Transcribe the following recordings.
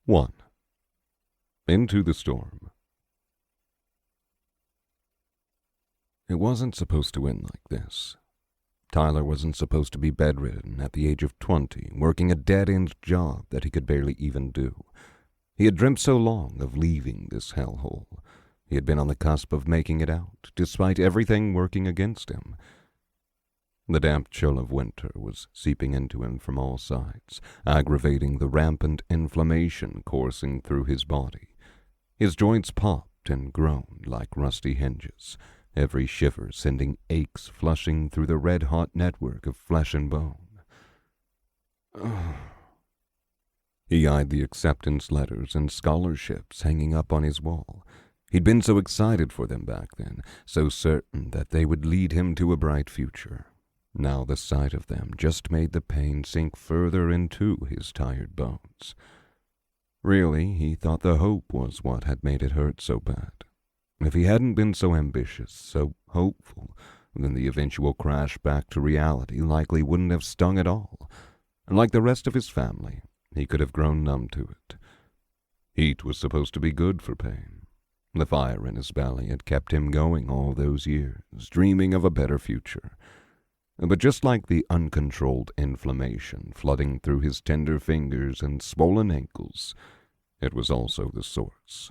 1. Into the Storm. It wasn't supposed to end like this. Tyler wasn't supposed to be bedridden at the age of 20, working a dead-end job that he could barely even do. He had dreamt so long of leaving this hellhole. He had been on the cusp of making it out, despite everything working against him. The damp chill of winter was seeping into him from all sides, aggravating the rampant inflammation coursing through his body. His joints popped and groaned like rusty hinges, every shiver sending aches flushing through the red-hot network of flesh and bone. He eyed the acceptance letters and scholarships hanging up on his wall. He'd been so excited for them back then, so certain that they would lead him to a bright future. Now the sight of them just made the pain sink further into his tired bones. Really, he thought the hope was what had made it hurt so bad. If he hadn't been so ambitious, so hopeful, then the eventual crash back to reality likely wouldn't have stung at all. And like the rest of his family, he could have grown numb to it. Heat was supposed to be good for pain. The fire in his belly had kept him going all those years, dreaming of a better future. But just like the uncontrolled inflammation flooding through his tender fingers and swollen ankles, it was also the source.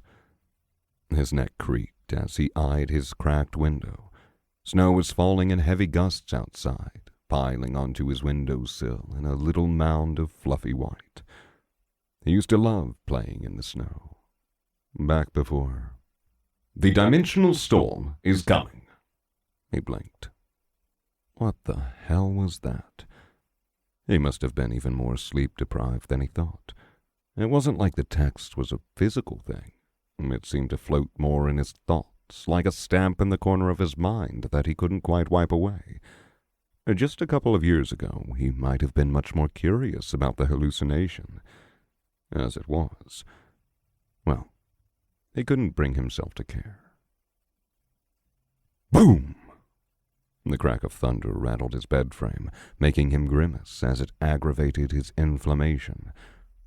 His neck creaked as he eyed his cracked window. Snow was falling in heavy gusts outside, piling onto his windowsill in a little mound of fluffy white. He used to love playing in the snow. Back before. "The dimensional storm is coming." He blinked. What the hell was that? He must have been even more sleep-deprived than he thought. It wasn't like the text was a physical thing. It seemed to float more in his thoughts, like a stamp in the corner of his mind that he couldn't quite wipe away. Just a couple of years ago, he might have been much more curious about the hallucination. As it was, well, he couldn't bring himself to care. Boom! The crack of thunder rattled his bed frame, making him grimace as it aggravated his inflammation.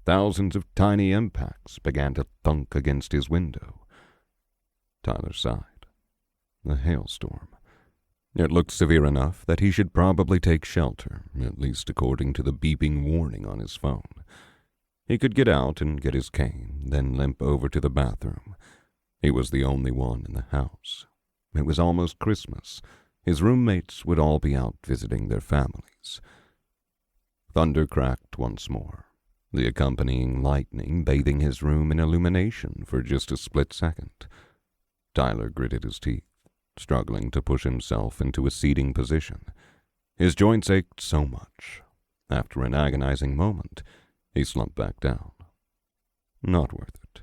Thousands of tiny impacts began to thunk against his window. Tyler sighed. A hailstorm. It looked severe enough that he should probably take shelter, at least according to the beeping warning on his phone. He could get out and get his cane, then limp over to the bathroom. He was the only one in the house. It was almost Christmas. His roommates would all be out visiting their families. Thunder cracked once more, the accompanying lightning bathing his room in illumination for just a split second. Tyler gritted his teeth, struggling to push himself into a seating position. His joints ached so much. After an agonizing moment, he slumped back down. Not worth it.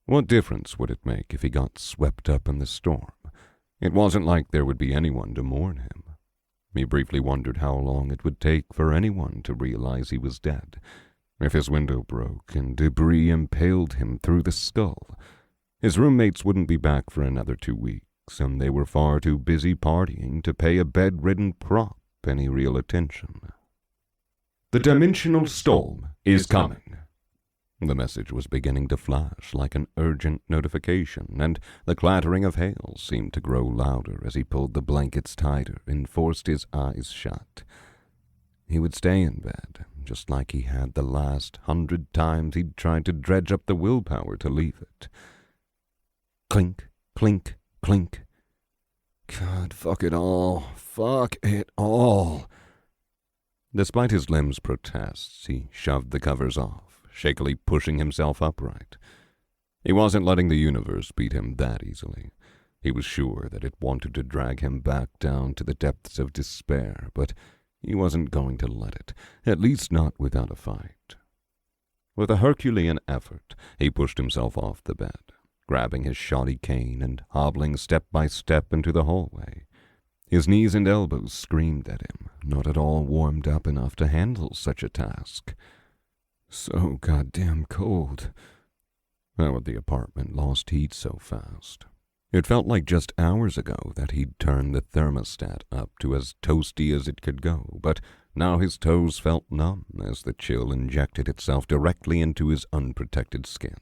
What difference would it make if he got swept up in the storm? It wasn't like there would be anyone to mourn him. He briefly wondered how long it would take for anyone to realize he was dead. If his window broke and debris impaled him through the skull, his roommates wouldn't be back for another 2 weeks, and they were far too busy partying to pay a bedridden prop any real attention. "The dimensional storm is coming." The message was beginning to flash like an urgent notification, and the clattering of hail seemed to grow louder as he pulled the blankets tighter and forced his eyes shut. He would stay in bed, just like he had the last 100 times he'd tried to dredge up the willpower to leave it. Clink, clink, clink. God, fuck it all. Fuck it all. Despite his limbs' protests, he shoved the covers off, shakily pushing himself upright. He wasn't letting the universe beat him that easily. He was sure that it wanted to drag him back down to the depths of despair, but he wasn't going to let it, at least not without a fight. With a Herculean effort, he pushed himself off the bed, grabbing his shoddy cane and hobbling step by step into the hallway. His knees and elbows screamed at him, not at all warmed up enough to handle such a task. So goddamn cold. How had the apartment lost heat so fast? It felt like just hours ago that he'd turned the thermostat up to as toasty as it could go, but Now his toes felt numb as the chill injected itself directly into his unprotected skin.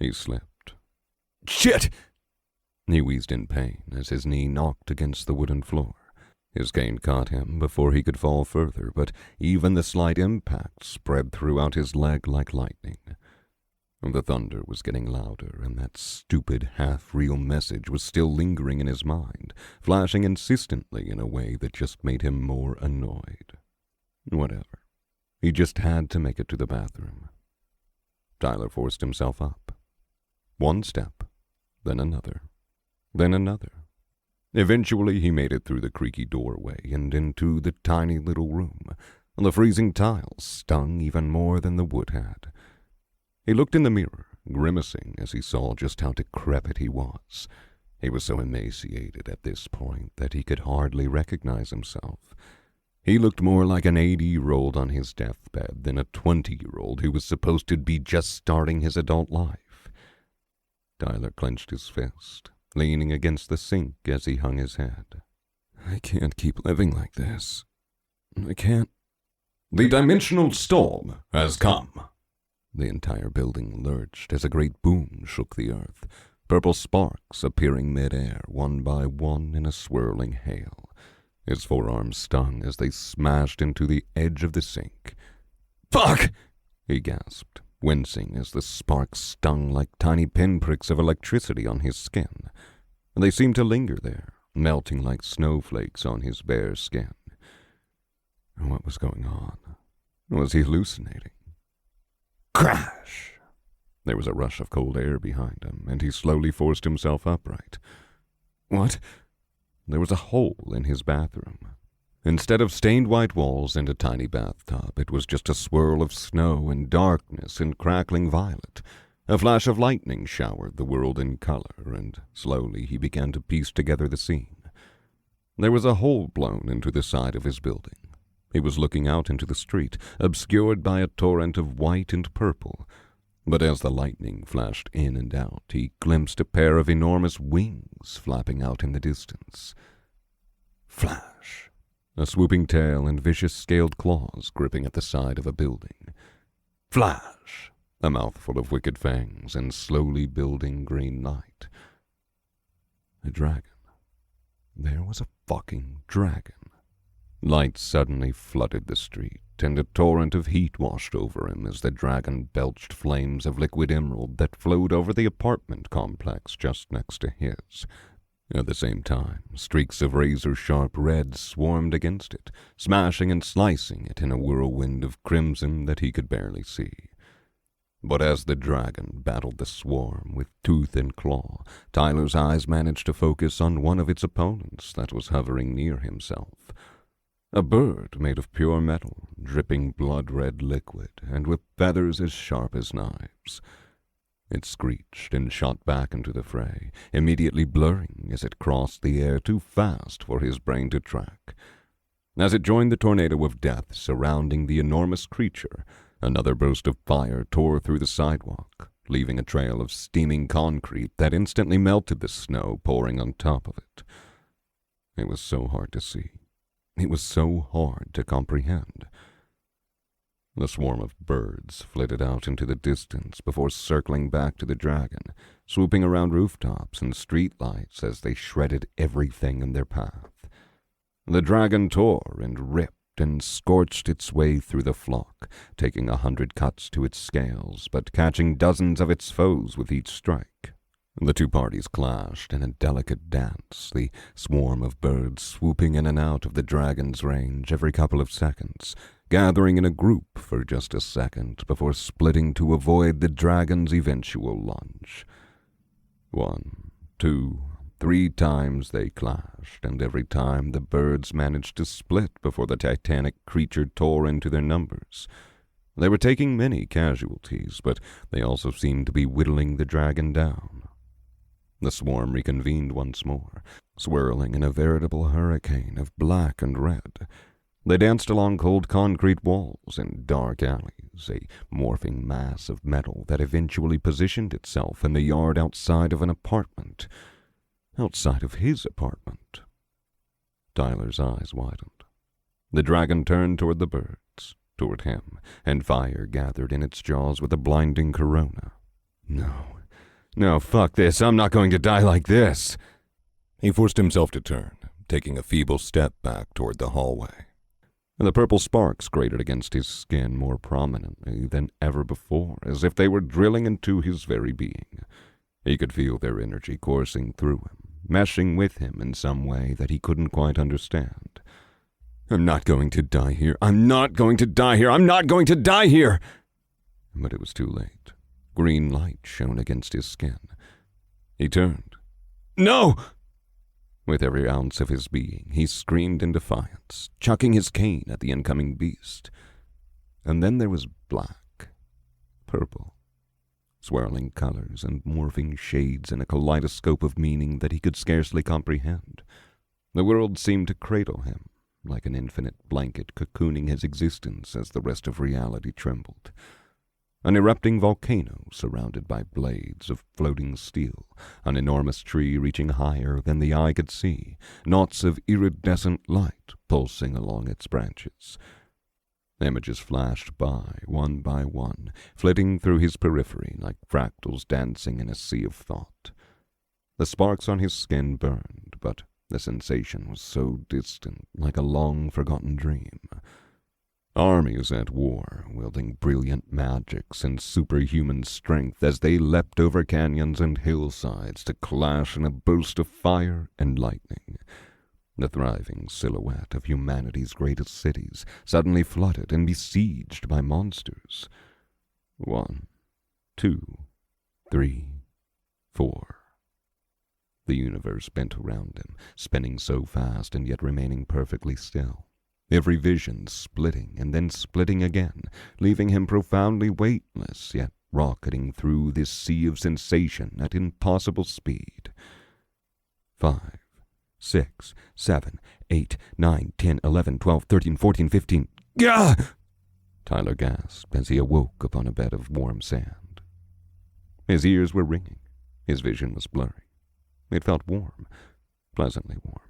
He slipped. "Shit!" He wheezed in pain as his knee knocked against the wooden floor. His cane caught him before he could fall further, but even the slight impact spread throughout his leg like lightning. The thunder was getting louder, and that stupid, half-real message was still lingering in his mind, flashing insistently in a way that just made him more annoyed. Whatever. He just had to make it to the bathroom. Tyler forced himself up. One step, then another, then another. Eventually he made it through the creaky doorway and into the tiny little room. The freezing tiles stung even more than the wood had. He looked in the mirror, grimacing as he saw just how decrepit he was. He was so emaciated at this point that he could hardly recognize himself. He looked more like an 80-year-old on his deathbed than a 20-year-old who was supposed to be just starting his adult life. Tyler clenched his fist, leaning against the sink as he hung his head. "I can't keep living like this. I can't." "The dimensional storm has come." The entire building lurched as a great boom shook the earth, purple sparks appearing mid-air one by one in a swirling hail. His forearms stung as they smashed into the edge of the sink. "Fuck!" he gasped, wincing as the sparks stung like tiny pinpricks of electricity on his skin. They seemed to linger there, melting like snowflakes on his bare skin. What was going on? Was he hallucinating? Crash! There was a rush of cold air behind him, and he slowly forced himself upright. What? There was a hole in his bathroom. Instead of stained white walls and a tiny bathtub, it was just a swirl of snow and darkness and crackling violet. A flash of lightning showered the world in color, and slowly he began to piece together the scene. There was a hole blown into the side of his building. He was looking out into the street, obscured by a torrent of white and purple. But as the lightning flashed in and out, he glimpsed a pair of enormous wings flapping out in the distance. Flash! A swooping tail and vicious scaled claws gripping at the side of a building. Flash! A mouthful of wicked fangs and slowly building green light. A dragon. There was a fucking dragon. Light suddenly flooded the street, and a torrent of heat washed over him as the dragon belched flames of liquid emerald that flowed over the apartment complex just next to his. At the same time, streaks of razor-sharp red swarmed against it, smashing and slicing it in a whirlwind of crimson that he could barely see. But as the dragon battled the swarm with tooth and claw, Tyler's eyes managed to focus on one of its opponents that was hovering near himself. A bird made of pure metal, dripping blood-red liquid, and with feathers as sharp as knives. It screeched and shot back into the fray, immediately blurring as it crossed the air too fast for his brain to track. As it joined the tornado of death surrounding the enormous creature, another burst of fire tore through the sidewalk, leaving a trail of steaming concrete that instantly melted the snow pouring on top of it. It was so hard to see. It was so hard to comprehend. The swarm of birds flitted out into the distance before circling back to the dragon, swooping around rooftops and streetlights as they shredded everything in their path. The dragon tore and ripped and scorched its way through the flock, taking 100 cuts to its scales, but catching dozens of its foes with each strike. The two parties clashed in a delicate dance, the swarm of birds swooping in and out of the dragon's range every couple of seconds, gathering in a group for just a second before splitting to avoid the dragon's eventual lunge. 1, 2, 3 times they clashed, and every time the birds managed to split before the titanic creature tore into their numbers. They were taking many casualties, but they also seemed to be whittling the dragon down. The swarm reconvened once more, swirling in a veritable hurricane of black and red. They danced along cold concrete walls and dark alleys, a morphing mass of metal that eventually positioned itself in the yard outside of an apartment. Outside of his apartment. Tyler's eyes widened. The dragon turned toward the birds, toward him, and fire gathered in its jaws with a blinding corona. No, fuck this. I'm not going to die like this. He forced himself to turn, taking a feeble step back toward the hallway. The purple sparks grated against his skin more prominently than ever before, as if they were drilling into his very being. He could feel their energy coursing through him, meshing with him in some way that he couldn't quite understand. I'm not going to die here. I'm not going to die here. I'm not going to die here. But it was too late. Green light shone against his skin. He turned. No! With every ounce of his being, he screamed in defiance, chucking his cane at the incoming beast. And then there was black, purple, swirling colors and morphing shades in a kaleidoscope of meaning that he could scarcely comprehend. The world seemed to cradle him, like an infinite blanket cocooning his existence as the rest of reality trembled. An erupting volcano surrounded by blades of floating steel, an enormous tree reaching higher than the eye could see, knots of iridescent light pulsing along its branches. Images flashed by one, flitting through his periphery like fractals dancing in a sea of thought. The sparks on his skin burned, but the sensation was so distant, like a long-forgotten dream. Armies at war, wielding brilliant magics and superhuman strength as they leapt over canyons and hillsides to clash in a burst of fire and lightning. The thriving silhouette of humanity's greatest cities, suddenly flooded and besieged by monsters. 1, 2, 3, 4. The universe bent around him, spinning so fast and yet remaining perfectly still. Every vision splitting and then splitting again, leaving him profoundly weightless, yet rocketing through this sea of sensation at impossible speed. 5, 6, 7, 8, 9, 10, 11, 12, 13, 14, 15. Gah! Tyler gasped as he awoke upon a bed of warm sand. His ears were ringing. His vision was blurry. It felt warm, pleasantly warm.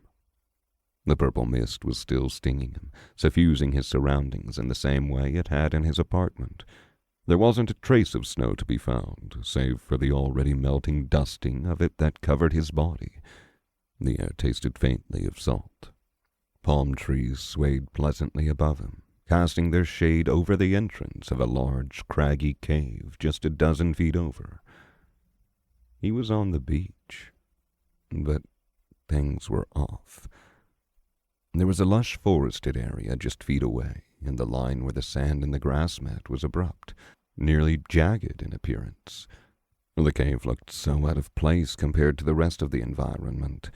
The purple mist was still stinging him, suffusing his surroundings in the same way it had in his apartment. There wasn't a trace of snow to be found, save for the already melting dusting of it that covered his body. The air tasted faintly of salt. Palm trees swayed pleasantly above him, casting their shade over the entrance of a large, craggy cave just a dozen feet over. He was on the beach, but things were off. There was a lush forested area just feet away, and the line where the sand and the grass met was abrupt, nearly jagged in appearance. The cave looked so out of place compared to the rest of the environment.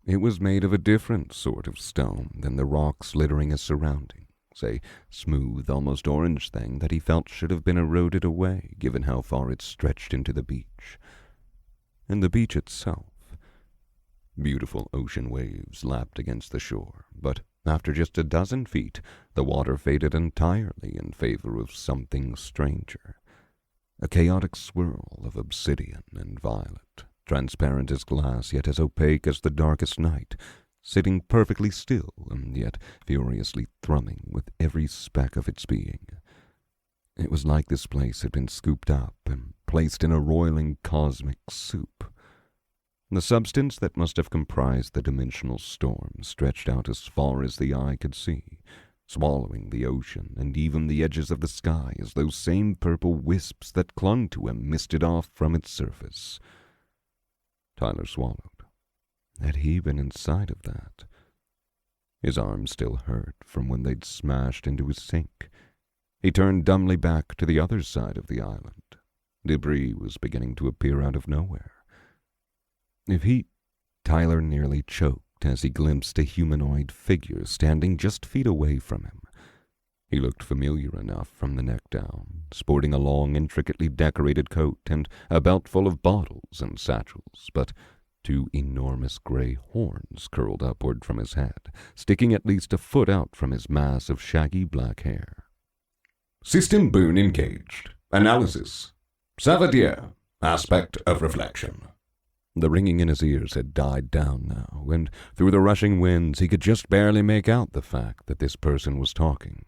It was made of a different sort of stone than the rocks littering his surroundings, a smooth, almost orange thing that he felt should have been eroded away, given how far it stretched into the beach. And the beach itself. Beautiful ocean waves lapped against the shore, but after just a dozen feet, the water faded entirely in favor of something stranger. A chaotic swirl of obsidian and violet, transparent as glass yet as opaque as the darkest night, sitting perfectly still and yet furiously thrumming with every speck of its being. It was like this place had been scooped up and placed in a roiling cosmic soup. The substance that must have comprised the dimensional storm stretched out as far as the eye could see, swallowing the ocean and even the edges of the sky as those same purple wisps that clung to him misted off from its surface. Tyler swallowed. Had he been inside of that? His arms still hurt from when they'd smashed into his sink. He turned dumbly back to the other side of the island. Debris was beginning to appear out of nowhere. Tyler nearly choked as he glimpsed a humanoid figure standing just feet away from him. He looked familiar enough from the neck down, sporting a long, intricately decorated coat and a belt full of bottles and satchels, but two enormous gray horns curled upward from his head, sticking at least a foot out from his mass of shaggy black hair. System boon engaged. Analysis. Savadier. Aspect of reflection. The ringing in his ears had died down now, and through the rushing winds he could just barely make out the fact that this person was talking.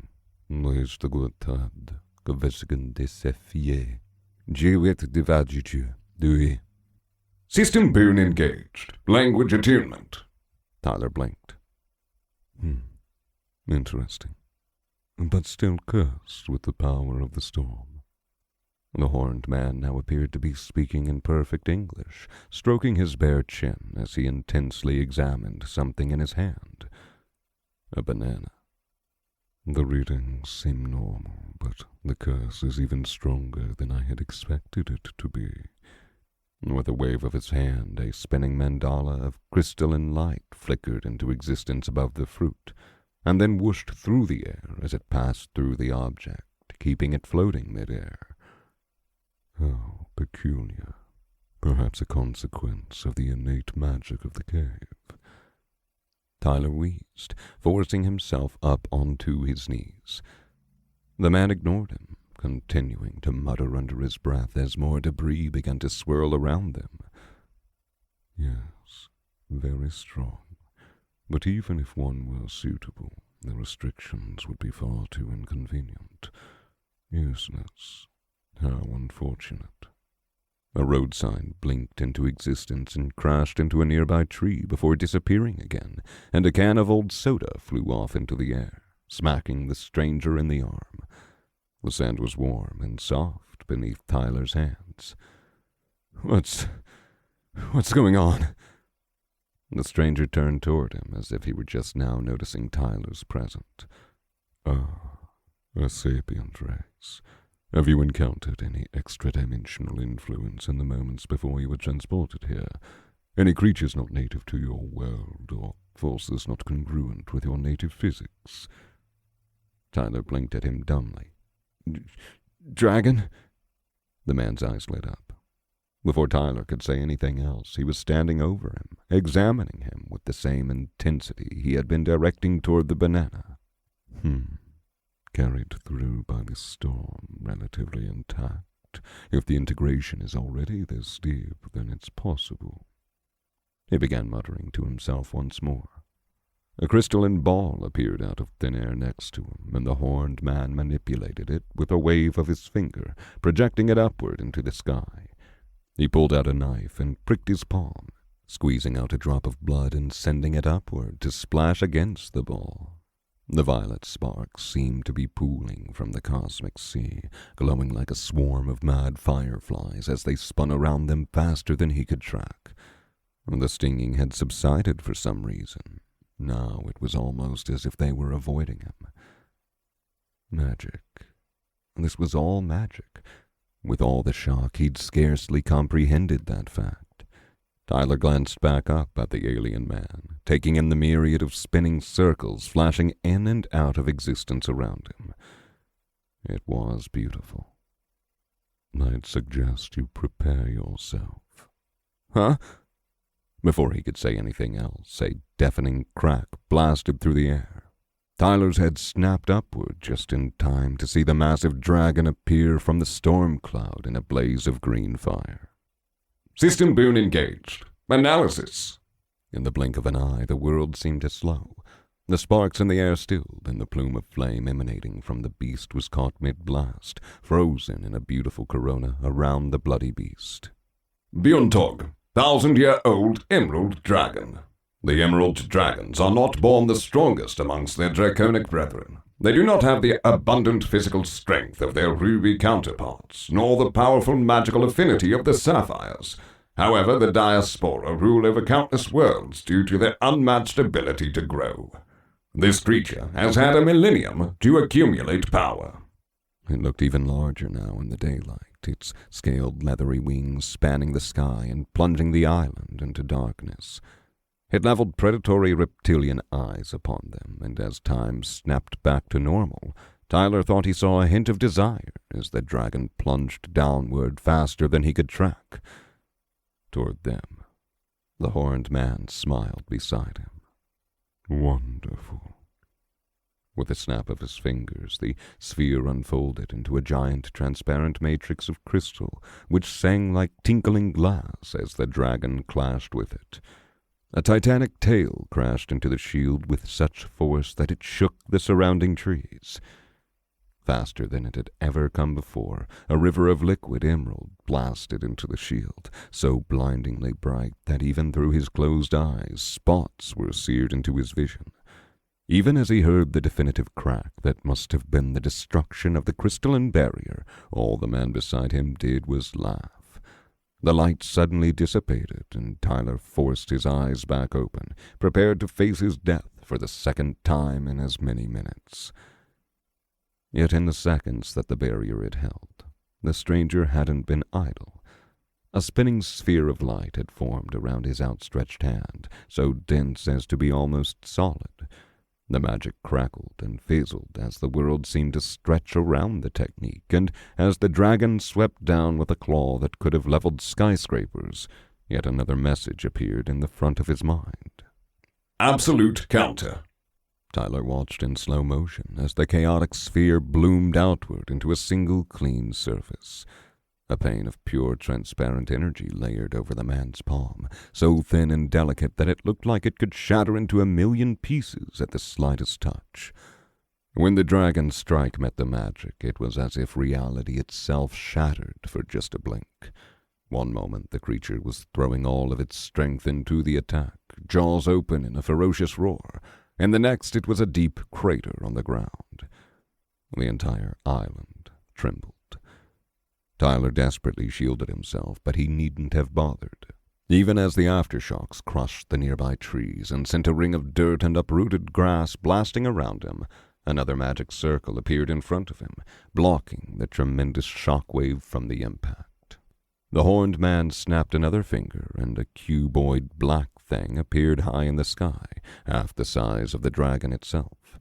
System boon engaged. Language attunement. Tyler blinked. Interesting. But still cursed with the power of the storm. The horned man now appeared to be speaking in perfect English, stroking his bare chin as he intensely examined something in his hand. A banana. The readings seem normal, but the curse is even stronger than I had expected it to be. With a wave of his hand, a spinning mandala of crystalline light flickered into existence above the fruit, and then whooshed through the air as it passed through the object, keeping it floating mid-air. How peculiar. Perhaps a consequence of the innate magic of the cave. Tyler wheezed, forcing himself up onto his knees. The man ignored him, continuing to mutter under his breath as more debris began to swirl around them. Yes, very strong. But even if one were suitable, the restrictions would be far too inconvenient. Useless. How unfortunate. A road sign blinked into existence and crashed into a nearby tree before disappearing again, and a can of old soda flew off into the air, smacking the stranger in the arm. The sand was warm and soft beneath Tyler's hands. What's going on? The stranger turned toward him as if he were just now noticing Tyler's presence. A sapient race. Have you encountered any extra-dimensional influence in the moments before you were transported here? Any creatures not native to your world, or forces not congruent with your native physics? Tyler blinked at him dumbly. Dragon? The man's eyes lit up. Before Tyler could say anything else, he was standing over him, examining him with the same intensity he had been directing toward the banana. Carried through by the storm, relatively intact. If the integration is already this deep, then it's possible. He began muttering to himself once more. A crystalline ball appeared out of thin air next to him, and the horned man manipulated it with a wave of his finger, projecting it upward into the sky. He pulled out a knife and pricked his palm, squeezing out a drop of blood and sending it upward to splash against the ball. The violet sparks seemed to be pooling from the cosmic sea, glowing like a swarm of mad fireflies as they spun around them faster than he could track. The stinging had subsided for some reason. Now it was almost as if they were avoiding him. Magic. This was all magic. With all the shock, he'd scarcely comprehended that fact. Tyler glanced back up at the alien man, taking in the myriad of spinning circles flashing in and out of existence around him. It was beautiful. I'd suggest you prepare yourself. Huh? Before he could say anything else, a deafening crack blasted through the air. Tyler's head snapped upward just in time to see the massive dragon appear from the storm cloud in a blaze of green fire. System boon engaged. Analysis. In the blink of an eye, the world seemed to slow. The sparks in the air stilled, and the plume of flame emanating from the beast was caught mid-blast, frozen in a beautiful corona around the bloody beast. Biontog, 1,000-year-old emerald dragon. The emerald dragons are not born the strongest amongst their draconic brethren. They do not have the abundant physical strength of their ruby counterparts, nor the powerful magical affinity of the sapphires. However, the diaspora rule over countless worlds due to their unmatched ability to grow. This creature has had a millennium to accumulate power. It looked even larger now in the daylight, its scaled leathery wings spanning the sky and plunging the island into darkness. It leveled predatory reptilian eyes upon them, and as time snapped back to normal, Tyler thought he saw a hint of desire as the dragon plunged downward faster than he could track. Toward them, the horned man smiled beside him. Wonderful. With a snap of his fingers, the sphere unfolded into a giant transparent matrix of crystal, which sang like tinkling glass as the dragon clashed with it. A titanic tail crashed into the shield with such force that it shook the surrounding trees. Faster than it had ever come before, a river of liquid emerald blasted into the shield, so blindingly bright that even through his closed eyes, spots were seared into his vision. Even as he heard the definitive crack that must have been the destruction of the crystalline barrier, all the man beside him did was laugh. The light suddenly dissipated, and Tyler forced his eyes back open, prepared to face his death for the second time in as many minutes. Yet in the seconds that the barrier had held, the stranger hadn't been idle. A spinning sphere of light had formed around his outstretched hand, so dense as to be almost solid. The magic crackled and fizzled as the world seemed to stretch around the technique, and as the dragon swept down with a claw that could have leveled skyscrapers, yet another message appeared in the front of his mind. Absolute counter. Tyler watched in slow motion as the chaotic sphere bloomed outward into a single clean surface. A pane of pure transparent energy layered over the man's palm, so thin and delicate that it looked like it could shatter into a million pieces at the slightest touch. When the dragon's strike met the magic, it was as if reality itself shattered for just a blink. One moment the creature was throwing all of its strength into the attack, jaws open in a ferocious roar, and the next it was a deep crater on the ground. The entire island trembled. Tyler desperately shielded himself, but he needn't have bothered. Even as the aftershocks crushed the nearby trees and sent a ring of dirt and uprooted grass blasting around him, another magic circle appeared in front of him, blocking the tremendous shockwave from the impact. The horned man snapped another finger, and a cuboid black thing appeared high in the sky, half the size of the dragon itself.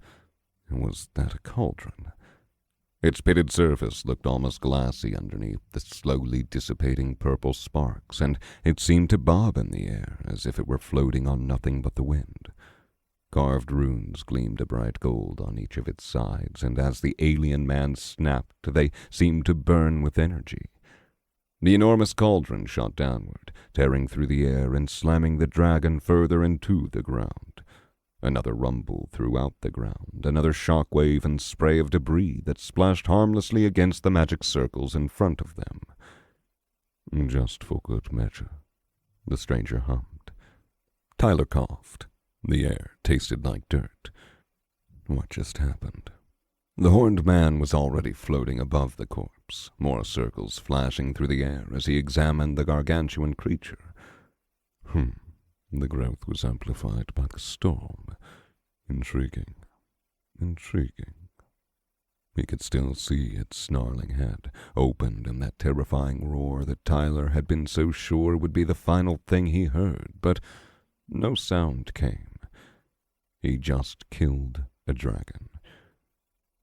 Was that a cauldron? Its pitted surface looked almost glassy underneath the slowly dissipating purple sparks, and it seemed to bob in the air as if it were floating on nothing but the wind. Carved runes gleamed a bright gold on each of its sides, and as the alien man snapped, they seemed to burn with energy. The enormous cauldron shot downward, tearing through the air and slamming the dragon further into the ground. Another rumble throughout the ground, another shockwave and spray of debris that splashed harmlessly against the magic circles in front of them. Just for good measure, the stranger hummed. Tyler coughed. The air tasted like dirt. What just happened? The horned man was already floating above the corpse, more circles flashing through the air as he examined the gargantuan creature. The growth was amplified by the storm. Intriguing. He could still see its snarling head, opened in that terrifying roar that Tyler had been so sure would be the final thing he heard, but no sound came. He just killed a dragon.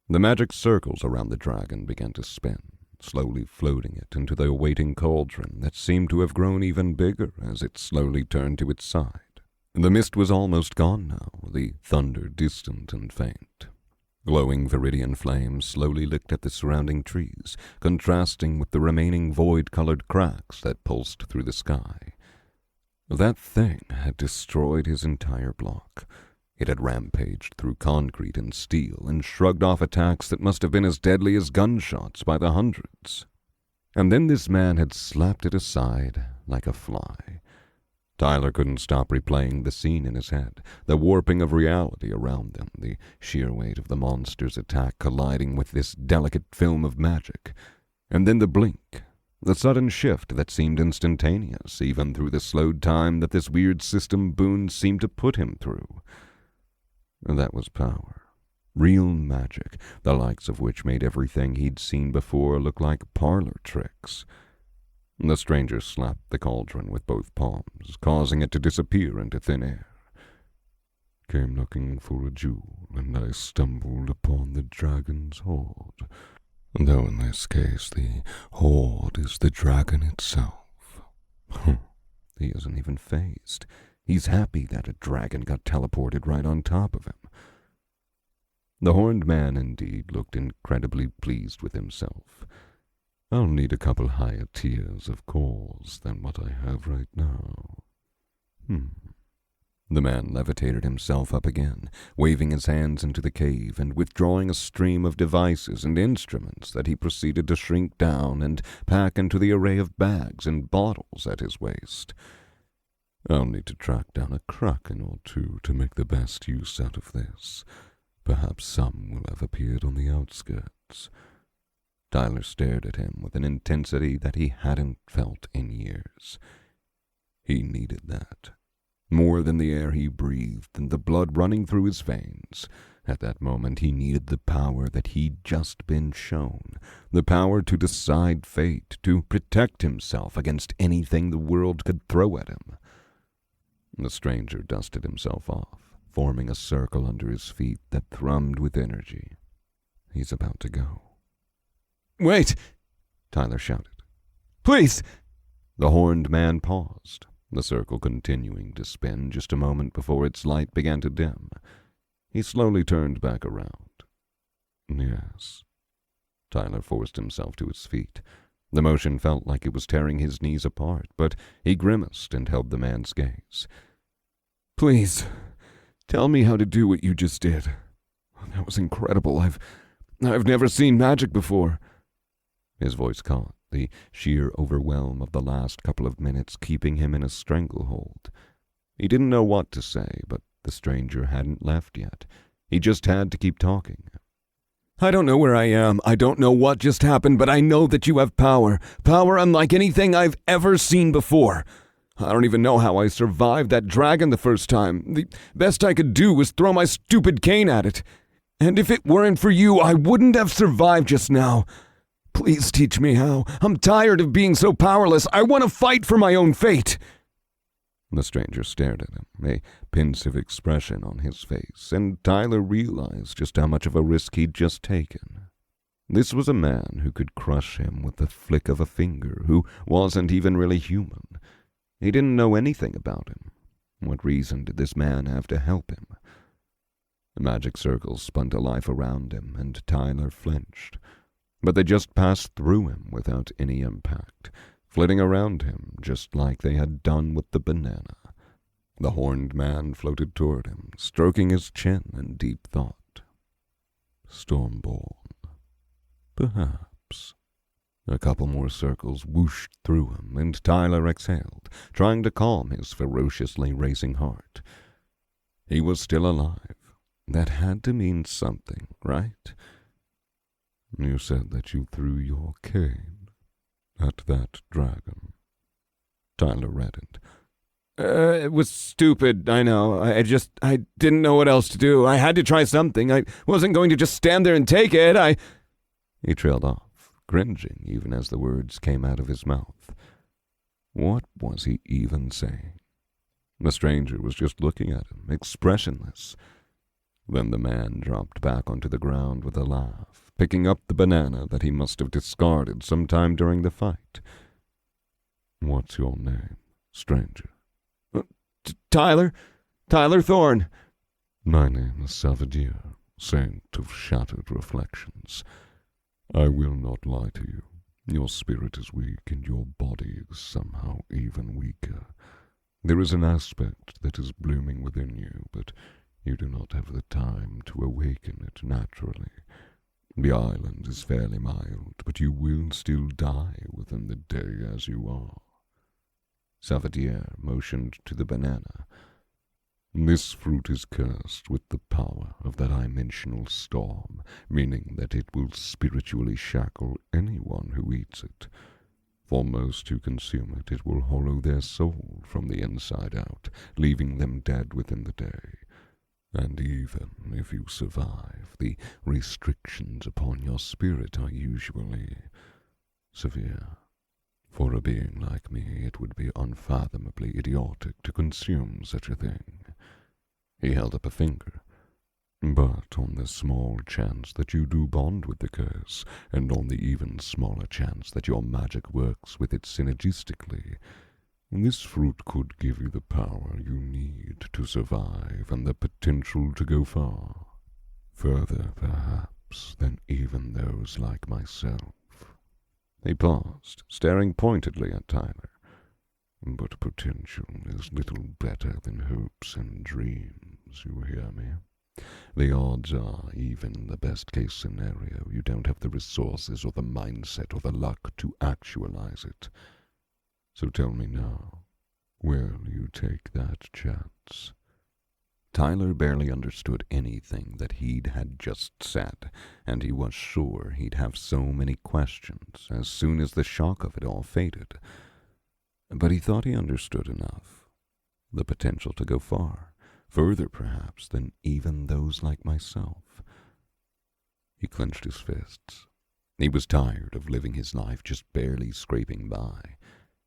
The magic circles around the dragon began to spin, slowly floating it into the awaiting cauldron that seemed to have grown even bigger as it slowly turned to its side. The mist was almost gone now, the thunder distant and faint. Glowing viridian flames slowly licked at the surrounding trees, contrasting with the remaining void-colored cracks that pulsed through the sky. That thing had destroyed his entire block. It had rampaged through concrete and steel and shrugged off attacks that must have been as deadly as gunshots by the hundreds. And then this man had slapped it aside like a fly. Tyler couldn't stop replaying the scene in his head, the warping of reality around them, the sheer weight of the monster's attack colliding with this delicate film of magic. And then the blink, the sudden shift that seemed instantaneous, even through the slowed time that this weird system boon seemed to put him through. That was power. Real magic, the likes of which made everything he'd seen before look like parlor tricks. The stranger slapped the cauldron with both palms, causing it to disappear into thin air. Came looking for a jewel, and I stumbled upon the dragon's hoard. Though in this case the hoard is the dragon itself. He isn't even fazed. He's happy that a dragon got teleported right on top of him. The horned man indeed looked incredibly pleased with himself. I'll need a couple higher tiers of cores than what I have right now. The man levitated himself up again, waving his hands into the cave and withdrawing a stream of devices and instruments that he proceeded to shrink down and pack into the array of bags and bottles at his waist. I'll need to track down a kraken or two to make the best use out of this. Perhaps some will have appeared on the outskirts. Tyler stared at him with an intensity that he hadn't felt in years. He needed that. More than the air he breathed and the blood running through his veins. At that moment he needed the power that he'd just been shown. The power to decide fate, to protect himself against anything the world could throw at him. The stranger dusted himself off, forming a circle under his feet that thrummed with energy. He's about to go. "Wait!" Tyler shouted. "Please!" The horned man paused, the circle continuing to spin just a moment before its light began to dim. He slowly turned back around. Yes. Tyler forced himself to his feet. The motion felt like it was tearing his knees apart, but he grimaced and held the man's gaze. "Please, tell me how to do what you just did. That was incredible. I've never seen magic before." His voice caught, the sheer overwhelm of the last couple of minutes keeping him in a stranglehold. He didn't know what to say, but the stranger hadn't left yet. He just had to keep talking. "I don't know where I am. I don't know what just happened, but I know that you have power. Power unlike anything I've ever seen before. I don't even know how I survived that dragon the first time. The best I could do was throw my stupid cane at it. And if it weren't for you, I wouldn't have survived just now. Please teach me how. I'm tired of being so powerless. I want to fight for my own fate." The stranger stared at him, a pensive expression on his face, and Tyler realized just how much of a risk he'd just taken. This was a man who could crush him with the flick of a finger, who wasn't even really human. He didn't know anything about him. What reason did this man have to help him? The magic circles spun to life around him, and Tyler flinched. But they just passed through him without any impact, flitting around him just like they had done with the banana. The horned man floated toward him, stroking his chin in deep thought. Stormborn. Perhaps. A couple more circles whooshed through him, and Tyler exhaled, trying to calm his ferociously racing heart. He was still alive. That had to mean something, right? You said that you threw your cane at that dragon. Tyler reddened. It was stupid, I know. I didn't know what else to do. I had to try something. I wasn't going to just stand there and take it. He trailed off, cringing even as the words came out of his mouth. What was he even saying? The stranger was just looking at him, expressionless. Then the man dropped back onto the ground with a laugh, picking up the banana that he must have discarded sometime during the fight. What's your name, stranger? Tyler Thorne. My name is Salvador, saint of shattered reflections. I will not lie to you. Your spirit is weak, and your body is somehow even weaker. There is an aspect that is blooming within you, but you do not have the time to awaken it naturally. The island is fairly mild, but you will still die within the day as you are. Salvador motioned to the banana. This fruit is cursed with the power of the dimensional storm, meaning that it will spiritually shackle anyone who eats it. For most who consume it, it will hollow their soul from the inside out, leaving them dead within the day. And even if you survive, the restrictions upon your spirit are usually severe. For a being like me, it would be unfathomably idiotic to consume such a thing. He held up a finger. But on the small chance that you do bond with the curse, and on the even smaller chance that your magic works with it synergistically, this fruit could give you the power you need to survive and the potential to go far. Further, perhaps, than even those like myself. He paused, staring pointedly at Tyler. But potential is little better than hopes and dreams, you hear me? The odds are, even in the best-case scenario, you don't have the resources or the mindset or the luck to actualize it. So tell me now, will you take that chance? Tyler barely understood anything that he'd had just said, and he was sure he'd have so many questions as soon as the shock of it all faded. But he thought he understood enough. The potential to go far, further perhaps than even those like myself. He clenched his fists. He was tired of living his life just barely scraping by.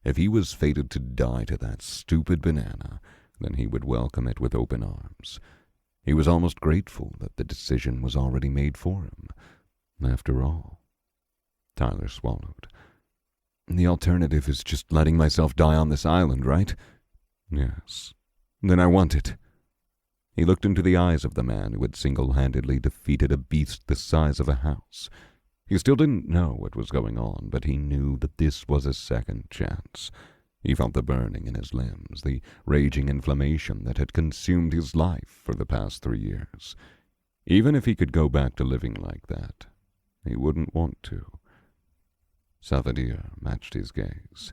If he was fated to die to that stupid banana, then he would welcome it with open arms. He was almost grateful that the decision was already made for him. After all, Tyler swallowed. The alternative is just letting myself die on this island, right? Yes. Then I want it. He looked into the eyes of the man who had single-handedly defeated a beast the size of a house. He still didn't know what was going on, but he knew that this was a second chance. He felt the burning in his limbs, the raging inflammation that had consumed his life for the past 3 years. Even if he could go back to living like that, he wouldn't want to. Salvador matched his gaze.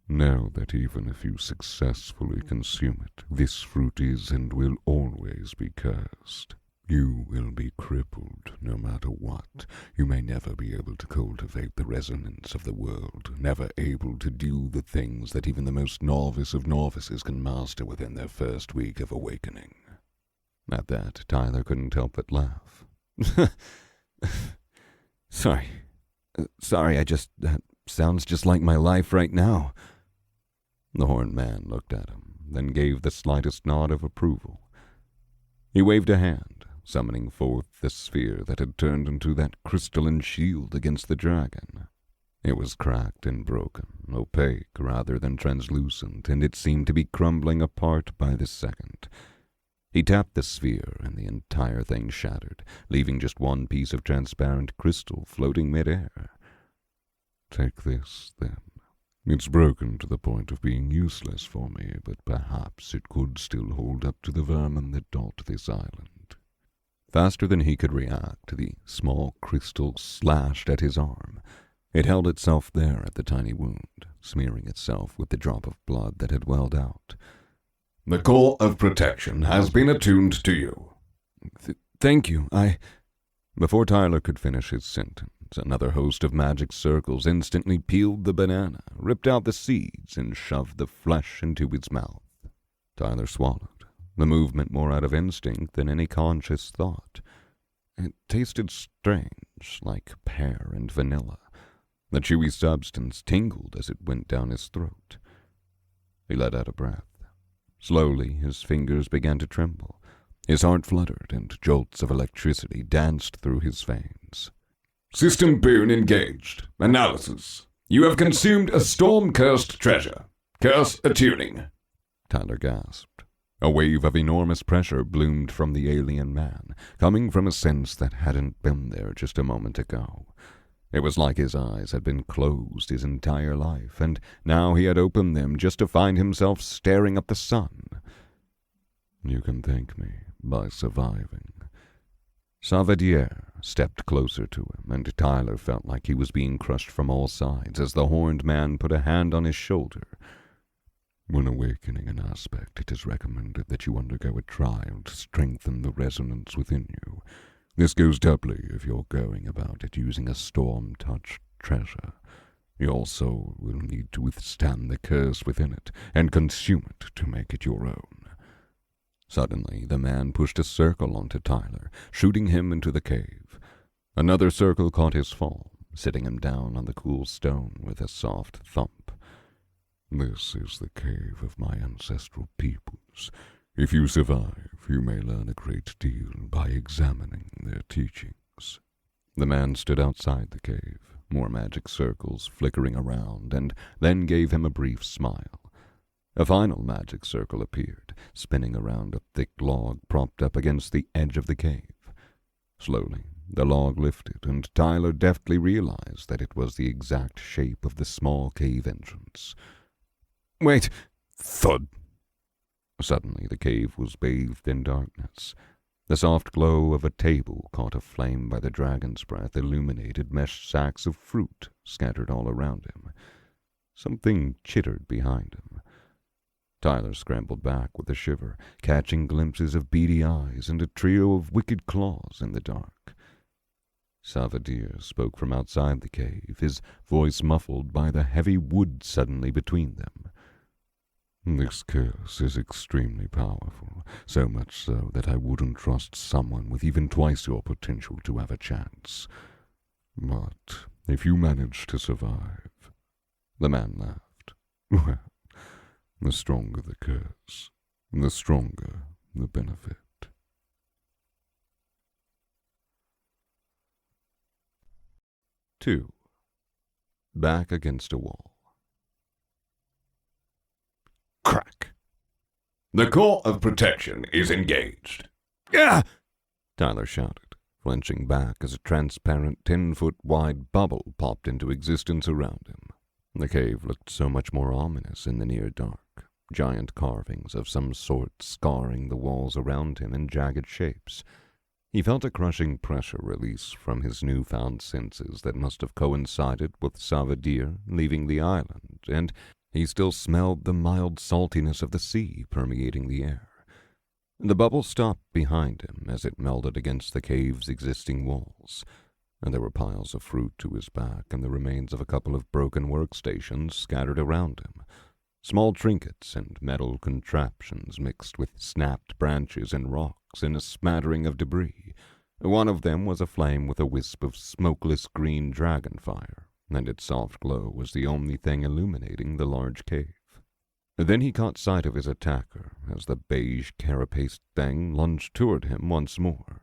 Know that even if you successfully consume it, this fruit is and will always be cursed. You will be crippled no matter what. You may never be able to cultivate the resonance of the world, never able to do the things that even the most novice of novices can master within their first week of awakening. At that, Tyler couldn't help but laugh. Sorry, that sounds just like my life right now. The horned man looked at him, then gave the slightest nod of approval. He waved a hand, summoning forth the sphere that had turned into that crystalline shield against the dragon. It was cracked and broken, opaque rather than translucent, and it seemed to be crumbling apart by the second. He tapped the sphere, and the entire thing shattered, leaving just one piece of transparent crystal floating mid-air. Take this, then. It's broken to the point of being useless for me, but perhaps it could still hold up to the vermin that dot this island. Faster than he could react, the small crystal slashed at his arm. It held itself there at the tiny wound, smearing itself with the drop of blood that had welled out. The core of protection has been attuned to you. Thank you, Before Tyler could finish his sentence, another host of magic circles instantly peeled the banana, ripped out the seeds, and shoved the flesh into his mouth. Tyler swallowed, the movement more out of instinct than any conscious thought. It tasted strange, like pear and vanilla. The chewy substance tingled as it went down his throat. He let out a breath. Slowly, his fingers began to tremble. His heart fluttered, and jolts of electricity danced through his veins. System boon engaged. Analysis. You have consumed a storm-cursed treasure. Curse attuning. Tyler gasped. A wave of enormous pressure bloomed from the alien man, coming from a sense that hadn't been there just a moment ago. It was like his eyes had been closed his entire life, and now he had opened them just to find himself staring at the sun. You can thank me by surviving. Salvador stepped closer to him, and Tyler felt like he was being crushed from all sides as the horned man put a hand on his shoulder. When awakening an aspect, it is recommended that you undergo a trial to strengthen the resonance within you. This goes doubly if you're going about it using a storm-touched treasure. Your soul will need to withstand the curse within it and consume it to make it your own. Suddenly, the man pushed a circle onto Tyler, shooting him into the cave. Another circle caught his fall, sitting him down on the cool stone with a soft thump. This is the cave of my ancestral peoples. If you survive, you may learn a great deal by examining their teachings. The man stood outside the cave, more magic circles flickering around, and then gave him a brief smile. A final magic circle appeared, spinning around a thick log propped up against the edge of the cave. Slowly, the log lifted, and Tyler deftly realized that it was the exact shape of the small cave entrance. Wait! Thud! Suddenly, the cave was bathed in darkness. The soft glow of a table caught aflame by the dragon's breath illuminated mesh sacks of fruit scattered all around him. Something chittered behind him. Tyler scrambled back with a shiver, catching glimpses of beady eyes and a trio of wicked claws in the dark. Savadir spoke from outside the cave, his voice muffled by the heavy wood suddenly between them. "This curse is extremely powerful, so much so that I wouldn't trust someone with even twice your potential to have a chance. But if you manage to survive..." The man laughed. "Well, the stronger the curse, the stronger the benefit." 2. Back against a wall. Crack. The core of protection is engaged. Ah! Tyler shouted, flinching back as a transparent 10-foot-wide bubble popped into existence around him. The cave looked so much more ominous in the near dark, giant carvings of some sort scarring the walls around him in jagged shapes. He felt a crushing pressure release from his newfound senses that must have coincided with Savadir leaving the island, and he still smelled the mild saltiness of the sea permeating the air. The bubble stopped behind him as it melded against the cave's existing walls, and there were piles of fruit to his back and the remains of a couple of broken workstations scattered around him. Small trinkets and metal contraptions mixed with snapped branches and rocks in a smattering of debris. One of them was aflame with a wisp of smokeless green dragon fire, and its soft glow was the only thing illuminating the large cave. Then he caught sight of his attacker as the beige carapaced thing lunged toward him once more.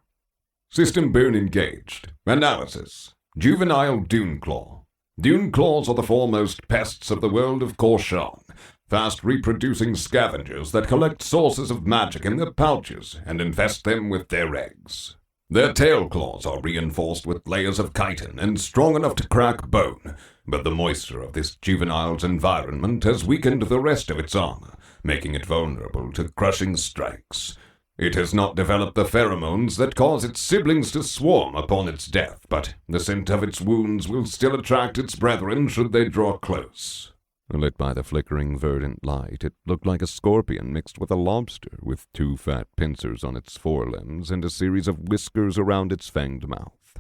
System boon engaged. Analysis. Juvenile Duneclaw. Duneclaws are the foremost pests of the world of Korshan, fast-reproducing scavengers that collect sources of magic in their pouches and infest them with their eggs. Their tail claws are reinforced with layers of chitin and strong enough to crack bone, but the moisture of this juvenile's environment has weakened the rest of its armor, making it vulnerable to crushing strikes. It has not developed the pheromones that cause its siblings to swarm upon its death, but the scent of its wounds will still attract its brethren should they draw close. Lit by the flickering verdant light, it looked like a scorpion mixed with a lobster, with 2 fat pincers on its forelimbs and a series of whiskers around its fanged mouth.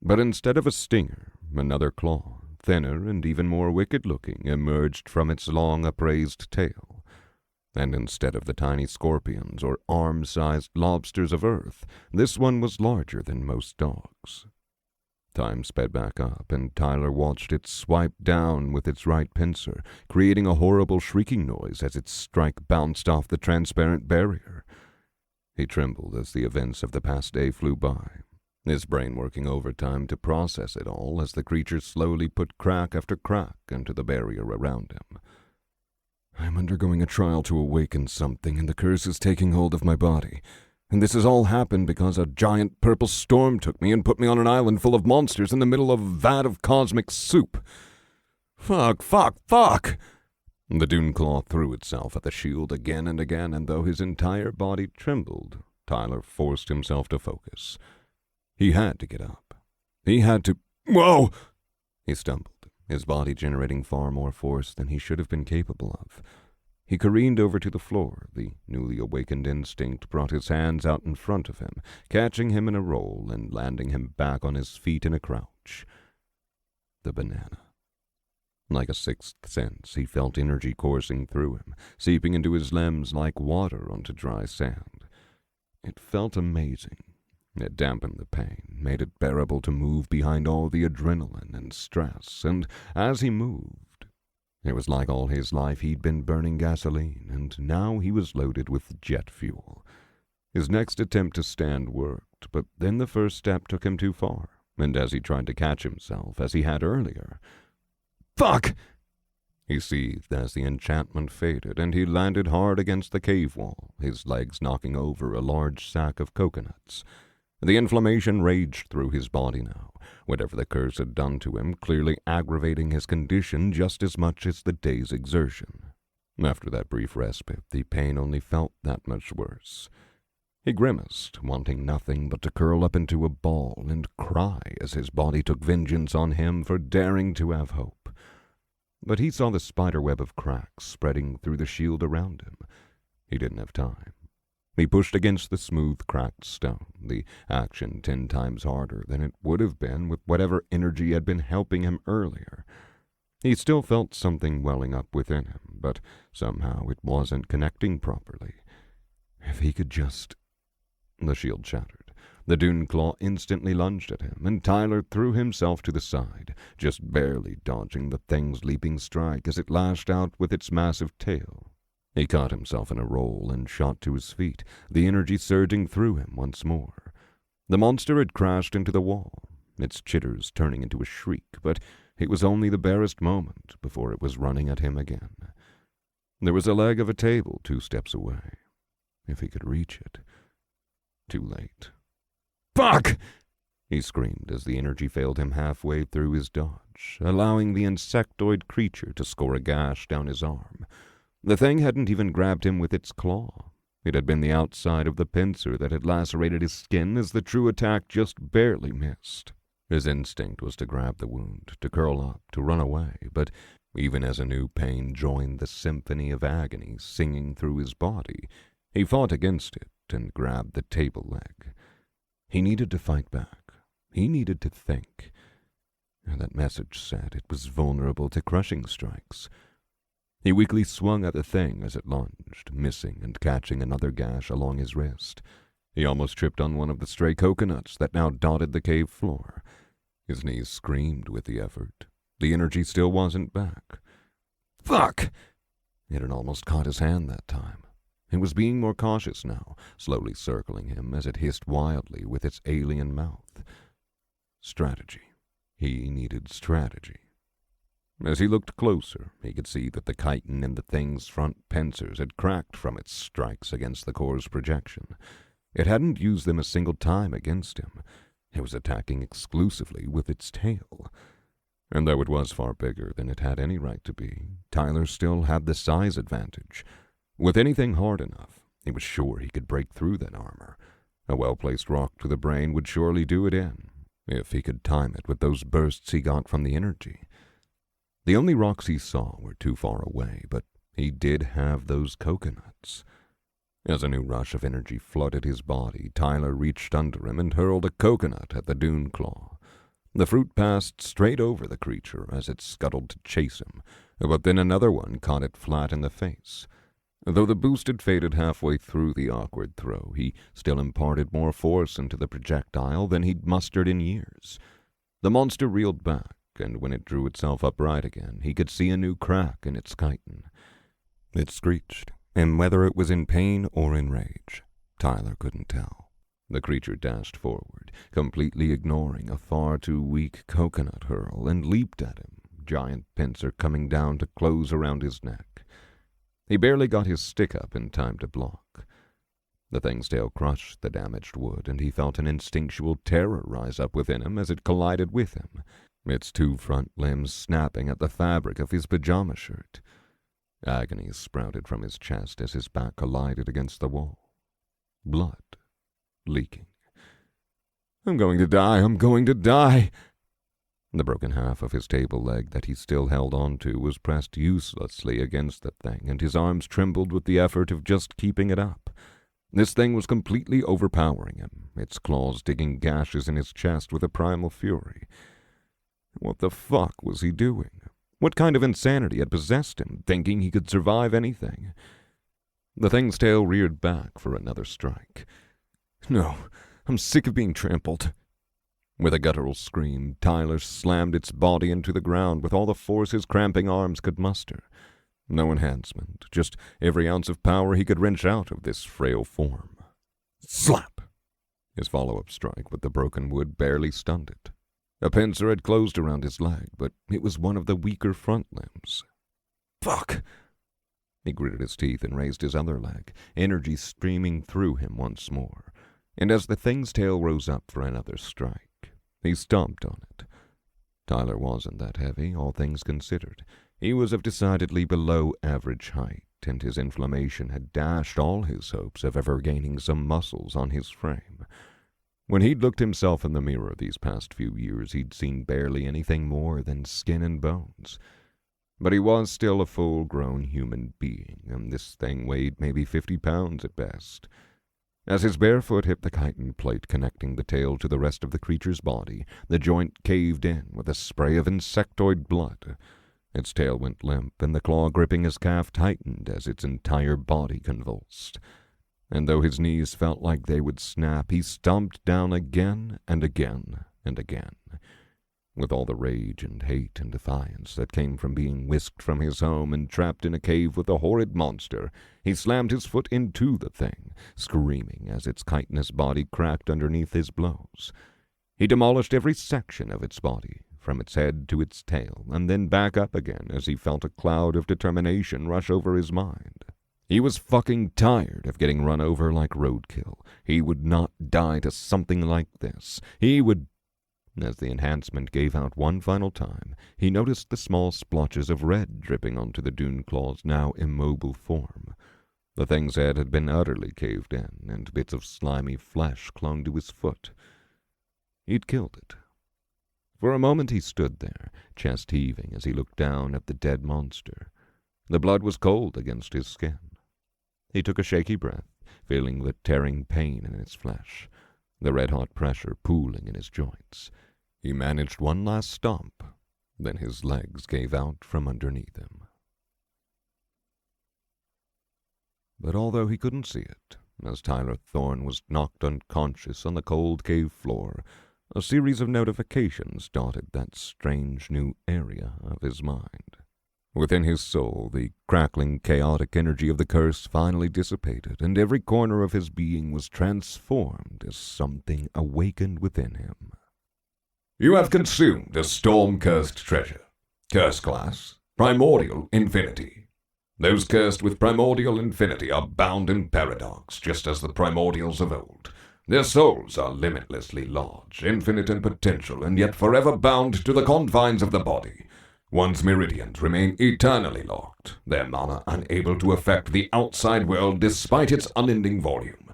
But instead of a stinger, another claw, thinner and even more wicked-looking, emerged from its long upraised tail. And instead of the tiny scorpions or arm-sized lobsters of Earth, this one was larger than most dogs. Time sped back up, and Tyler watched it swipe down with its right pincer, creating a horrible shrieking noise as its strike bounced off the transparent barrier. He trembled as the events of the past day flew by, his brain working overtime to process it all as the creature slowly put crack after crack into the barrier around him. "I'm undergoing a trial to awaken something, and the curse is taking hold of my body. And this has all happened because a giant purple storm took me and put me on an island full of monsters in the middle of a vat of cosmic soup. Fuck! The Duneclaw threw itself at the shield again and again, and though his entire body trembled, Tyler forced himself to focus. He had to get up. He had to... Whoa! He stumbled, his body generating far more force than he should have been capable of. He careened over to the floor. The newly awakened instinct brought his hands out in front of him, catching him in a roll and landing him back on his feet in a crouch. The banana. Like a sixth sense, he felt energy coursing through him, seeping into his limbs like water onto dry sand. It felt amazing. It dampened the pain, made it bearable to move behind all the adrenaline and stress, and as he moved, it was like all his life he'd been burning gasoline, and now he was loaded with jet fuel. His next attempt to stand worked, but then the first step took him too far, and as he tried to catch himself, as he had earlier... Fuck! He seethed as the enchantment faded, and he landed hard against the cave wall, his legs knocking over a large sack of coconuts. The inflammation raged through his body now, whatever the curse had done to him, clearly aggravating his condition just as much as the day's exertion. After that brief respite, the pain only felt that much worse. He grimaced, wanting nothing but to curl up into a ball and cry as his body took vengeance on him for daring to have hope. But he saw the spiderweb of cracks spreading through the shield around him. He didn't have time. He pushed against the smooth, cracked stone, the action 10 times harder than it would have been with whatever energy had been helping him earlier. He still felt something welling up within him, but somehow it wasn't connecting properly. If he could just... The shield shattered. The dune claw instantly lunged at him, and Tyler threw himself to the side, just barely dodging the thing's leaping strike as it lashed out with its massive tail. He caught himself in a roll and shot to his feet, the energy surging through him once more. The monster had crashed into the wall, its chitters turning into a shriek, but it was only the barest moment before it was running at him again. There was a leg of a table 2 steps away. If he could reach it. Too late. "Fuck!" he screamed as the energy failed him halfway through his dodge, allowing the insectoid creature to score a gash down his arm. The thing hadn't even grabbed him with its claw. It had been the outside of the pincer that had lacerated his skin as the true attack just barely missed. His instinct was to grab the wound, to curl up, to run away, but even as a new pain joined the symphony of agony singing through his body, he fought against it and grabbed the table leg. He needed to fight back. He needed to think. That message said it was vulnerable to crushing strikes. He weakly swung at the thing as it lunged, missing and catching another gash along his wrist. He almost tripped on one of the stray coconuts that now dotted the cave floor. His knees screamed with the effort. The energy still wasn't back. Fuck! It had almost caught his hand that time. It was being more cautious now, slowly circling him as it hissed wildly with its alien mouth. Strategy. He needed strategy. As he looked closer, he could see that the chitin in the thing's front pincers had cracked from its strikes against the core's projection. It hadn't used them a single time against him. It was attacking exclusively with its tail. And though it was far bigger than it had any right to be, Tyler still had the size advantage. With anything hard enough, he was sure he could break through that armor. A well-placed rock to the brain would surely do it in, if he could time it with those bursts he got from the energy. The only rocks he saw were too far away, but he did have those coconuts. As a new rush of energy flooded his body, Tyler reached under him and hurled a coconut at the dune claw. The fruit passed straight over the creature as it scuttled to chase him, but then another one caught it flat in the face. Though the boost had faded halfway through the awkward throw, he still imparted more force into the projectile than he'd mustered in years. The monster reeled back, and when it drew itself upright again, he could see a new crack in its chitin. It screeched, and whether it was in pain or in rage, Tyler couldn't tell. The creature dashed forward, completely ignoring a far too weak coconut hurl, and leaped at him, giant pincer coming down to close around his neck. He barely got his stick up in time to block. The thing's tail crushed the damaged wood, and he felt an instinctual terror rise up within him as it collided with him, its 2 front limbs snapping at the fabric of his pajama shirt. Agony sprouted from his chest as his back collided against the wall. Blood. Leaking. "I'm going to die! I'm going to die!" The broken half of his table leg that he still held on to was pressed uselessly against the thing, and his arms trembled with the effort of just keeping it up. This thing was completely overpowering him, its claws digging gashes in his chest with a primal fury. What the fuck was he doing? What kind of insanity had possessed him, thinking he could survive anything? The thing's tail reared back for another strike. "No, I'm sick of being trampled." With a guttural scream, Tyler slammed its body into the ground with all the force his cramping arms could muster. No enhancement, just every ounce of power he could wrench out of this frail form. Slap! His follow-up strike with the broken wood barely stunned it. A pincer had closed around his leg, but it was one of the weaker front limbs. Fuck! He gritted his teeth and raised his other leg, energy streaming through him once more. and as the thing's tail rose up for another strike, he stomped on it. Tyler wasn't that heavy, all things considered. He was of decidedly below average height, and his inflammation had dashed all his hopes of ever gaining some muscles on his frame. When he'd looked himself in the mirror these past few years, he'd seen barely anything more than skin and bones. But he was still a full-grown human being, and this thing weighed maybe 50 pounds at best. As his bare foot hit the chitin plate connecting the tail to the rest of the creature's body, the joint caved in with a spray of insectoid blood. Its tail went limp, and the claw gripping his calf tightened as its entire body convulsed. And though his knees felt like they would snap, he stomped down again and again and again. With all the rage and hate and defiance that came from being whisked from his home and trapped in a cave with a horrid monster, he slammed his foot into the thing, screaming as its chitinous body cracked underneath his blows. He demolished every section of its body, from its head to its tail, and then back up again as he felt a cloud of determination rush over his mind. He was fucking tired of getting run over like roadkill. He would not die to something like this. He would... As the enhancement gave out one final time, he noticed the small splotches of red dripping onto the dune claw's now immobile form. The thing's head had been utterly caved in, and bits of slimy flesh clung to his foot. He'd killed it. For a moment he stood there, chest heaving as he looked down at the dead monster. The blood was cold against his skin. He took a shaky breath, feeling the tearing pain in his flesh, the red-hot pressure pooling in his joints. He managed one last stomp, then his legs gave out from underneath him. But although he couldn't see it, as Tyler Thorne was knocked unconscious on the cold cave floor, a series of notifications dotted that strange new area of his mind. Within his soul, the crackling, chaotic energy of the curse finally dissipated, and every corner of his being was transformed as something awakened within him. You have consumed a storm-cursed treasure. Curse class, Primordial Infinity. Those cursed with Primordial Infinity are bound in paradox, just as the primordials of old. Their souls are limitlessly large, infinite in potential, and yet forever bound to the confines of the body. One's meridians remain eternally locked, their mana unable to affect the outside world despite its unending volume.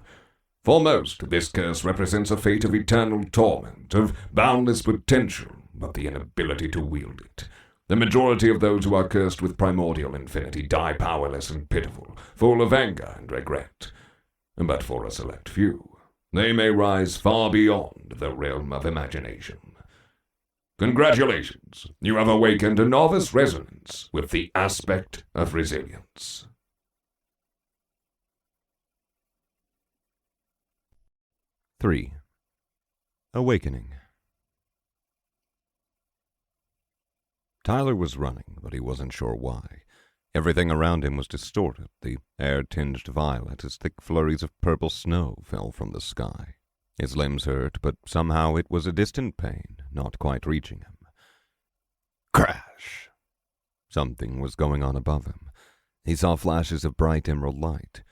For most, this curse represents a fate of eternal torment, of boundless potential, but the inability to wield it. The majority of those who are cursed with primordial infinity die powerless and pitiful, full of anger and regret. But for a select few, they may rise far beyond the realm of imagination. Congratulations, you have awakened a novice resonance with the aspect of resilience. 3. Awakening. Tyler was running, but he wasn't sure why. Everything around him was distorted, the air tinged violet as thick flurries of purple snow fell from the sky. His limbs hurt, but somehow it was a distant pain, not quite reaching him. Crash! Something was going on above him. He saw flashes of bright emerald light.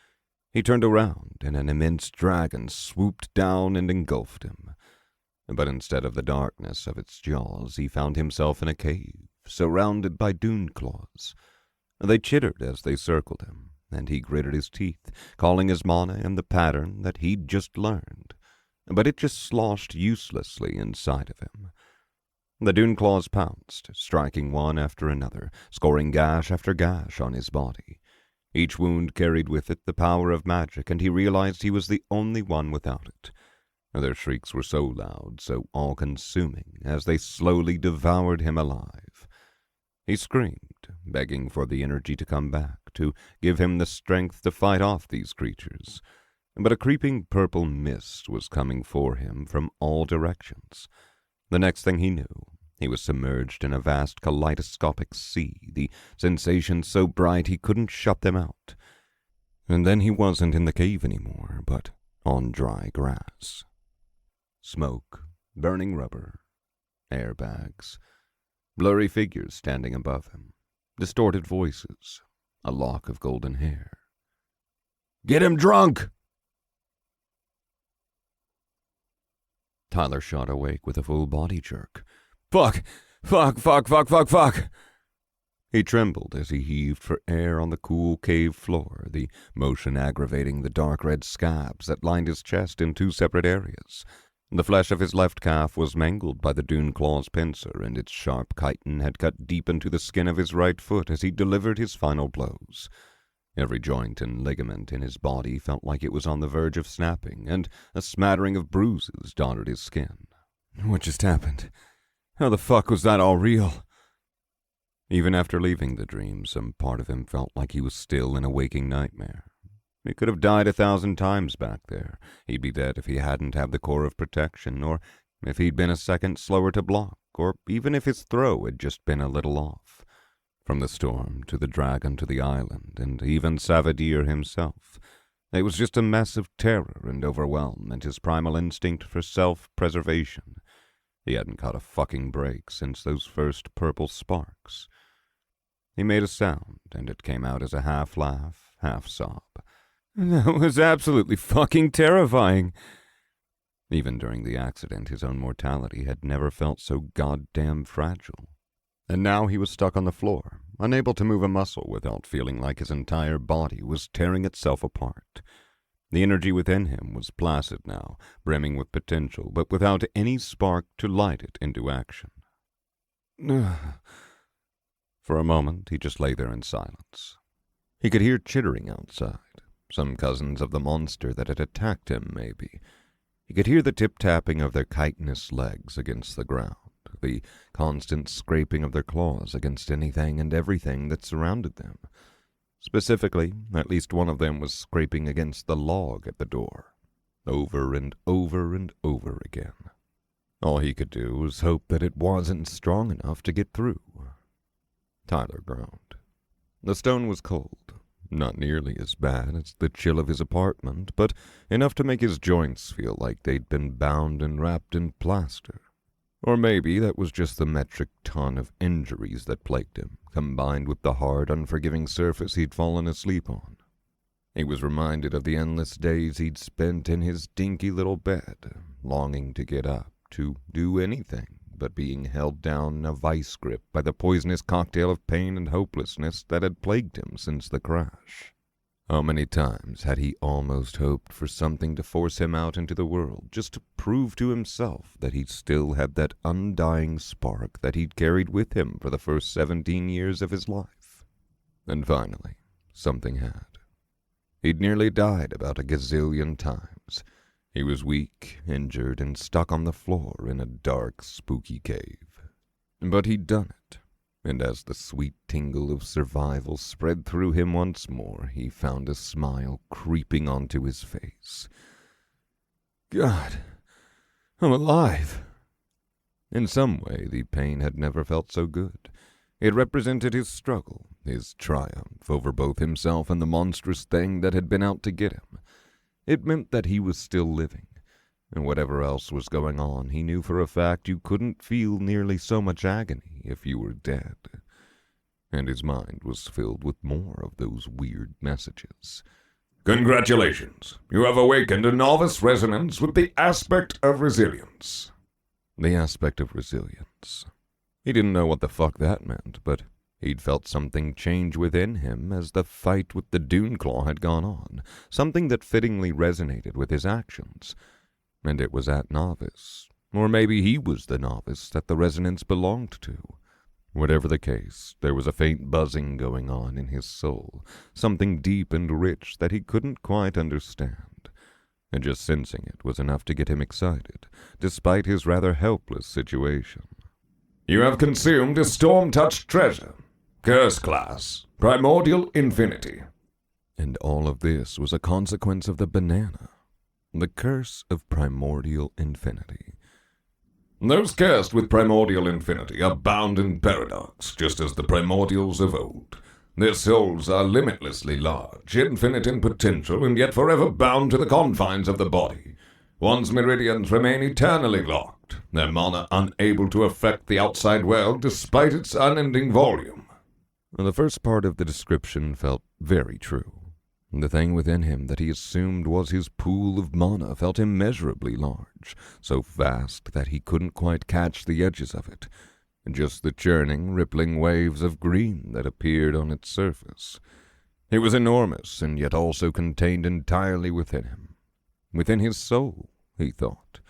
He turned around, and an immense dragon swooped down and engulfed him. But instead of the darkness of its jaws, he found himself in a cave, surrounded by dune claws. They chittered as they circled him, and he gritted his teeth, calling his mana and the pattern that he'd just learned. But it just sloshed uselessly inside of him. The dune claws pounced, striking one after another, scoring gash after gash on his body. Each wound carried with it the power of magic, and he realized he was the only one without it. Their shrieks were so loud, so all-consuming, as they slowly devoured him alive. He screamed, begging for the energy to come back, to give him the strength to fight off these creatures. But a creeping purple mist was coming for him from all directions. The next thing he knew, he was submerged in a vast kaleidoscopic sea, the sensations so bright he couldn't shut them out. And then he wasn't in the cave anymore, but on dry grass. Smoke, burning rubber, airbags, blurry figures standing above him, distorted voices, a lock of golden hair. "Get him drunk!" Tyler shot awake with a full body jerk. Fuck! Fuck, fuck, fuck, fuck, fuck! He trembled as he heaved for air on the cool cave floor, the motion aggravating the dark red scabs that lined his chest in two separate areas. The flesh of his left calf was mangled by the dune claw's pincer, and its sharp chitin had cut deep into the skin of his right foot as he delivered his final blows. Every joint and ligament in his body felt like it was on the verge of snapping, and a smattering of bruises dotted his skin. What just happened? How the fuck was that all real? Even after leaving the dream, some part of him felt like he was still in a waking nightmare. He could have died 1,000 times back there. He'd be dead if he hadn't had the core of protection, or if he'd been a second slower to block, or even if his throw had just been a little off. From the storm, to the dragon, to the island, and even Savadir himself, it was just a mess of terror and overwhelm and his primal instinct for self-preservation. He hadn't caught a fucking break since those first purple sparks. He made a sound, and it came out as a half-laugh, half-sob. That was absolutely fucking terrifying. Even during the accident, his own mortality had never felt so goddamn fragile. And now he was stuck on the floor, unable to move a muscle without feeling like his entire body was tearing itself apart. The energy within him was placid now, brimming with potential, but without any spark to light it into action. For a moment, he just lay there in silence. He could hear chittering outside, some cousins of the monster that had attacked him, maybe. He could hear the tip-tapping of their chitinous legs against the ground, the constant scraping of their claws against anything and everything that surrounded them. Specifically, at least one of them was scraping against the log at the door, over and over and over again. All he could do was hope that it wasn't strong enough to get through. Tyler groaned. The stone was cold, not nearly as bad as the chill of his apartment, but enough to make his joints feel like they'd been bound and wrapped in plaster. Or maybe that was just the metric ton of injuries that plagued him, combined with the hard, unforgiving surface he'd fallen asleep on. He was reminded of the endless days he'd spent in his dinky little bed, longing to get up, to do anything but being held down in a vice grip by the poisonous cocktail of pain and hopelessness that had plagued him since the crash. How many times had he almost hoped for something to force him out into the world, just to prove to himself that he still had that undying spark that he'd carried with him for the first 17 years of his life. And finally, something had. He'd nearly died about a gazillion times. He was weak, injured, and stuck on the floor in a dark, spooky cave. But he'd done it. And as the sweet tingle of survival spread through him once more, he found a smile creeping onto his face. God, I'm alive. In some way, the pain had never felt so good. It represented his struggle, his triumph over both himself and the monstrous thing that had been out to get him. It meant that he was still living, and whatever else was going on, he knew for a fact you couldn't feel nearly so much agony if you were dead. And his mind was filled with more of those weird messages. Congratulations. You have awakened a novice resonance with the aspect of resilience. The aspect of resilience. He didn't know what the fuck that meant, but he'd felt something change within him as the fight with the Duneclaw had gone on, something that fittingly resonated with his actions. And it was that novice, or maybe he was the novice that the resonance belonged to. Whatever the case, there was a faint buzzing going on in his soul, something deep and rich that he couldn't quite understand. And just sensing it was enough to get him excited, despite his rather helpless situation. You have consumed a storm-touched treasure. Curse class, primordial infinity. And all of this was a consequence of the banana. The curse of primordial infinity. Those cursed with primordial infinity are bound in paradox, just as the primordials of old. Their souls are limitlessly large, infinite in potential, and yet forever bound to the confines of the body. One's meridians remain eternally locked, their mana unable to affect the outside world despite its unending volume. The first part of the description felt very true. The thing within him that he assumed was his pool of mana felt immeasurably large, so vast that he couldn't quite catch the edges of it, just the churning, rippling waves of green that appeared on its surface. It was enormous, and yet also contained entirely within him. Within his soul, he thought.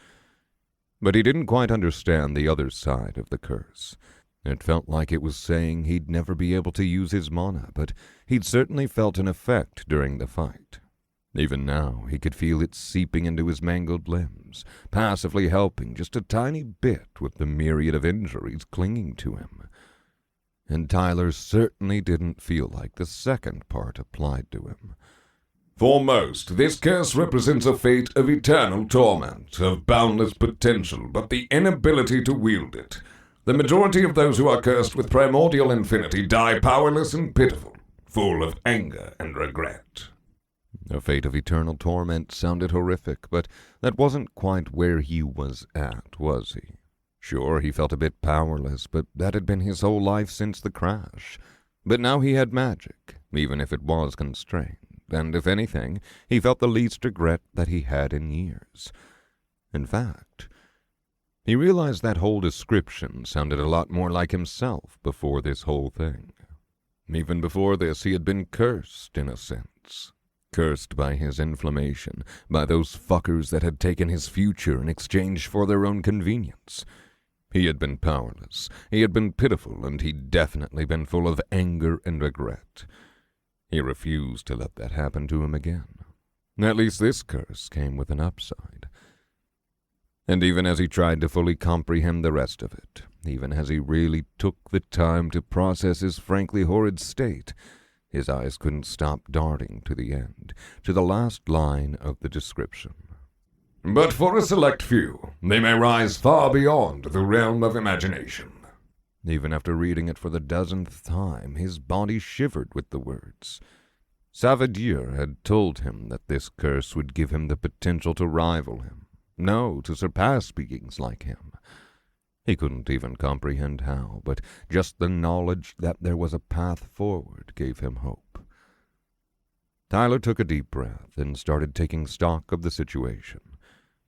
But he didn't quite understand the other side of the curse. It felt like it was saying he'd never be able to use his mana, but he'd certainly felt an effect during the fight. Even now, he could feel it seeping into his mangled limbs, passively helping just a tiny bit with the myriad of injuries clinging to him. And Tyler certainly didn't feel like the second part applied to him. For most, this curse represents a fate of eternal torment, of boundless potential, but the inability to wield it. The majority of those who are cursed with primordial infinity die powerless and pitiful, full of anger and regret. A fate of eternal torment sounded horrific, but that wasn't quite where he was at, was he? Sure, he felt a bit powerless, but that had been his whole life since the crash. But now he had magic, even if it was constrained, and if anything, he felt the least regret that he had in years. In fact, he realized that whole description sounded a lot more like himself before this whole thing. Even before this, he had been cursed, in a sense. Cursed by his inflammation, by those fuckers that had taken his future in exchange for their own convenience. He had been powerless, he had been pitiful, and he'd definitely been full of anger and regret. He refused to let that happen to him again. At least this curse came with an upside. And even as he tried to fully comprehend the rest of it, even as he really took the time to process his frankly horrid state, his eyes couldn't stop darting to the end, to the last line of the description. But for a select few, they may rise far beyond the realm of imagination. Even after reading it for the dozenth time, his body shivered with the words. Savadier had told him that this curse would give him the potential to rival him. No, to surpass beings like him. He couldn't even comprehend how, but just the knowledge that there was a path forward gave him hope. Tyler took a deep breath and started taking stock of the situation.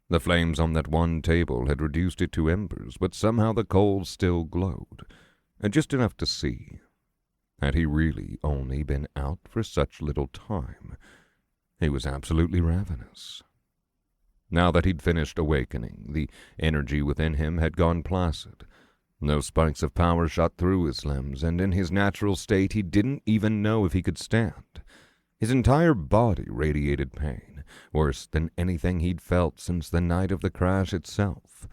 The flames on that one table had reduced it to embers, but somehow the coals still glowed, and just enough to see. Had he really only been out for such little time? He was absolutely ravenous. Now that he'd finished awakening, the energy within him had gone placid. No spikes of power shot through his limbs, and in his natural state he didn't even know if he could stand. His entire body radiated pain, worse than anything he'd felt since the night of the crash itself.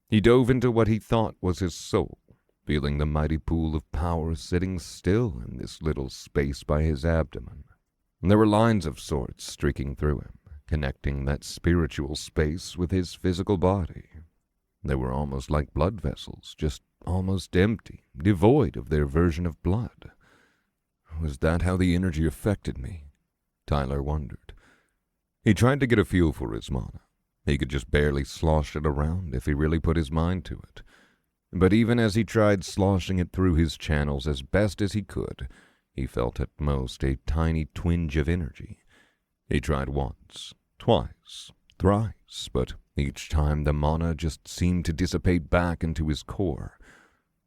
He dove into what he thought was his soul, feeling the mighty pool of power sitting still in this little space by his abdomen. There were lines of sorts streaking through him, connecting that spiritual space with his physical body. They were almost like blood vessels, just almost empty, devoid of their version of blood. Was that how the energy affected me? Tyler wondered. He tried to get a feel for his mana. He could just barely slosh it around if he really put his mind to it. But even as he tried sloshing it through his channels as best as he could, he felt at most a tiny twinge of energy. He tried once, twice, thrice, but each time the mana just seemed to dissipate back into his core.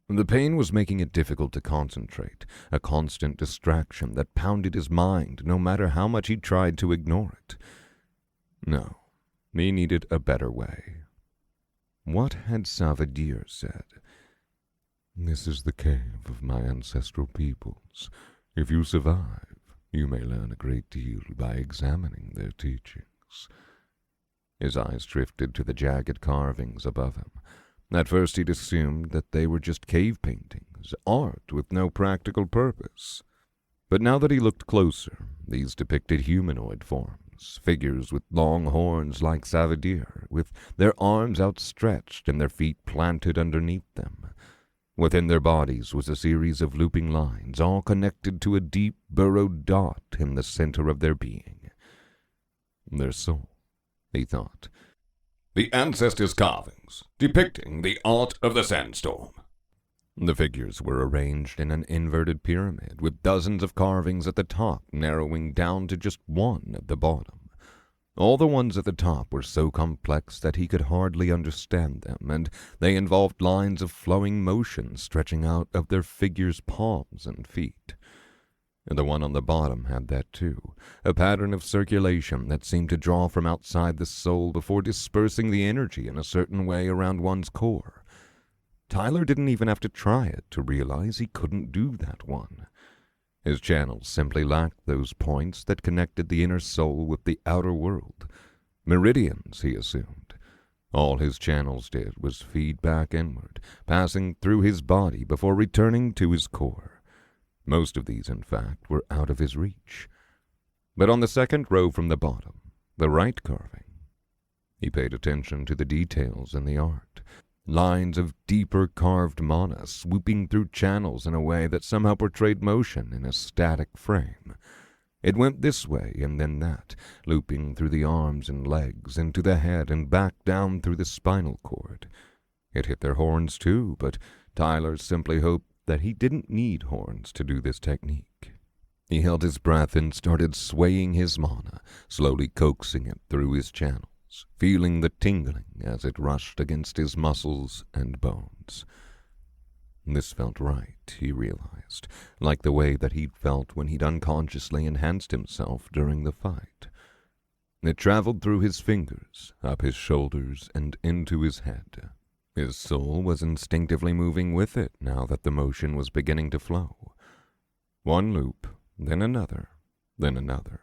The pain was making it difficult to concentrate, a constant distraction that pounded his mind no matter how much he tried to ignore it. No, he needed a better way. What had Savadier said? This is the cave of my ancestral peoples. If you survive, you may learn a great deal by examining their teachings. His eyes drifted to the jagged carvings above him. At first he'd assumed that they were just cave paintings, art with no practical purpose. But now that he looked closer, these depicted humanoid forms, figures with long horns like Savadier, with their arms outstretched and their feet planted underneath them. Within their bodies was a series of looping lines, all connected to a deep burrowed dot in the center of their being. Their soul, he thought. The ancestors' carvings, depicting the art of the sandstorm. The figures were arranged in an inverted pyramid, with dozens of carvings at the top narrowing down to just one at the bottom. All the ones at the top were so complex that he could hardly understand them, and they involved lines of flowing motion stretching out of their figures' palms and feet. And the one on the bottom had that too, a pattern of circulation that seemed to draw from outside the soul before dispersing the energy in a certain way around one's core. Tyler didn't even have to try it to realize he couldn't do that one. His channels simply lacked those points that connected the inner soul with the outer world. Meridians, he assumed. All his channels did was feed back inward, passing through his body before returning to his core. Most of these, in fact, were out of his reach. But on the second row from the bottom, the right carving, he paid attention to the details in the art. Lines of deeper carved mana swooping through channels in a way that somehow portrayed motion in a static frame. It went this way and then that, looping through the arms and legs, into the head and back down through the spinal cord. It hit their horns too, but Tyler simply hoped that he didn't need horns to do this technique. He held his breath and started swaying his mana, slowly coaxing it through his channels, feeling the tingling as it rushed against his muscles and bones. This felt right, he realized, like the way that he'd felt when he'd unconsciously enhanced himself during the fight. It traveled through his fingers, up his shoulders, and into his head. His soul was instinctively moving with it now that the motion was beginning to flow. One loop, then another, then another.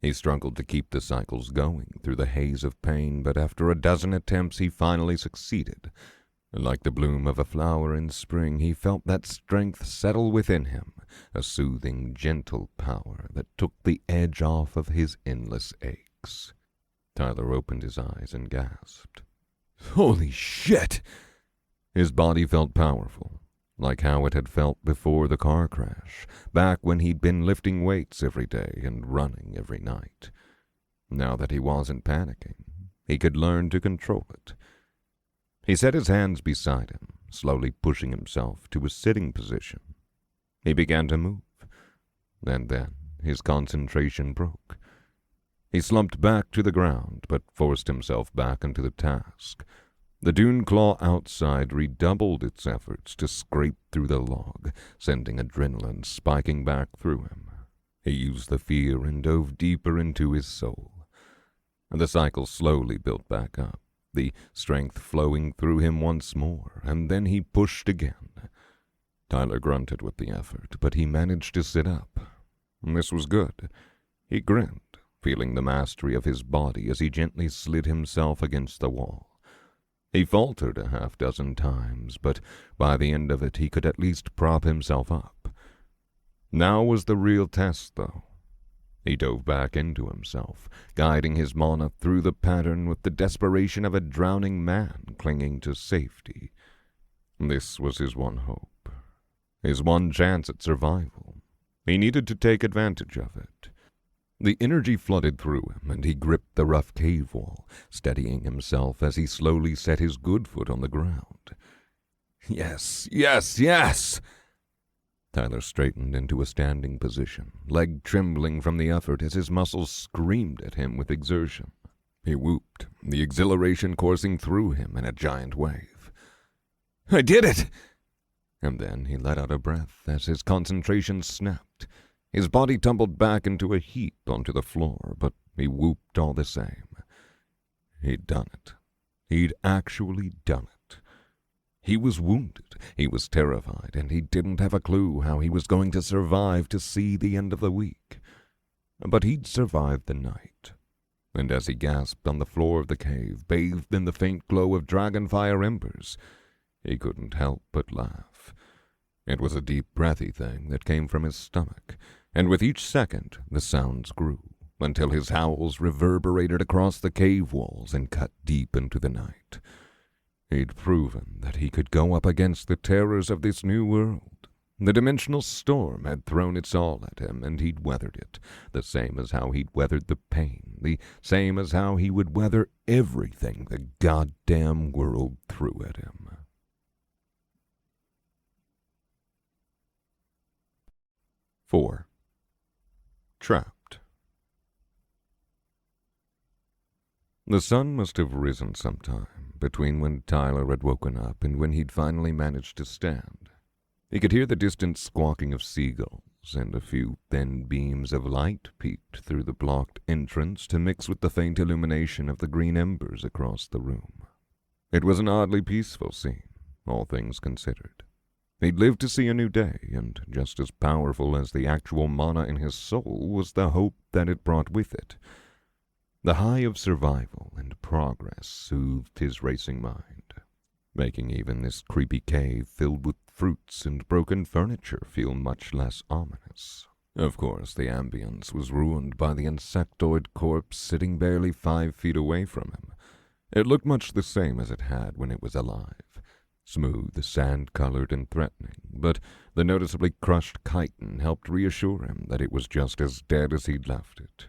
He struggled to keep the cycles going through the haze of pain, but after a dozen attempts he finally succeeded. Like the bloom of a flower in spring, he felt that strength settle within him, a soothing, gentle power that took the edge off of his endless aches. Tyler opened his eyes and gasped. Holy shit! His body felt powerful, like how it had felt before the car crash, back when he'd been lifting weights every day and running every night. Now that he wasn't panicking, he could learn to control it. He set his hands beside him, slowly pushing himself to a sitting position. He began to move, and then his concentration broke. He slumped back to the ground, but forced himself back into the task. The dune claw outside redoubled its efforts to scrape through the log, sending adrenaline spiking back through him. He used the fear and dove deeper into his soul. The cycle slowly built back up, the strength flowing through him once more, and then he pushed again. Tyler grunted with the effort, but he managed to sit up. This was good. He grinned, feeling the mastery of his body as he gently slid himself against the wall. He faltered a half-dozen times, but by the end of it he could at least prop himself up. Now was the real test, though. He dove back into himself, guiding his mana through the pattern with the desperation of a drowning man clinging to safety. This was his one hope, his one chance at survival. He needed to take advantage of it. The energy flooded through him, and he gripped the rough cave wall, steadying himself as he slowly set his good foot on the ground. Yes, yes, yes! Tyler straightened into a standing position, leg trembling from the effort as his muscles screamed at him with exertion. He whooped, the exhilaration coursing through him in a giant wave. I did it! And then he let out a breath as his concentration snapped. His body tumbled back into a heap onto the floor, but he whooped all the same. He'd done it. He'd actually done it. He was wounded, he was terrified, and he didn't have a clue how he was going to survive to see the end of the week. But he'd survived the night. And as he gasped on the floor of the cave, bathed in the faint glow of dragonfire embers, he couldn't help but laugh. It was a deep, breathy thing that came from his stomach, and with each second the sounds grew, until his howls reverberated across the cave walls and cut deep into the night. He'd proven that he could go up against the terrors of this new world. The dimensional storm had thrown its all at him, and he'd weathered it, the same as how he'd weathered the pain, the same as how he would weather everything the goddamn world threw at him. 4. Trapped. The sun must have risen sometime between when Tyler had woken up and when he'd finally managed to stand. He could hear the distant squawking of seagulls, and a few thin beams of light peeked through the blocked entrance to mix with the faint illumination of the green embers across the room. It was an oddly peaceful scene, all things considered. He'd lived to see a new day, and just as powerful as the actual mana in his soul was the hope that it brought with it. The high of survival and progress soothed his racing mind, making even this creepy cave filled with fruits and broken furniture feel much less ominous. Of course, the ambience was ruined by the insectoid corpse sitting barely 5 feet away from him. It looked much the same as it had when it was alive, smooth, sand-colored, and threatening, but the noticeably crushed chitin helped reassure him that it was just as dead as he'd left it.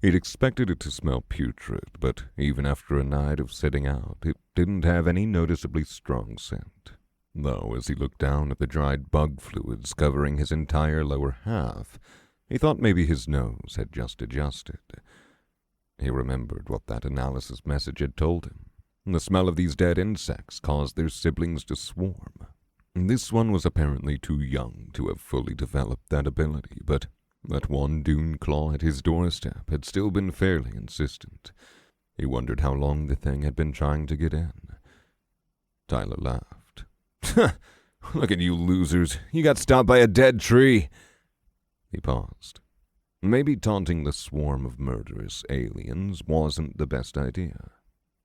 He'd expected it to smell putrid, but even after a night of sitting out, it didn't have any noticeably strong scent. Though, as he looked down at the dried bug fluids covering his entire lower half, he thought maybe his nose had just adjusted. He remembered what that analysis message had told him. The smell of these dead insects caused their siblings to swarm. This one was apparently too young to have fully developed that ability, but that one dune claw at his doorstep had still been fairly insistent. He wondered how long the thing had been trying to get in. Tyler laughed. Look at you losers. You got stopped by a dead tree. He paused. Maybe taunting the swarm of murderous aliens wasn't the best idea.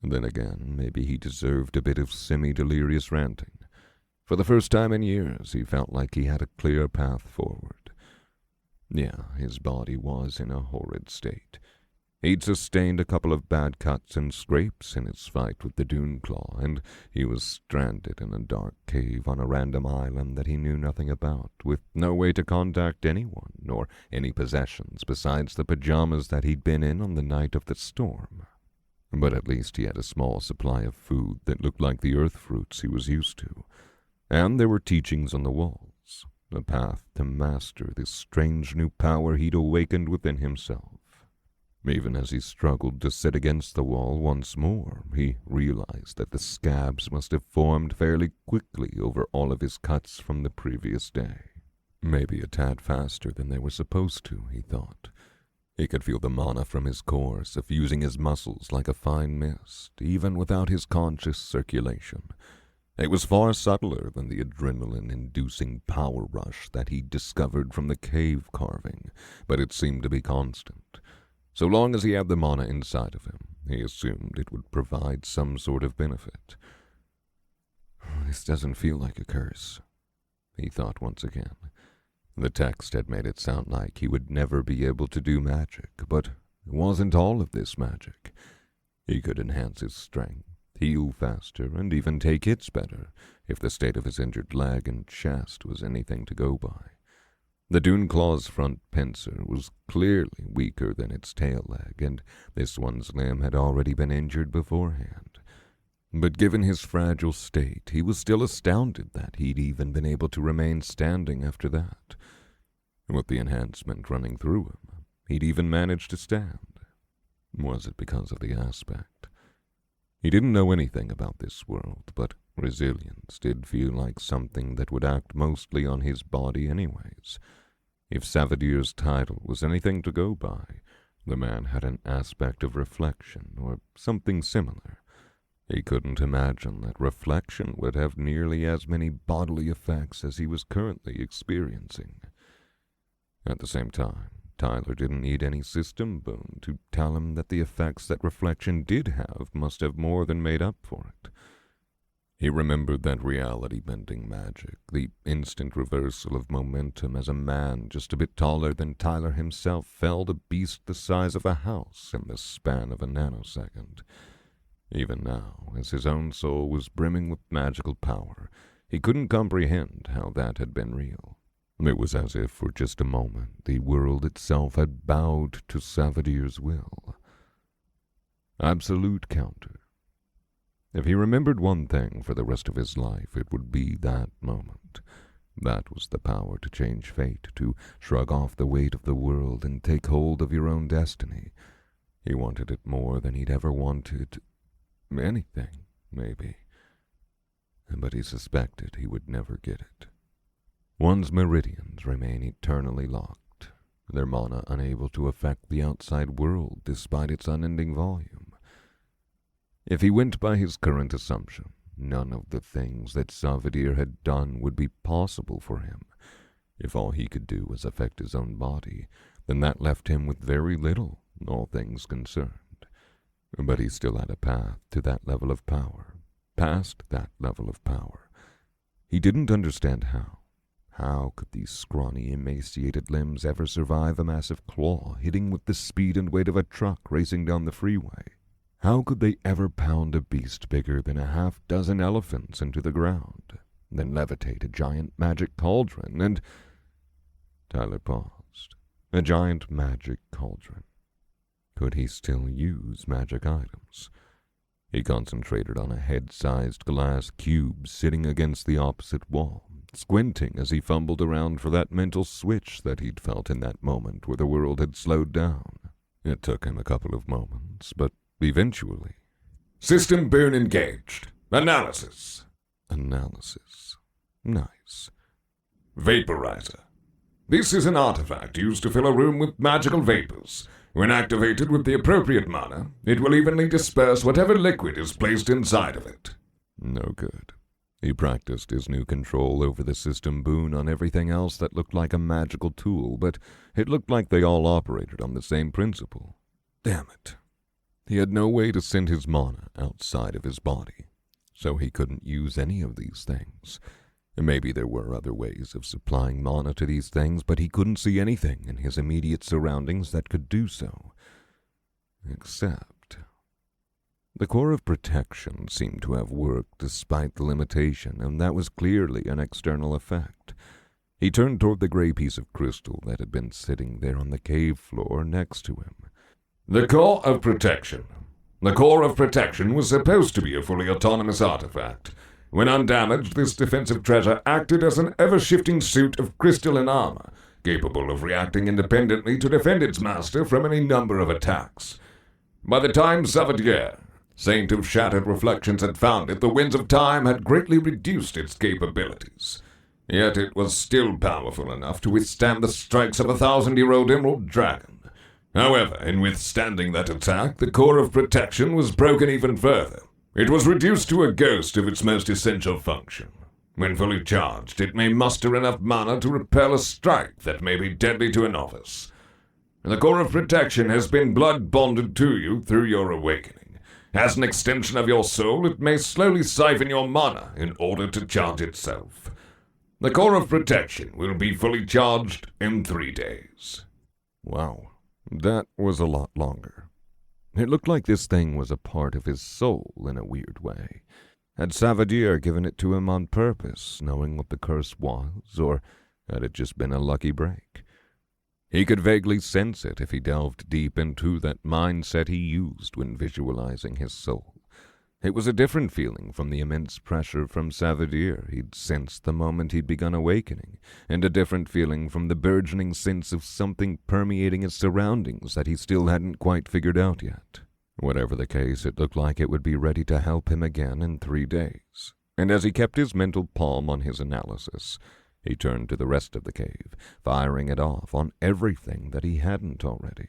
Then again, maybe he deserved a bit of semi-delirious ranting. For the first time in years, he felt like he had a clear path forward. Yeah, his body was in a horrid state. He'd sustained a couple of bad cuts and scrapes in his fight with the dune claw, and he was stranded in a dark cave on a random island that he knew nothing about, with no way to contact anyone, nor any possessions besides the pajamas that he'd been in on the night of the storm. But at least he had a small supply of food that looked like the earth fruits he was used to, and there were teachings on the walls, a path to master this strange new power he'd awakened within himself. Even as he struggled to sit against the wall once more, he realized that the scabs must have formed fairly quickly over all of his cuts from the previous day. Maybe a tad faster than they were supposed to, he thought. He could feel the mana from his core suffusing his muscles like a fine mist, even without his conscious circulation. It was far subtler than the adrenaline-inducing power rush that he'd discovered from the cave carving, but it seemed to be constant. So long as he had the mana inside of him, he assumed it would provide some sort of benefit. This doesn't feel like a curse, he thought once again. The text had made it sound like he would never be able to do magic, but it wasn't all of this magic. He could enhance his strength, heal faster, and even take hits better, if the state of his injured leg and chest was anything to go by. The dune claw's front pincer was clearly weaker than its tail leg, and this one's limb had already been injured beforehand. But given his fragile state, he was still astounded that he'd even been able to remain standing after that. With the enhancement running through him, he'd even managed to stand. Was it because of the aspect? He didn't know anything about this world, but resilience did feel like something that would act mostly on his body anyways. If Savadir's title was anything to go by, the man had an aspect of reflection or something similar. He couldn't imagine that reflection would have nearly as many bodily effects as he was currently experiencing. At the same time, Tyler didn't need any system boon to tell him that the effects that reflection did have must have more than made up for it. He remembered that reality-bending magic, the instant reversal of momentum as a man just a bit taller than Tyler himself felled a beast the size of a house in the span of a nanosecond. Even now, as his own soul was brimming with magical power, he couldn't comprehend how that had been real. It was as if for just a moment the world itself had bowed to Savadir's will. Absolute counter. If he remembered one thing for the rest of his life, it would be that moment. That was the power to change fate, to shrug off the weight of the world and take hold of your own destiny. He wanted it more than he'd ever wanted anything, maybe. But he suspected he would never get it. One's meridians remain eternally locked, their mana unable to affect the outside world despite its unending volume. If he went by his current assumption, none of the things that Savadir had done would be possible for him. If all he could do was affect his own body, then that left him with very little, all things concerned. But he still had a path to that level of power, past that level of power. He didn't understand how. How could these scrawny, emaciated limbs ever survive a massive claw hitting with the speed and weight of a truck racing down the freeway? How could they ever pound a beast bigger than a half-dozen elephants into the ground, then levitate a giant magic cauldron and... Tyler paused. A giant magic cauldron. Could he still use magic items? He concentrated on a head-sized glass cube sitting against the opposite wall, squinting as he fumbled around for that mental switch that he'd felt in that moment where the world had slowed down. It took him a couple of moments, but eventually... System boon engaged. Analysis. Analysis. Nice. Vaporizer. This is an artifact used to fill a room with magical vapors. When activated with the appropriate mana, it will evenly disperse whatever liquid is placed inside of it. No good. He practiced his new control over the system boon on everything else that looked like a magical tool, but it looked like they all operated on the same principle. Damn it. He had no way to send his mana outside of his body, so he couldn't use any of these things. Maybe there were other ways of supplying mana to these things, but he couldn't see anything in his immediate surroundings that could do so. Except... the core of protection seemed to have worked despite the limitation, and that was clearly an external effect. He turned toward the gray piece of crystal that had been sitting there on the cave floor next to him. The core of protection. The core of protection was supposed to be a fully autonomous artifact. When undamaged, this defensive treasure acted as an ever-shifting suit of crystalline armor, capable of reacting independently to defend its master from any number of attacks. By the time Savadir, Saint of Shattered Reflections, had found it, the winds of time had greatly reduced its capabilities. Yet it was still powerful enough to withstand the strikes of a 1,000-year-old emerald dragon. However, in withstanding that attack, the core of protection was broken even further. It was reduced to a ghost of its most essential function. When fully charged, it may muster enough mana to repel a strike that may be deadly to a novice. The core of protection has been blood-bonded to you through your awakening. As an extension of your soul, it may slowly siphon your mana in order to charge itself. The core of protection will be fully charged in 3 days. Wow, that was a lot longer. It looked like this thing was a part of his soul in a weird way. Had Savadir given it to him on purpose, knowing what the curse was, or had it just been a lucky break? He could vaguely sense it if he delved deep into that mindset he used when visualizing his soul. It was a different feeling from the immense pressure from Savadir he'd sensed the moment he'd begun awakening, and a different feeling from the burgeoning sense of something permeating his surroundings that he still hadn't quite figured out yet. Whatever the case, it looked like it would be ready to help him again in 3 days. And as he kept his mental palm on his analysis, he turned to the rest of the cave, firing it off on everything that he hadn't already.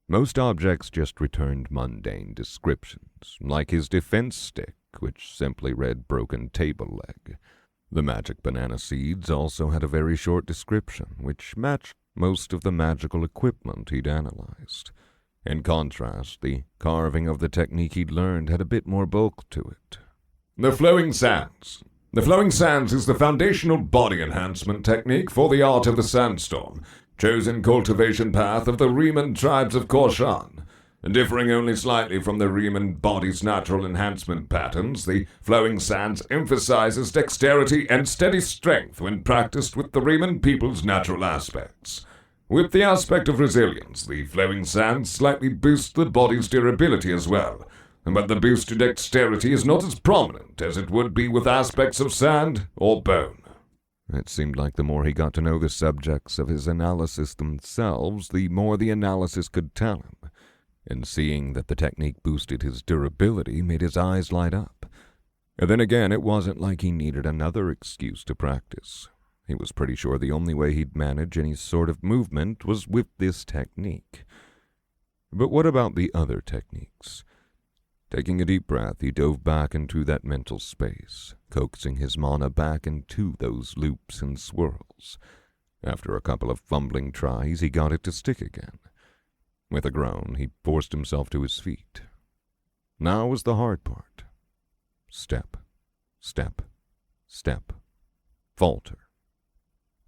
Most objects just returned mundane descriptions, like his defense stick, which simply read broken table leg. The magic banana seeds also had a very short description, which matched most of the magical equipment he'd analyzed. In contrast, the carving of the technique he'd learned had a bit more bulk to it. The Flowing Sands. The Flowing Sands is the foundational body enhancement technique for the art of the sandstorm, chosen cultivation path of the Riemann tribes of Korshan. Differing only slightly from the Riemann body's natural enhancement patterns, the Flowing Sands emphasizes dexterity and steady strength when practiced with the Riemann people's natural aspects. With the aspect of resilience, the Flowing Sands slightly boost the body's durability as well, but the boost to dexterity is not as prominent as it would be with aspects of sand or bone. It seemed like the more he got to know the subjects of his analysis themselves, the more the analysis could tell him. And seeing that the technique boosted his durability made his eyes light up. And then again, it wasn't like he needed another excuse to practice. He was pretty sure the only way he'd manage any sort of movement was with this technique. But what about the other techniques? Taking a deep breath, he dove back into that mental space, coaxing his mana back into those loops and swirls. After a couple of fumbling tries, he got it to stick again. With a groan, he forced himself to his feet. Now was the hard part. Step, step, step, falter.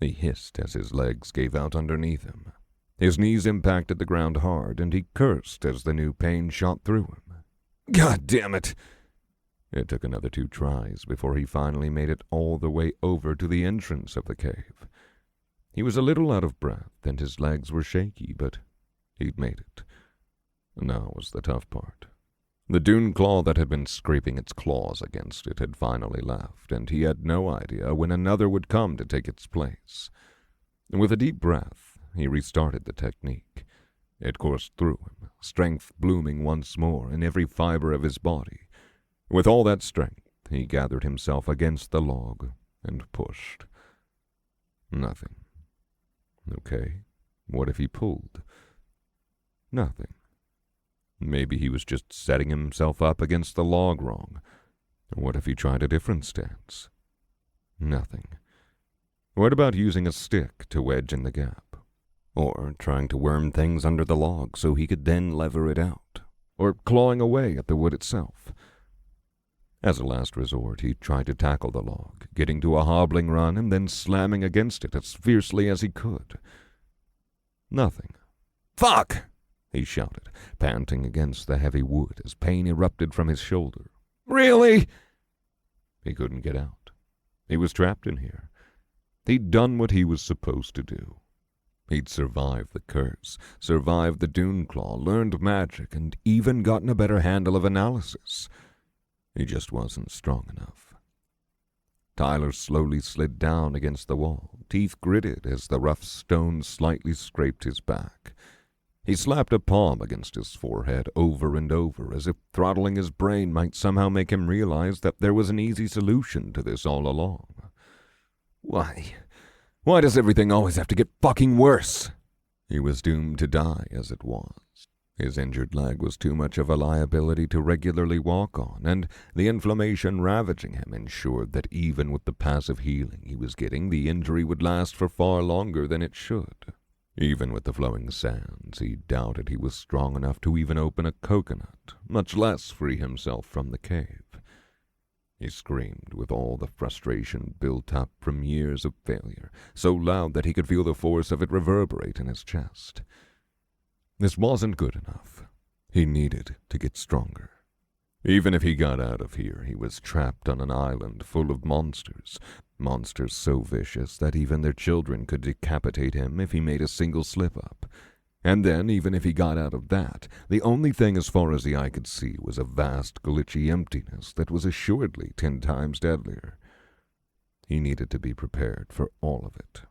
He hissed as his legs gave out underneath him. His knees impacted the ground hard, and he cursed as the new pain shot through him. God damn it! It took another 2 tries before he finally made it all the way over to the entrance of the cave. He was a little out of breath, and his legs were shaky, but he'd made it. Now was the tough part. The dune claw that had been scraping its claws against it had finally left, and he had no idea when another would come to take its place. With a deep breath, he restarted the technique. It coursed through him, strength blooming once more in every fiber of his body. With all that strength, he gathered himself against the log and pushed. Nothing. Okay, what if he pulled? Nothing. Maybe he was just setting himself up against the log wrong. What if he tried a different stance? Nothing. What about using a stick to wedge in the gap? Or trying to worm things under the log so he could then lever it out? Or clawing away at the wood itself? As a last resort, he tried to tackle the log, getting to a hobbling run and then slamming against it as fiercely as he could. Nothing. Fuck! He shouted, panting against the heavy wood as pain erupted from his shoulder. Really? He couldn't get out. He was trapped in here. He'd done what he was supposed to do. He'd survived the curse, survived the dune claw, learned magic, and even gotten a better handle of analysis. He just wasn't strong enough. Tyler slowly slid down against the wall, teeth gritted as the rough stone slightly scraped his back. He slapped a palm against his forehead over and over, as if throttling his brain might somehow make him realize that there was an easy solution to this all along. Why does everything always have to get fucking worse? He was doomed to die as it was. His injured leg was too much of a liability to regularly walk on, and the inflammation ravaging him ensured that even with the passive healing he was getting, the injury would last for far longer than it should. Even with the flowing sands, he doubted he was strong enough to even open a coconut, much less free himself from the cave. He screamed with all the frustration built up from years of failure, so loud that he could feel the force of it reverberate in his chest. This wasn't good enough. He needed to get stronger. Even if he got out of here, he was trapped on an island full of monsters so vicious that even their children could decapitate him if he made a single slip-up. And then, even if he got out of that, the only thing as far as the eye could see was a vast, glitchy emptiness that was assuredly 10 times deadlier. He needed to be prepared for all of it.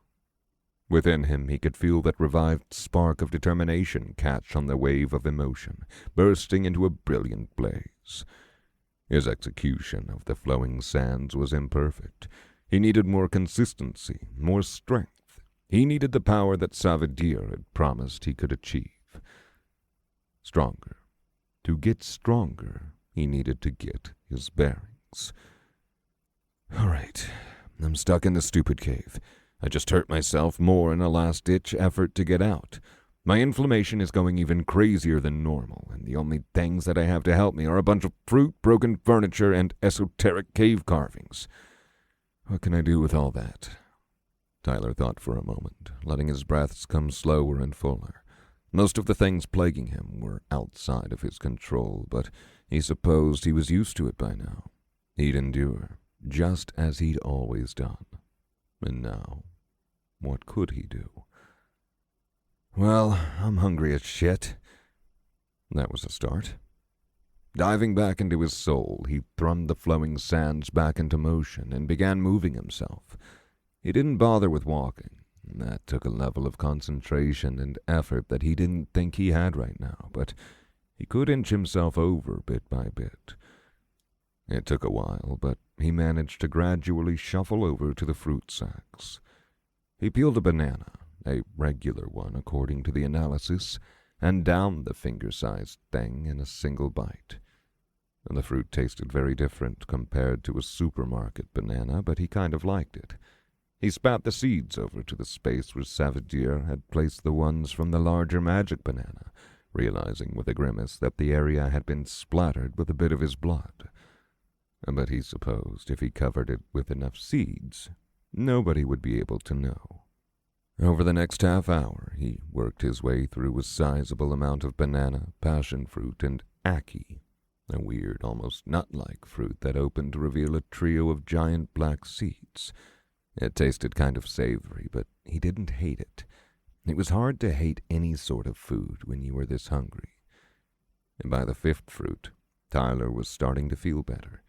Within him, he could feel that revived spark of determination catch on the wave of emotion, bursting into a brilliant blaze. His execution of the flowing sands was imperfect. He needed more consistency, more strength. He needed the power that Savadir had promised he could achieve. Stronger. To get stronger, he needed to get his bearings. All right, I'm stuck in the stupid cave. I just hurt myself more in a last-ditch effort to get out. My inflammation is going even crazier than normal, and the only things that I have to help me are a bunch of fruit, broken furniture, and esoteric cave carvings. What can I do with all that? Tyler thought for a moment, letting his breaths come slower and fuller. Most of the things plaguing him were outside of his control, but he supposed he was used to it by now. He'd endure, just as he'd always done. And now, what could he do? Well, I'm hungry as shit. That was a start. Diving back into his soul, he thrummed the flowing sands back into motion and began moving himself. He didn't bother with walking. That took a level of concentration and effort that he didn't think he had right now, but he could inch himself over bit by bit. It took a while, but he managed to gradually shuffle over to the fruit sacks. He peeled a banana, a regular one according to the analysis, and downed the finger-sized thing in a single bite. The fruit tasted very different compared to a supermarket banana, but he kind of liked it. He spat the seeds over to the space where Savadier had placed the ones from the larger magic banana, realizing with a grimace that the area had been splattered with a bit of his blood. But he supposed if he covered it with enough seeds, nobody would be able to know. Over the next half hour, he worked his way through a sizable amount of banana, passion fruit, and ackee, a weird, almost nut-like fruit that opened to reveal a trio of giant black seeds. It tasted kind of savory, but he didn't hate it. It was hard to hate any sort of food when you were this hungry. And by the fifth fruit, Tyler was starting to feel better.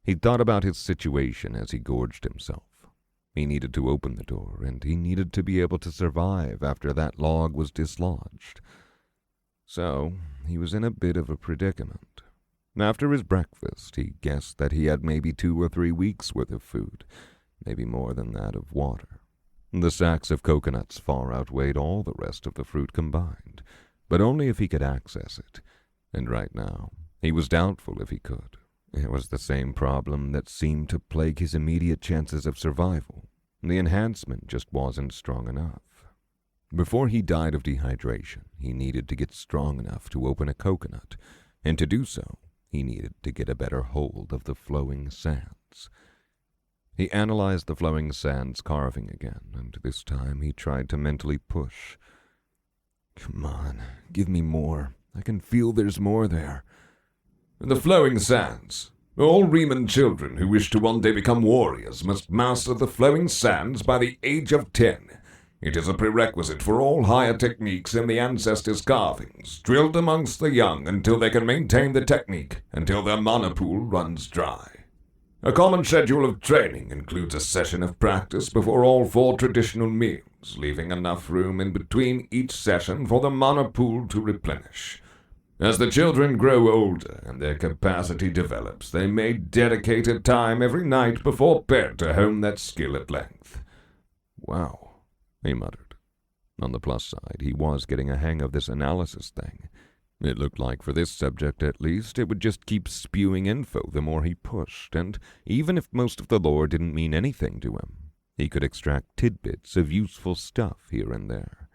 He thought about his situation as he gorged himself. He needed to open the door, and he needed to be able to survive after that log was dislodged. So, he was in a bit of a predicament. After his breakfast, he guessed that he had maybe 2 or 3 weeks' worth of food, maybe more than that of water. The sacks of coconuts far outweighed all the rest of the fruit combined, but only if he could access it, and right now, he was doubtful if he could. It was the same problem that seemed to plague his immediate chances of survival. The enhancement just wasn't strong enough. Before he died of dehydration, he needed to get strong enough to open a coconut, and to do so, he needed to get a better hold of the flowing sands. He analyzed the flowing sands carving again, and this time he tried to mentally push. Come on, give me more. I can feel there's more there. The flowing sands. All Riemann children who wish to one day become warriors must master the flowing sands by the age of 10. It is a prerequisite for all higher techniques in the ancestors' carvings, drilled amongst the young until they can maintain the technique, until their mana pool runs dry. A common schedule of training includes a session of practice before all 4 traditional meals, leaving enough room in between each session for the mana pool to replenish. As the children grow older and their capacity develops, they may dedicate a time every night before bed to hone that skill at length. Wow, he muttered. On the plus side, he was getting a hang of this analysis thing. It looked like for this subject at least, it would just keep spewing info the more he pushed, and even if most of the lore didn't mean anything to him, he could extract tidbits of useful stuff here and there.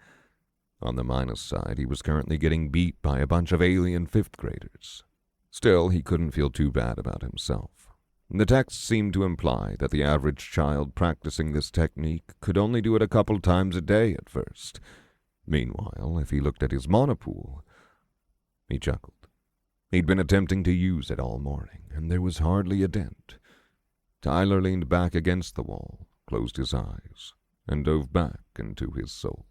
On the minus side, he was currently getting beat by a bunch of alien 5th graders. Still, he couldn't feel too bad about himself. The text seemed to imply that the average child practicing this technique could only do it a couple times a day at first. Meanwhile, if he looked at his mana pool, he chuckled. He'd been attempting to use it all morning, and there was hardly a dent. Tyler leaned back against the wall, closed his eyes, and dove back into his soul.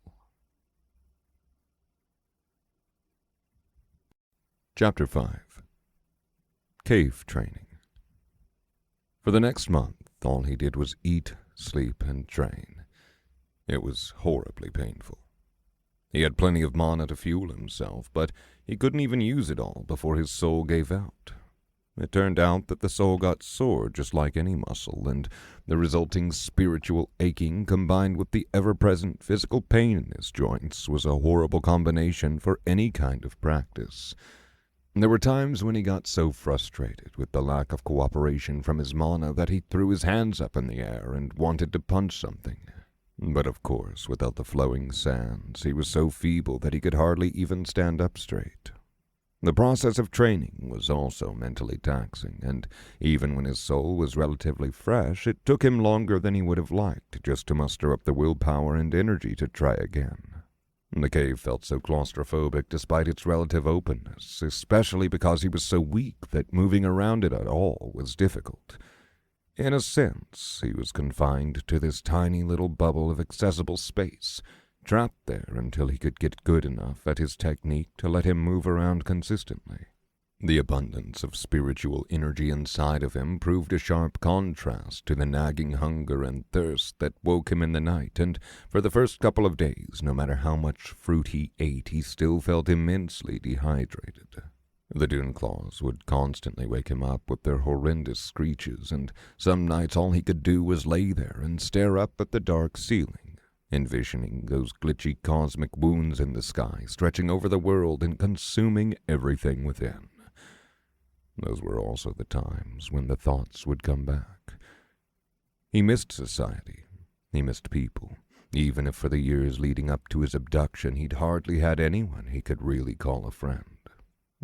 Chapter 5. Cave Training. For the next month, all he did was eat, sleep, and train. It was horribly painful. He had plenty of mana to fuel himself, but he couldn't even use it all before his soul gave out. It turned out that the soul got sore just like any muscle, and the resulting spiritual aching combined with the ever-present physical pain in his joints was a horrible combination for any kind of practice. There were times when he got so frustrated with the lack of cooperation from his mana that he threw his hands up in the air and wanted to punch something. But of course, without the flowing sands, he was so feeble that he could hardly even stand up straight. The process of training was also mentally taxing, and even when his soul was relatively fresh, it took him longer than he would have liked just to muster up the willpower and energy to try again. The cave felt so claustrophobic despite its relative openness, especially because he was so weak that moving around it at all was difficult. In a sense, he was confined to this tiny little bubble of accessible space, trapped there until he could get good enough at his technique to let him move around consistently. The abundance of spiritual energy inside of him proved a sharp contrast to the nagging hunger and thirst that woke him in the night, and for the first couple of days, no matter how much fruit he ate, he still felt immensely dehydrated. The Doonclaws would constantly wake him up with their horrendous screeches, and some nights all he could do was lay there and stare up at the dark ceiling, envisioning those glitchy cosmic wounds in the sky stretching over the world and consuming everything within. Those were also the times when the thoughts would come back. He missed society. He missed people. Even if for the years leading up to his abduction he'd hardly had anyone he could really call a friend.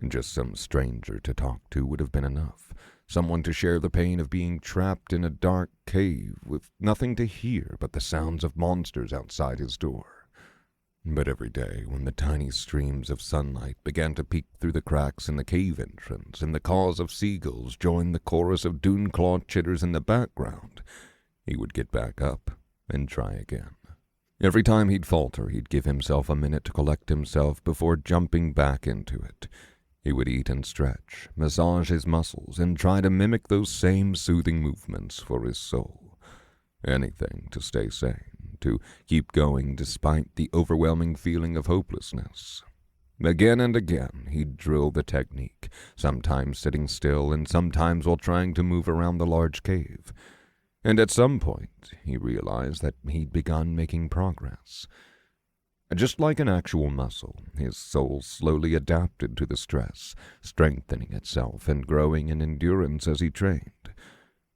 Just some stranger to talk to would have been enough. Someone to share the pain of being trapped in a dark cave with nothing to hear but the sounds of monsters outside his door. But every day, when the tiny streams of sunlight began to peek through the cracks in the cave entrance, and the caws of seagulls joined the chorus of Doonclaw chitters in the background, he would get back up and try again. Every time he'd falter, he'd give himself a minute to collect himself before jumping back into it. He would eat and stretch, massage his muscles, and try to mimic those same soothing movements for his soul. Anything to stay sane, to keep going despite the overwhelming feeling of hopelessness. Again and again he'd drill the technique, sometimes sitting still and sometimes while trying to move around the large cave. And at some point he realized that he'd begun making progress. Just like an actual muscle, his soul slowly adapted to the stress, strengthening itself and growing in endurance as he trained.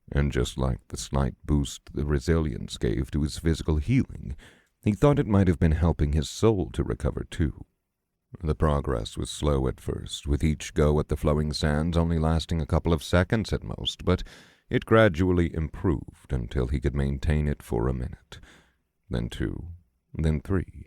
And just like the slight boost the resilience gave to his physical healing, he thought it might have been helping his soul to recover too. The progress was slow at first, with each go at the flowing sands only lasting a couple of seconds at most, but it gradually improved until he could maintain it for a minute, then 2, then 3.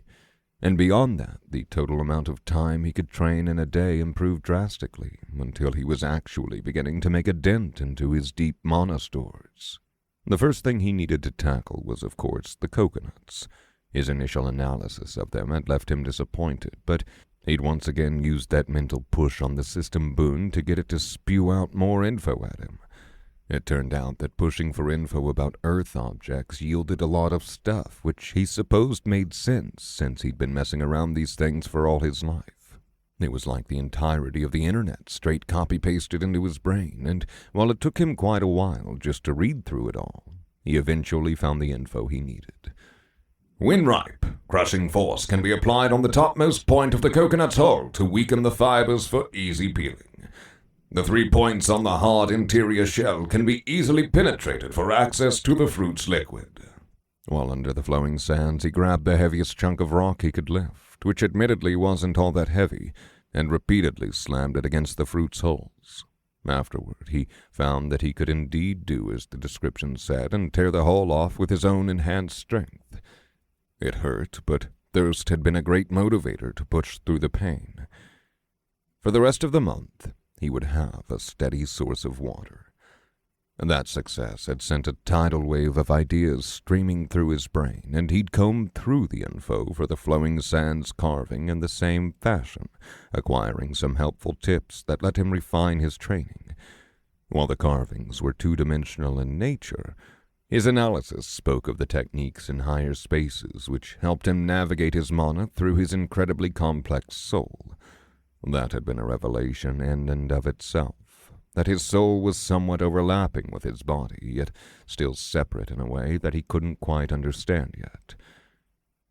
And beyond that, the total amount of time he could train in a day improved drastically, until he was actually beginning to make a dent into his deep mana stores. The first thing he needed to tackle was, of course, the coconuts. His initial analysis of them had left him disappointed, but he'd once again used that mental push on the system boon to get it to spew out more info at him. It turned out that pushing for info about Earth objects yielded a lot of stuff, which he supposed made sense since he'd been messing around these things for all his life. It was like the entirety of the internet straight copy-pasted into his brain, and while it took him quite a while just to read through it all, he eventually found the info he needed. When ripe, crushing force can be applied on the topmost point of the coconut's hull to weaken the fibers for easy peeling. The 3 points on the hard interior shell can be easily penetrated for access to the fruit's liquid. While under the flowing sands, he grabbed the heaviest chunk of rock he could lift, which admittedly wasn't all that heavy, and repeatedly slammed it against the fruit's hulls. Afterward, he found that he could indeed do as the description said and tear the hull off with his own enhanced strength. It hurt, but thirst had been a great motivator to push through the pain. For the rest of the month, he would have a steady source of water. That success had sent a tidal wave of ideas streaming through his brain, and he'd combed through the info for the flowing sands carving in the same fashion, acquiring some helpful tips that let him refine his training. While the carvings were two-dimensional in nature, his analysis spoke of the techniques in higher spaces which helped him navigate his mana through his incredibly complex soul. That had been a revelation in and of itself, that his soul was somewhat overlapping with his body, yet still separate in a way that he couldn't quite understand yet.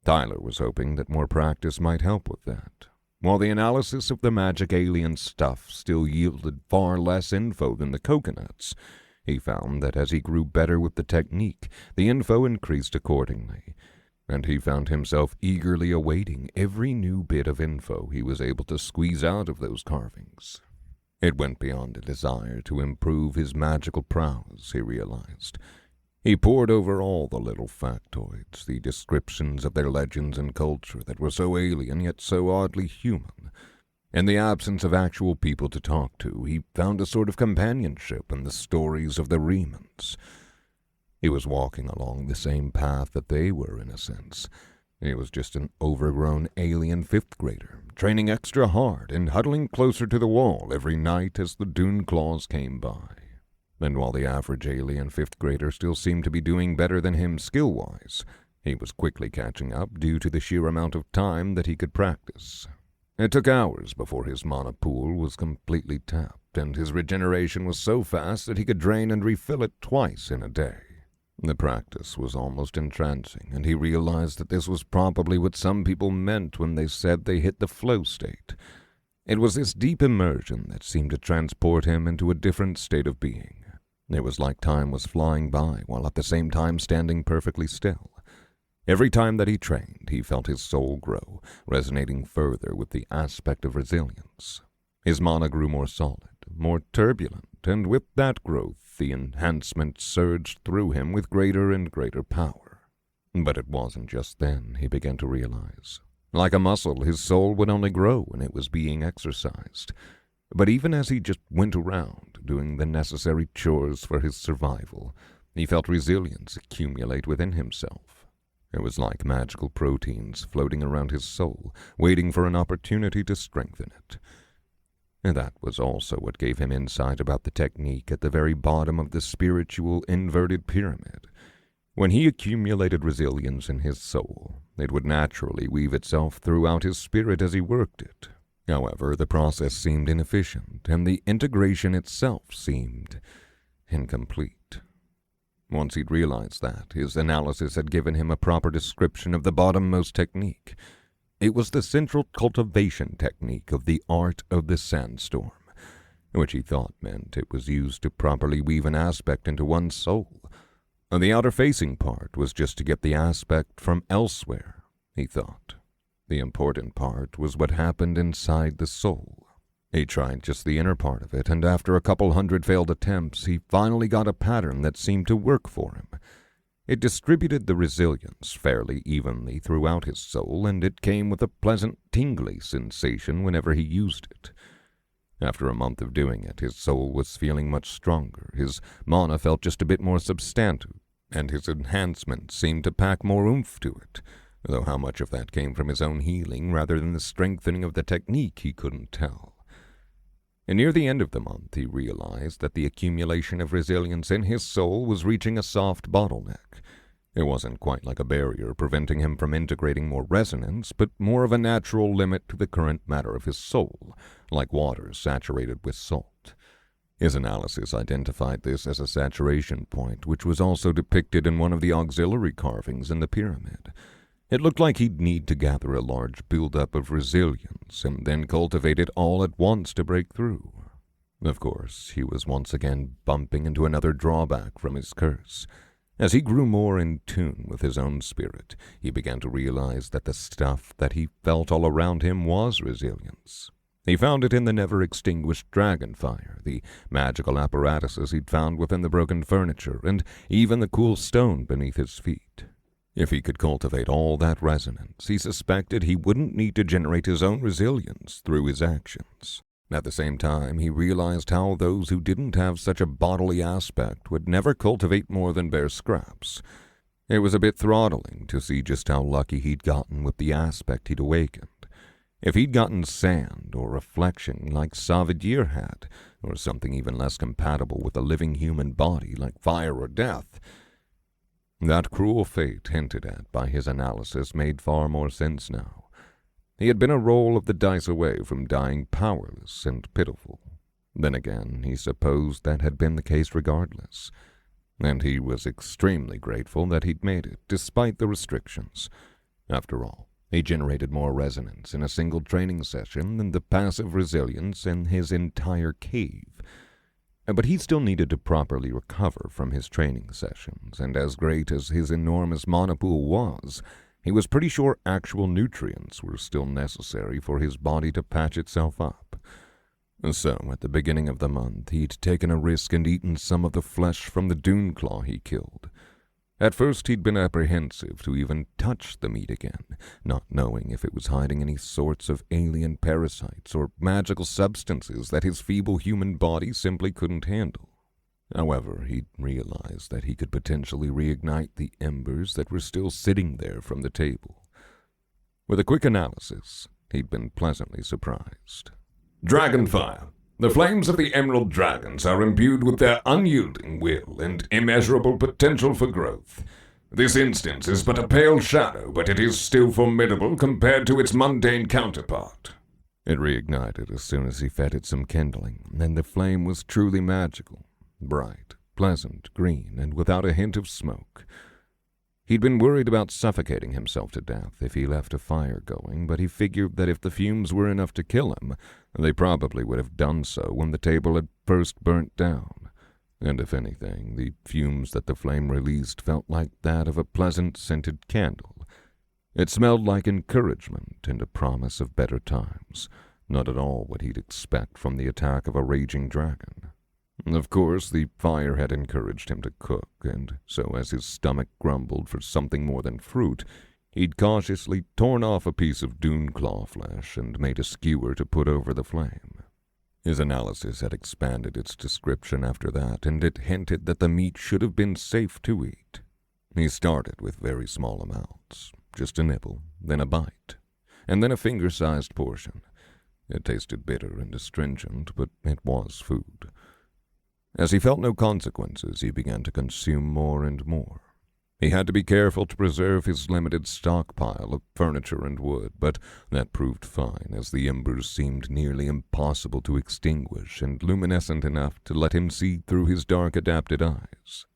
Tyler was hoping that more practice might help with that. While the analysis of the magic alien stuff still yielded far less info than the coconuts, he found that as he grew better with the technique, the info increased accordingly, and he found himself eagerly awaiting every new bit of info he was able to squeeze out of those carvings. It went beyond a desire to improve his magical prowess, he realized. He pored over all the little factoids, the descriptions of their legends and culture that were so alien yet so oddly human. In the absence of actual people to talk to, he found a sort of companionship in the stories of the Remans. He was walking along the same path that they were, in a sense. He was just an overgrown alien 5th grader, training extra hard and huddling closer to the wall every night as the dune claws came by. And while the average alien 5th grader still seemed to be doing better than him skill-wise, he was quickly catching up due to the sheer amount of time that he could practice. It took hours before his mana pool was completely tapped, and his regeneration was so fast that he could drain and refill it twice in a day. The practice was almost entrancing, and he realized that this was probably what some people meant when they said they hit the flow state. It was this deep immersion that seemed to transport him into a different state of being. It was like time was flying by while at the same time standing perfectly still. Every time that he trained, he felt his soul grow, resonating further with the aspect of resilience. His mana grew more solid, more turbulent, and with that growth, the enhancement surged through him with greater and greater power. But it wasn't just then, he began to realize. Like a muscle, his soul would only grow when it was being exercised. But even as he just went around, doing the necessary chores for his survival, he felt resilience accumulate within himself. It was like magical proteins floating around his soul, waiting for an opportunity to strengthen it. And that was also what gave him insight about the technique at the very bottom of the spiritual inverted pyramid. When he accumulated resilience in his soul, it would naturally weave itself throughout his spirit as he worked it. However, the process seemed inefficient, and the integration itself seemed incomplete. Once he'd realized that, his analysis had given him a proper description of the bottommost technique. It was the central cultivation technique of the art of the sandstorm, which he thought meant it was used to properly weave an aspect into one's soul. The outer-facing part was just to get the aspect from elsewhere, he thought. The important part was what happened inside the soul. He tried just the inner part of it, and after a couple hundred failed attempts, he finally got a pattern that seemed to work for him. It distributed the resilience fairly evenly throughout his soul, and it came with a pleasant, tingly sensation whenever he used it. After a month of doing it, his soul was feeling much stronger, his mana felt just a bit more substantive, and his enhancement seemed to pack more oomph to it, though how much of that came from his own healing rather than the strengthening of the technique he couldn't tell. And near the end of the month, he realized that the accumulation of resilience in his soul was reaching a soft bottleneck. It wasn't quite like a barrier preventing him from integrating more resonance, but more of a natural limit to the current matter of his soul, like water saturated with salt. His analysis identified this as a saturation point, which was also depicted in one of the auxiliary carvings in the pyramid. It looked like he'd need to gather a large buildup of resilience and then cultivate it all at once to break through. Of course, he was once again bumping into another drawback from his curse. As he grew more in tune with his own spirit, he began to realize that the stuff that he felt all around him was resilience. He found it in the never-extinguished dragon fire, the magical apparatuses he'd found within the broken furniture, and even the cool stone beneath his feet. If he could cultivate all that resonance, he suspected he wouldn't need to generate his own resilience through his actions. At the same time, he realized how those who didn't have such a bodily aspect would never cultivate more than bare scraps. It was a bit throttling to see just how lucky he'd gotten with the aspect he'd awakened. If he'd gotten sand or reflection like Savidir had, or something even less compatible with a living human body like fire or death, that cruel fate hinted at by his analysis made far more sense now. He had been a roll of the dice away from dying powerless and pitiful. Then again, he supposed that had been the case regardless, and he was extremely grateful that he'd made it, despite the restrictions. After all, he generated more resonance in a single training session than the passive resilience in his entire cave. But he still needed to properly recover from his training sessions, and as great as his enormous mana pool was, he was pretty sure actual nutrients were still necessary for his body to patch itself up. So, at the beginning of the month, he'd taken a risk and eaten some of the flesh from the dune claw he killed. At first, he'd been apprehensive to even touch the meat again, not knowing if it was hiding any sorts of alien parasites or magical substances that his feeble human body simply couldn't handle. However, he'd realized that he could potentially reignite the embers that were still sitting there from the table. With a quick analysis, he'd been pleasantly surprised. Dragonfire. The flames of the emerald dragons are imbued with their unyielding will and immeasurable potential for growth. This instance is but a pale shadow, but it is still formidable compared to its mundane counterpart. It reignited as soon as he fed it some kindling, and the flame was truly magical, bright, pleasant, green, and without a hint of smoke. He'd been worried about suffocating himself to death if he left a fire going, but he figured that if the fumes were enough to kill him, they probably would have done so when the table had first burnt down. And if anything, the fumes that the flame released felt like that of a pleasant scented candle. It smelled like encouragement and a promise of better times, not at all what he'd expect from the attack of a raging dragon. Of course, the fire had encouraged him to cook, and so as his stomach grumbled for something more than fruit, he'd cautiously torn off a piece of dune claw flesh and made a skewer to put over the flame. His analysis had expanded its description after that, and it hinted that the meat should have been safe to eat. He started with very small amounts, just a nibble, then a bite, and then a finger-sized portion. It tasted bitter and astringent, but it was food. As he felt no consequences, he began to consume more and more. He had to be careful to preserve his limited stockpile of furniture and wood, but that proved fine, as the embers seemed nearly impossible to extinguish and luminescent enough to let him see through his dark-adapted eyes.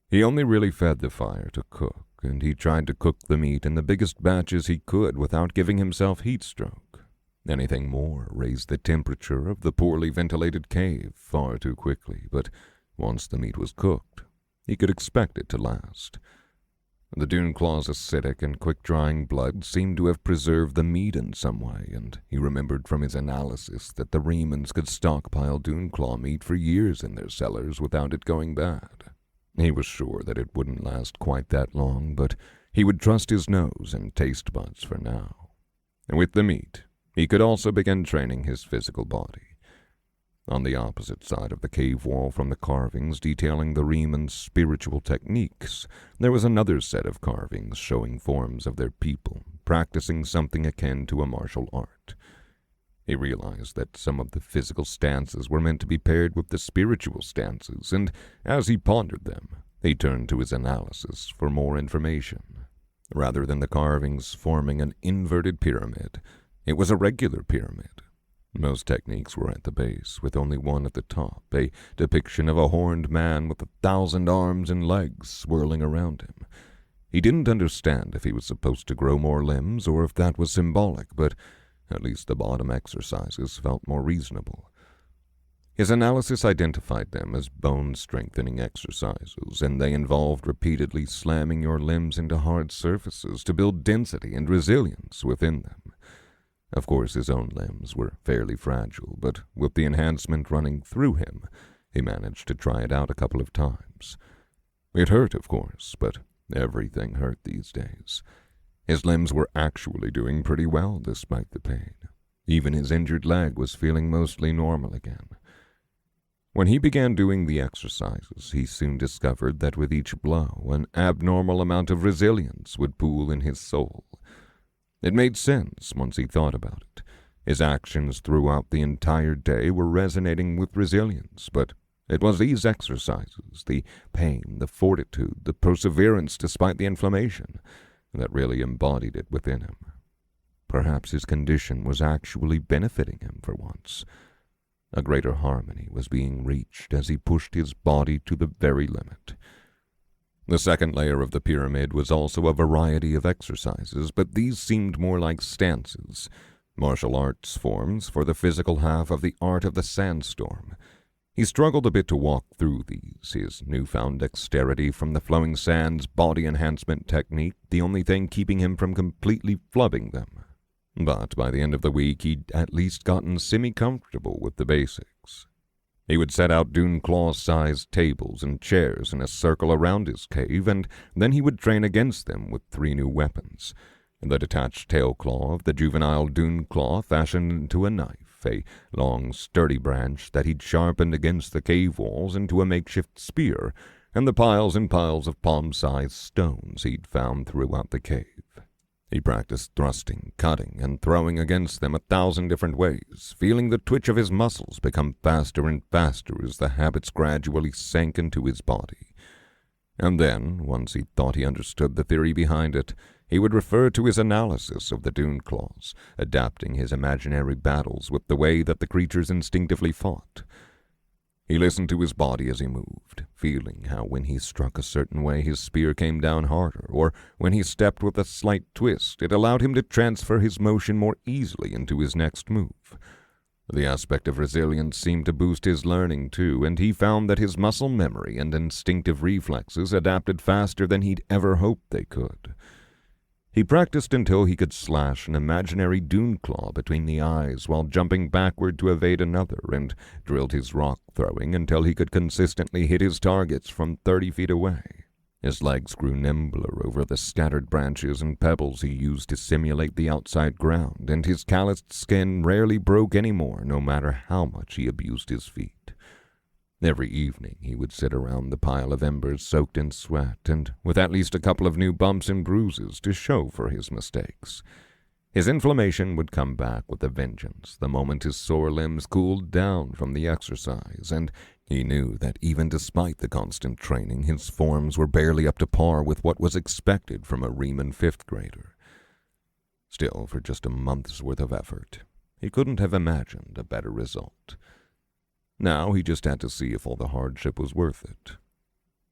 He only really fed the fire to cook, and he tried to cook the meat in the biggest batches he could without giving himself heat stroke. Anything more raised the temperature of the poorly ventilated cave far too quickly, but once the meat was cooked, he could expect it to last. The dune claw's acidic and quick-drying blood seemed to have preserved the meat in some way, and he remembered from his analysis that the Remans could stockpile dune claw meat for years in their cellars without it going bad. He was sure that it wouldn't last quite that long, but he would trust his nose and taste buds for now. With the meat, he could also begin training his physical body. On the opposite side of the cave wall from the carvings detailing the Remans' spiritual techniques, there was another set of carvings showing forms of their people, practicing something akin to a martial art. He realized that some of the physical stances were meant to be paired with the spiritual stances, and as he pondered them, he turned to his analysis for more information. Rather than the carvings forming an inverted pyramid, it was a regular pyramid. Most techniques were at the base, with only one at the top, a depiction of a horned man with 1,000 arms and legs swirling around him. He didn't understand if he was supposed to grow more limbs or if that was symbolic, but at least the bottom exercises felt more reasonable. His analysis identified them as bone-strengthening exercises, and they involved repeatedly slamming your limbs into hard surfaces to build density and resilience within them. Of course, his own limbs were fairly fragile, but with the enhancement running through him, he managed to try it out a couple of times. It hurt, of course, but everything hurt these days. His limbs were actually doing pretty well despite the pain. Even his injured leg was feeling mostly normal again. When he began doing the exercises, he soon discovered that with each blow, an abnormal amount of resilience would pool in his soul. It made sense once he thought about it. His actions throughout the entire day were resonating with resilience, but it was these exercises, the pain, the fortitude, the perseverance despite the inflammation, that really embodied it within him. Perhaps his condition was actually benefiting him for once. A greater harmony was being reached as he pushed his body to the very limit. The second layer of the pyramid was also a variety of exercises, but these seemed more like stances, martial arts forms for the physical half of the art of the sandstorm. He struggled a bit to walk through these, his newfound dexterity from the flowing sands body enhancement technique the only thing keeping him from completely flubbing them. But by the end of the week, he'd at least gotten semi-comfortable with the basics. He would set out dune claw-sized tables and chairs in a circle around his cave, and then he would train against them with 3 new weapons. The detached tail claw of the juvenile dune claw fashioned into a knife, a long, sturdy branch that he'd sharpened against the cave walls into a makeshift spear, and the piles and piles of palm-sized stones he'd found throughout the cave. He practiced thrusting, cutting, and throwing against them 1,000 different ways, feeling the twitch of his muscles become faster and faster as the habits gradually sank into his body. And then, once he thought he understood the theory behind it, he would refer to his analysis of the dune claws, adapting his imaginary battles with the way that the creatures instinctively fought. He listened to his body as he moved, feeling how when he struck a certain way his spear came down harder, or when he stepped with a slight twist, it allowed him to transfer his motion more easily into his next move. The aspect of resilience seemed to boost his learning too, and he found that his muscle memory and instinctive reflexes adapted faster than he'd ever hoped they could. He practiced until he could slash an imaginary dune claw between the eyes while jumping backward to evade another, and drilled his rock throwing until he could consistently hit his targets from 30 feet away. His legs grew nimbler over the scattered branches and pebbles he used to simulate the outside ground, and his calloused skin rarely broke anymore, no matter how much he abused his feet. Every evening he would sit around the pile of embers soaked in sweat, and with at least a couple of new bumps and bruises to show for his mistakes. His inflammation would come back with a vengeance the moment his sore limbs cooled down from the exercise, and he knew that even despite the constant training, his forms were barely up to par with what was expected from a Riemann fifth grader. Still, for just a month's worth of effort, he couldn't have imagined a better result. Now he just had to see if all the hardship was worth it.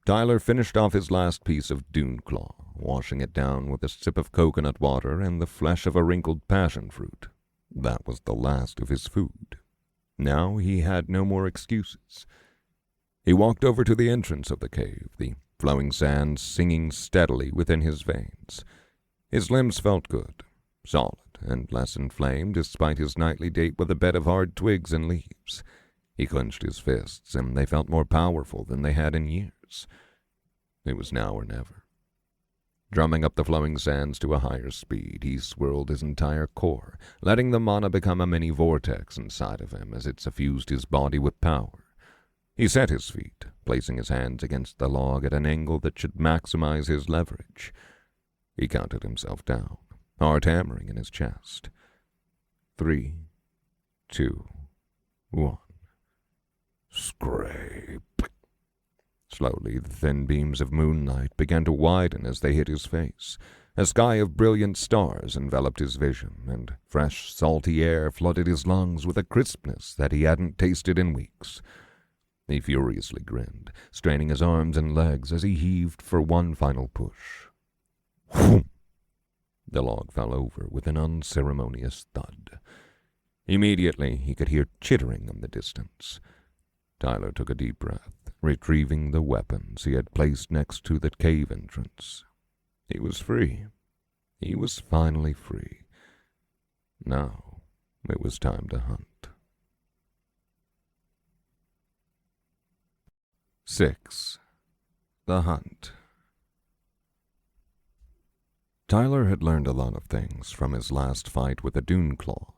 Tyler finished off his last piece of dune claw, washing it down with a sip of coconut water and the flesh of a wrinkled passion fruit. That was the last of his food. Now he had no more excuses. He walked over to the entrance of the cave, the flowing sand singing steadily within his veins. His limbs felt good, solid, and less inflamed despite his nightly date with a bed of hard twigs and leaves. He clenched his fists, and they felt more powerful than they had in years. It was now or never. Drumming up the flowing sands to a higher speed, he swirled his entire core, letting the mana become a mini vortex inside of him as it suffused his body with power. He set his feet, placing his hands against the log at an angle that should maximize his leverage. He counted himself down, heart hammering in his chest. 3, 2, 1. Scrape. Slowly, the thin beams of moonlight began to widen as they hit his face. A sky of brilliant stars enveloped his vision, and fresh, salty air flooded his lungs with a crispness that he hadn't tasted in weeks. He furiously grinned, straining his arms and legs as he heaved for one final push. Whoom! The log fell over with an unceremonious thud. Immediately, he could hear chittering in the distance. Tyler took a deep breath, retrieving the weapons he had placed next to the cave entrance. He was free. He was finally free. Now, it was time to hunt. 6. The Hunt. Tyler had learned a lot of things from his last fight with the dune claw.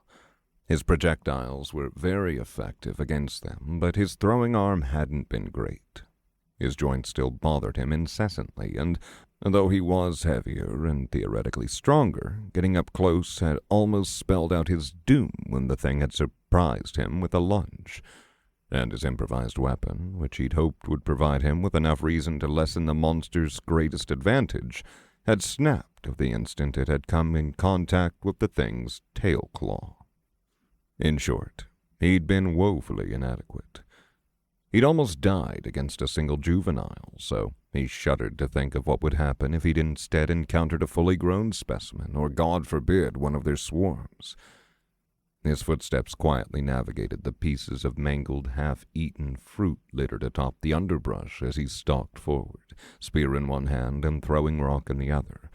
His projectiles were very effective against them, but his throwing arm hadn't been great. His joints still bothered him incessantly, and though he was heavier and theoretically stronger, getting up close had almost spelled out his doom when the thing had surprised him with a lunge. And his improvised weapon, which he'd hoped would provide him with enough reason to lessen the monster's greatest advantage, had snapped the instant it had come in contact with the thing's tail claw. In short, he'd been woefully inadequate. He'd almost died against a single juvenile, so he shuddered to think of what would happen if he'd instead encountered a fully grown specimen, or God forbid, one of their swarms. His footsteps quietly navigated the pieces of mangled, half-eaten fruit littered atop the underbrush as he stalked forward, spear in one hand and throwing rock in the other.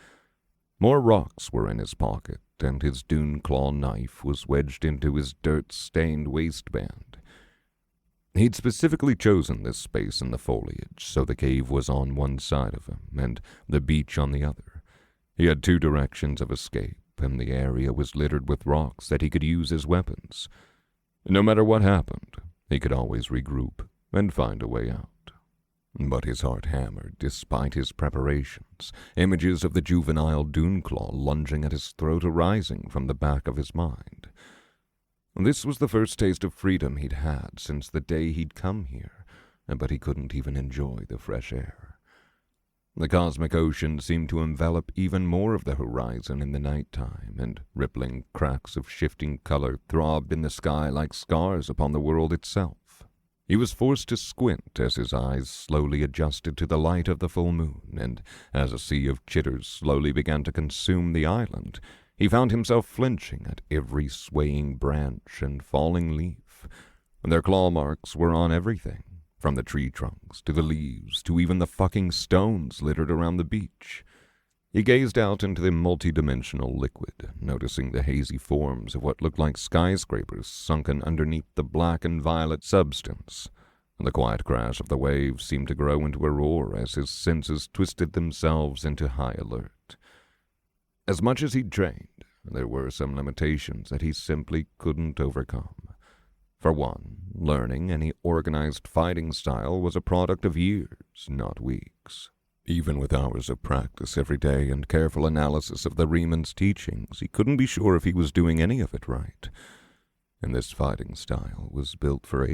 More rocks were in his pocket, and his dune claw knife was wedged into his dirt-stained waistband. He'd specifically chosen this space in the foliage, so the cave was on one side of him, and the beach on the other. He had 2 directions of escape, and the area was littered with rocks that he could use as weapons. No matter what happened, he could always regroup and find a way out. But his heart hammered despite his preparations, images of the juvenile Doonclaw lunging at his throat arising from the back of his mind. This was the first taste of freedom he'd had since the day he'd come here, but he couldn't even enjoy the fresh air. The cosmic ocean seemed to envelop even more of the horizon in the night-time, and rippling cracks of shifting color throbbed in the sky like scars upon the world itself. He was forced to squint as his eyes slowly adjusted to the light of the full moon, and as a sea of chitters slowly began to consume the island, he found himself flinching at every swaying branch and falling leaf. Their claw marks were on everything, from the tree trunks to the leaves to even the fucking stones littered around the beach. He gazed out into the multidimensional liquid, noticing the hazy forms of what looked like skyscrapers sunken underneath the black and violet substance. The quiet crash of the waves seemed to grow into a roar as his senses twisted themselves into high alert. As much as he'd trained, there were some limitations that he simply couldn't overcome. For one, learning any organized fighting style was a product of years, not weeks. Even with hours of practice every day and careful analysis of the Reman's teachings, he couldn't be sure if he was doing any of it right. And this fighting style was built for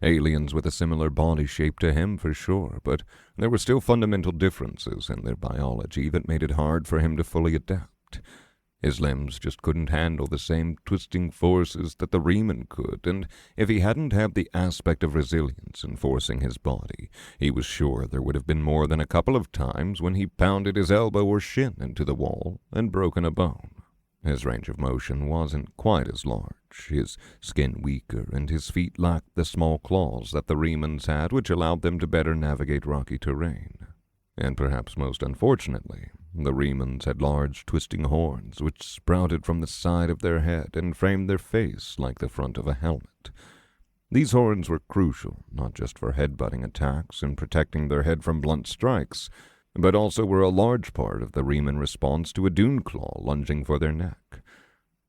aliens with a similar body shape to him for sure, but there were still fundamental differences in their biology that made it hard for him to fully adapt. His limbs just couldn't handle the same twisting forces that the Reman could, and if he hadn't had the aspect of resilience enforcing his body, he was sure there would have been more than a couple of times when he pounded his elbow or shin into the wall and broken a bone. His range of motion wasn't quite as large, his skin weaker, and his feet lacked the small claws that the Remans had, which allowed them to better navigate rocky terrain. And perhaps most unfortunately, the Remans had large twisting horns which sprouted from the side of their head and framed their face like the front of a helmet. These horns were crucial, not just for headbutting attacks and protecting their head from blunt strikes, but also were a large part of the Reman response to a Doonclaw lunging for their neck.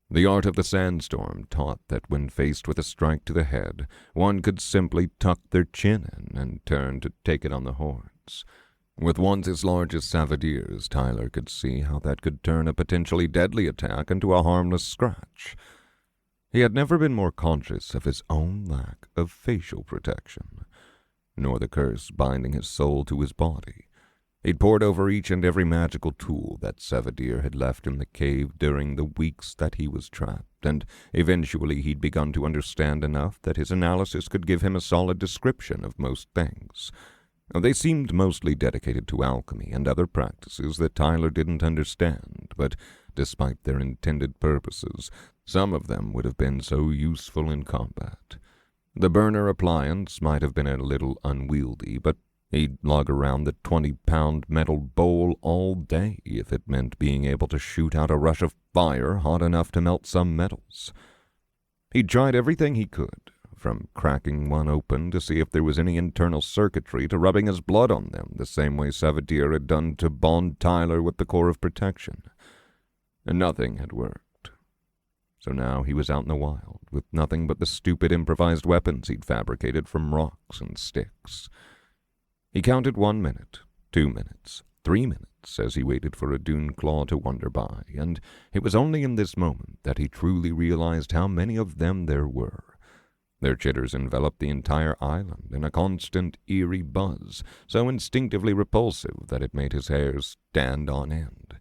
The art of the sandstorm taught that when faced with a strike to the head, one could simply tuck their chin in and turn to take it on the horns. With ones as large as Savadir's, Tyler could see how that could turn a potentially deadly attack into a harmless scratch. He had never been more conscious of his own lack of facial protection, nor the curse binding his soul to his body. He'd pored over each and every magical tool that Savadir had left in the cave during the weeks that he was trapped, and eventually he'd begun to understand enough that his analysis could give him a solid description of most things. They seemed mostly dedicated to alchemy and other practices that Tyler didn't understand, but despite their intended purposes, some of them would have been so useful in combat. The burner appliance might have been a little unwieldy, but he'd lug around the 20-pound metal bowl all day if it meant being able to shoot out a rush of fire hot enough to melt some metals. He'd tried everything he could, from cracking one open to see if there was any internal circuitry to rubbing his blood on them the same way Savadir had done to bond Tyler with the core of protection. And nothing had worked. So now he was out in the wild, with nothing but the stupid improvised weapons he'd fabricated from rocks and sticks. He counted 1 minute, 2 minutes, 3 minutes as he waited for a Doonclaw to wander by, and it was only in this moment that he truly realized how many of them there were. Their chitters enveloped the entire island in a constant, eerie buzz, so instinctively repulsive that it made his hairs stand on end.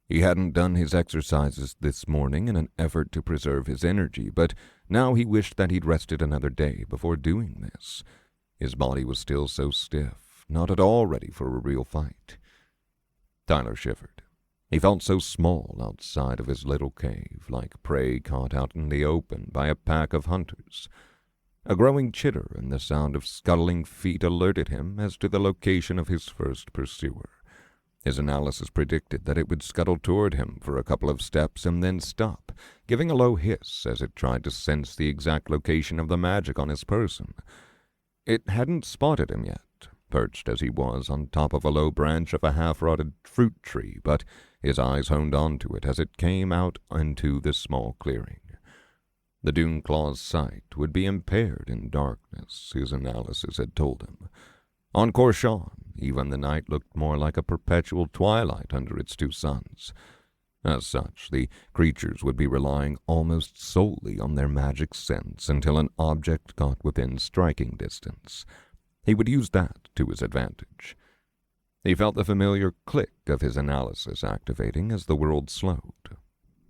He hadn't done his exercises this morning in an effort to preserve his energy, but now he wished that he'd rested another day before doing this. His body was still so stiff, not at all ready for a real fight. Tyler shivered. He felt so small outside of his little cave, like prey caught out in the open by a pack of hunters. A growing chitter and the sound of scuttling feet alerted him as to the location of his first pursuer. His analysis predicted that it would scuttle toward him for a couple of steps and then stop, giving a low hiss as it tried to sense the exact location of the magic on his person. It hadn't spotted him yet, perched as he was on top of a low branch of a half-rotted fruit tree, but his eyes honed onto it as it came out into the small clearing. The Doonclaw's sight would be impaired in darkness, his analysis had told him. On Corshon, even the night looked more like a perpetual twilight under its two suns. As such, the creatures would be relying almost solely on their magic sense until an object got within striking distance. He would use that to his advantage. He felt the familiar click of his analysis activating as the world slowed.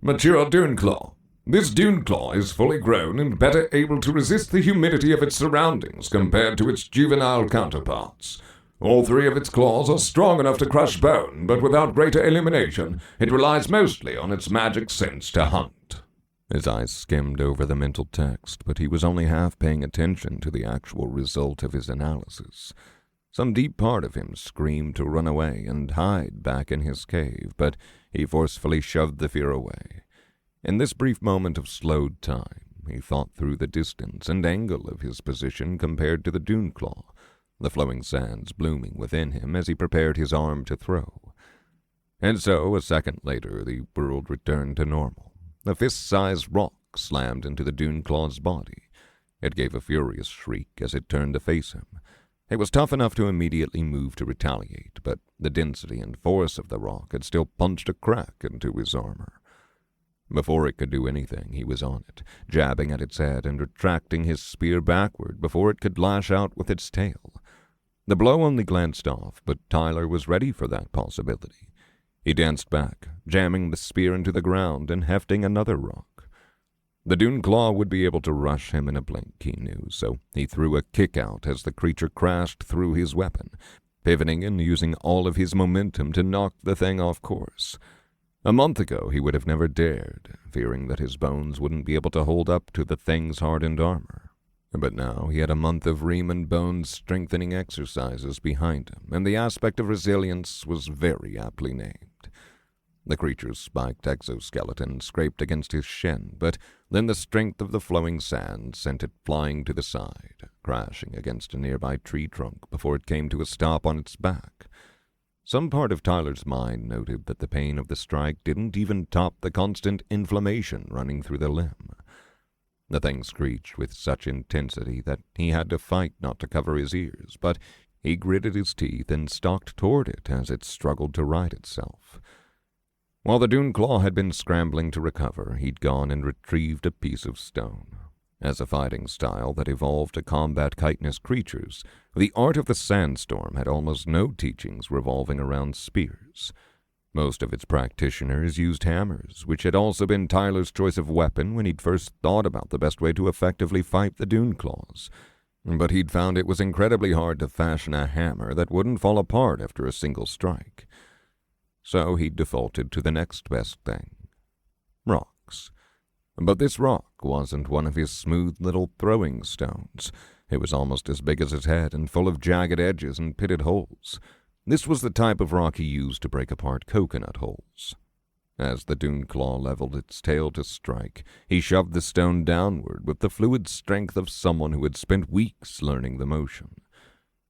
Mature Duneclaw. This Duneclaw is fully grown and better able to resist the humidity of its surroundings compared to its juvenile counterparts. All three of its claws are strong enough to crush bone, but without greater elimination, it relies mostly on its magic sense to hunt. His eyes skimmed over the mental text, but he was only half paying attention to the actual result of his analysis. Some deep part of him screamed to run away and hide back in his cave, but he forcefully shoved the fear away. In this brief moment of slowed time, he thought through the distance and angle of his position compared to the Duneclaw, the flowing sands blooming within him as he prepared his arm to throw. And so, a second later, the world returned to normal. A fist-sized rock slammed into the Duneclaw's body. It gave a furious shriek as it turned to face him. It was tough enough to immediately move to retaliate, but the density and force of the rock had still punched a crack into his armor. Before it could do anything, he was on it, jabbing at its head and retracting his spear backward before it could lash out with its tail. The blow only glanced off, but Tyler was ready for that possibility. He danced back, jamming the spear into the ground and hefting another rock. The Duneclaw would be able to rush him in a blink, he knew, so he threw a kick out as the creature crashed through his weapon, pivoting and using all of his momentum to knock the thing off course. A month ago, he would have never dared, fearing that his bones wouldn't be able to hold up to the thing's hardened armor. But now he had a month of Reem and Bones strengthening exercises behind him, and the aspect of resilience was very aptly named. The creature's spiked exoskeleton scraped against his shin, but then the strength of the flowing sand sent it flying to the side, crashing against a nearby tree trunk before it came to a stop on its back. Some part of Tyler's mind noted that the pain of the strike didn't even top the constant inflammation running through the limb. The thing screeched with such intensity that he had to fight not to cover his ears, but he gritted his teeth and stalked toward it as it struggled to right itself. While the Duneclaw had been scrambling to recover, he'd gone and retrieved a piece of stone. As a fighting style that evolved to combat chitinous creatures, the art of the sandstorm had almost no teachings revolving around spears. Most of its practitioners used hammers, which had also been Tyler's choice of weapon when he'd first thought about the best way to effectively fight the Duneclaws. But he'd found it was incredibly hard to fashion a hammer that wouldn't fall apart after a single strike. So he'd defaulted to the next best thing: rocks. But this rock wasn't one of his smooth little throwing stones. It was almost as big as his head and full of jagged edges and pitted holes. This was the type of rock he used to break apart coconut holes. As the Duneclaw leveled its tail to strike, he shoved the stone downward with the fluid strength of someone who had spent weeks learning the motion.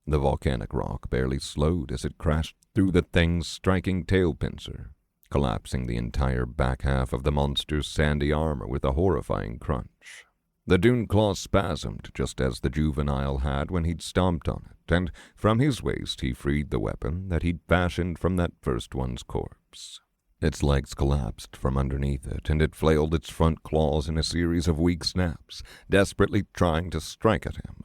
The volcanic rock barely slowed as it crashed through the thing's striking tail pincer, collapsing the entire back half of the monster's sandy armor with a horrifying crunch. The Duneclaw spasmed just as the juvenile had when he'd stomped on it, and from his waist he freed the weapon that he'd fashioned from that first one's corpse. Its legs collapsed from underneath it, and it flailed its front claws in a series of weak snaps, desperately trying to strike at him.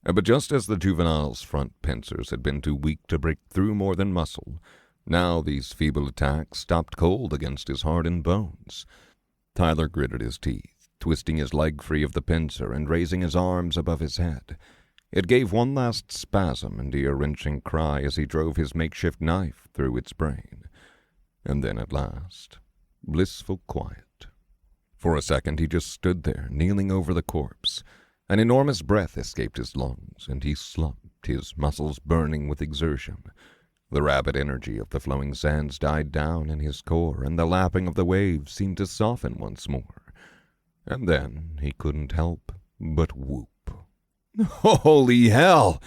But just as the juvenile's front pincers had been too weak to break through more than muscle, now these feeble attacks stopped cold against his hardened bones. Tyler gritted his teeth, twisting his leg free of the pincer and raising his arms above his head. It gave one last spasm and a wrenching cry as he drove his makeshift knife through its brain. And then at last, blissful quiet. For a second he just stood there, kneeling over the corpse. An enormous breath escaped his lungs, and he slumped, his muscles burning with exertion. The rapid energy of the flowing sands died down in his core, and the lapping of the waves seemed to soften once more. And then he couldn't help but whoop. "Holy hell!"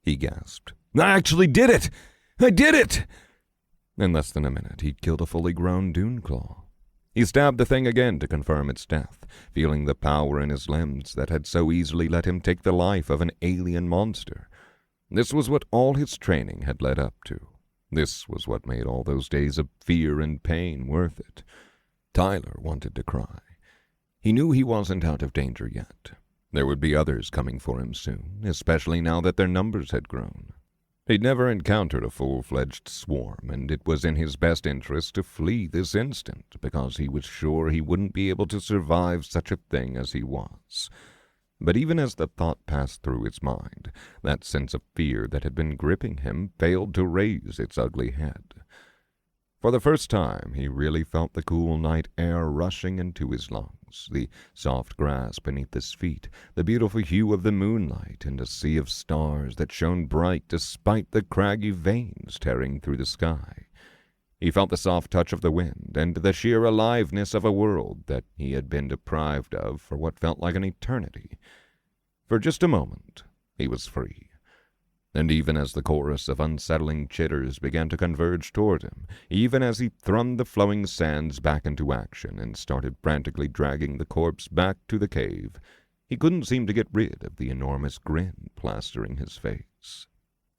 he gasped. "I actually did it! I did it!" In less than a minute, he'd killed a fully grown Duneclaw. He stabbed the thing again to confirm its death, feeling the power in his limbs that had so easily let him take the life of an alien monster. This was what all his training had led up to. This was what made all those days of fear and pain worth it. Tyler wanted to cry. He knew he wasn't out of danger yet. There would be others coming for him soon, especially now that their numbers had grown. He'd never encountered a full-fledged swarm, and it was in his best interest to flee this instant, because he was sure he wouldn't be able to survive such a thing as he was. But even as the thought passed through his mind, that sense of fear that had been gripping him failed to raise its ugly head. For the first time, he really felt the cool night air rushing into his lungs, the soft grass beneath his feet, the beautiful hue of the moonlight, and a sea of stars that shone bright despite the craggy veins tearing through the sky. He felt the soft touch of the wind, and the sheer aliveness of a world that he had been deprived of for what felt like an eternity. For just a moment, he was free. And even as the chorus of unsettling chitters began to converge toward him, even as he thrummed the flowing sands back into action and started frantically dragging the corpse back to the cave, he couldn't seem to get rid of the enormous grin plastering his face.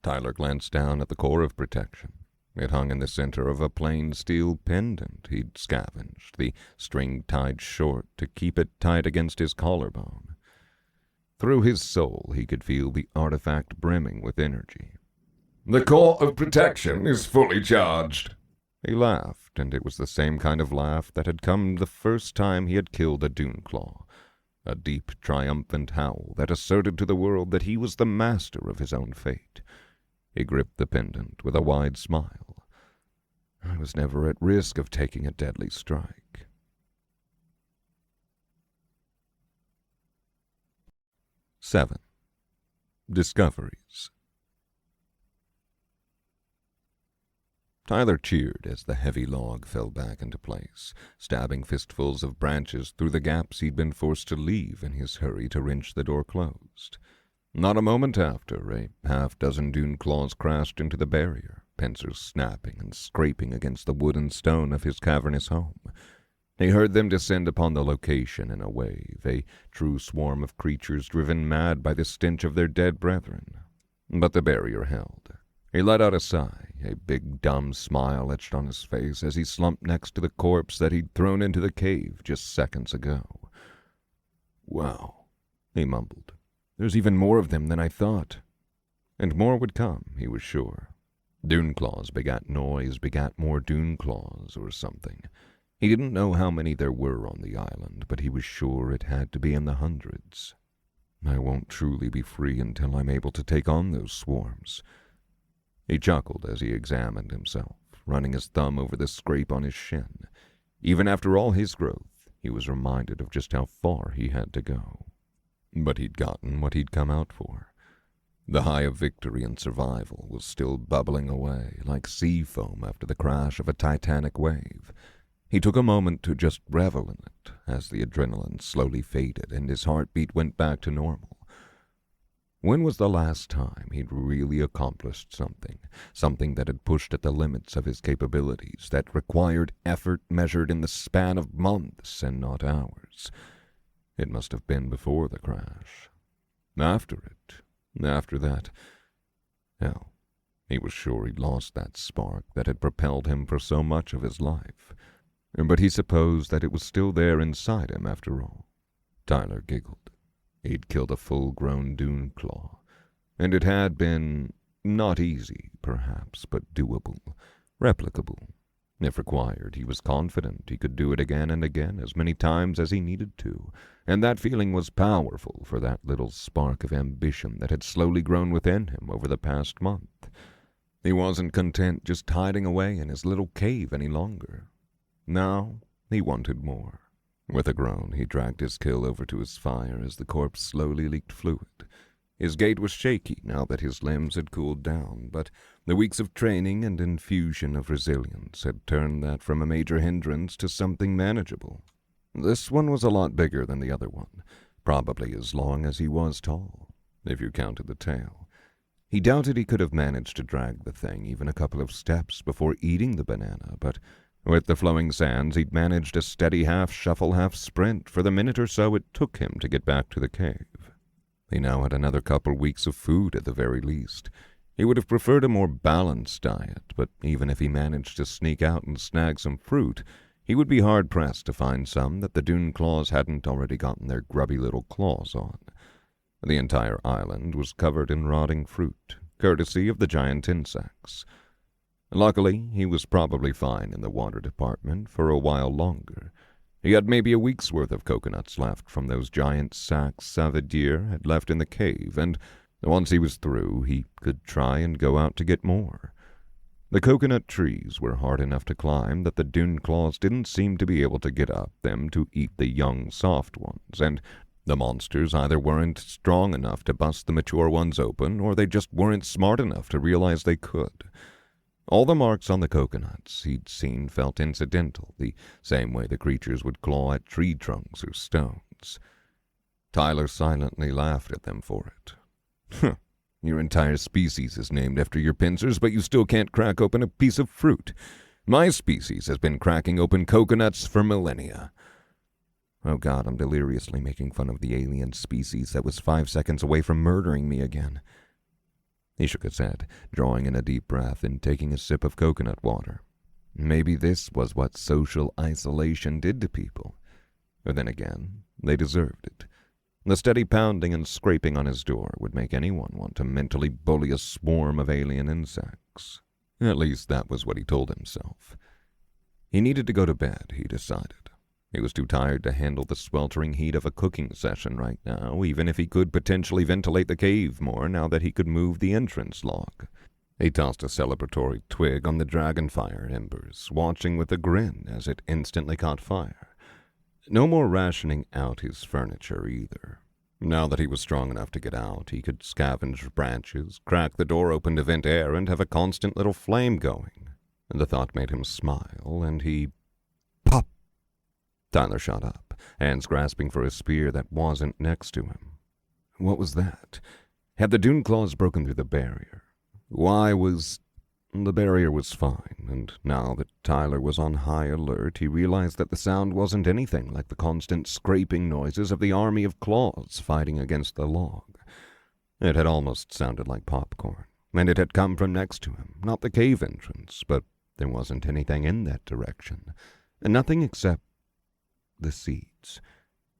Tyler glanced down at the core of protection. It hung in the center of a plain steel pendant he'd scavenged, the string tied short to keep it tight against his collarbone. Through his soul, he could feel the artifact brimming with energy. The core of protection is fully charged. He laughed, and it was the same kind of laugh that had come the first time he had killed a Duneclaw. A deep, triumphant howl that asserted to the world that he was the master of his own fate. He gripped the pendant with a wide smile. I was never at risk of taking a deadly strike. 7. Discoveries. Tyler cheered as the heavy log fell back into place, stabbing fistfuls of branches through the gaps he'd been forced to leave in his hurry to wrench the door closed. Not a moment after, a half-dozen Duneclaws crashed into the barrier, pincers snapping and scraping against the wood and stone of his cavernous home. He heard them descend upon the location in a wave, a true swarm of creatures driven mad by the stench of their dead brethren. But the barrier held. He let out a sigh, a big dumb smile etched on his face as he slumped next to the corpse that he'd thrown into the cave just seconds ago. "Wow," he mumbled. "There's even more of them than I thought." And more would come, he was sure. Duneclaws begat noise, begat more Duneclaws, or something. He didn't know how many there were on the island, but he was sure it had to be in the hundreds. I won't truly be free until I'm able to take on those swarms. He chuckled as he examined himself, running his thumb over the scrape on his shin. Even after all his growth, he was reminded of just how far he had to go. But he'd gotten what he'd come out for. The high of victory and survival was still bubbling away like sea foam after the crash of a titanic wave. He took a moment to just revel in it as the adrenaline slowly faded and his heartbeat went back to normal. When was the last time he'd really accomplished something that had pushed at the limits of his capabilities, that required effort measured in the span of months and not hours? It must have been before the crash. After that, hell, he was sure he'd lost that spark that had propelled him for so much of his life. But he supposed that it was still there inside him after all. Tyler giggled. He'd killed a full-grown Duneclaw, and it had been not easy, perhaps, but doable, replicable. If required, he was confident he could do it again and again, as many times as he needed to, and that feeling was powerful for that little spark of ambition that had slowly grown within him over the past month. He wasn't content just hiding away in his little cave any longer. Now he wanted more. With a groan, he dragged his kill over to his fire as the corpse slowly leaked fluid. His gait was shaky now that his limbs had cooled down, but the weeks of training and infusion of resilience had turned that from a major hindrance to something manageable. This one was a lot bigger than the other one, probably as long as he was tall, if you counted the tail. He doubted he could have managed to drag the thing even a couple of steps before eating the banana, but with the flowing sands, he'd managed a steady half-shuffle, half-sprint for the minute or so it took him to get back to the cave. He now had another couple weeks of food at the very least. He would have preferred a more balanced diet, but even if he managed to sneak out and snag some fruit, he would be hard-pressed to find some that the dune claws hadn't already gotten their grubby little claws on. The entire island was covered in rotting fruit, courtesy of the giant insects. Luckily, he was probably fine in the water department for a while longer. He had maybe a week's worth of coconuts left from those giant sacks Savadier had left in the cave, and once he was through, he could try and go out to get more. The coconut trees were hard enough to climb that the dune claws didn't seem to be able to get up them to eat the young, soft ones, and the monsters either weren't strong enough to bust the mature ones open, or they just weren't smart enough to realize they could. All the marks on the coconuts he'd seen felt incidental, the same way the creatures would claw at tree trunks or stones. Tyler silently laughed at them for it. Your entire species is named after your pincers, but you still can't crack open a piece of fruit. My species has been cracking open coconuts for millennia. Oh God, I'm deliriously making fun of the alien species that was 5 seconds away from murdering me again. He shook his head, drawing in a deep breath and taking a sip of coconut water. Maybe this was what social isolation did to people. But then again, they deserved it. The steady pounding and scraping on his door would make anyone want to mentally bully a swarm of alien insects. At least that was what he told himself. He needed to go to bed, he decided. He was too tired to handle the sweltering heat of a cooking session right now, even if he could potentially ventilate the cave more now that he could move the entrance log. He tossed a celebratory twig on the dragonfire embers, watching with a grin as it instantly caught fire. No more rationing out his furniture either. Now that he was strong enough to get out, he could scavenge branches, crack the door open to vent air, and have a constant little flame going. And the thought made him smile, and he... Pop! Tyler shot up, hands grasping for a spear that wasn't next to him. What was that? Had the dune claws broken through the barrier? Why was... The barrier was fine, and now that Tyler was on high alert, he realized that the sound wasn't anything like the constant scraping noises of the army of claws fighting against the log. It had almost sounded like popcorn, and it had come from next to him, not the cave entrance, but there wasn't anything in that direction, and nothing except the seeds.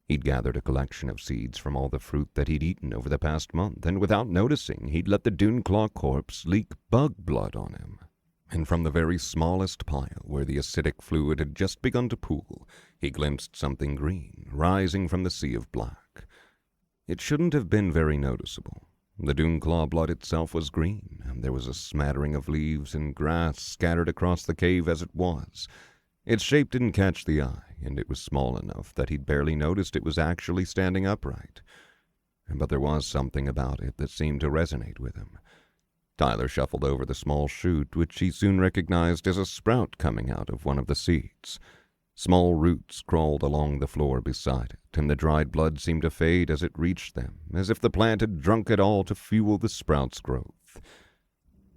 He'd gathered a collection of seeds from all the fruit that he'd eaten over the past month, and without noticing, he'd let the dune claw corpse leak bug blood on him. And from the very smallest pile, where the acidic fluid had just begun to pool, he glimpsed something green, rising from the sea of black. It shouldn't have been very noticeable. The dune claw blood itself was green, and there was a smattering of leaves and grass scattered across the cave as it was. Its shape didn't catch the eye, and it was small enough that he'd barely noticed it was actually standing upright. But there was something about it that seemed to resonate with him. Tyler shuffled over the small shoot, which he soon recognized as a sprout coming out of one of the seeds. Small roots crawled along the floor beside it, and the dried blood seemed to fade as it reached them, as if the plant had drunk it all to fuel the sprout's growth.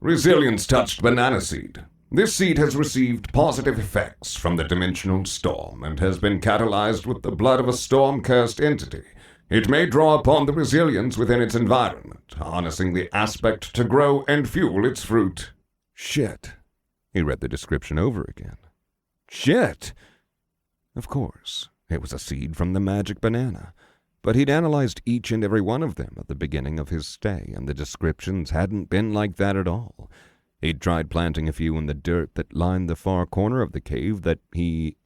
Resilience-touched banana seed. This seed has received positive effects from the dimensional storm and has been catalyzed with the blood of a storm-cursed entity. It may draw upon the resilience within its environment, harnessing the aspect to grow and fuel its fruit. Shit. He read the description over again. Shit! Of course, it was a seed from the magic banana. But he'd analyzed each and every one of them at the beginning of his stay, and the descriptions hadn't been like that at all. He'd tried planting a few in the dirt that lined the far corner of the cave that he,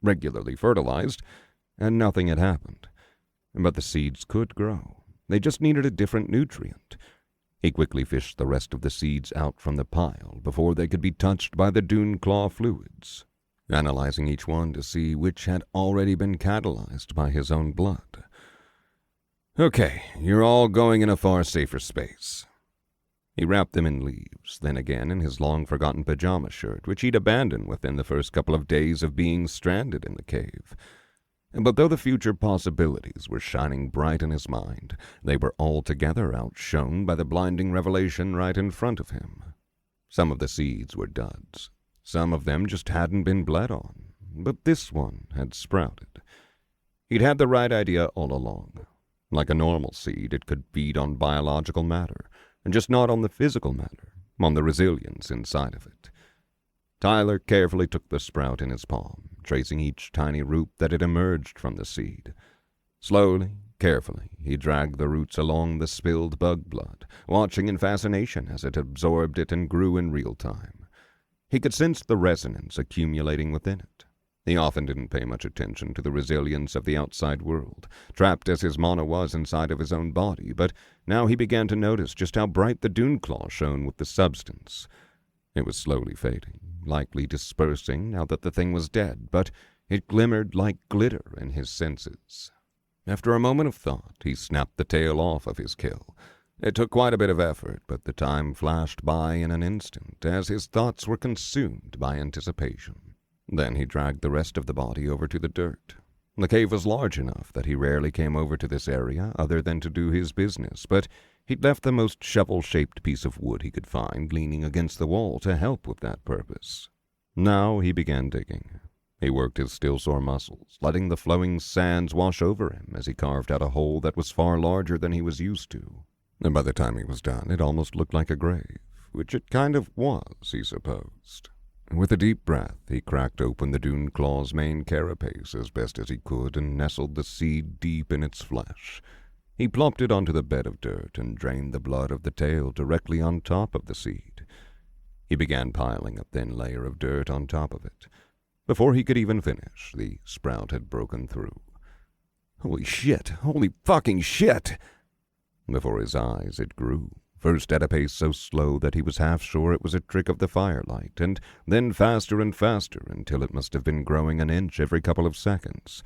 regularly fertilized, and nothing had happened. But the seeds could grow. They just needed a different nutrient. He quickly fished the rest of the seeds out from the pile before they could be touched by the dune claw fluids, analyzing each one to see which had already been catalyzed by his own blood. Okay, you're all going in a far safer space. He wrapped them in leaves, then again in his long-forgotten pajama shirt, which he'd abandoned within the first couple of days of being stranded in the cave. But though the future possibilities were shining bright in his mind, they were altogether outshone by the blinding revelation right in front of him. Some of the seeds were duds. Some of them just hadn't been bled on. But this one had sprouted. He'd had the right idea all along. Like a normal seed, it could feed on biological matter, and just not on the physical matter, on the resilience inside of it. Tyler carefully took the sprout in his palm, tracing each tiny root that had emerged from the seed. Slowly, carefully, he dragged the roots along the spilled bug blood, watching in fascination as it absorbed it and grew in real time. He could sense the resonance accumulating within it. He often didn't pay much attention to the resilience of the outside world, trapped as his mana was inside of his own body, but now he began to notice just how bright the dune claw shone with the substance. It was slowly fading, likely dispersing now that the thing was dead, but it glimmered like glitter in his senses. After a moment of thought, he snapped the tail off of his kill. It took quite a bit of effort, but the time flashed by in an instant as his thoughts were consumed by anticipation. Then he dragged the rest of the body over to the dirt. The cave was large enough that he rarely came over to this area other than to do his business, but he'd left the most shovel-shaped piece of wood he could find leaning against the wall to help with that purpose. Now he began digging. He worked his still sore muscles, letting the flowing sands wash over him as he carved out a hole that was far larger than he was used to. And by the time he was done, it almost looked like a grave, which it kind of was, he supposed. With a deep breath, he cracked open the dune claw's main carapace as best as he could and nestled the seed deep in its flesh. He plopped it onto the bed of dirt and drained the blood of the tail directly on top of the seed. He began piling a thin layer of dirt on top of it. Before he could even finish, the sprout had broken through. Holy shit! Holy fucking shit! Before his eyes it grew, first at a pace so slow that he was half sure it was a trick of the firelight, and then faster and faster until it must have been growing an inch every couple of seconds.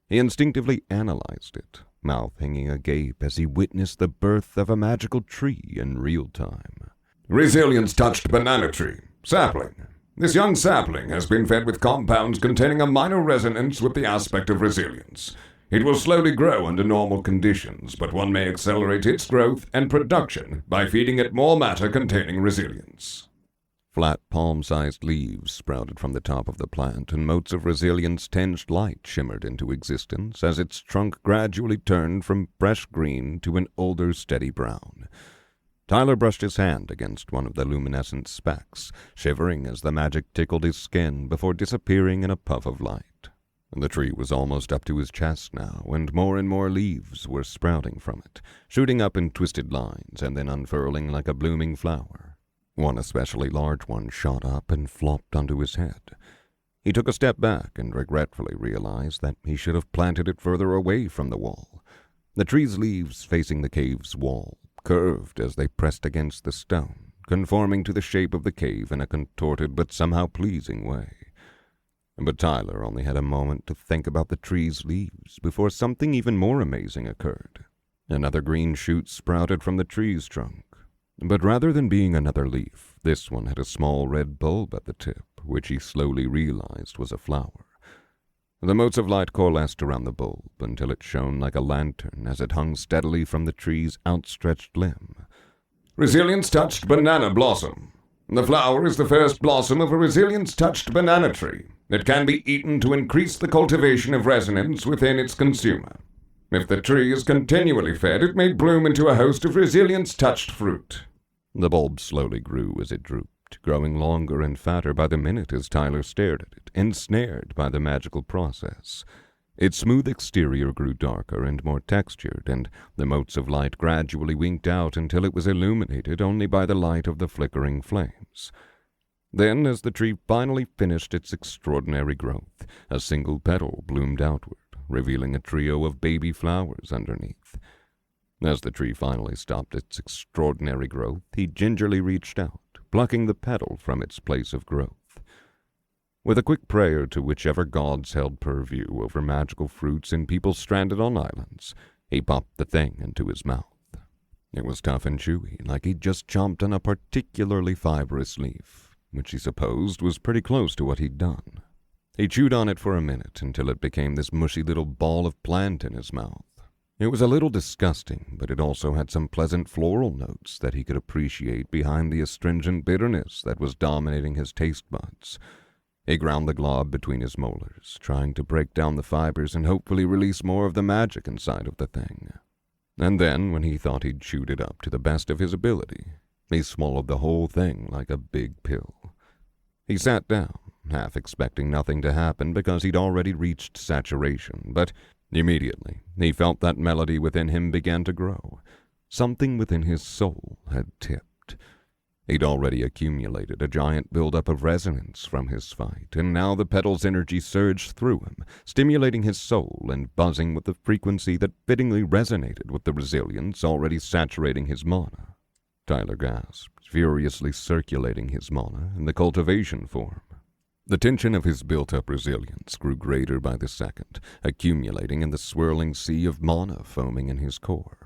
He instinctively analyzed it, mouth hanging agape as he witnessed the birth of a magical tree in real time. Resilience-touched banana tree. Sapling. This young sapling has been fed with compounds containing a minor resonance with the aspect of resilience. It will slowly grow under normal conditions, but one may accelerate its growth and production by feeding it more matter containing resilience. Flat palm-sized leaves sprouted from the top of the plant, and motes of resilience-tinged light shimmered into existence as its trunk gradually turned from fresh green to an older, steady brown. Tyler brushed his hand against one of the luminescent specks, shivering as the magic tickled his skin before disappearing in a puff of light. The tree was almost up to his chest now, and more leaves were sprouting from it, shooting up in twisted lines and then unfurling like a blooming flower. One especially large one shot up and flopped onto his head. He took a step back and regretfully realized that he should have planted it further away from the wall. The tree's leaves facing the cave's wall curved as they pressed against the stone, conforming to the shape of the cave in a contorted but somehow pleasing way. But Tyler only had a moment to think about the tree's leaves before something even more amazing occurred. Another green shoot sprouted from the tree's trunk. But rather than being another leaf, this one had a small red bulb at the tip, which he slowly realized was a flower. The motes of light coalesced around the bulb until it shone like a lantern as it hung steadily from the tree's outstretched limb. Resilience-touched banana blossom. The flower is the first blossom of a resilience-touched banana tree. It can be eaten to increase the cultivation of resonance within its consumer. If the tree is continually fed, it may bloom into a host of resilience-touched fruit. The bulb slowly grew as it drooped, growing longer and fatter by the minute as Tyler stared at it, ensnared by the magical process. Its smooth exterior grew darker and more textured, and the motes of light gradually winked out until it was illuminated only by the light of the flickering flames. Then, as the tree finally finished its extraordinary growth, a single petal bloomed outward, revealing a trio of baby flowers underneath. As the tree finally stopped its extraordinary growth, he gingerly reached out, plucking the petal from its place of growth. With a quick prayer to whichever gods held purview over magical fruits and people stranded on islands, he popped the thing into his mouth. It was tough and chewy, like he'd just chomped on a particularly fibrous leaf, which he supposed was pretty close to what he'd done. He chewed on it for a minute until it became this mushy little ball of plant in his mouth. It was a little disgusting, but it also had some pleasant floral notes that he could appreciate behind the astringent bitterness that was dominating his taste buds. He ground the glob between his molars, trying to break down the fibers and hopefully release more of the magic inside of the thing. And then, when he thought he'd chewed it up to the best of his ability, he swallowed the whole thing like a big pill. He sat down, half expecting nothing to happen because he'd already reached saturation, but immediately he felt that melody within him began to grow. Something within his soul had tipped. He'd already accumulated a giant buildup of resonance from his fight, and now the pedal's energy surged through him, stimulating his soul and buzzing with the frequency that fittingly resonated with the resilience already saturating his mana. Tyler gasped, furiously circulating his mana in the cultivation form. The tension of his built-up resilience grew greater by the second, accumulating in the swirling sea of mana foaming in his core.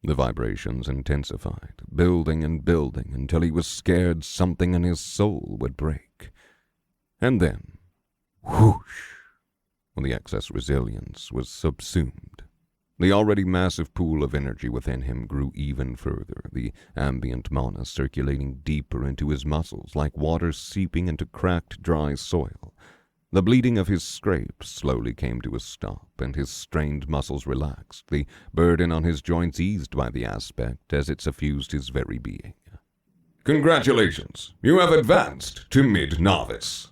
The vibrations intensified, building and building until he was scared something in his soul would break. And then, whoosh, the excess resilience was subsumed. The already massive pool of energy within him grew even further, the ambient mana circulating deeper into his muscles like water seeping into cracked, dry soil. The bleeding of his scrapes slowly came to a stop, and his strained muscles relaxed, the burden on his joints eased by the aspect as it suffused his very being. Congratulations, you have advanced to mid-novice.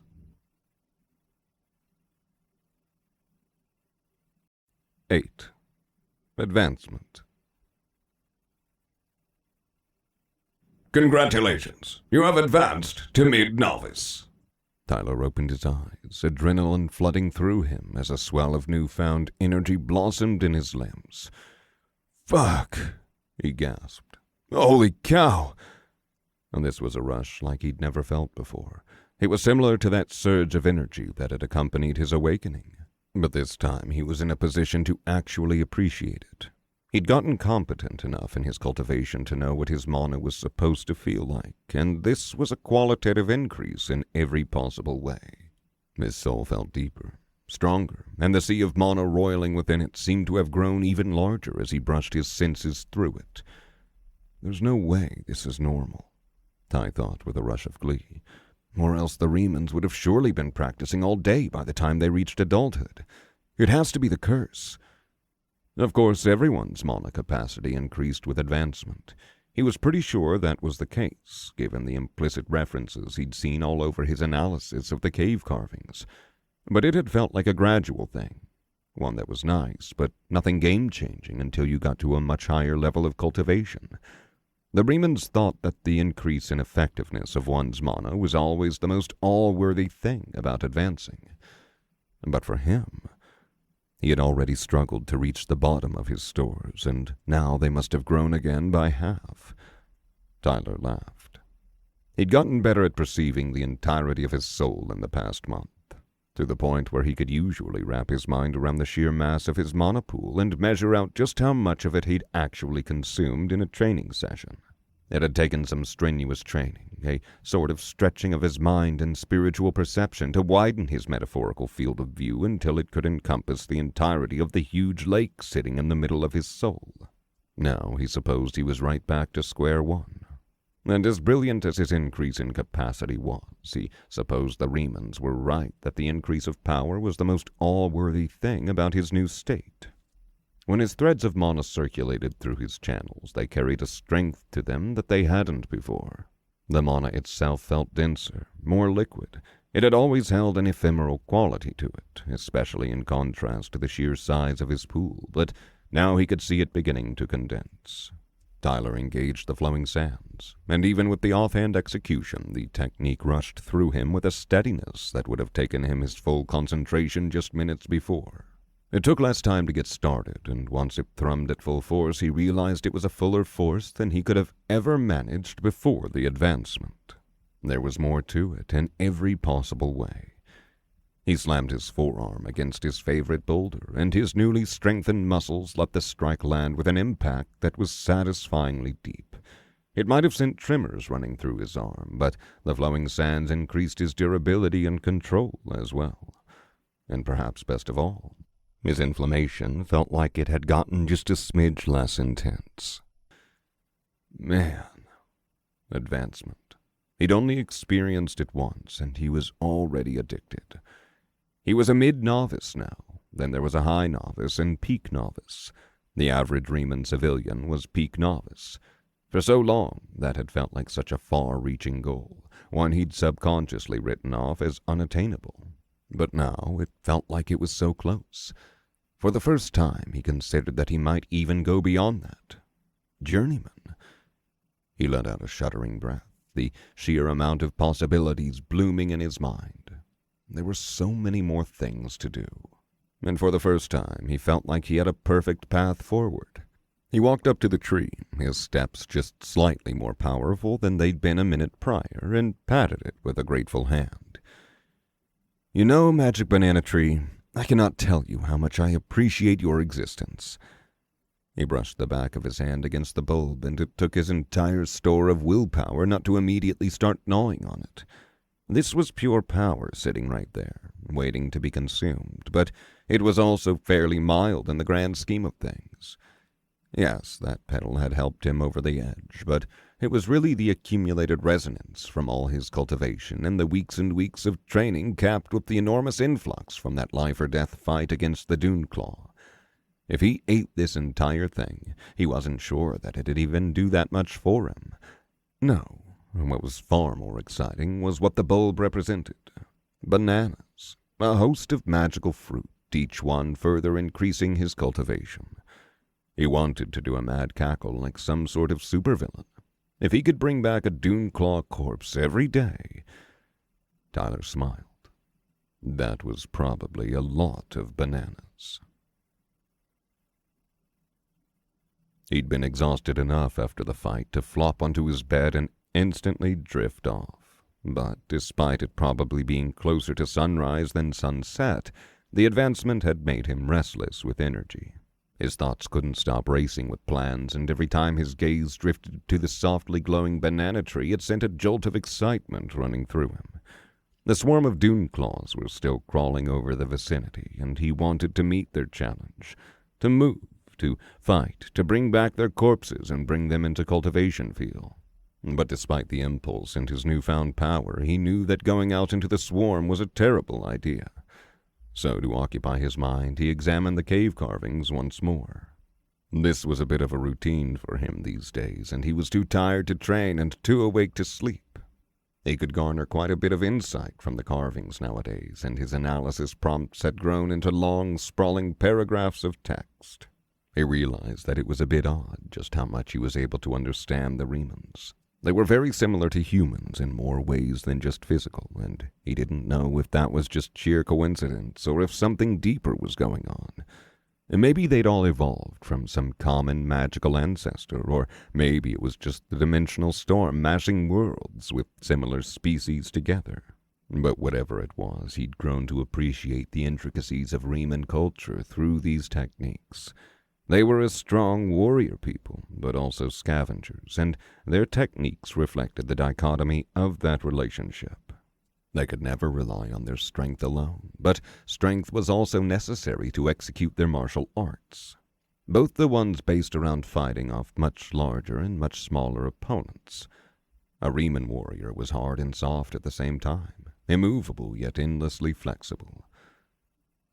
8. Advancement. Congratulations, you have advanced to mid-novice. Tyler opened his eyes, adrenaline flooding through him as a swell of newfound energy blossomed in his limbs. Fuck, he gasped. Holy cow! And this was a rush like he'd never felt before. It was similar to that surge of energy that had accompanied his awakening. But this time he was in a position to actually appreciate it. He'd gotten competent enough in his cultivation to know what his mana was supposed to feel like, and this was a qualitative increase in every possible way. His soul felt deeper, stronger, and the sea of mana roiling within it seemed to have grown even larger as he brushed his senses through it. There's no way this is normal, Ty thought with a rush of glee. Or else the Remans would have surely been practicing all day by the time they reached adulthood. It has to be the curse. Of course, everyone's mana capacity increased with advancement. He was pretty sure that was the case, given the implicit references he'd seen all over his analysis of the cave carvings. But it had felt like a gradual thing, one that was nice, but nothing game-changing until you got to a much higher level of cultivation. The Remans thought that the increase in effectiveness of one's mana was always the most all-worthy thing about advancing. But for him, he had already struggled to reach the bottom of his stores, and now they must have grown again by half. Tyler laughed. He'd gotten better at perceiving the entirety of his soul in the past month, to the point where he could usually wrap his mind around the sheer mass of his mana pool and measure out just how much of it he'd actually consumed in a training session. It had taken some strenuous training, a sort of stretching of his mind and spiritual perception to widen his metaphorical field of view until it could encompass the entirety of the huge lake sitting in the middle of his soul. Now he supposed he was right back to square one. And as brilliant as his increase in capacity was, he supposed the Remans were right that the increase of power was the most all-worthy thing about his new state. When his threads of mana circulated through his channels, they carried a strength to them that they hadn't before. The mana itself felt denser, more liquid. It had always held an ephemeral quality to it, especially in contrast to the sheer size of his pool, but now he could see it beginning to condense. Tyler engaged the flowing sands, and even with the offhand execution, the technique rushed through him with a steadiness that would have taken him his full concentration just minutes before. It took less time to get started, and once it thrummed at full force, he realized it was a fuller force than he could have ever managed before the advancement. There was more to it in every possible way. He slammed his forearm against his favorite boulder, and his newly strengthened muscles let the strike land with an impact that was satisfyingly deep. It might have sent tremors running through his arm, but the flowing sands increased his durability and control as well. And perhaps best of all, his inflammation felt like it had gotten just a smidge less intense. Man, advancement. He'd only experienced it once, and he was already addicted. He was a mid-novice now, then there was a high novice and peak novice. The average Riemann civilian was peak novice. For so long, that had felt like such a far-reaching goal, one he'd subconsciously written off as unattainable. But now it felt like it was so close. For the first time, he considered that he might even go beyond that. Journeyman. He let out a shuddering breath, the sheer amount of possibilities blooming in his mind. There were so many more things to do. And for the first time, he felt like he had a perfect path forward. He walked up to the tree, his steps just slightly more powerful than they'd been a minute prior, and patted it with a grateful hand. "You know, Magic Banana Tree, I cannot tell you how much I appreciate your existence." He brushed the back of his hand against the bulb, and it took his entire store of willpower not to immediately start gnawing on it. This was pure power sitting right there, waiting to be consumed, but it was also fairly mild in the grand scheme of things. Yes, that petal had helped him over the edge, but it was really the accumulated resonance from all his cultivation and the weeks and weeks of training capped with the enormous influx from that life-or-death fight against the Duneclaw. If he ate this entire thing, he wasn't sure that it'd even do that much for him. No, what was far more exciting was what the bulb represented. Bananas, a host of magical fruit, each one further increasing his cultivation. He wanted to do a mad cackle like some sort of supervillain. If he could bring back a Duneclaw corpse every day. Tyler smiled. That was probably a lot of bananas. He'd been exhausted enough after the fight to flop onto his bed and instantly drift off. But despite it probably being closer to sunrise than sunset, the advancement had made him restless with energy. His thoughts couldn't stop racing with plans, and every time his gaze drifted to the softly glowing banana tree, it sent a jolt of excitement running through him. The swarm of Duneclaws were still crawling over the vicinity, and he wanted to meet their challenge, to move, to fight, to bring back their corpses and bring them into cultivation field. But despite the impulse and his newfound power, he knew that going out into the swarm was a terrible idea. So to occupy his mind, he examined the cave carvings once more. This was a bit of a routine for him these days, and he was too tired to train and too awake to sleep. He could garner quite a bit of insight from the carvings nowadays, and his analysis prompts had grown into long, sprawling paragraphs of text. He realized that it was a bit odd just how much he was able to understand the Riemans. They were very similar to humans in more ways than just physical, and he didn't know if that was just sheer coincidence or if something deeper was going on. And maybe they'd all evolved from some common magical ancestor, or maybe it was just the dimensional storm mashing worlds with similar species together. But whatever it was, he'd grown to appreciate the intricacies of Riemann culture through these techniques. They were a strong warrior people, but also scavengers, and their techniques reflected the dichotomy of that relationship. They could never rely on their strength alone, but strength was also necessary to execute their martial arts. Both the ones based around fighting off much larger and much smaller opponents. A Riemann warrior was hard and soft at the same time, immovable yet endlessly flexible.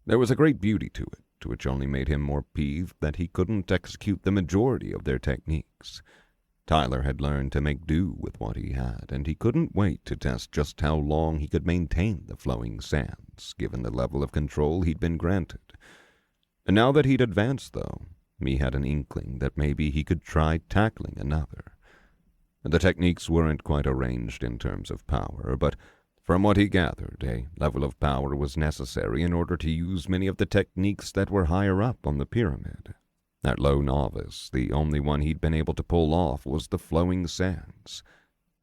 There was a great beauty to it, which only made him more peeved that he couldn't execute the majority of their techniques. Tyler had learned to make do with what he had, and he couldn't wait to test just how long he could maintain the flowing sands, given the level of control he'd been granted. And now that he'd advanced, though, he had an inkling that maybe he could try tackling another. The techniques weren't quite arranged in terms of power, but from what he gathered, a level of power was necessary in order to use many of the techniques that were higher up on the pyramid. At low novice, the only one he'd been able to pull off was the flowing sands.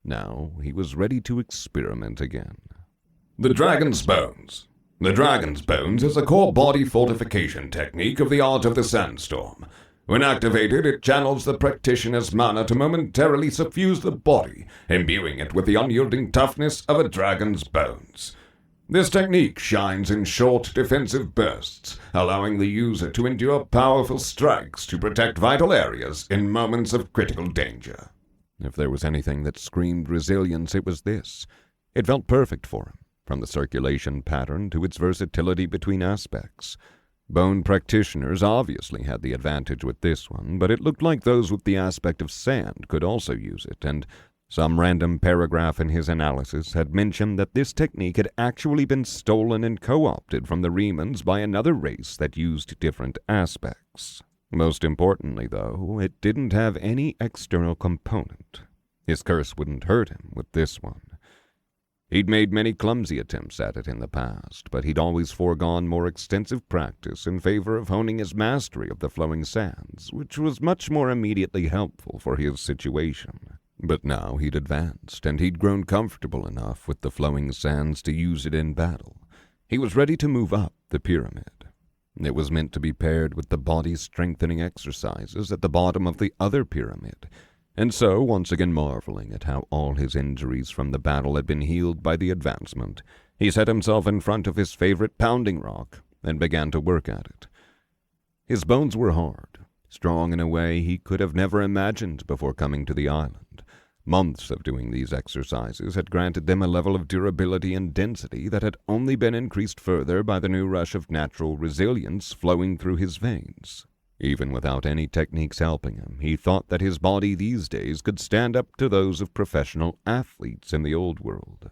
Now he was ready to experiment again. The Dragon's Bones. The Dragon's Bones is a core body fortification technique of the art of the sandstorm. When activated, it channels the practitioner's mana to momentarily suffuse the body, imbuing it with the unyielding toughness of a dragon's bones. This technique shines in short defensive bursts, allowing the user to endure powerful strikes to protect vital areas in moments of critical danger. If there was anything that screamed resilience, it was this. It felt perfect for him, from the circulation pattern to its versatility between aspects. Bone practitioners obviously had the advantage with this one, but it looked like those with the aspect of sand could also use it, and some random paragraph in his analysis had mentioned that this technique had actually been stolen and co-opted from the Remans by another race that used different aspects. Most importantly, though, it didn't have any external component. His curse wouldn't hurt him with this one. He'd made many clumsy attempts at it in the past, but he'd always foregone more extensive practice in favor of honing his mastery of the flowing sands, which was much more immediately helpful for his situation. But now he'd advanced, and he'd grown comfortable enough with the flowing sands to use it in battle. He was ready to move up the pyramid. It was meant to be paired with the body-strengthening exercises at the bottom of the other pyramid, and so, once again marveling at how all his injuries from the battle had been healed by the advancement, he set himself in front of his favorite pounding rock and began to work at it. His bones were hard, strong in a way he could have never imagined before coming to the island. Months of doing these exercises had granted them a level of durability and density that had only been increased further by the new rush of natural resilience flowing through his veins. Even without any techniques helping him, he thought that his body these days could stand up to those of professional athletes in the old world.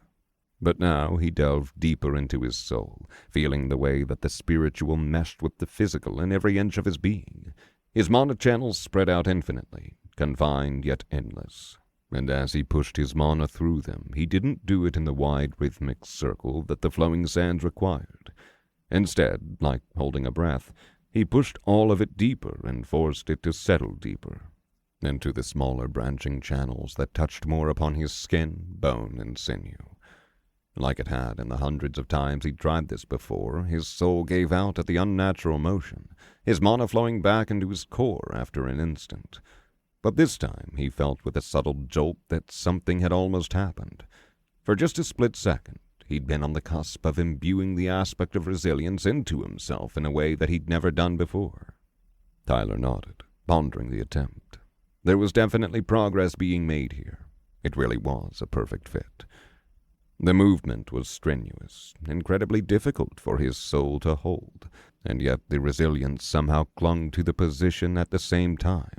But now he delved deeper into his soul, feeling the way that the spiritual meshed with the physical in every inch of his being. His mana channels spread out infinitely, confined yet endless. And as he pushed his mana through them, he didn't do it in the wide rhythmic circle that the flowing sands required. Instead, like holding a breath, he pushed all of it deeper and forced it to settle deeper, into the smaller branching channels that touched more upon his skin, bone, and sinew. Like it had in the hundreds of times he'd tried this before, his soul gave out at the unnatural motion, his mana flowing back into his core after an instant. But this time he felt with a subtle jolt that something had almost happened. For just a split second, he'd been on the cusp of imbuing the aspect of resilience into himself in a way that he'd never done before. Tyler nodded, pondering the attempt. There was definitely progress being made here. It really was a perfect fit. The movement was strenuous, incredibly difficult for his soul to hold, and yet the resilience somehow clung to the position at the same time.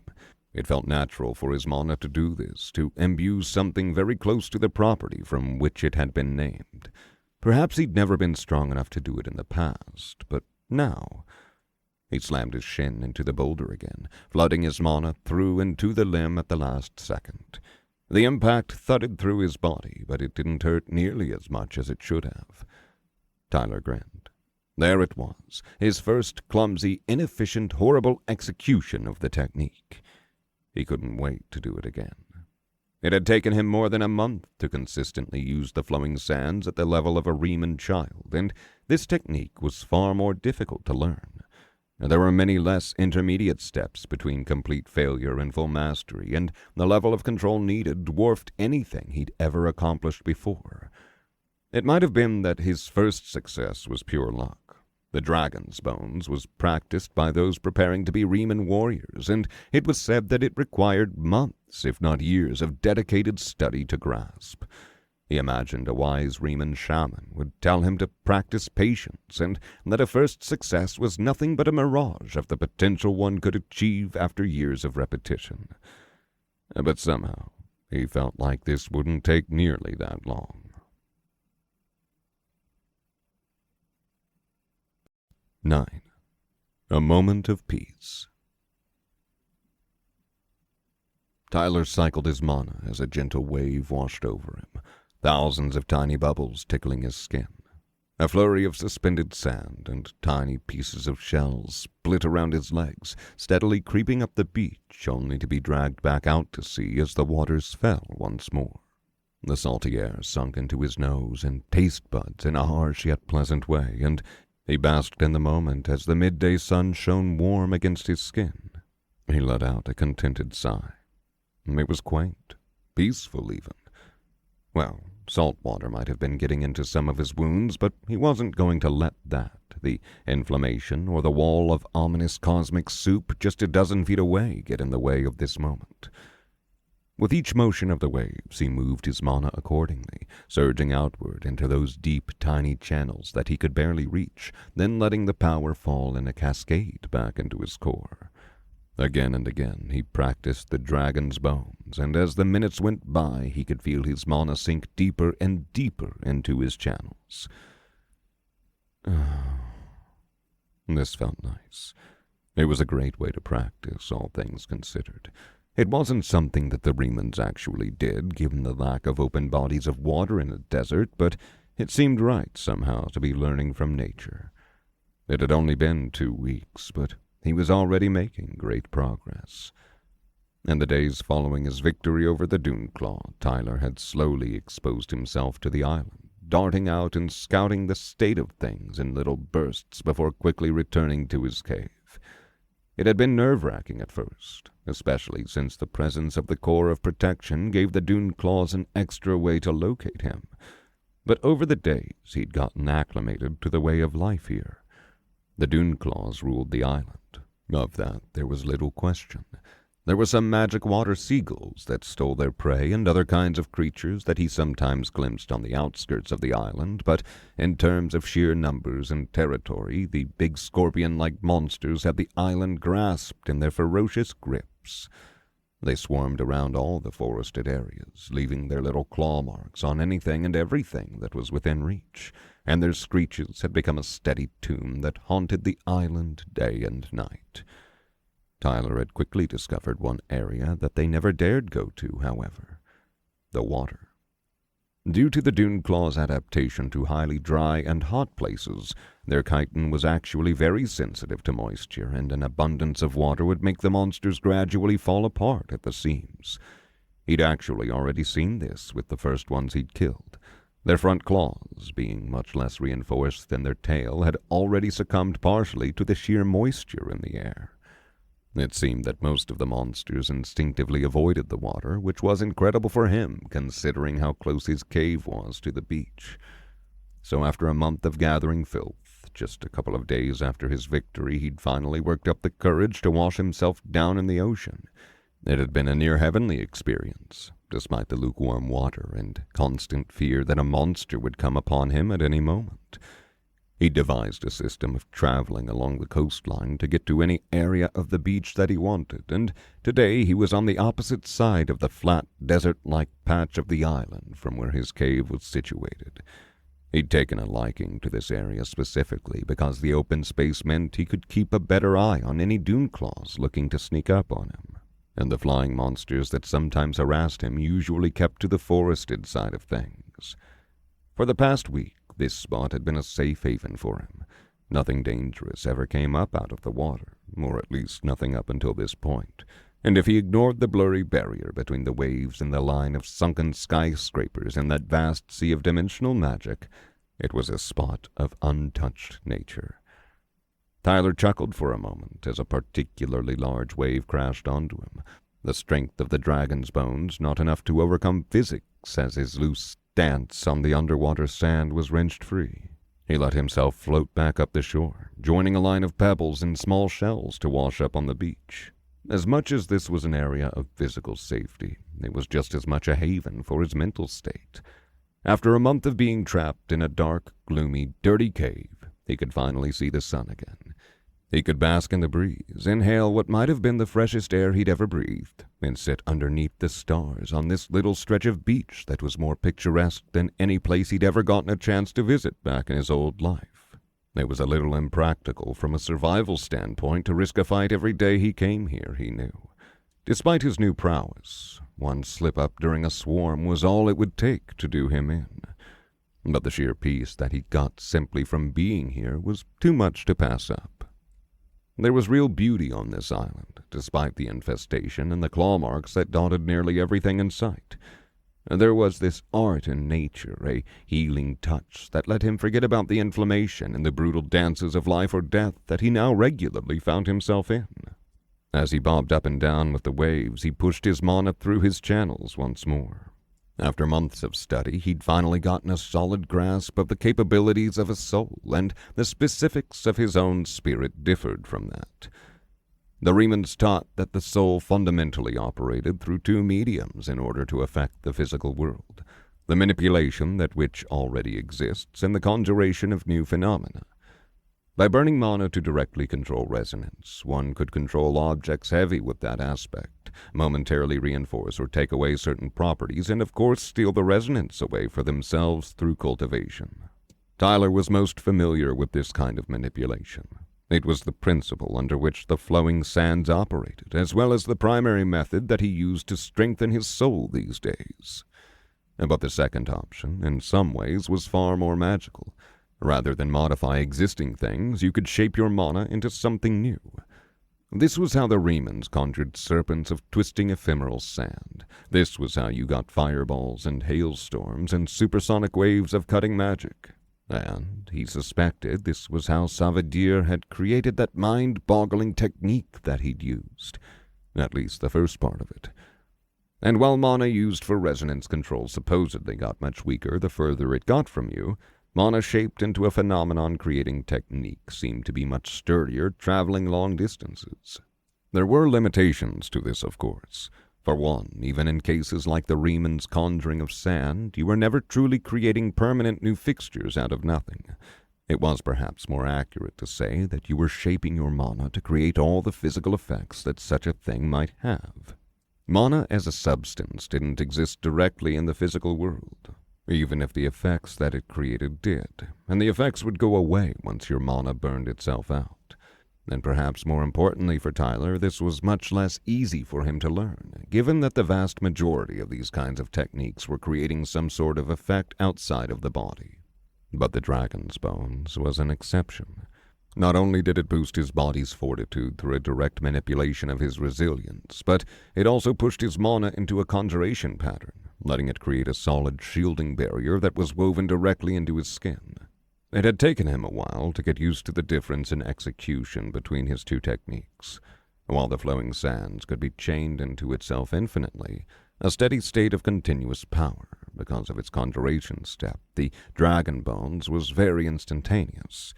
It felt natural for his mana to do this, to imbue something very close to the property from which it had been named. Perhaps he'd never been strong enough to do it in the past, but now... He slammed his shin into the boulder again, flooding his mana through and to the limb at the last second. The impact thudded through his body, but it didn't hurt nearly as much as it should have. Tyler grinned. There it was, his first clumsy, inefficient, horrible execution of the technique. He couldn't wait to do it again. It had taken him more than a month to consistently use the flowing sands at the level of a Riemann child, and this technique was far more difficult to learn. There were many less intermediate steps between complete failure and full mastery, and the level of control needed dwarfed anything he'd ever accomplished before. It might have been that his first success was pure luck. The dragon's bones was practiced by those preparing to be Riemann warriors, and it was said that it required months, if not years, of dedicated study to grasp. He imagined a wise Riemann shaman would tell him to practice patience, and that a first success was nothing but a mirage of the potential one could achieve after years of repetition. But somehow, he felt like this wouldn't take nearly that long. 9. A moment of peace. Tyler cycled his mana as a gentle wave washed over him, thousands of tiny bubbles tickling his skin. A flurry of suspended sand and tiny pieces of shells split around his legs, steadily creeping up the beach, only to be dragged back out to sea as the waters fell once more. The salty air sunk into his nose and taste buds in a harsh yet pleasant way, and he basked in the moment as the midday sun shone warm against his skin. He let out a contented sigh. It was quaint, peaceful even. Well, salt water might have been getting into some of his wounds, but he wasn't going to let that, the inflammation or the wall of ominous cosmic soup just a dozen feet away, get in the way of this moment. With each motion of the waves, he moved his mana accordingly, surging outward into those deep, tiny channels that he could barely reach, then letting the power fall in a cascade back into his core. Again and again, he practiced the dragon's bones, and as the minutes went by, he could feel his mana sink deeper and deeper into his channels. This felt nice. It was a great way to practice, all things considered. It wasn't something that the Remans actually did, given the lack of open bodies of water in a desert, but it seemed right somehow to be learning from nature. It had only been 2 weeks, but he was already making great progress. In the days following his victory over the Duneclaw, Tyler had slowly exposed himself to the island, darting out and scouting the state of things in little bursts before quickly returning to his cave. It had been nerve-wracking at first, especially since the presence of the Core of Protection gave the Duneclaws an extra way to locate him. But over the days, he'd gotten acclimated to the way of life here. The Duneclaws ruled the island. Of that, there was little question. There were some magic water seagulls that stole their prey and other kinds of creatures that he sometimes glimpsed on the outskirts of the island, but in terms of sheer numbers and territory, the big scorpion-like monsters had the island grasped in their ferocious grips. They swarmed around all the forested areas, leaving their little claw marks on anything and everything that was within reach, and their screeches had become a steady tune that haunted the island day and night. Tyler had quickly discovered one area that they never dared go to, however: the water. Due to the Duneclaw's adaptation to highly dry and hot places, their chitin was actually very sensitive to moisture, and an abundance of water would make the monsters gradually fall apart at the seams. He'd actually already seen this with the first ones he'd killed. Their front claws, being much less reinforced than their tail, had already succumbed partially to the sheer moisture in the air. It seemed that most of the monsters instinctively avoided the water, which was incredible for him, considering how close his cave was to the beach. So after a month of gathering filth, just a couple of days after his victory, he'd finally worked up the courage to wash himself down in the ocean. It had been a near-heavenly experience, despite the lukewarm water and constant fear that a monster would come upon him at any moment. He devised a system of traveling along the coastline to get to any area of the beach that he wanted, and today he was on the opposite side of the flat, desert-like patch of the island from where his cave was situated. He'd taken a liking to this area specifically because the open space meant he could keep a better eye on any Duneclaws looking to sneak up on him, and the flying monsters that sometimes harassed him usually kept to the forested side of things. For the past week, this spot had been a safe haven for him. Nothing dangerous ever came up out of the water, or at least nothing up until this point, and if he ignored the blurry barrier between the waves and the line of sunken skyscrapers in that vast sea of dimensional magic, it was a spot of untouched nature. Tyler chuckled for a moment as a particularly large wave crashed onto him, the strength of the dragon's bones not enough to overcome physics as his loose stance on the underwater sand was wrenched free. He let himself float back up the shore, joining a line of pebbles and small shells to wash up on the beach. As much as this was an area of physical safety, it was just as much a haven for his mental state. After a month of being trapped in a dark, gloomy, dirty cave, he could finally see the sun again. He could bask in the breeze, inhale what might have been the freshest air he'd ever breathed, and sit underneath the stars on this little stretch of beach that was more picturesque than any place he'd ever gotten a chance to visit back in his old life. It was a little impractical from a survival standpoint to risk a fight every day he came here, he knew. Despite his new prowess, one slip-up during a swarm was all it would take to do him in. But the sheer peace that he got simply from being here was too much to pass up. There was real beauty on this island, despite the infestation and the claw marks that dotted nearly everything in sight. There was this art in nature, a healing touch that let him forget about the inflammation and the brutal dances of life or death that he now regularly found himself in. As he bobbed up and down with the waves, he pushed his mana through his channels once more. After months of study, he'd finally gotten a solid grasp of the capabilities of a soul, and the specifics of his own spirit differed from that. The Remans taught that the soul fundamentally operated through two mediums in order to affect the physical world, the manipulation that which already exists and the conjuration of new phenomena. By burning mana to directly control resonance, one could control objects heavy with that aspect, momentarily reinforce or take away certain properties, and of course steal the resonance away for themselves through cultivation. Tyler was most familiar with this kind of manipulation. It was the principle under which the flowing sands operated, as well as the primary method that he used to strengthen his soul these days. But the second option, in some ways, was far more magical. Rather than modify existing things, you could shape your mana into something new. This was how the Remans conjured serpents of twisting ephemeral sand. This was how you got fireballs and hailstorms and supersonic waves of cutting magic. And he suspected this was how Savadir had created that mind-boggling technique that he'd used. At least the first part of it. And while mana used for resonance control supposedly got much weaker the further it got from you, mana shaped into a phenomenon-creating technique seemed to be much sturdier, traveling long distances. There were limitations to this, of course. For one, even in cases like the Remans' conjuring of sand, you were never truly creating permanent new fixtures out of nothing. It was perhaps more accurate to say that you were shaping your mana to create all the physical effects that such a thing might have. Mana as a substance didn't exist directly in the physical world, even if the effects that it created did, and the effects would go away once your mana burned itself out. And perhaps more importantly for Tyler, this was much less easy for him to learn, given that the vast majority of these kinds of techniques were creating some sort of effect outside of the body. But the dragon's bones was an exception. Not only did it boost his body's fortitude through a direct manipulation of his resilience, but it also pushed his mana into a conjuration pattern, letting it create a solid shielding barrier that was woven directly into his skin. It had taken him a while to get used to the difference in execution between his two techniques. While the flowing sands could be chained into itself infinitely, a steady state of continuous power, because of its conjuration step, the dragon bones was very instantaneous.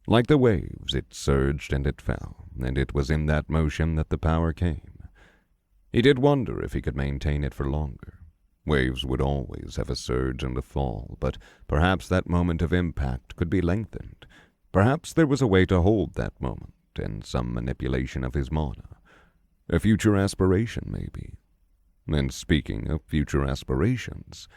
Like the waves, it surged and it fell, and it was in that motion that the power came. He did wonder if he could maintain it for longer. Waves would always have a surge and a fall, but perhaps that moment of impact could be lengthened. Perhaps there was a way to hold that moment, and some manipulation of his mana. A future aspiration, maybe. And speaking of future aspirations,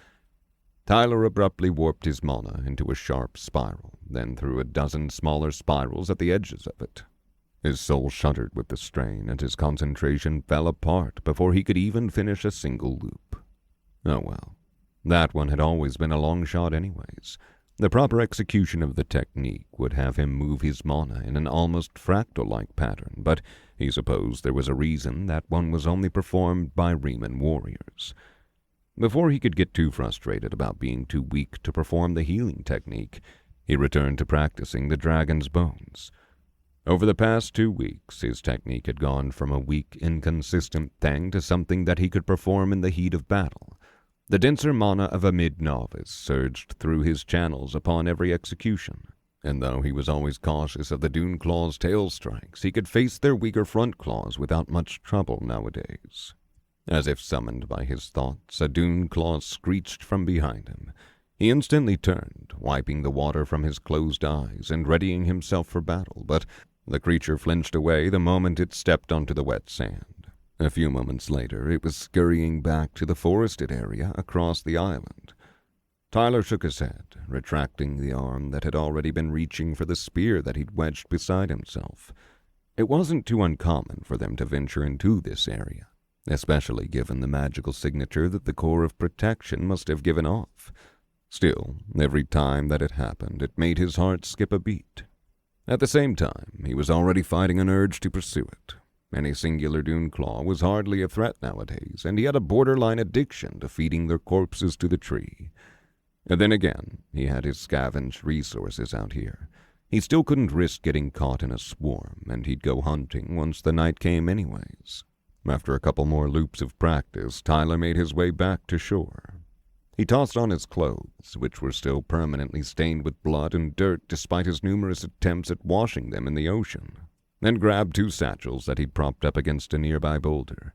Tyler abruptly warped his mana into a sharp spiral, then threw a dozen smaller spirals at the edges of it. His soul shuddered with the strain, and his concentration fell apart before he could even finish a single loop. Oh well, that one had always been a long shot anyways. The proper execution of the technique would have him move his mana in an almost fractal-like pattern, but he supposed there was a reason that one was only performed by Reman warriors. Before he could get too frustrated about being too weak to perform the healing technique, he returned to practicing the dragon's bones. Over the past 2 weeks, his technique had gone from a weak, inconsistent thing to something that he could perform in the heat of battle. The denser mana of a mid-novice surged through his channels upon every execution, and though he was always cautious of the Dune Claw's tail strikes, he could face their weaker front claws without much trouble nowadays. As if summoned by his thoughts, a Dune Claw screeched from behind him. He instantly turned, wiping the water from his closed eyes and readying himself for battle, but the creature flinched away the moment it stepped onto the wet sand. A few moments later, it was scurrying back to the forested area across the island. Tyler shook his head, retracting the arm that had already been reaching for the spear that he'd wedged beside himself. It wasn't too uncommon for them to venture into this area, especially given the magical signature that the core of protection must have given off. Still, every time that it happened, it made his heart skip a beat. At the same time, he was already fighting an urge to pursue it. Any singular Dune Claw was hardly a threat nowadays, and he had a borderline addiction to feeding their corpses to the tree. And then again, he had his scavenged resources out here. He still couldn't risk getting caught in a swarm, and he'd go hunting once the night came anyways. After a couple more loops of practice, Tyler made his way back to shore. He tossed on his clothes, which were still permanently stained with blood and dirt despite his numerous attempts at washing them in the ocean. then grabbed 2 satchels that he'd propped up against a nearby boulder.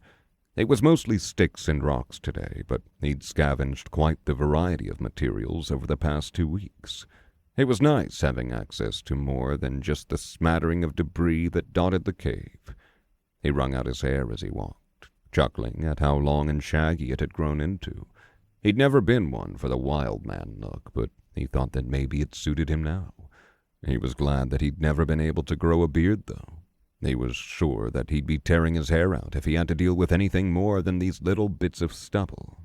It was mostly sticks and rocks today, but he'd scavenged quite the variety of materials over the past 2 weeks. It was nice having access to more than just the smattering of debris that dotted the cave. He wrung out his hair as he walked, chuckling at how long and shaggy it had grown into. He'd never been one for the wild man look, but he thought that maybe it suited him now. He was glad that he'd never been able to grow a beard, though. He was sure that he'd be tearing his hair out if he had to deal with anything more than these little bits of stubble.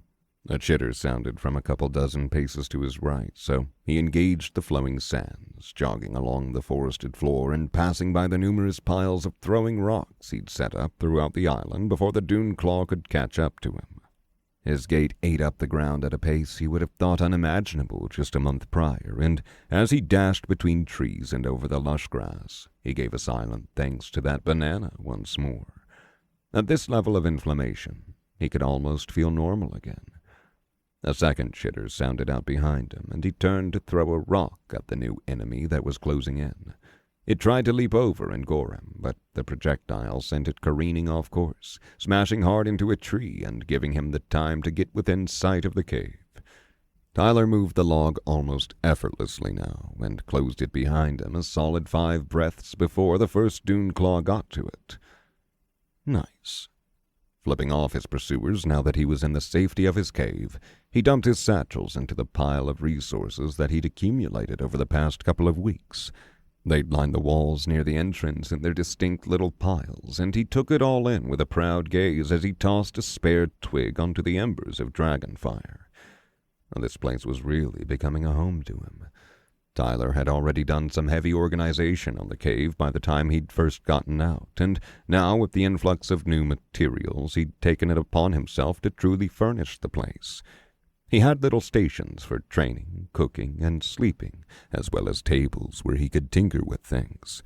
A chitter sounded from a couple dozen paces to his right, so he engaged the flowing sands, jogging along the forested floor and passing by the numerous piles of throwing rocks he'd set up throughout the island before the dune claw could catch up to him. His gait ate up the ground at a pace he would have thought unimaginable just a month prior, and as he dashed between trees and over the lush grass, he gave a silent thanks to that banana once more. At this level of inflammation, he could almost feel normal again. A second chitter sounded out behind him, and he turned to throw a rock at the new enemy that was closing in. It tried to leap over and gore him, but the projectile sent it careening off course, smashing hard into a tree and giving him the time to get within sight of the cave. Tyler moved the log almost effortlessly now, and closed it behind him a solid 5 breaths before the first dune claw got to it. Nice. Flipping off his pursuers now that he was in the safety of his cave, he dumped his satchels into the pile of resources that he'd accumulated over the past couple of weeks. They'd lined the walls near the entrance in their distinct little piles, and he took it all in with a proud gaze as he tossed a spare twig onto the embers of dragon fire. This place was really becoming a home to him. Tyler had already done some heavy organization on the cave by the time he'd first gotten out, and now with the influx of new materials, he'd taken it upon himself to truly furnish the place. He had little stations for training, cooking, and sleeping, as well as tables where he could tinker with things.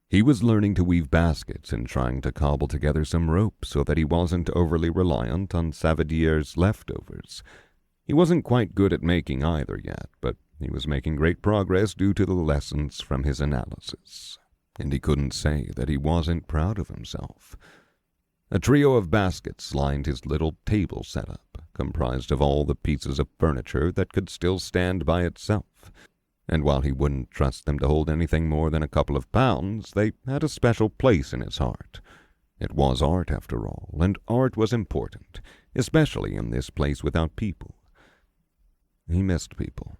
He was learning to weave baskets and trying to cobble together some rope so that he wasn't overly reliant on Savidier's leftovers. He wasn't quite good at making either yet, but he was making great progress due to the lessons from his analysis, and he couldn't say that he wasn't proud of himself. A trio of baskets lined his little table setup, comprised of all the pieces of furniture that could still stand by itself, and while he wouldn't trust them to hold anything more than a couple of pounds, they had a special place in his heart. It was art, after all, and art was important, especially in this place without people. He missed people.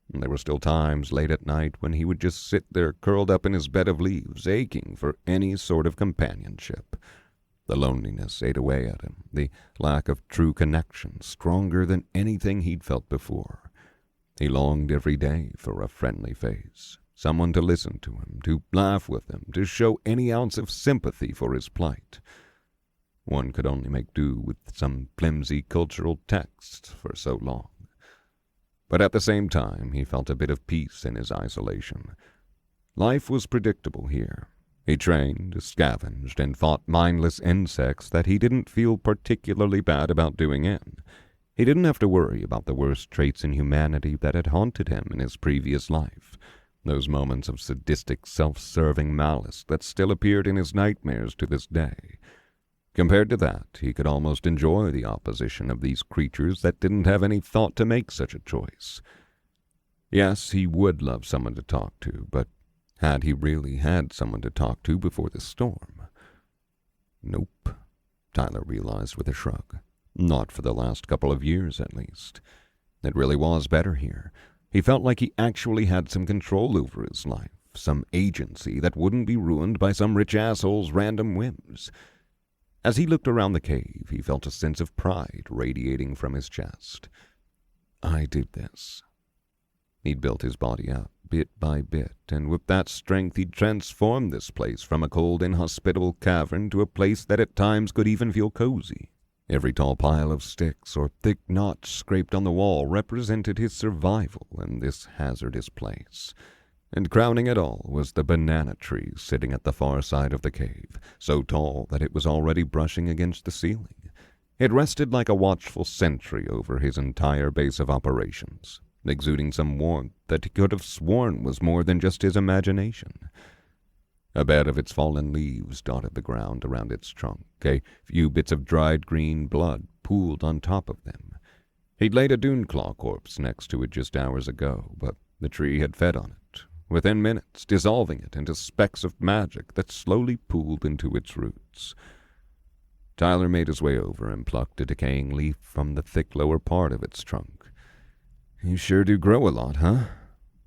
There were still times late at night when he would just sit there curled up in his bed of leaves, aching for any sort of companionship. The loneliness ate away at him, the lack of true connection stronger than anything he'd felt before. He longed every day for a friendly face, someone to listen to him, to laugh with him, to show any ounce of sympathy for his plight. One could only make do with some flimsy cultural texts for so long. But at the same time, he felt a bit of peace in his isolation. Life was predictable here. He trained, scavenged, and fought mindless insects that he didn't feel particularly bad about doing in. He didn't have to worry about the worst traits in humanity that had haunted him in his previous life, those moments of sadistic, self-serving malice that still appeared in his nightmares to this day. Compared to that, he could almost enjoy the opposition of these creatures that didn't have any thought to make such a choice. Yes, he would love someone to talk to, but had he really had someone to talk to before the storm? Nope, Tyler realized with a shrug. Not for the last couple of years, at least. It really was better here. He felt like he actually had some control over his life, some agency that wouldn't be ruined by some rich asshole's random whims. As he looked around the cave, he felt a sense of pride radiating from his chest. I did this. He'd built his body up, bit by bit, and with that strength he'd transformed this place from a cold, inhospitable cavern to a place that at times could even feel cozy. Every tall pile of sticks or thick knots scraped on the wall represented his survival in this hazardous place. And crowning it all was the banana tree sitting at the far side of the cave, so tall that it was already brushing against the ceiling. It rested like a watchful sentry over his entire base of operations, exuding some warmth that he could have sworn was more than just his imagination. A bed of its fallen leaves dotted the ground around its trunk. A few bits of dried green blood pooled on top of them. He'd laid a Duneclaw corpse next to it just hours ago, but the tree had fed on it, within minutes, dissolving it into specks of magic that slowly pooled into its roots. Tyler made his way over and plucked a decaying leaf from the thick lower part of its trunk. "You sure do grow a lot, huh?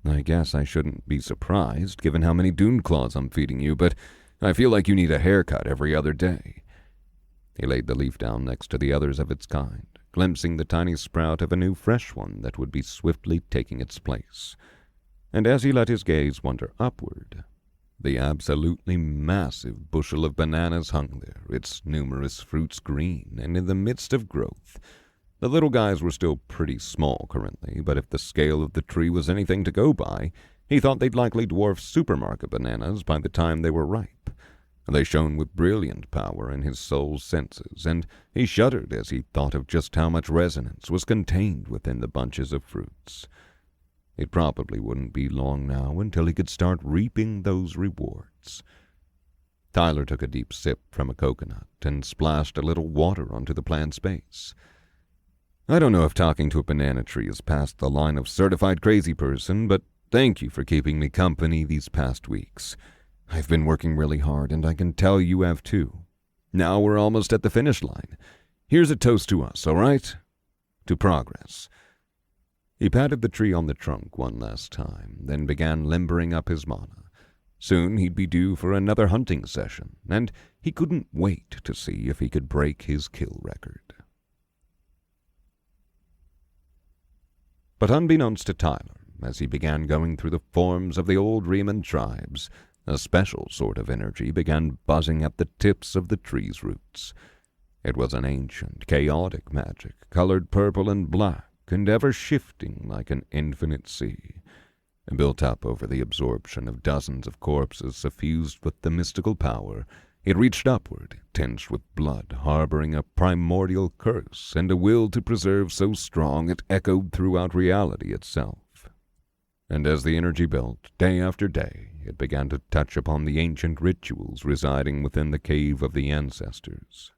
I guess I shouldn't be surprised, given how many Duneclaws I'm feeding you, but I feel like you need a haircut every other day." He laid the leaf down next to the others of its kind, glimpsing the tiny sprout of a new fresh one that would be swiftly taking its place. And as he let his gaze wander upward, the absolutely massive bushel of bananas hung there, its numerous fruits green and in the midst of growth. The little guys were still pretty small currently, but if the scale of the tree was anything to go by, he thought they'd likely dwarf supermarket bananas by the time they were ripe. They shone with brilliant power in his soul's senses, and he shuddered as he thought of just how much resonance was contained within the bunches of fruits. It probably wouldn't be long now until he could start reaping those rewards. Tyler took a deep sip from a coconut and splashed a little water onto the plant's base. "I don't know if talking to a banana tree is past the line of certified crazy person, but thank you for keeping me company these past weeks. I've been working really hard, and I can tell you have too. Now we're almost at the finish line. Here's a toast to us, all right? To progress." He patted the tree on the trunk one last time, then began limbering up his mana. Soon he'd be due for another hunting session, and he couldn't wait to see if he could break his kill record. But unbeknownst to Tyler, as he began going through the forms of the old Riemann tribes, a special sort of energy began buzzing at the tips of the tree's roots. It was an ancient, chaotic magic, colored purple and black, and ever shifting like an infinite sea. Built up over the absorption of dozens of corpses suffused with the mystical power, it reached upward, tinged with blood, harboring a primordial curse and a will to preserve so strong it echoed throughout reality itself. And as the energy built, day after day, it began to touch upon the ancient rituals residing within the cave of the ancestors.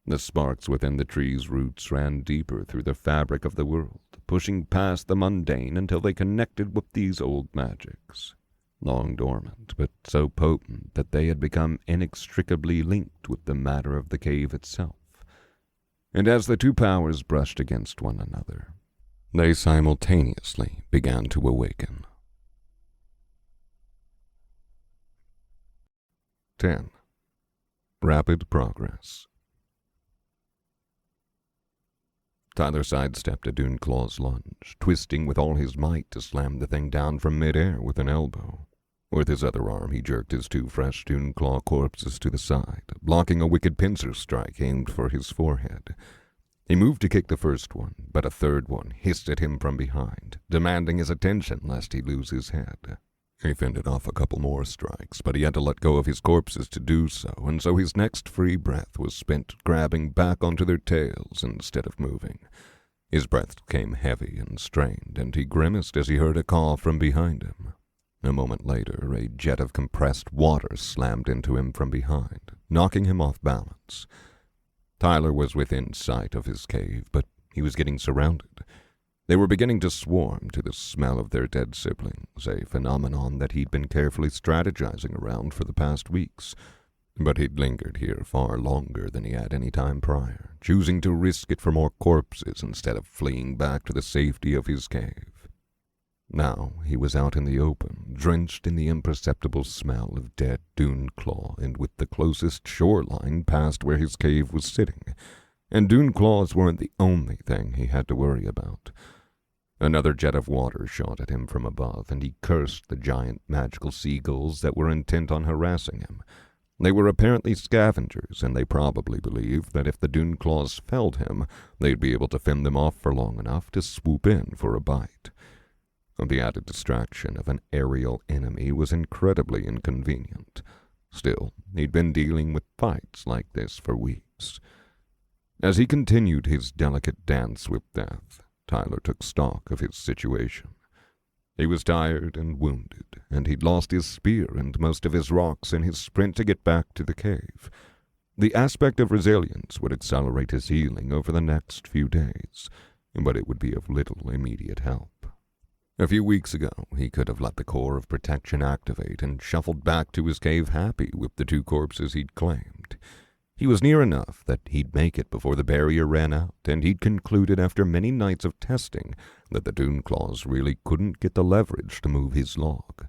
The sparks within the tree's roots ran deeper through the fabric of the world, pushing past the mundane until they connected with these old magics. Long dormant, but so potent that they had become inextricably linked with the matter of the cave itself. And as the two powers brushed against one another, they simultaneously began to awaken. 10. Rapid progress. Tyler sidestepped a Duneclaw's lunge, twisting with all his might to slam the thing down from midair with an elbow. With his other arm, he jerked his two fresh Duneclaw corpses to the side, blocking a wicked pincer strike aimed for his forehead. He moved to kick the first one, but a third one hissed at him from behind, demanding his attention lest he lose his head. He fended off a couple more strikes, but he had to let go of his corpses to do so, and so his next free breath was spent grabbing back onto their tails instead of moving. His breath came heavy and strained, and he grimaced as he heard a call from behind him. A moment later, a jet of compressed water slammed into him from behind, knocking him off balance. Tyler was within sight of his cave, but he was getting surrounded. They were beginning to swarm to the smell of their dead siblings, a phenomenon that he'd been carefully strategizing around for the past weeks. But he'd lingered here far longer than he had any time prior, choosing to risk it for more corpses instead of fleeing back to the safety of his cave. Now he was out in the open, drenched in the imperceptible smell of dead Duneclaw and with the closest shoreline past where his cave was sitting. And Duneclaws weren't the only thing he had to worry about. Another jet of water shot at him from above, and he cursed the giant magical seagulls that were intent on harassing him. They were apparently scavengers, and they probably believed that if the Duneclaws felled him, they'd be able to fend them off for long enough to swoop in for a bite. The added distraction of an aerial enemy was incredibly inconvenient. Still, he'd been dealing with fights like this for weeks. As he continued his delicate dance with death, Tyler took stock of his situation. He was tired and wounded, and he'd lost his spear and most of his rocks in his sprint to get back to the cave. The aspect of resilience would accelerate his healing over the next few days, but it would be of little immediate help. A few weeks ago, he could have let the core of protection activate and shuffled back to his cave happy with the 2 corpses he'd claimed. He was near enough that he'd make it before the barrier ran out, and he'd concluded after many nights of testing that the Doonclaws really couldn't get the leverage to move his log.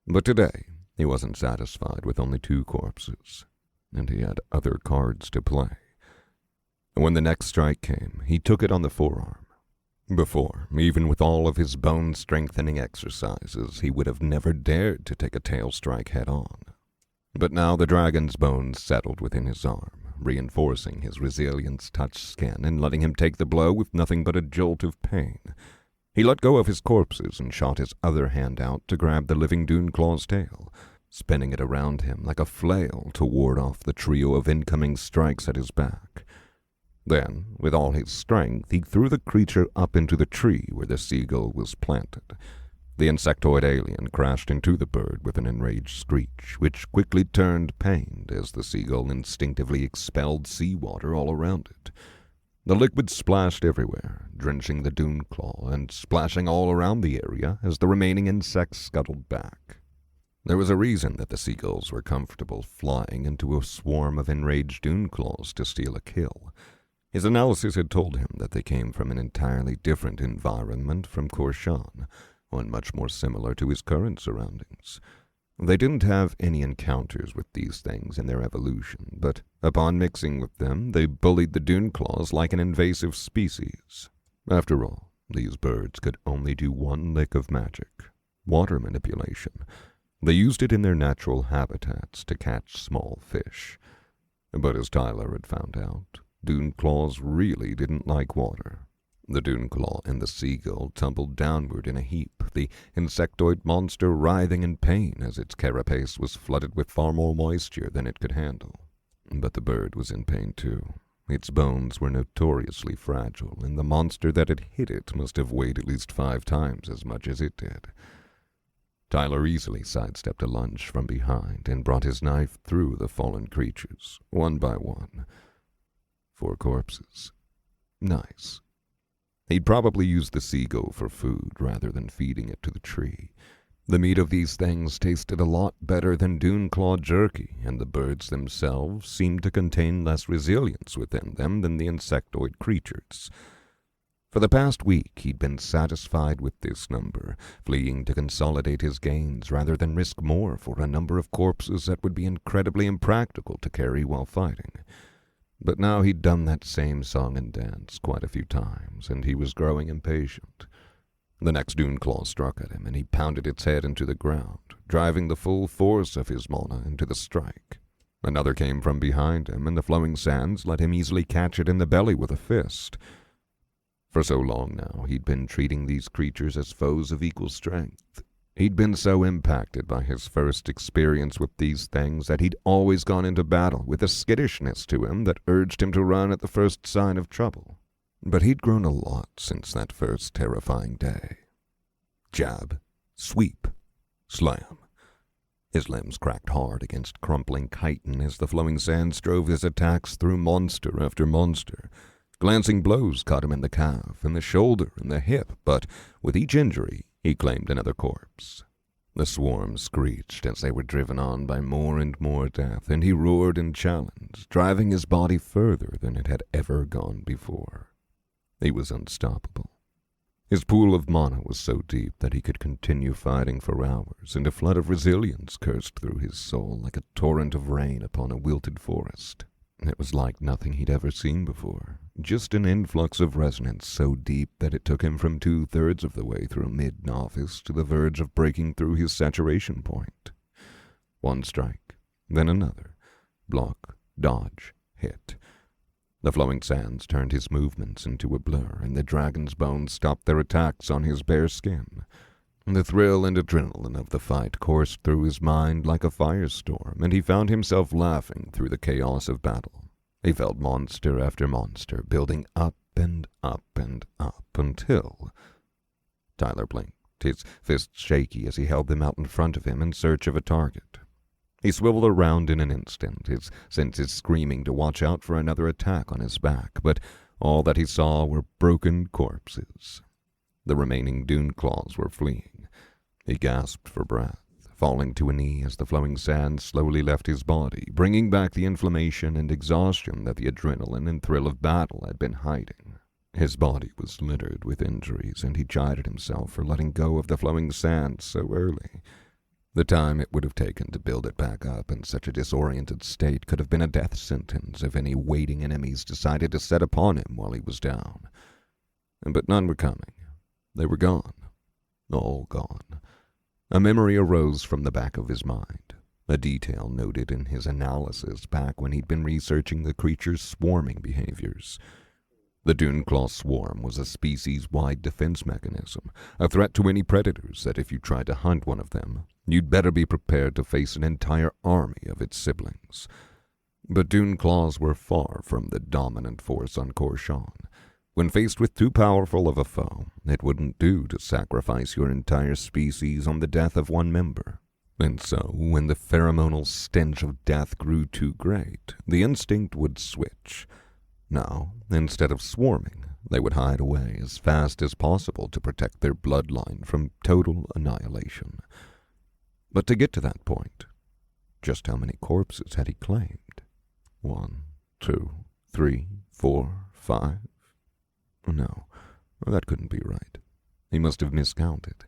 But today, he wasn't satisfied with only 2 corpses, and he had other cards to play. When the next strike came, he took it on the forearm. Before, even with all of his bone-strengthening exercises, he would have never dared to take a tail strike head-on. But now the dragon's bones settled within his arm, reinforcing his resilience-touched skin and letting him take the blow with nothing but a jolt of pain. He let go of his corpses and shot his other hand out to grab the living Doonclaw's tail, spinning it around him like a flail to ward off the trio of incoming strikes at his back. Then, with all his strength, he threw the creature up into the tree where the seagull was planted. The insectoid alien crashed into the bird with an enraged screech, which quickly turned pained as the seagull instinctively expelled seawater all around it. The liquid splashed everywhere, drenching the Doonclaw and splashing all around the area as the remaining insects scuttled back. There was a reason that the seagulls were comfortable flying into a swarm of enraged Doonclaws to steal a kill. His analysis had told him that they came from an entirely different environment from Korshan, one much more similar to his current surroundings. They didn't have any encounters with these things in their evolution, but upon mixing with them, they bullied the Doonclaws like an invasive species. After all, these birds could only do one lick of magic: water manipulation. They used it in their natural habitats to catch small fish. But as Tyler had found out, Doonclaws really didn't like water. The Doonclaw and the seagull tumbled downward in a heap, the insectoid monster writhing in pain as its carapace was flooded with far more moisture than it could handle. But the bird was in pain too. Its bones were notoriously fragile, and the monster that had hit it must have weighed at least 5 times as much as it did. Tyler easily sidestepped a lunge from behind and brought his knife through the fallen creatures, one by one. 4 corpses. Nice. He'd probably use the seagull for food rather than feeding it to the tree. The meat of these things tasted a lot better than Doonclaw jerky, and the birds themselves seemed to contain less resilience within them than the insectoid creatures. For the past week, he'd been satisfied with this number, fleeing to consolidate his gains rather than risk more for a number of corpses that would be incredibly impractical to carry while fighting. But now he'd done that same song and dance quite a few times, and he was growing impatient. The next Doonclaw struck at him, and he pounded its head into the ground, driving the full force of his mana into the strike. Another came from behind him, and the flowing sands let him easily catch it in the belly with a fist. For so long now, he'd been treating these creatures as foes of equal strength. He'd been so impacted by his first experience with these things that he'd always gone into battle with a skittishness to him that urged him to run at the first sign of trouble. But he'd grown a lot since that first terrifying day. Jab, sweep, slam. His limbs cracked hard against crumpling chitin as the flowing sands drove his attacks through monster after monster. Glancing blows caught him in the calf, in the shoulder, and the hip, but with each injury, he claimed another corpse. The swarm screeched as they were driven on by more and more death, and he roared and challenged, driving his body further than it had ever gone before. He was unstoppable. His pool of mana was so deep that he could continue fighting for hours, and a flood of resilience coursed through his soul like a torrent of rain upon a wilted forest. It was like nothing he'd ever seen before, just an influx of resonance so deep that it took him from 2/3 of the way through mid-novice to the verge of breaking through his saturation point. One strike, then another. Block, dodge, hit. The flowing sands turned his movements into a blur, and the dragon's bones stopped their attacks on his bare skin. The thrill and adrenaline of the fight coursed through his mind like a firestorm, and he found himself laughing through the chaos of battle. He felt monster after monster building up and up and up until... Tyler blinked his fists shaky as he held them out in front of him in search of a target. He swiveled around in an instant, his senses screaming to watch out for another attack on his back, but all that he saw were broken corpses. The remaining dune claws were fleeing. He gasped for breath, falling to a knee as the flowing sand slowly left his body, bringing back the inflammation and exhaustion that the adrenaline and thrill of battle had been hiding. His body was littered with injuries, and he chided himself for letting go of the flowing sand so early. The time it would have taken to build it back up in such a disoriented state could have been a death sentence if any waiting enemies decided to set upon him while he was down. But none were coming. They were gone. All gone. A memory arose from the back of his mind, a detail noted in his analysis back when he'd been researching the creature's swarming behaviors. The Duneclaw swarm was a species-wide defense mechanism, a threat to any predators that if you tried to hunt one of them, you'd better be prepared to face an entire army of its siblings. But Duneclaws were far from the dominant force on Corshon. When faced with too powerful of a foe, it wouldn't do to sacrifice your entire species on the death of one member. And so, when the pheromonal stench of death grew too great, the instinct would switch. Now, instead of swarming, they would hide away as fast as possible to protect their bloodline from total annihilation. But to get to that point, just how many corpses had he claimed? 1, 2, 3, 4, 5? No, that couldn't be right. He must have miscounted.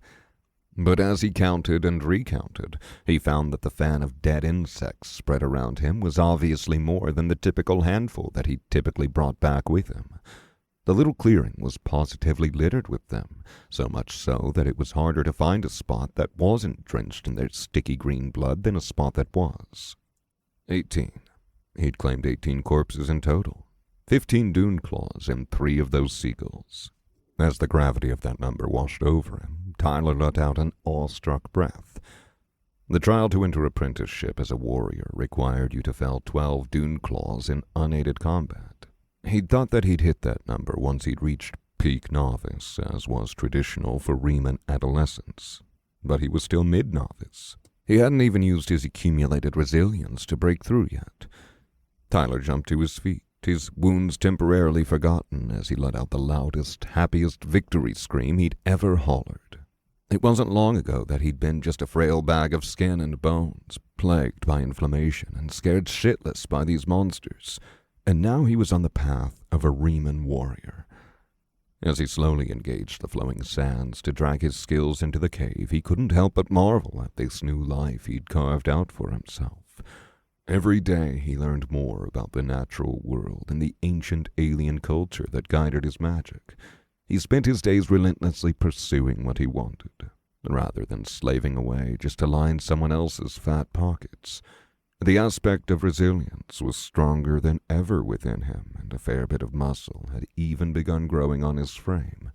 But as he counted and recounted, he found that the fan of dead insects spread around him was obviously more than the typical handful that he typically brought back with him. The little clearing was positively littered with them, so much so that it was harder to find a spot that wasn't drenched in their sticky green blood than a spot that was. 18. He'd claimed 18 corpses in total. 15 Duneclaws and 3 of those seagulls. As the gravity of that number washed over him, Tyler let out an awestruck breath. The trial to enter apprenticeship as a warrior required you to fell 12 Duneclaws in unaided combat. He'd thought that he'd hit that number once he'd reached peak novice, as was traditional for Riemann adolescents. But he was still mid-novice. He hadn't even used his accumulated resilience to break through yet. Tyler jumped to his feet, his wounds temporarily forgotten as he let out the loudest, happiest victory scream he'd ever hollered. It wasn't long ago that he'd been just a frail bag of skin and bones, plagued by inflammation and scared shitless by these monsters, and now he was on the path of a Riemann warrior. As he slowly engaged the flowing sands to drag his skills into the cave, he couldn't help but marvel at this new life he'd carved out for himself. Every day he learned more about the natural world and the ancient alien culture that guided his magic. He spent his days relentlessly pursuing what he wanted, rather than slaving away just to line someone else's fat pockets. The aspect of resilience was stronger than ever within him, and a fair bit of muscle had even begun growing on his frame.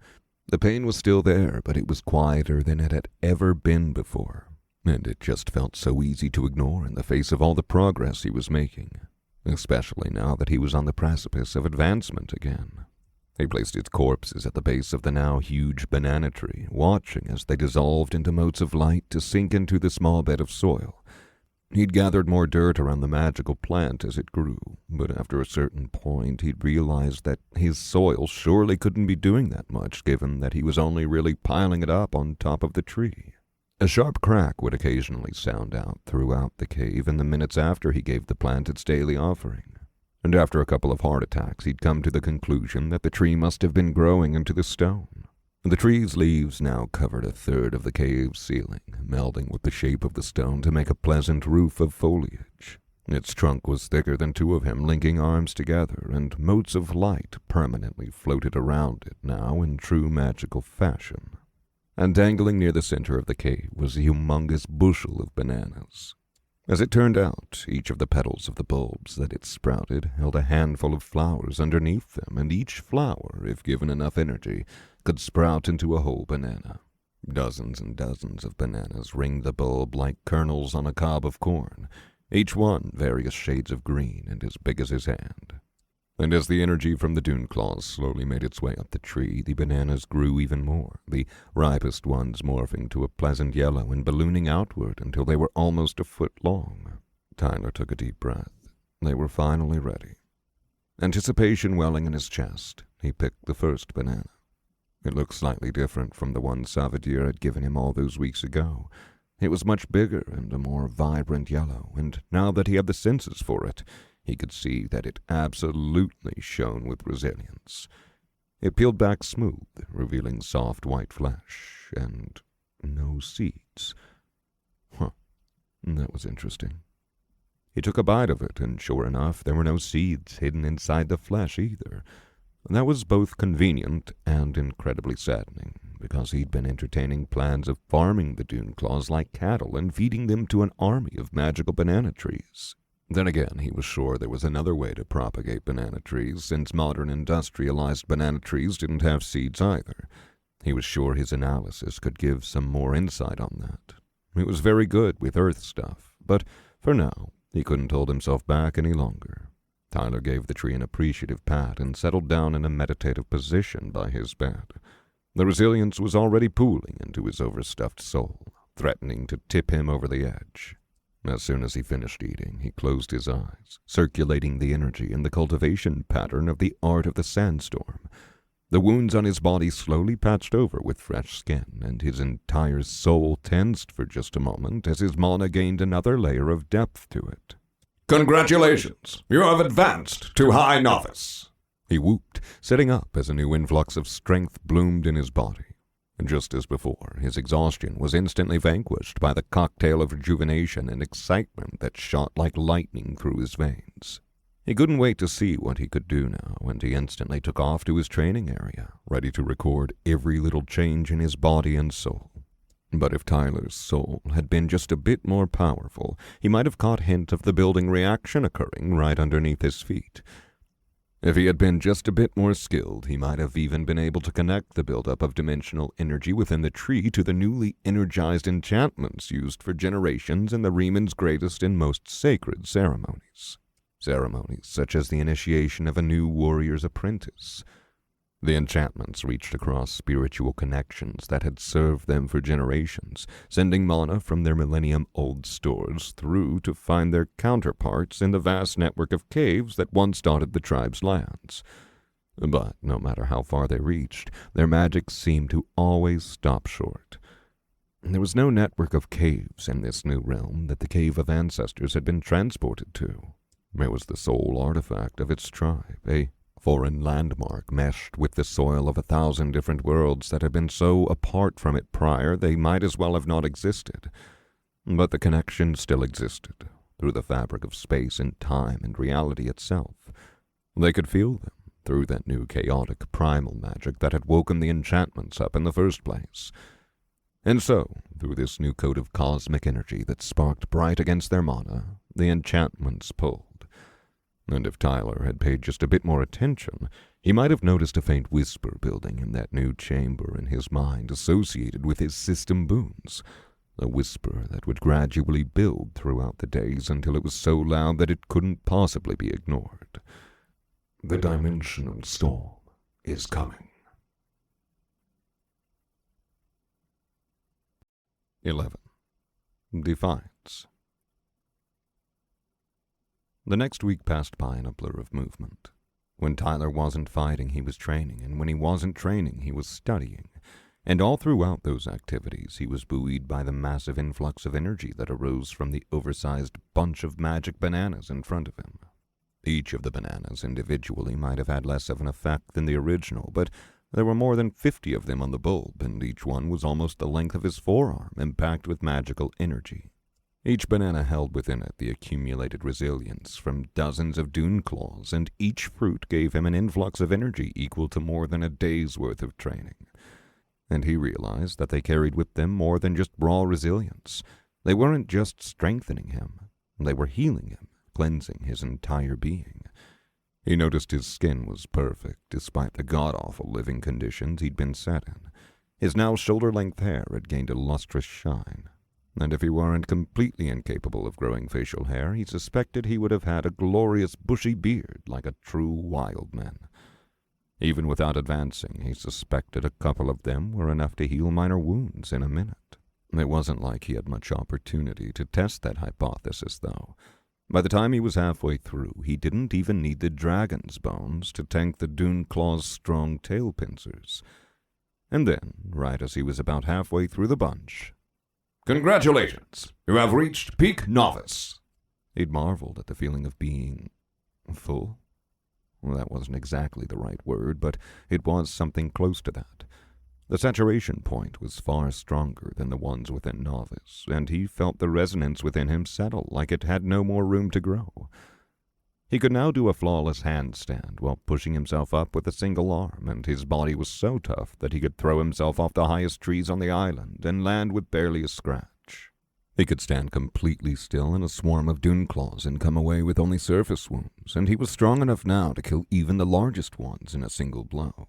The pain was still there, but it was quieter than it had ever been before, and it just felt so easy to ignore in the face of all the progress he was making, especially now that he was on the precipice of advancement again. He placed its corpses at the base of the now huge banana tree, watching as they dissolved into motes of light to sink into the small bed of soil. He'd gathered more dirt around the magical plant as it grew, but after a certain point he'd realized that his soil surely couldn't be doing that much, given that he was only really piling it up on top of the tree. A sharp crack would occasionally sound out throughout the cave in the minutes after he gave the plant its daily offering. And after a couple of heart attacks, he'd come to the conclusion that the tree must have been growing into the stone. The tree's leaves now covered a third of the cave's ceiling, melding with the shape of the stone to make a pleasant roof of foliage. Its trunk was thicker than 2 of him, linking arms together, and motes of light permanently floated around it now in true magical fashion. And dangling near the center of the cave was a humongous bushel of bananas. As it turned out, each of the petals of the bulbs that it sprouted held a handful of flowers underneath them, and each flower, if given enough energy, could sprout into a whole banana. Dozens and dozens of bananas ringed the bulb like kernels on a cob of corn, each one various shades of green and as big as his hand. And as the energy from the dune claws slowly made its way up the tree, the bananas grew even more, the ripest ones morphing to a pleasant yellow and ballooning outward until they were almost a foot long. Tyler took a deep breath. They were finally ready. Anticipation welling in his chest, he picked the first banana. It looked slightly different from the one Savadier had given him all those weeks ago. It was much bigger and a more vibrant yellow, and now that he had the senses for it, he could see that it absolutely shone with resilience. It peeled back smooth, revealing soft white flesh, and no seeds. That was interesting. He took a bite of it, and sure enough, there were no seeds hidden inside the flesh either. That was both convenient and incredibly saddening, because he'd been entertaining plans of farming the dune claws like cattle and feeding them to an army of magical banana trees. Then again, he was sure there was another way to propagate banana trees, since modern industrialized banana trees didn't have seeds either. He was sure his analysis could give some more insight on that. It was very good with earth stuff, but for now, he couldn't hold himself back any longer. Tyler gave the tree an appreciative pat and settled down in a meditative position by his bed. The resilience was already pooling into his overstuffed soul, threatening to tip him over the edge. As soon as he finished eating, he closed his eyes, circulating the energy in the cultivation pattern of the art of the sandstorm. The wounds on his body slowly patched over with fresh skin, and his entire soul tensed for just a moment as his mana gained another layer of depth to it. Congratulations! You have advanced to High Novice! He whooped, sitting up as a new influx of strength bloomed in his body. And just as before, his exhaustion was instantly vanquished by the cocktail of rejuvenation and excitement that shot like lightning through his veins. He couldn't wait to see what he could do now, and he instantly took off to his training area, ready to record every little change in his body and soul. But if Tyler's soul had been just a bit more powerful, he might have caught hint of the building reaction occurring right underneath his feet. If he had been just a bit more skilled, he might have even been able to connect the buildup of dimensional energy within the tree to the newly energized enchantments used for generations in the Reman's greatest and most sacred ceremonies. Ceremonies such as the initiation of a new warrior's apprentice. The enchantments reached across spiritual connections that had served them for generations, sending mana from their millennium-old stores through to find their counterparts in the vast network of caves that once dotted the tribe's lands. But no matter how far they reached, their magic seemed to always stop short. There was no network of caves in this new realm that the Cave of Ancestors had been transported to. It was the sole artifact of its tribe, a foreign landmark meshed with the soil of 1,000 different worlds that had been so apart from it prior they might as well have not existed. But the connection still existed, through the fabric of space and time and reality itself. They could feel them, through that new chaotic primal magic that had woken the enchantments up in the first place. And so, through this new code of cosmic energy that sparked bright against their mana, the enchantments pulled. And if Tyler had paid just a bit more attention, he might have noticed a faint whisper building in that new chamber in his mind associated with his system boons. A whisper that would gradually build throughout the days until it was so loud that it couldn't possibly be ignored. The dimensional storm is coming. 11. Defiance. The next week passed by in a blur of movement. When Tyler wasn't fighting, he was training, and when he wasn't training, he was studying. And all throughout those activities, he was buoyed by the massive influx of energy that arose from the oversized bunch of magic bananas in front of him. Each of the bananas individually might have had less of an effect than the original, but there were more than 50 of them on the bulb, and each one was almost the length of his forearm and packed with magical energy. Each banana held within it the accumulated resilience from dozens of dune claws, and each fruit gave him an influx of energy equal to more than a day's worth of training. And he realized that they carried with them more than just raw resilience. They weren't just strengthening him, they were healing him, cleansing his entire being. He noticed his skin was perfect, despite the god-awful living conditions he'd been set in. His now shoulder-length hair had gained a lustrous shine. and if he weren't completely incapable of growing facial hair, he suspected he would have had a glorious bushy beard like a true wild man. Even without advancing, he suspected a couple of them were enough to heal minor wounds in a minute. It wasn't like he had much opportunity to test that hypothesis, though. By the time he was halfway through, he didn't even need the dragon's bones to tank the Duneclaw's strong tail pincers. And then, right as he was about halfway through the bunch, "Congratulations! You have reached peak novice." he'd marveled at the feeling of being full. Well, that wasn't exactly the right word, but it was something close to that. The saturation point was far stronger than the ones within novice, and he felt the resonance within him settle like it had no more room to grow. He could now do a flawless handstand while pushing himself up with a single arm, and his body was so tough that he could throw himself off the highest trees on the island and land with barely a scratch. He could stand completely still in a swarm of Duneclaws and come away with only surface wounds, and he was strong enough now to kill even the largest ones in a single blow.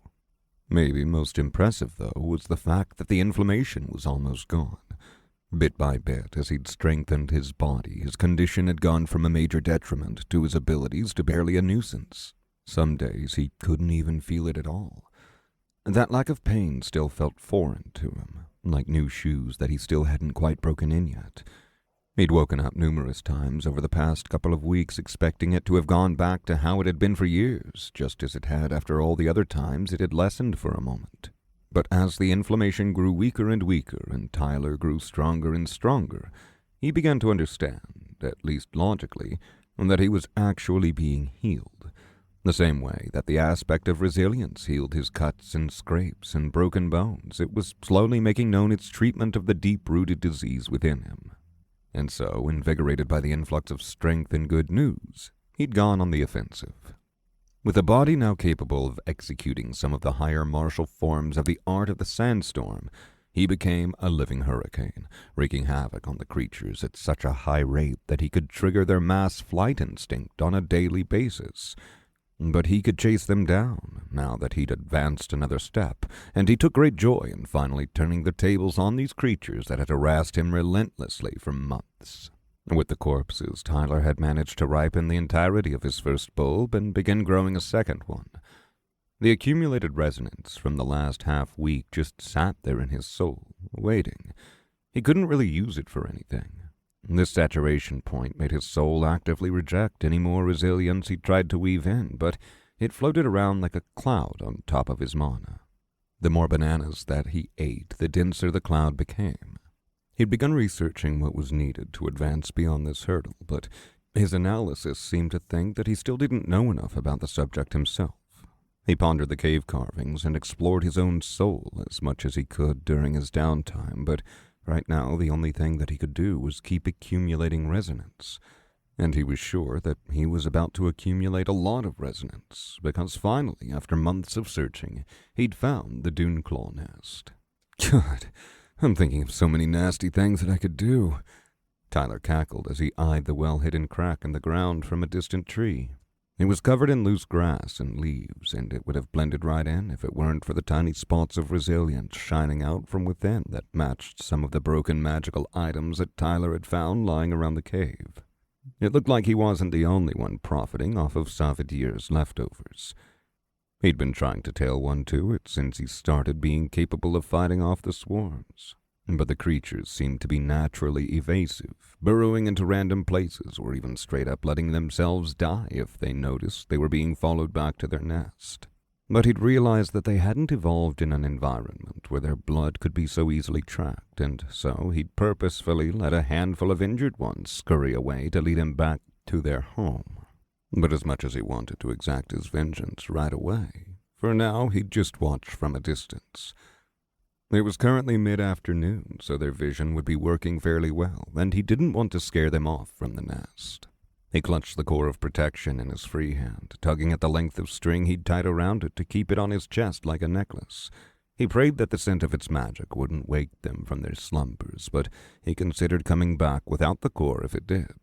Maybe most impressive, though, was the fact that the inflammation was almost gone. Bit by bit, as he'd strengthened his body, his condition had gone from a major detriment to his abilities to barely a nuisance. Some days he couldn't even feel it at all. That lack of pain still felt foreign to him, like new shoes that he still hadn't quite broken in yet. He'd woken up numerous times over the past couple of weeks expecting it to have gone back to how it had been for years, just as it had after all the other times it had lessened for a moment. But as the inflammation grew weaker and weaker and Tyler grew stronger and stronger, he began to understand, at least logically, that he was actually being healed. The same way that the aspect of resilience healed his cuts and scrapes and broken bones, it was slowly making known its treatment of the deep-rooted disease within him. And so, invigorated by the influx of strength and good news, he'd gone on the offensive. With a body now capable of executing some of the higher martial forms of the art of the sandstorm, he became a living hurricane, wreaking havoc on the creatures at such a high rate that he could trigger their mass flight instinct on a daily basis. But he could chase them down, now that he'd advanced another step, and he took great joy in finally turning the tables on these creatures that had harassed him relentlessly for months. With the corpses, Tyler had managed to ripen the entirety of his first bulb and begin growing a second one. The accumulated resonance from the last half-week just sat there in his soul, waiting. He couldn't really use it for anything. This saturation point made his soul actively reject any more resilience he tried to weave in, but it floated around like a cloud on top of his mana. The more bananas that he ate, the denser the cloud became. He'd begun researching what was needed to advance beyond this hurdle, but his analysis seemed to think that he still didn't know enough about the subject himself. He pondered the cave carvings and explored his own soul as much as he could during his downtime, but right now the only thing that he could do was keep accumulating resonance. And he was sure that he was about to accumulate a lot of resonance, because finally, after months of searching, he'd found the Duneclaw nest. God, I'm thinking of so many nasty things that I could do. Tyler cackled as he eyed the well-hidden crack in the ground from a distant tree. It was covered in loose grass and leaves, and it would have blended right in if it weren't for the tiny spots of resilience shining out from within that matched some of the broken magical items that Tyler had found lying around the cave. It looked like he wasn't the only one profiting off of Savidir's leftovers. He'd been trying to tail one to it since he started being capable of fighting off the swarms. But the creatures seemed to be naturally evasive, burrowing into random places or even straight up letting themselves die if they noticed they were being followed back to their nest. But he'd realized that they hadn't evolved in an environment where their blood could be so easily tracked, and so he'd purposefully let a handful of injured ones scurry away to lead him back to their home. But as much as he wanted to exact his vengeance right away, for now he'd just watch from a distance. It was currently mid-afternoon, so their vision would be working fairly well, and he didn't want to scare them off from the nest. He clutched the core of protection in his free hand, tugging at the length of string he'd tied around it to keep it on his chest like a necklace. He prayed that the scent of its magic wouldn't wake them from their slumbers, but he considered coming back without the core if it did.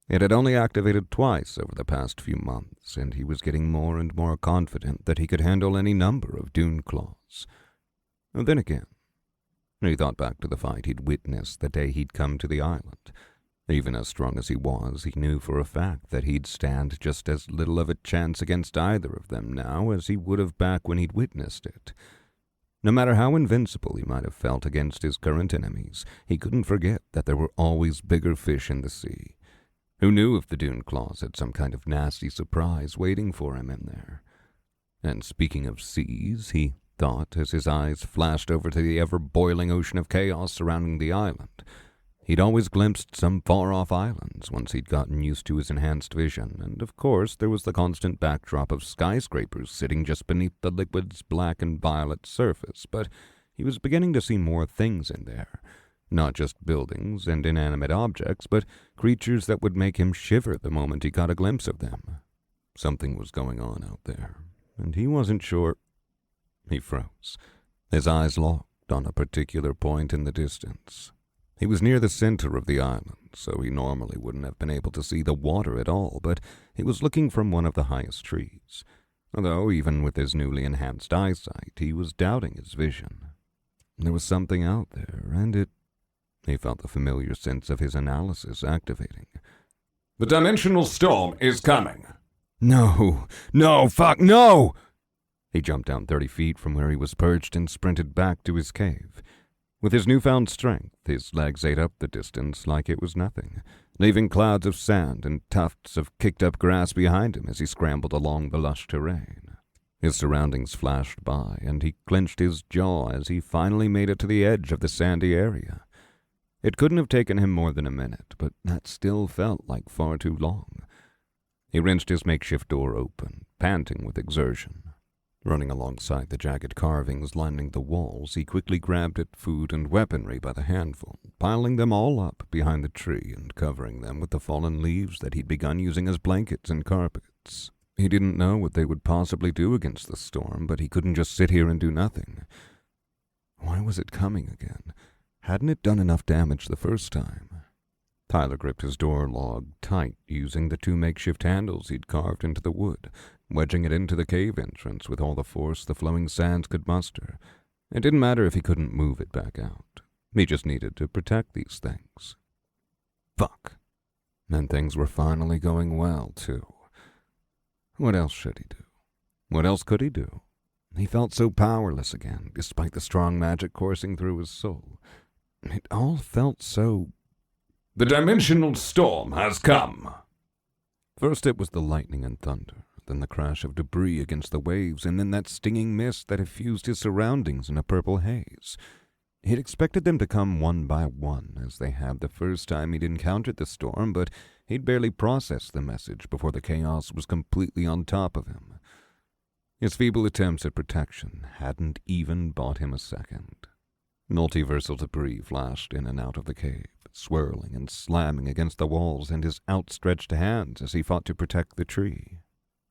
It had only activated twice over the past few months, and he was getting more and more confident that he could handle any number of Duneclaws. Then again, He thought back to the fight he'd witnessed the day he'd come to the island. Even as strong as he was, he knew for a fact that he'd stand just as little of a chance against either of them now as he would have back when he'd witnessed it. No matter how invincible he might have felt against his current enemies, he couldn't forget that there were always bigger fish in the sea. Who knew if the dune claws had some kind of nasty surprise waiting for him in there? And speaking of seas, he thought as his eyes flashed over to the ever-boiling ocean of chaos surrounding the island. He'd always glimpsed some far-off islands once he'd gotten used to his enhanced vision, and of course there was the constant backdrop of skyscrapers sitting just beneath the liquid's black and violet surface, but he was beginning to see more things in there. Not just buildings and inanimate objects, but creatures that would make him shiver the moment he got a glimpse of them. Something was going on out there, and he wasn't sure. He froze, his eyes locked on a particular point in the distance. He was near the center of the island, so he normally wouldn't have been able to see the water at all, but he was looking from one of the highest trees. Although, even with his newly enhanced eyesight, he was doubting his vision. There was something out there, and he felt the familiar sense of his analysis activating. The dimensional storm is coming. No! Fuck, no! He jumped down 30 feet from where he was perched and sprinted back to his cave. With his newfound strength, his legs ate up the distance like it was nothing, leaving clouds of sand and tufts of kicked-up grass behind him as he scrambled along the lush terrain. His surroundings flashed by, and he clenched his jaw as he finally made it to the edge of the sandy area. It couldn't have taken him more than a minute, but that still felt like far too long. He wrenched his makeshift door open, panting with exertion. Running alongside the jagged carvings lining the walls, he quickly grabbed at food and weaponry by the handful, piling them all up behind the tree and covering them with the fallen leaves that he'd begun using as blankets and carpets. He didn't know what they would possibly do against the storm, but he couldn't just sit here and do nothing. Why was it coming again? Hadn't it done enough damage the first time? Tyler gripped his door log tight, using the 2 makeshift handles he'd carved into the wood, wedging it into the cave entrance with all the force the flowing sands could muster. It didn't matter if he couldn't move it back out. He just needed to protect these things. Fuck. And things were finally going well, too. What else should he do? What else could he do? He felt so powerless again, despite the strong magic coursing through his soul. It all felt so... The dimensional storm has come. First it was the lightning and thunder, then the crash of debris against the waves, and then that stinging mist that effused his surroundings in a purple haze. He'd expected them to come one by one, as they had the first time he'd encountered the storm, but he'd barely processed the message before the chaos was completely on top of him. His feeble attempts at protection hadn't even bought him a second. Multiversal debris flashed in and out of the cave, swirling and slamming against the walls and his outstretched hands as he fought to protect the tree.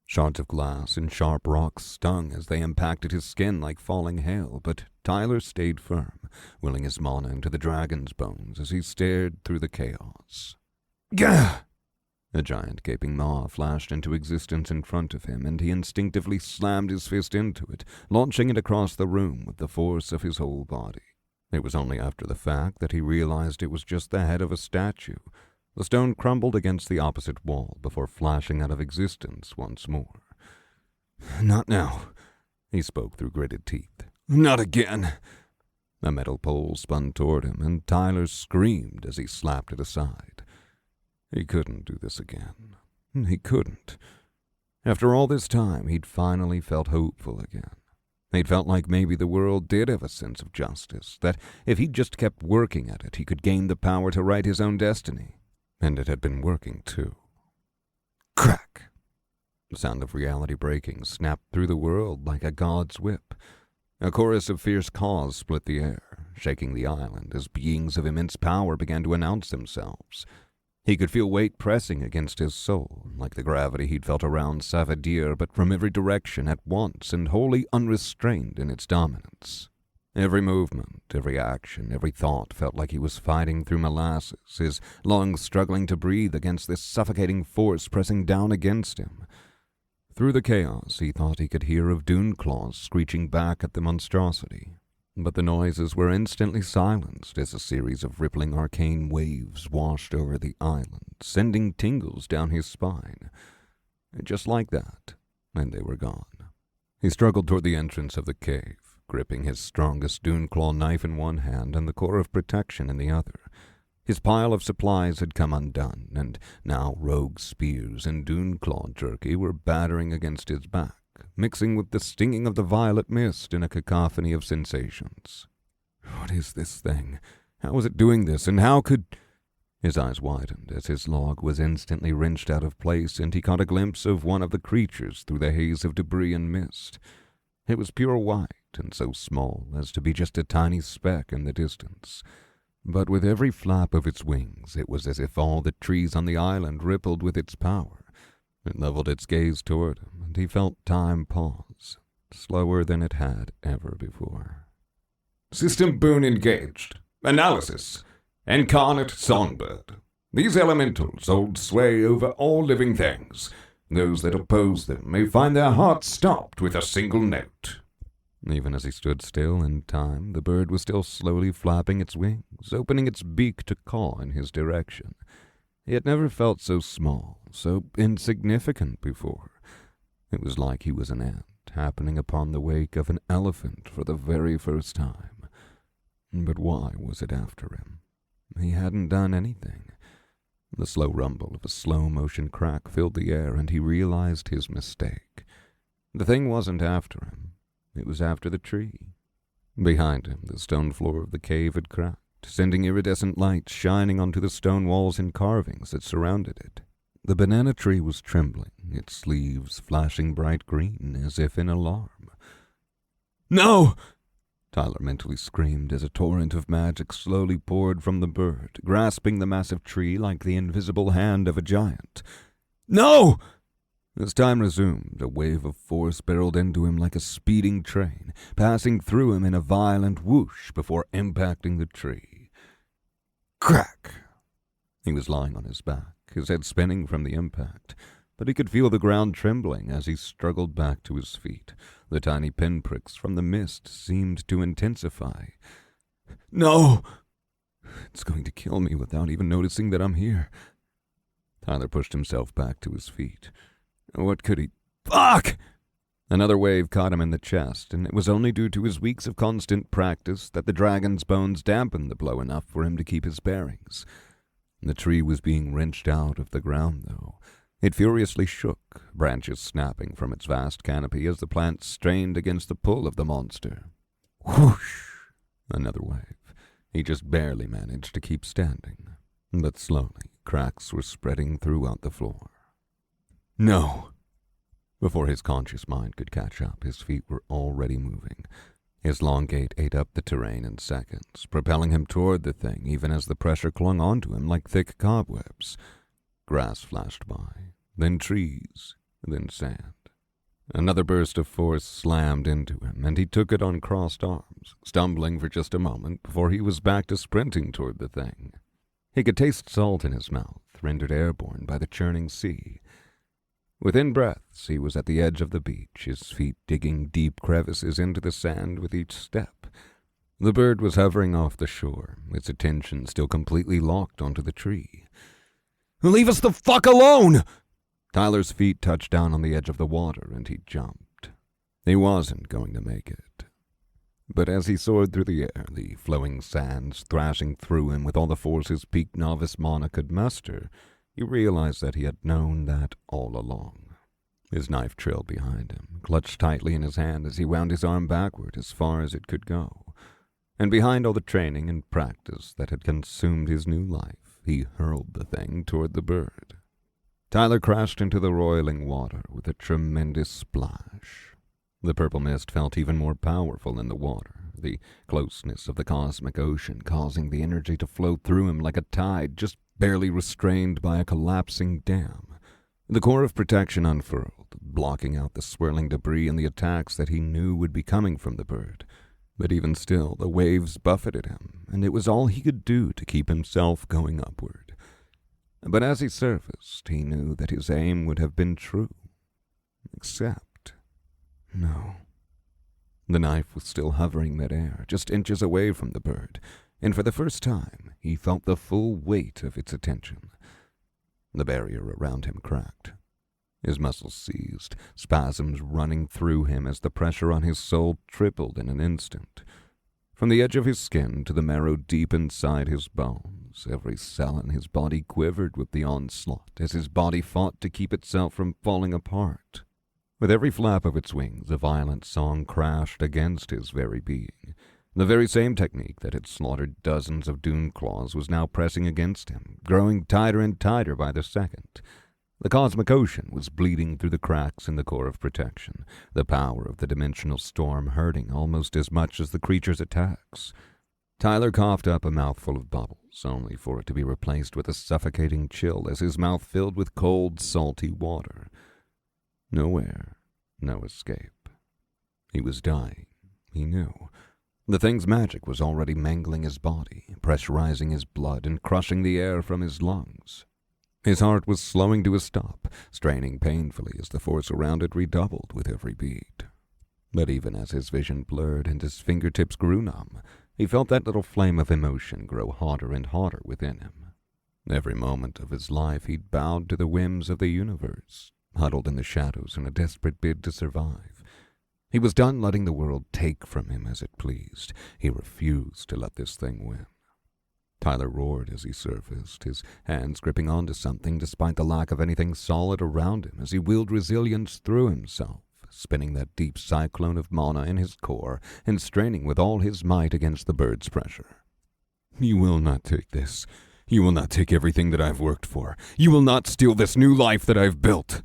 Shards of glass and sharp rocks stung as they impacted his skin like falling hail, but Tyler stayed firm, willing his mana into the dragon's bones as he stared through the chaos. Gah! A giant gaping maw flashed into existence in front of him, and he instinctively slammed his fist into it, launching it across the room with the force of his whole body. It was only after the fact that he realized it was just the head of a statue. The stone crumbled against the opposite wall before flashing out of existence once more. Not now, he spoke through gritted teeth. Not again. A metal pole spun toward him, and Tyler screamed as he slapped it aside. He couldn't do this again. He couldn't. After all this time, he'd finally felt hopeful again. He'd felt like maybe the world did have a sense of justice, that if he'd just kept working at it, he could gain the power to write his own destiny. And it had been working, too. Crack! The sound of reality breaking snapped through the world like a god's whip. A chorus of fierce caws split the air, shaking the island as beings of immense power began to announce themselves. He could feel weight pressing against his soul, like the gravity he'd felt around Savadir, but from every direction at once and wholly unrestrained in its dominance. Every movement, every action, every thought felt like he was fighting through molasses, his lungs struggling to breathe against this suffocating force pressing down against him. Through the chaos, he thought he could hear of dune claws screeching back at the monstrosity. But the noises were instantly silenced as a series of rippling arcane waves washed over the island, sending tingles down his spine. Just like that, and they were gone. He struggled toward the entrance of the cave, gripping his strongest Duneclaw knife in one hand and the core of protection in the other. His pile of supplies had come undone, and now rogue spears and Duneclaw jerky were battering against his back, mixing with the stinging of the violet mist in a cacophony of sensations. What is this thing? How was it doing this, and how could... His eyes widened as his log was instantly wrenched out of place, and he caught a glimpse of one of the creatures through the haze of debris and mist. It was pure white, and so small as to be just a tiny speck in the distance. But with every flap of its wings, it was as if all the trees on the island rippled with its power. It leveled its gaze toward him, and he felt time pause, slower than it had ever before. System boon engaged. Analysis. Incarnate songbird. These elementals hold sway over all living things. Those that oppose them may find their hearts stopped with a single note. Even as he stood still in time, the bird was still slowly flapping its wings, opening its beak to caw in his direction. He had never felt so small, so insignificant before. It was like he was an ant, happening upon the wake of an elephant for the very first time. But why was it after him? He hadn't done anything. The slow rumble of a slow-motion crack filled the air, and he realized his mistake. The thing wasn't after him. It was after the tree. Behind him, the stone floor of the cave had cracked, sending iridescent light shining onto the stone walls and carvings that surrounded it. The banana tree was trembling, its leaves flashing bright green as if in alarm. "No!" Tyler mentally screamed as a torrent of magic slowly poured from the bird, grasping the massive tree like the invisible hand of a giant. "No!" As time resumed, a wave of force barreled into him like a speeding train, passing through him in a violent whoosh before impacting the tree. Crack! He was lying on his back, his head spinning from the impact, but he could feel the ground trembling as he struggled back to his feet. The tiny pinpricks from the mist seemed to intensify. "No! It's going to kill me without even noticing that I'm here." Tyler pushed himself back to his feet. What could he... Fuck! Another wave caught him in the chest, and it was only due to his weeks of constant practice that the dragon's bones dampened the blow enough for him to keep his bearings. The tree was being wrenched out of the ground, though. It furiously shook, branches snapping from its vast canopy as the plant strained against the pull of the monster. Whoosh! Another wave. He just barely managed to keep standing. But slowly, cracks were spreading throughout the floor. No! Before his conscious mind could catch up, his feet were already moving. His long gait ate up the terrain in seconds, propelling him toward the thing even as the pressure clung onto him like thick cobwebs. Grass flashed by, then trees, then sand. Another burst of force slammed into him, and he took it on crossed arms, stumbling for just a moment before he was back to sprinting toward the thing. He could taste salt in his mouth, rendered airborne by the churning sea. Within breaths, he was at the edge of the beach, his feet digging deep crevices into the sand with each step. The bird was hovering off the shore, its attention still completely locked onto the tree. "Leave us the fuck alone!" Tyler's feet touched down on the edge of the water, and he jumped. He wasn't going to make it. But as he soared through the air, the flowing sands thrashing through him with all the force his peaked novice mana could muster, he realized that he had known that all along. His knife trailed behind him, clutched tightly in his hand as he wound his arm backward as far as it could go. And behind all the training and practice that had consumed his new life, he hurled the thing toward the bird. Tyler crashed into the roiling water with a tremendous splash. The purple mist felt even more powerful than the water, the closeness of the cosmic ocean causing the energy to flow through him like a tide just barely restrained by a collapsing dam. The core of protection unfurled, blocking out the swirling debris and the attacks that he knew would be coming from the bird. But even still, the waves buffeted him, and it was all he could do to keep himself going upward. But as he surfaced, he knew that his aim would have been true. Except... no. The knife was still hovering midair, just inches away from the bird, and for the first time he felt the full weight of its attention. The barrier around him cracked. His muscles seized, spasms running through him as the pressure on his soul tripled in an instant. From the edge of his skin to the marrow deep inside his bones, every cell in his body quivered with the onslaught as his body fought to keep itself from falling apart. With every flap of its wings, a violent song crashed against his very being. The very same technique that had slaughtered dozens of dune claws was now pressing against him, growing tighter and tighter by the second. The cosmic ocean was bleeding through the cracks in the core of protection, the power of the dimensional storm hurting almost as much as the creature's attacks. Tyler coughed up a mouthful of bubbles, only for it to be replaced with a suffocating chill as his mouth filled with cold, salty water. No air, no escape. He was dying, he knew. The thing's magic was already mangling his body, pressurizing his blood and crushing the air from his lungs. His heart was slowing to a stop, straining painfully as the force around it redoubled with every beat. But even as his vision blurred and his fingertips grew numb, he felt that little flame of emotion grow hotter and hotter within him. Every moment of his life he'd bowed to the whims of the universe, huddled in the shadows in a desperate bid to survive. He was done letting the world take from him as it pleased. He refused to let this thing win. Tyler roared as he surfaced, his hands gripping onto something despite the lack of anything solid around him as he willed resilience through himself, spinning that deep cyclone of mana in his core and straining with all his might against the bird's pressure. "You will not take this. You will not take everything that I've worked for. You will not steal this new life that I've built."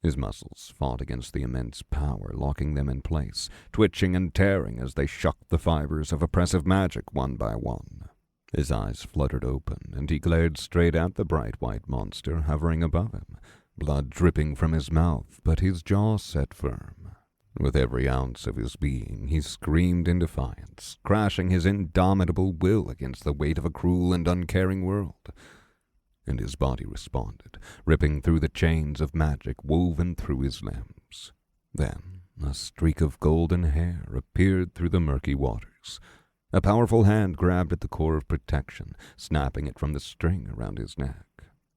His muscles fought against the immense power, locking them in place, twitching and tearing as they shook the fibers of oppressive magic one by one. His eyes fluttered open, and he glared straight at the bright white monster hovering above him, blood dripping from his mouth, but his jaw set firm. With every ounce of his being, he screamed in defiance, crashing his indomitable will against the weight of a cruel and uncaring world. And his body responded, ripping through the chains of magic woven through his limbs. Then a streak of golden hair appeared through the murky waters. A powerful hand grabbed at the core of protection, snapping it from the string around his neck.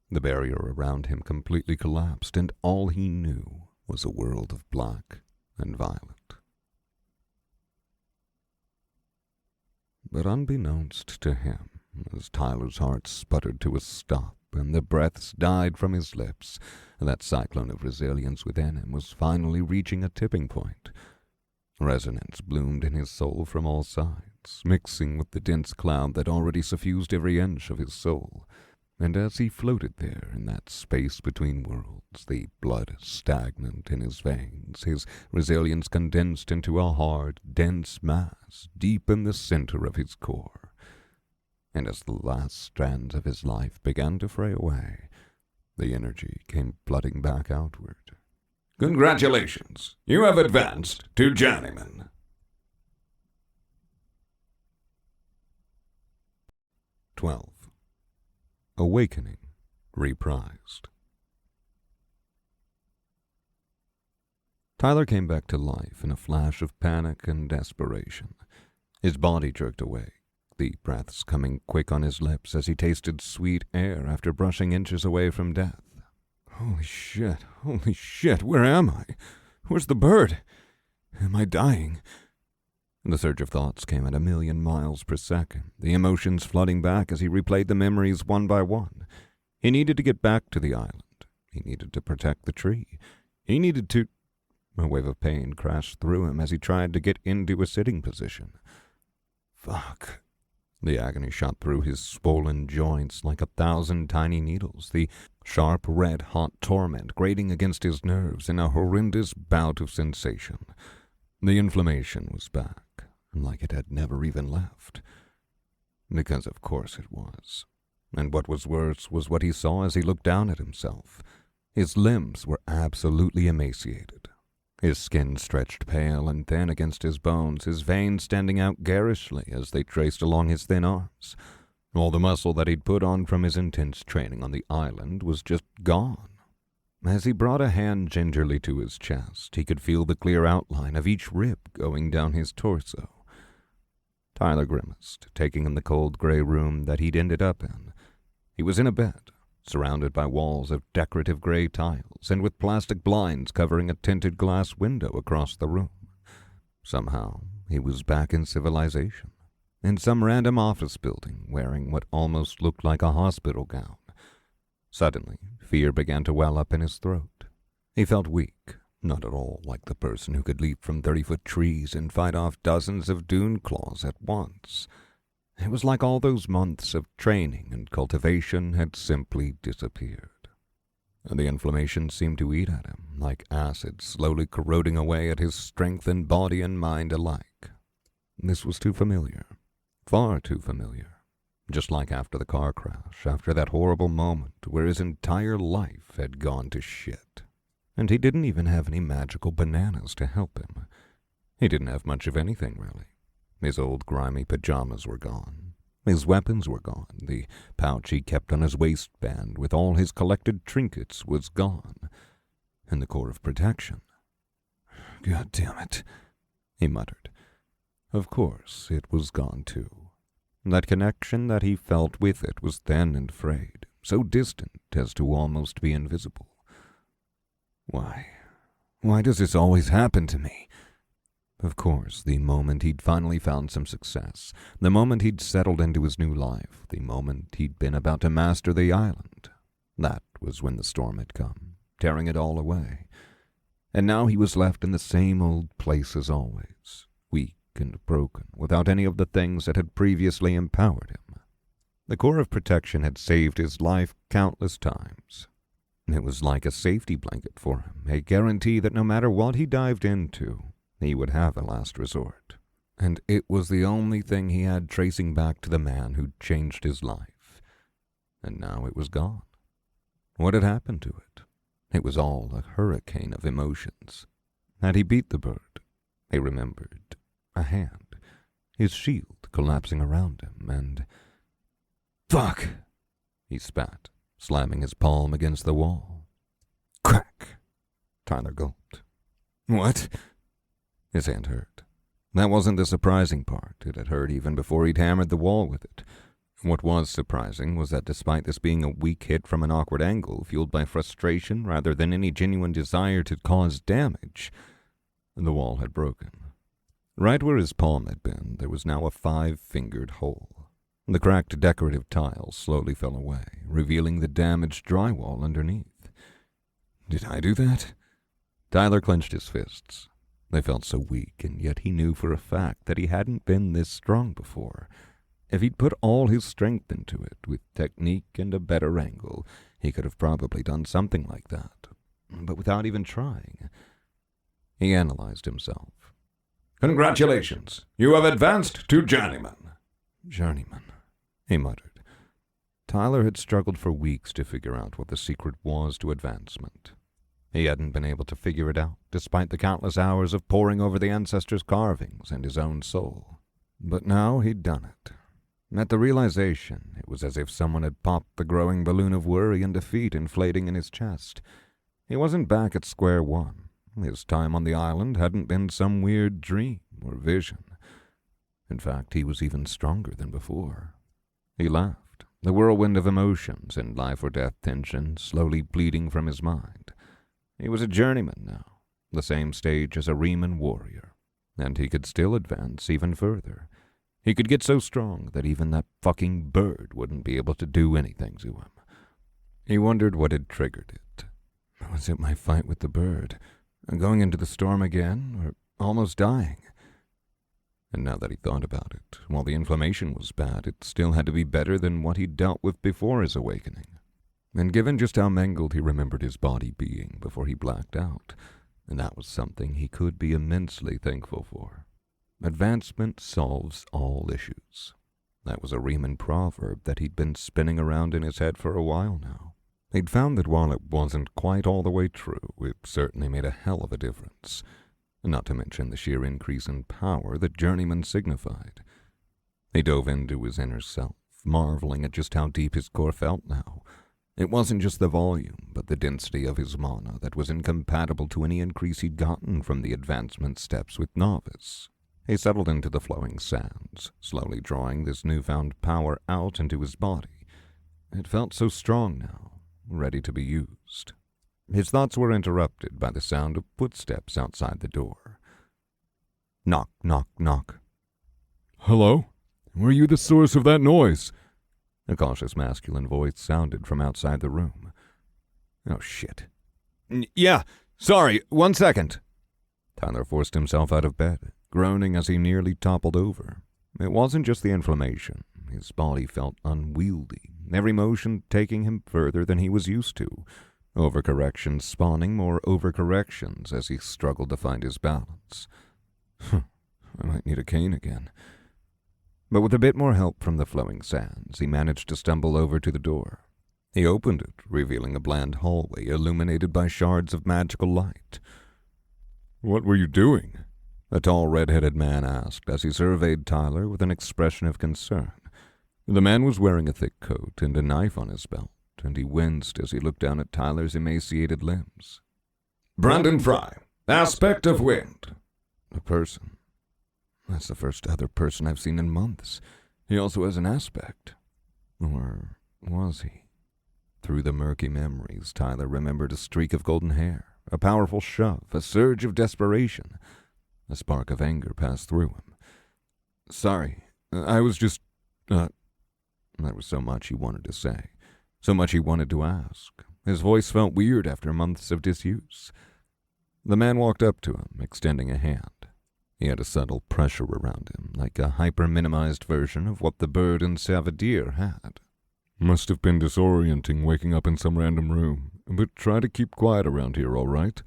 The barrier around him completely collapsed, and all he knew was a world of black and violet. But unbeknownst to him, as Tyler's heart sputtered to a stop and the breaths died from his lips, that cyclone of resilience within him was finally reaching a tipping point. Resonance bloomed in his soul from all sides, mixing with the dense cloud that already suffused every inch of his soul. And as he floated there in that space between worlds, the blood stagnant in his veins, his resilience condensed into a hard, dense mass deep in the center of his core. And as the last strands of his life began to fray away, the energy came flooding back outward. Congratulations, you have advanced to journeyman. 12. Awakening reprised. Tyler came back to life in a flash of panic and desperation. His body jerked away, the breaths coming quick on his lips as he tasted sweet air after brushing inches away from death. Holy shit, where am I? Where's the bird? Am I dying? The surge of thoughts came at 1,000,000 miles per second, the emotions flooding back as he replayed the memories one by one. He needed to get back to the island. He needed to protect the tree. He needed to... A wave of pain crashed through him as he tried to get into a sitting position. Fuck. The agony shot through his swollen joints like 1,000 tiny needles, the sharp, red-hot torment grating against his nerves in a horrendous bout of sensation. The inflammation was back, like it had never even left. Because of course it was. And what was worse was what he saw as he looked down at himself. His limbs were absolutely emaciated. His skin stretched pale and thin against his bones, his veins standing out garishly as they traced along his thin arms. All the muscle that he'd put on from his intense training on the island was just gone. As he brought a hand gingerly to his chest, he could feel the clear outline of each rib going down his torso. Tyler grimaced, taking in the cold gray room that he'd ended up in. He was in a bed, surrounded by walls of decorative gray tiles and with plastic blinds covering a tinted glass window across the room. Somehow, he was back in civilization, in some random office building, wearing what almost looked like a hospital gown. Suddenly, fear began to well up in his throat. He felt weak, not at all like the person who could leap from 30-foot trees and fight off dozens of dune claws at once. It was like all those months of training and cultivation had simply disappeared. The inflammation seemed to eat at him, like acid slowly corroding away at his strength and body and mind alike. This was too familiar, far too familiar. Just like after the car crash, after that horrible moment where his entire life had gone to shit. And he didn't even have any magical bananas to help him. He didn't have much of anything, really. His old grimy pajamas were gone. His weapons were gone. The pouch he kept on his waistband with all his collected trinkets was gone. And the core of protection. God damn it, he muttered. Of course, it was gone too. That connection that he felt with it was thin and frayed, so distant as to almost be invisible. Why does this always happen to me? Of course, the moment he'd finally found some success, the moment he'd settled into his new life, the moment he'd been about to master the island, that was when the storm had come, tearing it all away. And now he was left in the same old place as always, weak and broken, without any of the things that had previously empowered him. The core of protection had saved his life countless times. It was like a safety blanket for him, a guarantee that no matter what he dived into, he would have a last resort. And it was the only thing he had tracing back to the man who'd changed his life. And now it was gone. What had happened to it? It was all a hurricane of emotions. Had he beat the bird? He remembered a hand, his shield collapsing around him, and... Fuck! He spat, slamming his palm against the wall. Crack! Tyler gulped. What? His hand hurt. That wasn't the surprising part. It had hurt even before he'd hammered the wall with it. What was surprising was that despite this being a weak hit from an awkward angle, fueled by frustration rather than any genuine desire to cause damage, the wall had broken. Right where his palm had been, there was now a 5-fingered hole. The cracked decorative tiles slowly fell away, revealing the damaged drywall underneath. Did I do that? Tyler clenched his fists. They felt so weak, and yet he knew for a fact that he hadn't been this strong before. If he'd put all his strength into it, with technique and a better angle, he could have probably done something like that. But without even trying. He analyzed himself. Congratulations. You have advanced to journeyman. Journeyman, he muttered. Tyler had struggled for weeks to figure out what the secret was to advancement. He hadn't been able to figure it out, despite the countless hours of poring over the ancestors' carvings and his own soul. But now he'd done it. At the realization, it was as if someone had popped the growing balloon of worry and defeat inflating in his chest. He wasn't back at square one. His time on the island hadn't been some weird dream or vision. In fact, he was even stronger than before. He laughed, the whirlwind of emotions and life-or-death tension slowly bleeding from his mind. He was a journeyman now, the same stage as a Riemann warrior, and he could still advance even further. He could get so strong that even that fucking bird wouldn't be able to do anything to him. He wondered what had triggered it. Was it my fight with the bird? Going into the storm again? Or almost dying? And now that he thought about it, while the inflammation was bad, it still had to be better than what he'd dealt with before his awakening. And given just how mangled he remembered his body being before he blacked out, and that was something he could be immensely thankful for. Advancement solves all issues. That was a Riemann proverb that he'd been spinning around in his head for a while now. He'd found that while it wasn't quite all the way true, it certainly made a hell of a difference. Not to mention the sheer increase in power that journeyman signified. He dove into his inner self, marveling at just how deep his core felt now. It wasn't just the volume, but the density of his mana that was incompatible to any increase he'd gotten from the advancement steps with Novice. He settled into the flowing sands, slowly drawing this newfound power out into his body. It felt so strong now, ready to be used. His thoughts were interrupted by the sound of footsteps outside the door. Knock, knock, knock. Hello? Were you the source of that noise? A cautious masculine voice sounded from outside the room. Oh, shit. Yeah, sorry, 1 second. Tyler forced himself out of bed, groaning as he nearly toppled over. It wasn't just the inflammation. His body felt unwieldy, every motion taking him further than he was used to, overcorrections spawning more overcorrections as he struggled to find his balance. I might need a cane again. But with a bit more help from the flowing sands, he managed to stumble over to the door. He opened it, revealing a bland hallway illuminated by shards of magical light. What were you doing? A tall red-headed man asked as he surveyed Tyler with an expression of concern. The man was wearing a thick coat and a knife on his belt, and he winced as he looked down at Tyler's emaciated limbs. Brandon Fry, aspect of wind. A person. That's the first other person I've seen in months. He also has an aspect. Or was he? Through the murky memories, Tyler remembered a streak of golden hair, a powerful shove, a surge of desperation. A spark of anger passed through him. Sorry, I was just... There was so much he wanted to say, so much he wanted to ask. His voice felt weird after months of disuse. The man walked up to him, extending a hand. He had a subtle pressure around him, like a hyper-minimized version of what the bird in Savadier had. Must have been disorienting waking up in some random room, but try to keep quiet around here, all right?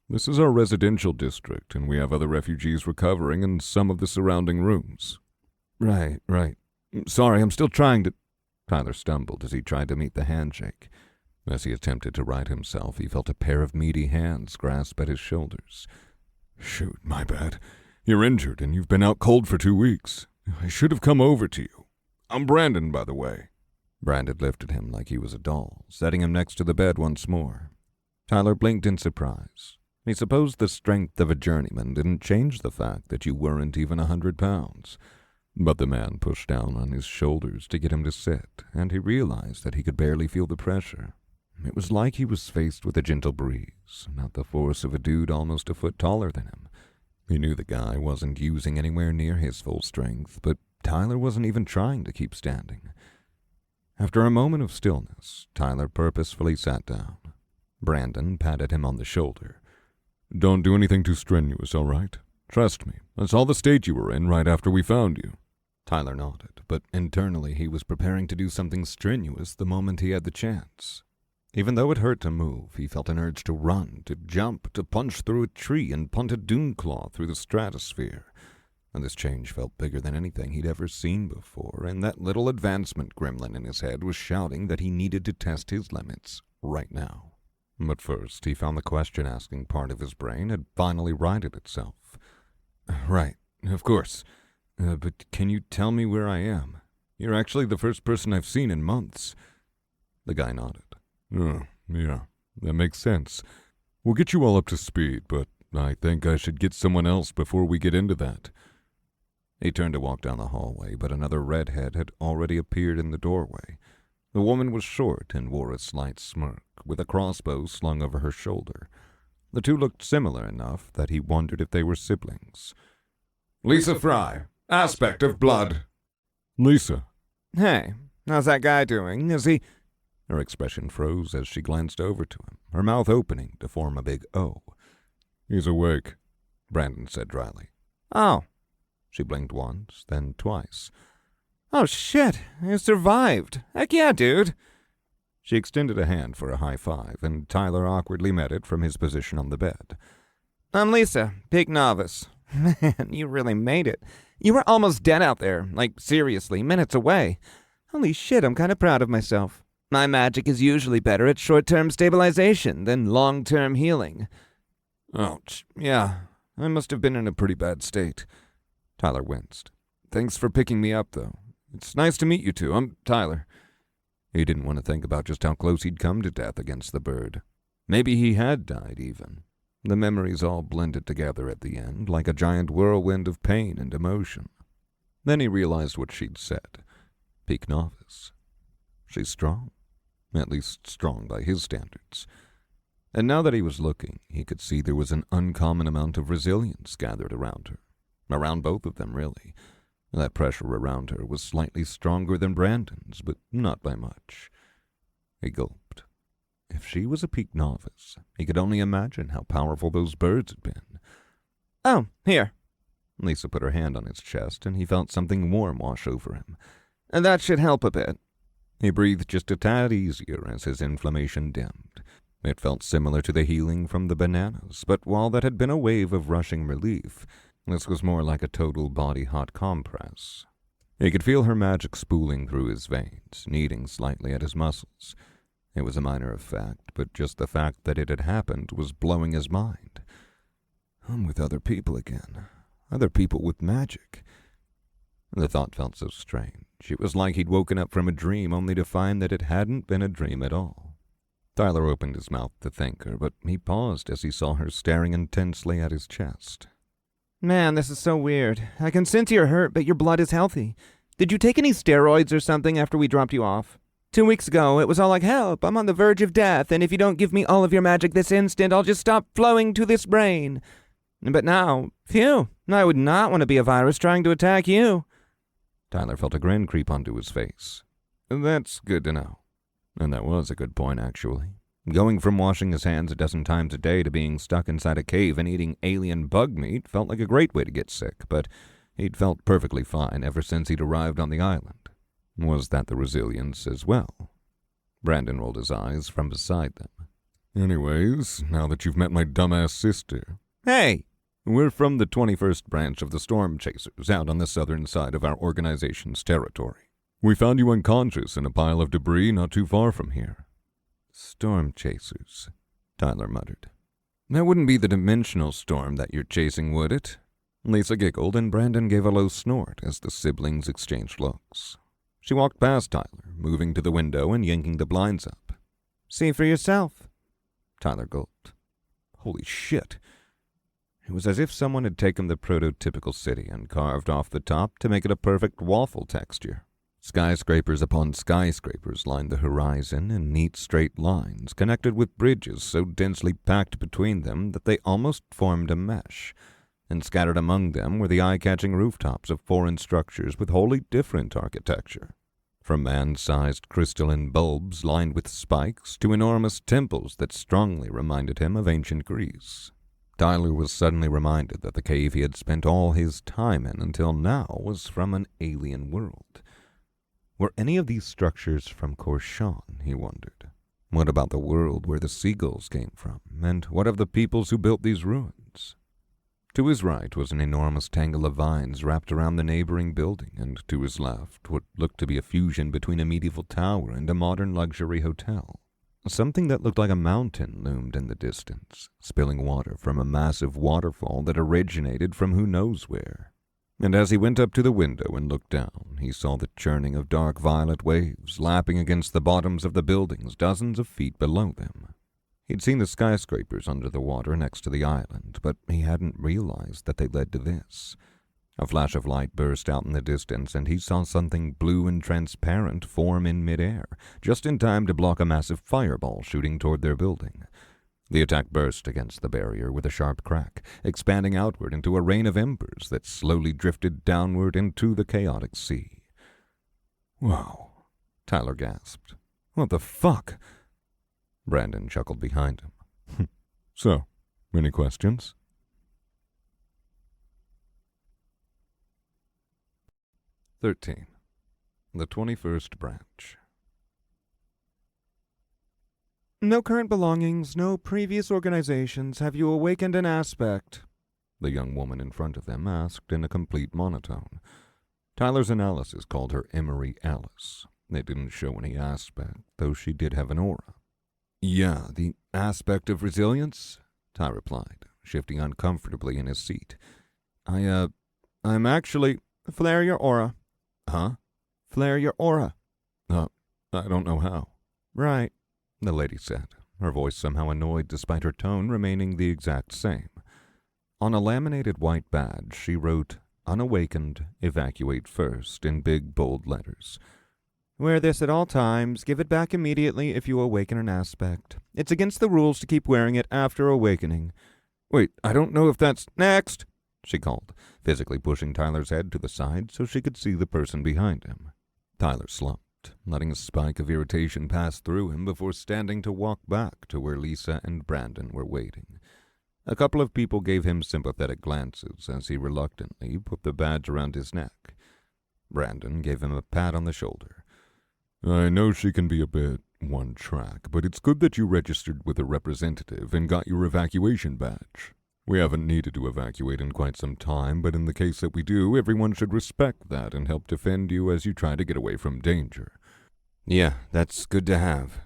This is our residential district, and we have other refugees recovering in some of the surrounding rooms. Right. Sorry, I'm still trying to... Tyler stumbled as he tried to meet the handshake. As he attempted to right himself, he felt a pair of meaty hands grasp at his shoulders. Shoot, my bad. You're injured, and you've been out cold for 2 weeks. I should have come over to you. I'm Brandon, by the way. Brandon lifted him like he was a doll, setting him next to the bed once more. Tyler blinked in surprise. He supposed the strength of a journeyman didn't change the fact that you weren't even 100 pounds. But the man pushed down on his shoulders to get him to sit, and he realized that he could barely feel the pressure. It was like he was faced with a gentle breeze, not the force of a dude almost a foot taller than him. He knew the guy wasn't using anywhere near his full strength, but Tyler wasn't even trying to keep standing. After a moment of stillness, Tyler purposefully sat down. Brandon patted him on the shoulder. Don't do anything too strenuous, all right? Trust me, I saw the state you were in right after we found you. Tyler nodded, but internally he was preparing to do something strenuous the moment he had the chance. Even though it hurt to move, he felt an urge to run, to jump, to punch through a tree and punt a Doonclaw through the stratosphere. And this change felt bigger than anything he'd ever seen before, and that little advancement gremlin in his head was shouting that he needed to test his limits right now. But first, he found the question-asking part of his brain had finally righted itself. Right, of course. But can you tell me where I am? You're actually the first person I've seen in months. The guy nodded. Oh, yeah, that makes sense. We'll get you all up to speed, but I think I should get someone else before we get into that. He turned to walk down the hallway, but another redhead had already appeared in the doorway. The woman was short and wore a slight smirk, with a crossbow slung over her shoulder. The two looked similar enough that he wondered if they were siblings. Lisa Fry, aspect of blood. Lisa. Hey, how's that guy doing? Is he... Her expression froze as she glanced over to him, her mouth opening to form a big O. He's awake, Brandon said dryly. Oh. She blinked once, then twice. Oh shit, you survived. Heck yeah, dude. She extended a hand for a high five, and Tyler awkwardly met it from his position on the bed. I'm Lisa, Pig Novice. Man, you really made it. You were almost dead out there, like seriously, minutes away. Holy shit, I'm kind of proud of myself. My magic is usually better at short-term stabilization than long-term healing. Ouch, yeah, I must have been in a pretty bad state. Tyler winced. Thanks for picking me up, though. It's nice to meet you two. I'm Tyler. He didn't want to think about just how close he'd come to death against the bird. Maybe he had died, even. The memories all blended together at the end, like a giant whirlwind of pain and emotion. Then he realized what she'd said. Peak novice. She's strong. At least strong by his standards. And now that he was looking, he could see there was an uncommon amount of resilience gathered around her. Around both of them, really. That pressure around her was slightly stronger than Brandon's, but not by much. He gulped. If she was a peak novice, he could only imagine how powerful those birds had been. Oh, here. Lisa put her hand on his chest, and he felt something warm wash over him. That should help a bit. He breathed just a tad easier as his inflammation dimmed. It felt similar to the healing from the bananas, but while that had been a wave of rushing relief, this was more like a total body hot compress. He could feel her magic spooling through his veins, kneading slightly at his muscles. It was a minor effect, but just the fact that it had happened was blowing his mind. I'm with other people again. Other people with magic. The thought felt so strange. It was like he'd woken up from a dream only to find that it hadn't been a dream at all. Tyler opened his mouth to thank her, but he paused as he saw her staring intensely at his chest. Man, this is so weird. I can sense you're hurt, but your blood is healthy. Did you take any steroids or something after we dropped you off? 2 weeks ago, it was all like, help, I'm on the verge of death, and if you don't give me all of your magic this instant, I'll just stop flowing to this brain. But now, phew, I would not want to be a virus trying to attack you. Tyler felt a grin creep onto his face. That's good to know. And that was a good point, actually. Going from washing his hands a dozen times a day to being stuck inside a cave and eating alien bug meat felt like a great way to get sick, but he'd felt perfectly fine ever since he'd arrived on the island. Was that the resilience as well? Brandon rolled his eyes from beside them. Anyways, now that you've met my dumbass sister... Hey! We're from the 21st branch of the Storm Chasers, out on the southern side of our organization's territory. We found you unconscious in a pile of debris not too far from here. Storm Chasers, Tyler muttered. That wouldn't be the dimensional storm that you're chasing, would it? Lisa giggled, and Brandon gave a low snort as the siblings exchanged looks. She walked past Tyler, moving to the window and yanking the blinds up. See for yourself. Tyler gulped. Holy shit. It was as if someone had taken the prototypical city and carved off the top to make it a perfect waffle texture. Skyscrapers upon skyscrapers lined the horizon in neat straight lines, connected with bridges so densely packed between them that they almost formed a mesh, and scattered among them were the eye-catching rooftops of foreign structures with wholly different architecture. From man-sized crystalline bulbs lined with spikes to enormous temples that strongly reminded him of ancient Greece. Tyler was suddenly reminded that the cave he had spent all his time in until now was from an alien world. Were any of these structures from Korshan, he wondered? What about the world where the seagulls came from? And what of the peoples who built these ruins? To his right was an enormous tangle of vines wrapped around the neighboring building, and to his left what looked to be a fusion between a medieval tower and a modern luxury hotel. Something that looked like a mountain loomed in the distance, spilling water from a massive waterfall that originated from who knows where. And as he went up to the window and looked down, he saw the churning of dark violet waves lapping against the bottoms of the buildings dozens of feet below them. He'd seen the skyscrapers under the water next to the island, but he hadn't realized that they led to this. A flash of light burst out in the distance, and he saw something blue and transparent form in midair, just in time to block a massive fireball shooting toward their building. The attack burst against the barrier with a sharp crack, expanding outward into a rain of embers that slowly drifted downward into the chaotic sea. Wow, Tyler gasped. What the fuck? Brandon chuckled behind him. So, any questions? 13. The 21st Branch. No current belongings, no previous organizations. Have you awakened an aspect? The young woman in front of them asked in a complete monotone. Tyler's analysis called her Emery Alice. It didn't show any aspect, though she did have an aura. Yeah, the aspect of resilience, Ty replied, shifting uncomfortably in his seat. I'm actually... Flare your aura. Huh? Flare your aura. I don't know how. Right, The lady said, her voice somehow annoyed despite her tone remaining the exact same. On a laminated white badge, she wrote, "Unawakened, evacuate first," in big, bold letters. Wear this at all times. Give it back immediately if you awaken an aspect. It's against the rules to keep wearing it after awakening. Wait, I don't know if that's... Next, she called, physically pushing Tyler's head to the side so she could see the person behind him. Tyler slumped, letting a spike of irritation pass through him before standing to walk back to where Lisa and Brandon were waiting. A couple of people gave him sympathetic glances as he reluctantly put the badge around his neck. Brandon gave him a pat on the shoulder. I know she can be a bit one-track, but it's good that you registered with a representative and got your evacuation badge. We haven't needed to evacuate in quite some time, but in the case that we do, everyone should respect that and help defend you as you try to get away from danger. Yeah, that's good to have.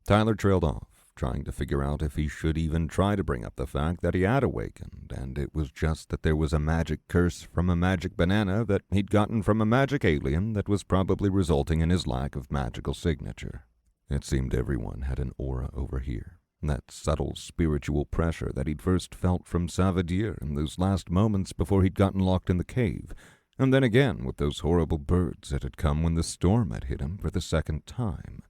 Tyler trailed off, trying to figure out if he should even try to bring up the fact that he had awakened, and it was just that there was a magic curse from a magic banana that he'd gotten from a magic alien that was probably resulting in his lack of magical signature. It seemed everyone had an aura over here, that subtle spiritual pressure that he'd first felt from Savadir in those last moments before he'd gotten locked in the cave, and then again with those horrible birds that had come when the storm had hit him for the second time.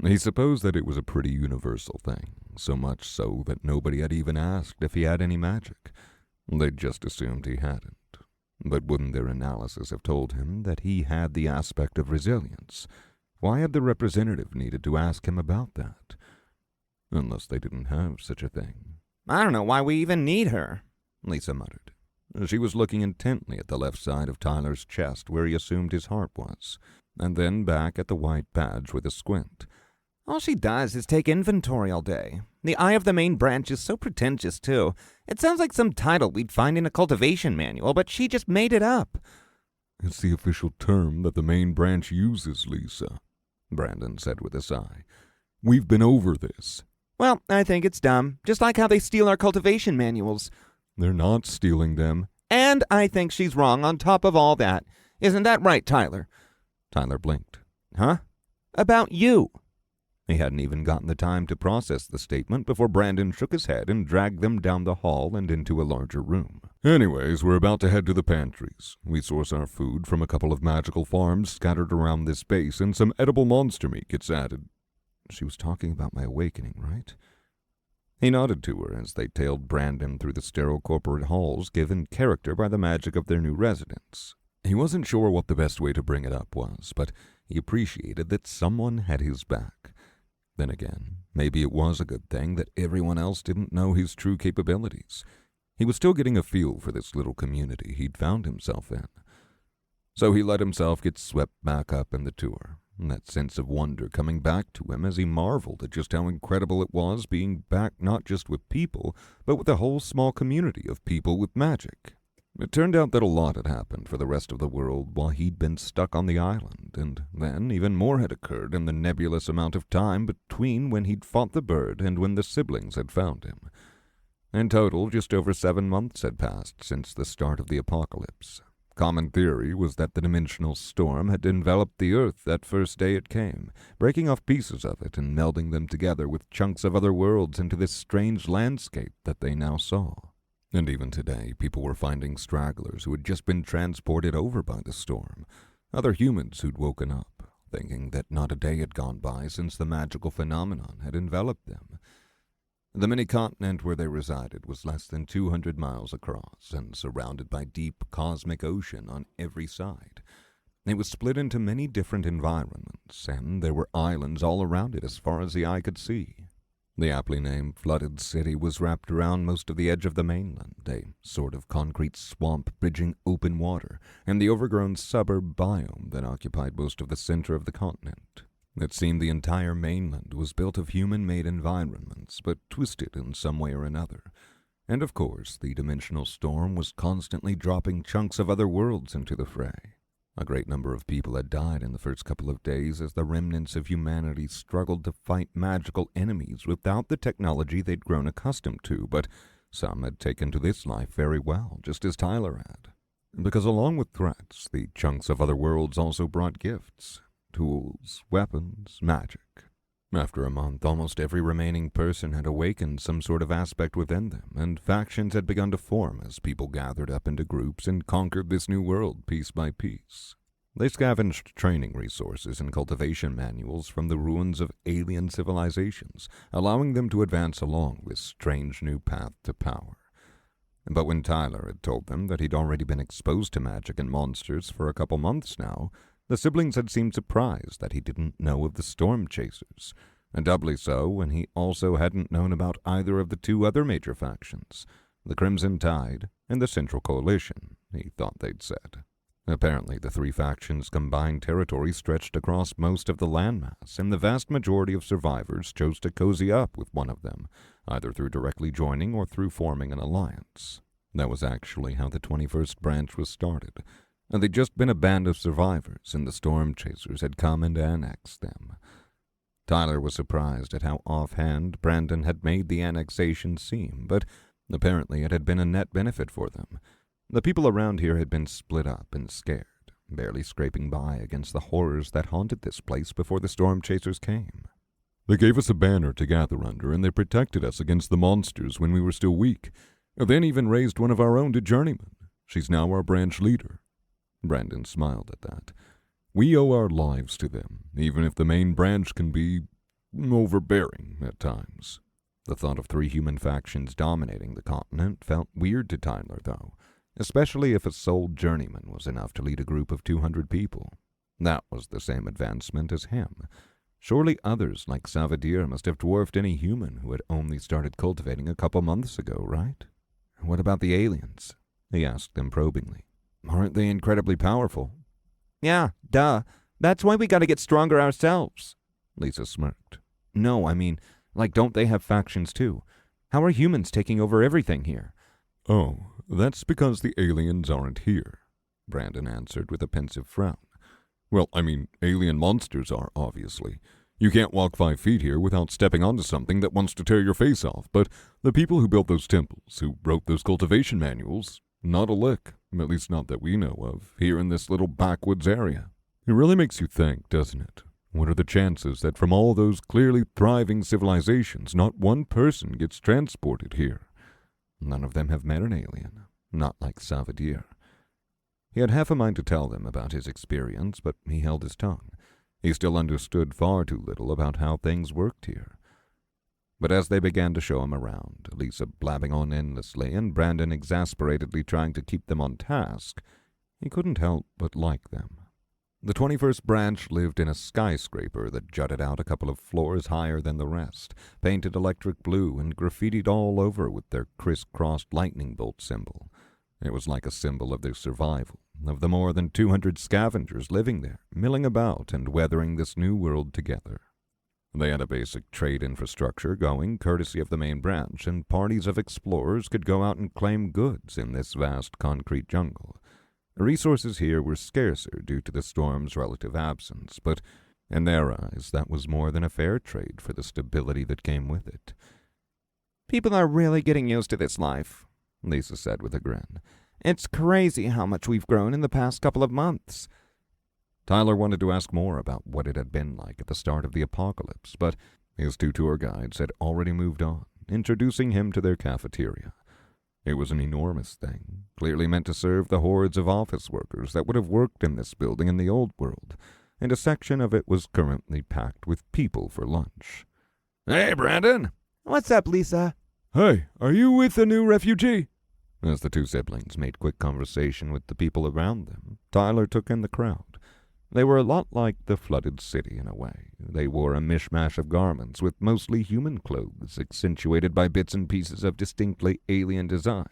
He supposed that it was a pretty universal thing, so much so that nobody had even asked if he had any magic. They'd just assumed he hadn't. But wouldn't their analysis have told him that he had the aspect of resilience? Why had the representative needed to ask him about that? Unless they didn't have such a thing. I don't know why we even need her, Lisa muttered. She was looking intently at the left side of Tyler's chest where he assumed his heart was, and then back at the white badge with a squint. All she does is take inventory all day. The eye of the main branch is so pretentious, too. It sounds like some title we'd find in a cultivation manual, but she just made it up. It's the official term that the main branch uses, Lisa, Brandon said with a sigh. We've been over this. Well, I think it's dumb, just like how they steal our cultivation manuals. They're not stealing them. And I think she's wrong on top of all that. Isn't that right, Tyler? Tyler blinked. Huh? About you. He hadn't even gotten the time to process the statement before Brandon shook his head and dragged them down the hall and into a larger room. Anyways, we're about to head to the pantries. We source our food from a couple of magical farms scattered around this base, and some edible monster meat gets added. She was talking about my awakening, right? He nodded to her as they tailed Brandon through the sterile corporate halls given character by the magic of their new residence. He wasn't sure what the best way to bring it up was, but he appreciated that someone had his back. Then again, maybe it was a good thing that everyone else didn't know his true capabilities. He was still getting a feel for this little community he'd found himself in. So he let himself get swept back up in the tour, that sense of wonder coming back to him as he marveled at just how incredible it was being back not just with people, but with a whole small community of people with magic. It turned out that a lot had happened for the rest of the world while he'd been stuck on the island, and then even more had occurred in the nebulous amount of time between when he'd fought the bird and when the siblings had found him. In total, just over 7 months had passed since the start of the apocalypse. Common theory was that the dimensional storm had enveloped the Earth that first day it came, breaking off pieces of it and melding them together with chunks of other worlds into this strange landscape that they now saw. And even today, people were finding stragglers who had just been transported over by the storm, other humans who'd woken up, thinking that not a day had gone by since the magical phenomenon had enveloped them. The mini-continent where they resided was less than 200 miles across and surrounded by deep cosmic ocean on every side. It was split into many different environments, and there were islands all around it as far as the eye could see. The aptly named Flooded City was wrapped around most of the edge of the mainland, a sort of concrete swamp bridging open water, and the overgrown suburb biome that occupied most of the center of the continent. It seemed the entire mainland was built of human-made environments, but twisted in some way or another. And of course, the dimensional storm was constantly dropping chunks of other worlds into the fray. A great number of people had died in the first couple of days as the remnants of humanity struggled to fight magical enemies without the technology they'd grown accustomed to, but some had taken to this life very well, just as Tyler had. Because along with threats, the chunks of other worlds also brought gifts. tools, weapons, magic. After a month, almost every remaining person had awakened some sort of aspect within them, and factions had begun to form as people gathered up into groups and conquered this new world piece by piece. They scavenged training resources and cultivation manuals from the ruins of alien civilizations, allowing them to advance along this strange new path to power. But when Tyler had told them that he'd already been exposed to magic and monsters for a couple months now, the siblings had seemed surprised that he didn't know of the Storm Chasers, and doubly so when he also hadn't known about either of the two other major factions, the Crimson Tide and the Central Coalition, he thought they'd said. Apparently, the three factions' combined territory stretched across most of the landmass, and the vast majority of survivors chose to cozy up with one of them, either through directly joining or through forming an alliance. That was actually how the 21st branch was started, and they'd just been a band of survivors, and the Storm Chasers had come and annexed them. Tyler was surprised at how offhand Brandon had made the annexation seem, but apparently it had been a net benefit for them. The people around here had been split up and scared, barely scraping by against the horrors that haunted this place before the Storm Chasers came. They gave us a banner to gather under, and they protected us against the monsters when we were still weak. Then even raised one of our own to journeyman. She's now our branch leader. Brandon smiled at that. We owe our lives to them, even if the main branch can be overbearing at times. The thought of three human factions dominating the continent felt weird to Tyler, though, especially if a sole journeyman was enough to lead a group of 200 people. That was the same advancement as him. Surely others like Savadir must have dwarfed any human who had only started cultivating a couple months ago, right? What about the aliens? He asked them probingly. Aren't they incredibly powerful? Yeah, duh. That's why we gotta get stronger ourselves. Lisa smirked. No, I mean, don't they have factions too? How are humans taking over everything here? Oh, that's because the aliens aren't here, Brandon answered with a pensive frown. Well, I mean, alien monsters are, obviously. You can't walk 5 feet here without stepping onto something that wants to tear your face off, but the people who built those temples, who wrote those cultivation manuals, not a lick, at least not that we know of, here in this little backwoods area. It really makes you think, doesn't it? What are the chances that from all those clearly thriving civilizations, not one person gets transported here? None of them have met an alien, not like Savadir. He had half a mind to tell them about his experience, but he held his tongue. He still understood far too little about how things worked here. But as they began to show him around, Lisa blabbing on endlessly and Brandon exasperatedly trying to keep them on task, he couldn't help but like them. The 21st branch lived in a skyscraper that jutted out a couple of floors higher than the rest, painted electric blue and graffitied all over with their crisscrossed lightning bolt symbol. It was like a symbol of their survival, of the more than 200 scavengers living there, milling about and weathering this new world together. They had a basic trade infrastructure going, courtesy of the main branch, and parties of explorers could go out and claim goods in this vast concrete jungle. Resources here were scarcer due to the storm's relative absence, but in their eyes that was more than a fair trade for the stability that came with it. People are really getting used to this life, Lisa said with a grin. It's crazy how much we've grown in the past couple of months. Tyler wanted to ask more about what it had been like at the start of the apocalypse, but his two tour guides had already moved on, introducing him to their cafeteria. It was an enormous thing, clearly meant to serve the hordes of office workers that would have worked in this building in the old world, and a section of it was currently packed with people for lunch. Hey, Brandon! What's up, Lisa? Hey, are you with the new refugee? As the two siblings made quick conversation with the people around them, Tyler took in the crowd. They were a lot like the flooded city in a way. They wore a mishmash of garments with mostly human clothes, accentuated by bits and pieces of distinctly alien design.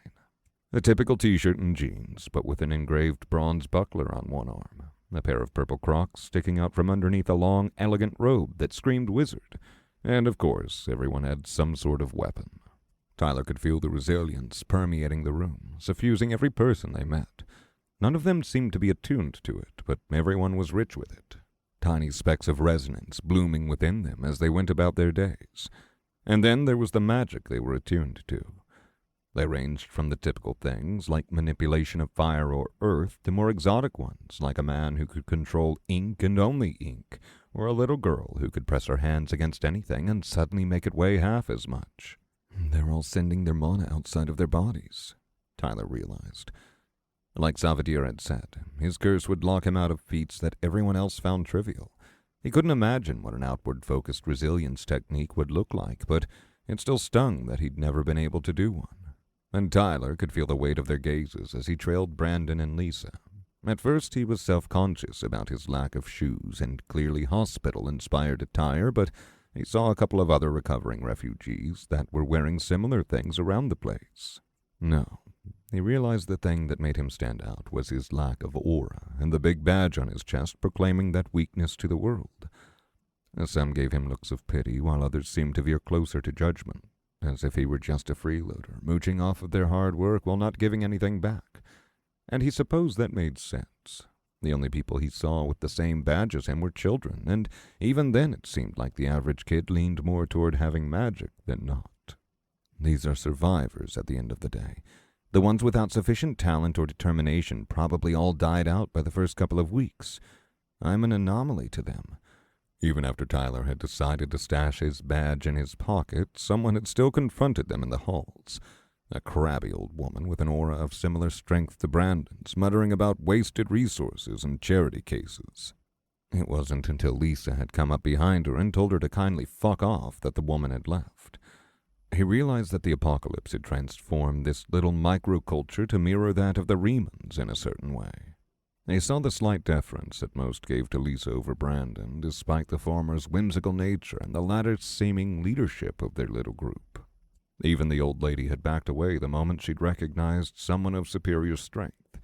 A typical t-shirt and jeans, but with an engraved bronze buckler on one arm. A pair of purple Crocs sticking out from underneath a long, elegant robe that screamed wizard. And, of course, everyone had some sort of weapon. Tyler could feel the resilience permeating the room, suffusing every person they met. None of them seemed to be attuned to it, but everyone was rich with it. Tiny specks of resonance blooming within them as they went about their days. And then there was the magic they were attuned to. They ranged from the typical things, like manipulation of fire or earth, to more exotic ones, like a man who could control ink and only ink, or a little girl who could press her hands against anything and suddenly make it weigh half as much. They're all sending their mana outside of their bodies, Tyler realized. Like Savadir had said, his curse would lock him out of feats that everyone else found trivial. He couldn't imagine what an outward-focused resilience technique would look like, but it still stung that he'd never been able to do one. And Tyler could feel the weight of their gazes as he trailed Brandon and Lisa. At first he was self-conscious about his lack of shoes and clearly hospital-inspired attire, but he saw a couple of other recovering refugees that were wearing similar things around the place. No, he realized the thing that made him stand out was his lack of aura and the big badge on his chest proclaiming that weakness to the world. Some gave him looks of pity, while others seemed to veer closer to judgment, as if he were just a freeloader, mooching off of their hard work while not giving anything back. And he supposed that made sense. The only people he saw with the same badge as him were children, and even then it seemed like the average kid leaned more toward having magic than not. These are survivors at the end of the day. The ones without sufficient talent or determination probably all died out by the first couple of weeks. I'm an anomaly to them. Even after Tyler had decided to stash his badge in his pocket, someone had still confronted them in the halls. A crabby old woman with an aura of similar strength to Brandon's, muttering about wasted resources and charity cases. It wasn't until Lisa had come up behind her and told her to kindly fuck off that the woman had left. He realized that the apocalypse had transformed this little microculture to mirror that of the Remans in a certain way. He saw the slight deference that most gave to Lisa over Brandon, despite the former's whimsical nature and the latter's seeming leadership of their little group. Even the old lady had backed away the moment she'd recognized someone of superior strength.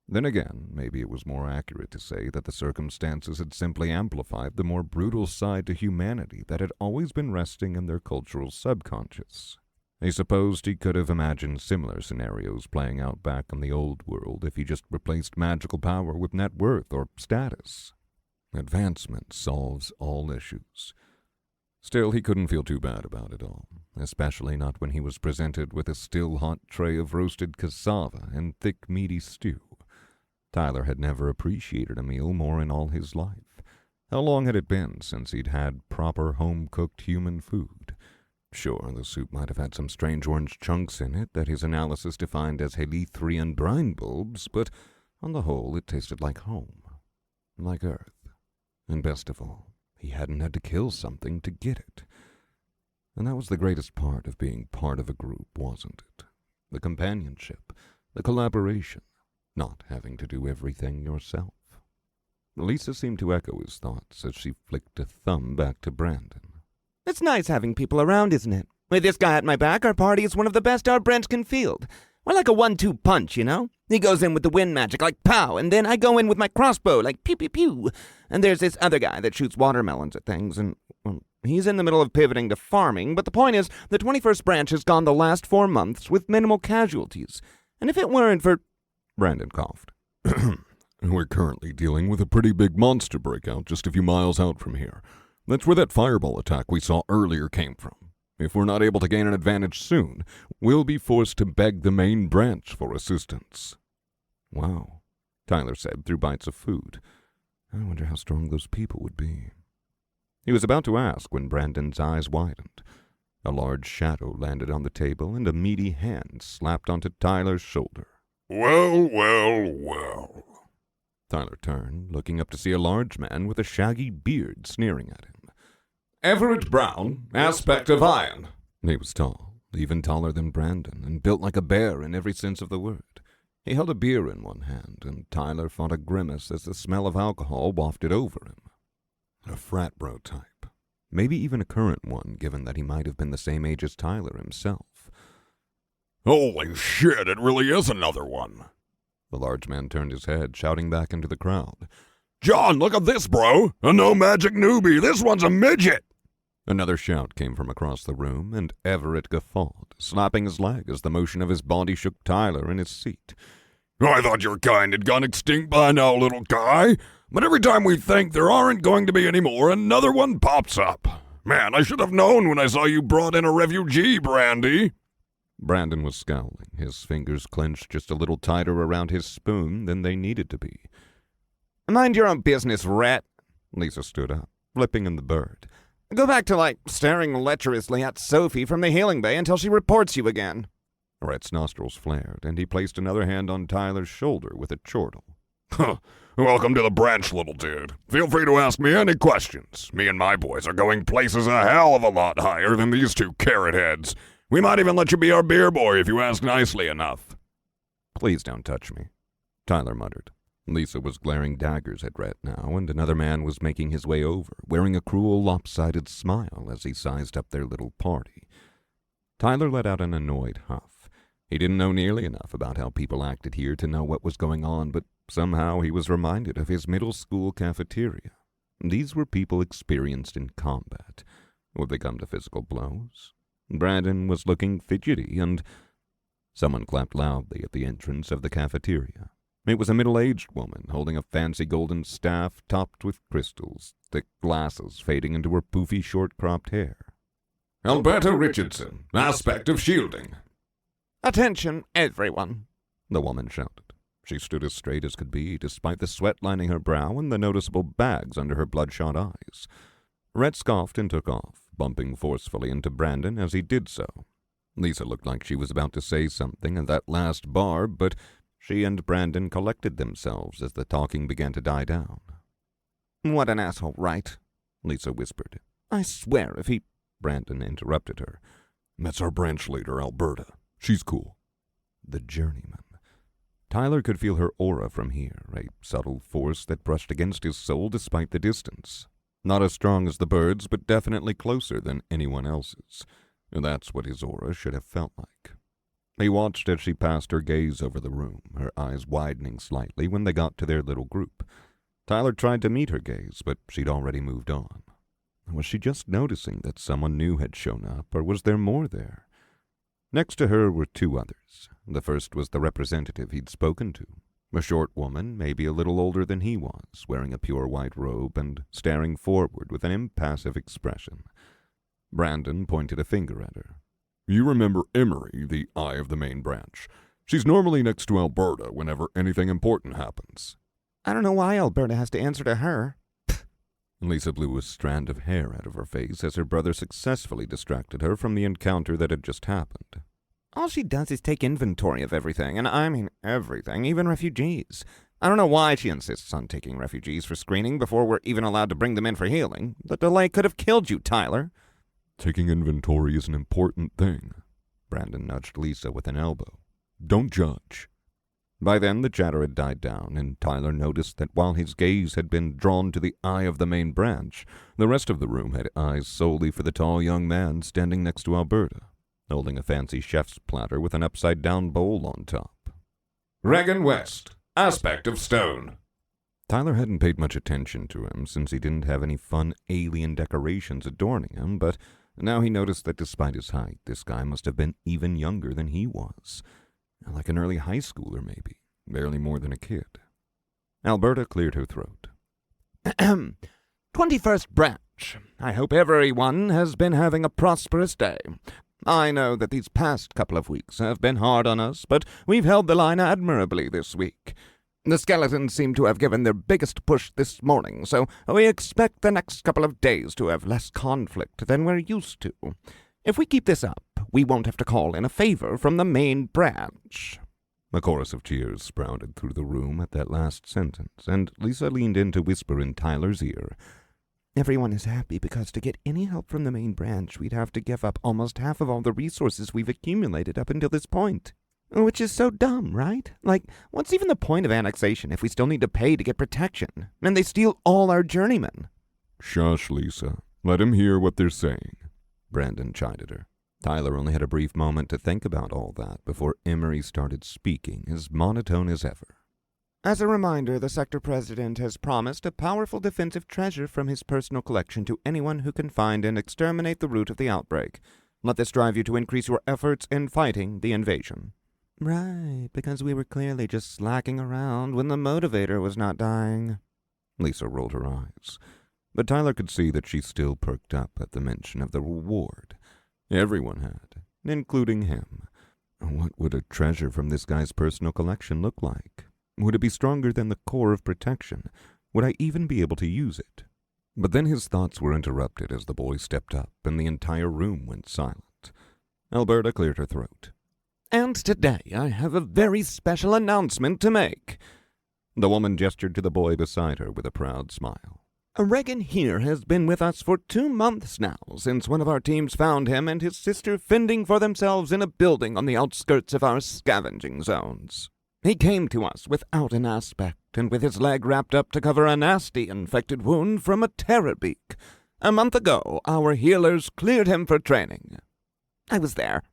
Then again, maybe it was more accurate to say that the circumstances had simply amplified the more brutal side to humanity that had always been resting in their cultural subconscious. He supposed he could have imagined similar scenarios playing out back in the old world if he just replaced magical power with net worth or status. Advancement solves all issues. Still, he couldn't feel too bad about it all, especially not when he was presented with a still-hot tray of roasted cassava and thick, meaty stew. Tyler had never appreciated a meal more in all his life. How long had it been since he'd had proper home-cooked human food? Sure, the soup might have had some strange orange chunks in it that his analysis defined as Helithrian brine bulbs, but on the whole it tasted like home, like Earth. And best of all, he hadn't had to kill something to get it. And that was the greatest part of being part of a group, wasn't it? The companionship, the collaboration, not having to do everything yourself. Lisa seemed to echo his thoughts as she flicked a thumb back to Brandon. It's nice having people around, isn't it? With this guy at my back, our party is one of the best our branch can field. We're like a 1-2 punch, you know? He goes in with the wind magic like pow, and then I go in with my crossbow like pew pew pew. And there's this other guy that shoots watermelons at things, and well, he's in the middle of pivoting to farming, but the point is, the 21st branch has gone the last 4 months with minimal casualties. And if it weren't for... Brandon coughed. We're currently dealing with a pretty big monster breakout just a few miles out from here. That's where that fireball attack we saw earlier came from. If we're not able to gain an advantage soon, we'll be forced to beg the main branch for assistance. Wow, Tyler said through bites of food. I wonder how strong those people would be. He was about to ask when Brandon's eyes widened. A large shadow landed on the table and a meaty hand slapped onto Tyler's shoulder. Well. Tyler turned, looking up to see a large man with a shaggy beard sneering at him. Everett Brown, aspect of iron. He was tall, even taller than Brandon, and built like a bear in every sense of the word. He held a beer in one hand, and Tyler fought a grimace as the smell of alcohol wafted over him. A frat bro type. Maybe even a current one, given that he might have been the same age as Tyler himself. Holy shit, it really is another one. The large man turned his head, shouting back into the crowd. John, look at this, bro! A no-magic newbie! This one's a midget! Another shout came from across the room, and Everett guffawed, slapping his leg as the motion of his body shook Tyler in his seat. I thought your kind had gone extinct by now, little guy. But every time we think there aren't going to be any more, another one pops up. Man, I should have known when I saw you brought in a refugee, Brandy. Brandon was scowling, his fingers clenched just a little tighter around his spoon than they needed to be. Mind your own business, rat. Lisa stood up, flipping in the bird. Go back to, staring lecherously at Sophie from the healing bay until she reports you again. Rhett's nostrils flared, and he placed another hand on Tyler's shoulder with a chortle. Welcome to the branch, little dude. Feel free to ask me any questions. Me and my boys are going places a hell of a lot higher than these two carrot heads. We might even let you be our beer boy if you ask nicely enough. Please don't touch me, Tyler muttered. Lisa was glaring daggers at Rhett now, and another man was making his way over, wearing a cruel, lopsided smile as he sized up their little party. Tyler let out an annoyed huff. He didn't know nearly enough about how people acted here to know what was going on, but somehow he was reminded of his middle school cafeteria. These were people experienced in combat. Would they come to physical blows? Brandon was looking fidgety, and someone clapped loudly at the entrance of the cafeteria. It was a middle-aged woman holding a fancy golden staff topped with crystals, thick glasses fading into her poofy short-cropped hair. Alberta Richardson, aspect of shielding. Attention, everyone, the woman shouted. She stood as straight as could be, despite the sweat lining her brow and the noticeable bags under her bloodshot eyes. Rhett scoffed and took off, bumping forcefully into Brandon as he did so. Lisa looked like she was about to say something at that last barb, but she and Brandon collected themselves as the talking began to die down. What an asshole, right? Lisa whispered. I swear if he... Brandon interrupted her. That's our branch leader, Alberta. She's cool. The journeyman. Tyler could feel her aura from here, a subtle force that brushed against his soul despite the distance. Not as strong as the bird's, but definitely closer than anyone else's. That's what his aura should have felt like. He watched as she passed her gaze over the room, her eyes widening slightly when they got to their little group. Tyler tried to meet her gaze, but she'd already moved on. Was she just noticing that someone new had shown up, or was there more there? Next to her were two others. The first was the representative he'd spoken to. A short woman, maybe a little older than he was, wearing a pure white robe and staring forward with an impassive expression. Brandon pointed a finger at her. You remember Emery, the eye of the main branch. She's normally next to Alberta whenever anything important happens. I don't know why Alberta has to answer to her. Lisa blew a strand of hair out of her face as her brother successfully distracted her from the encounter that had just happened. All she does is take inventory of everything, and I mean everything, even refugees. I don't know why she insists on taking refugees for screening before we're even allowed to bring them in for healing. The delay could have killed you, Tyler. Taking inventory is an important thing. Brandon nudged Lisa with an elbow. Don't judge. By then the chatter had died down, and Tyler noticed that while his gaze had been drawn to the eye of the main branch, the rest of the room had eyes solely for the tall young man standing next to Alberta, holding a fancy chef's platter with an upside-down bowl on top. Regan West, aspect of stone. Tyler hadn't paid much attention to him since he didn't have any fun alien decorations adorning him, but now he noticed that despite his height, this guy must have been even younger than he was. Like an early high schooler, maybe. Barely more than a kid. Alberta cleared her throat. 21st branch. I hope everyone has been having a prosperous day. I know that these past couple of weeks have been hard on us, but we've held the line admirably this week. The skeletons seem to have given their biggest push this morning, so we expect the next couple of days to have less conflict than we're used to. If we keep this up, we won't have to call in a favor from the main branch. A chorus of cheers sprouted through the room at that last sentence, and Lisa leaned in to whisper in Tyler's ear. Everyone is happy because to get any help from the main branch, we'd have to give up almost half of all the resources we've accumulated up until this point. Which is so dumb, right? Like, what's even the point of annexation if we still need to pay to get protection? And they steal all our journeymen. Shush, Lisa. Let him hear what they're saying. Brandon chided her. Tyler only had a brief moment to think about all that before Emery started speaking, as monotone as ever. As a reminder, the sector president has promised a powerful defensive treasure from his personal collection to anyone who can find and exterminate the root of the outbreak. Let this drive you to increase your efforts in fighting the invasion. Right, because we were clearly just slacking around when the motivator was not dying. Lisa rolled her eyes, but Tyler could see that she still perked up at the mention of the reward. Everyone had, including him. What would a treasure from this guy's personal collection look like? Would it be stronger than the core of protection? Would I even be able to use it? But then his thoughts were interrupted as the boy stepped up and the entire room went silent. Alberta cleared her throat. And today I have a very special announcement to make. The woman gestured to the boy beside her with a proud smile. Regan here has been with us for 2 months now, since one of our teams found him and his sister fending for themselves in a building on the outskirts of our scavenging zones. He came to us without an aspect, and with his leg wrapped up to cover a nasty infected wound from a terror beak. A month ago, our healers cleared him for training. I was there.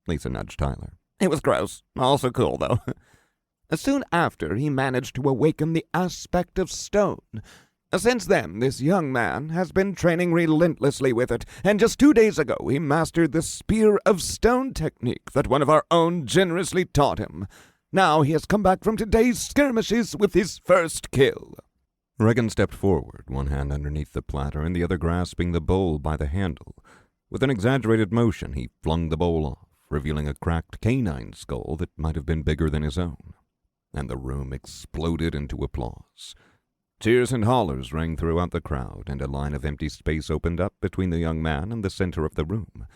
Lisa nudged Tyler. It was gross. Also cool, though. Soon after, he managed to awaken the aspect of stone. Since then, this young man has been training relentlessly with it, and just 2 days ago he mastered the Spear of Stone technique that one of our own generously taught him. Now he has come back from today's skirmishes with his first kill. Regan stepped forward, one hand underneath the platter and the other grasping the bowl by the handle. With an exaggerated motion, he flung the bowl off, revealing a cracked canine skull that might have been bigger than his own. And the room exploded into applause. Cheers and hollers rang throughout the crowd, and a line of empty space opened up between the young man and the center of the room.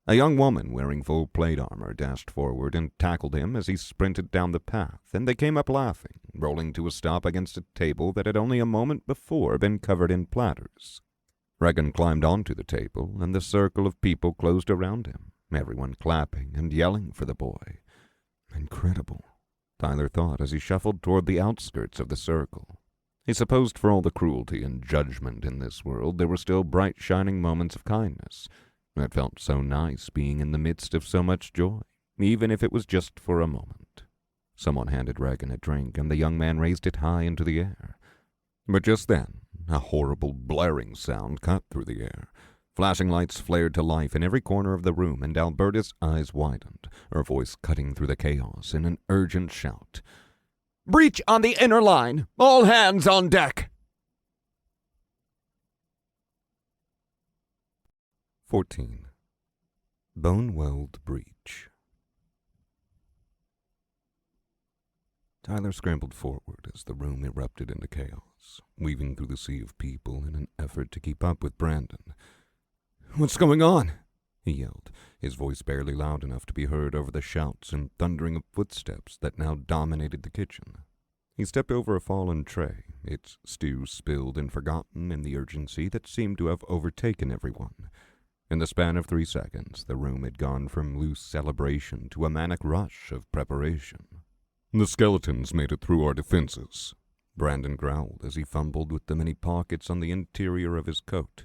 A young woman wearing full plate armor dashed forward and tackled him as he sprinted down the path, and they came up laughing, rolling to a stop against a table that had only a moment before been covered in platters. Regan climbed onto the table, and the circle of people closed around him, everyone clapping and yelling for the boy. Incredible, Tyler thought as he shuffled toward the outskirts of the circle. He supposed for all the cruelty and judgment in this world, there were still bright shining moments of kindness. It felt so nice being in the midst of so much joy, even if it was just for a moment. Someone handed Regan a drink, and the young man raised it high into the air. But just then, a horrible blaring sound cut through the air. Flashing lights flared to life in every corner of the room, and Alberta's eyes widened, her voice cutting through the chaos in an urgent shout. Breach on the inner line! All hands on deck! 14. Bone-weld breach. Tyler scrambled forward as the room erupted into chaos, weaving through the sea of people in an effort to keep up with Brandon. What's going on? He yelled, his voice barely loud enough to be heard over the shouts and thundering of footsteps that now dominated the kitchen. He stepped over a fallen tray, its stew spilled and forgotten in the urgency that seemed to have overtaken everyone. In the span of 3 seconds, the room had gone from loose celebration to a manic rush of preparation. The skeletons made it through our defenses, Brandon growled as he fumbled with the many pockets on the interior of his coat.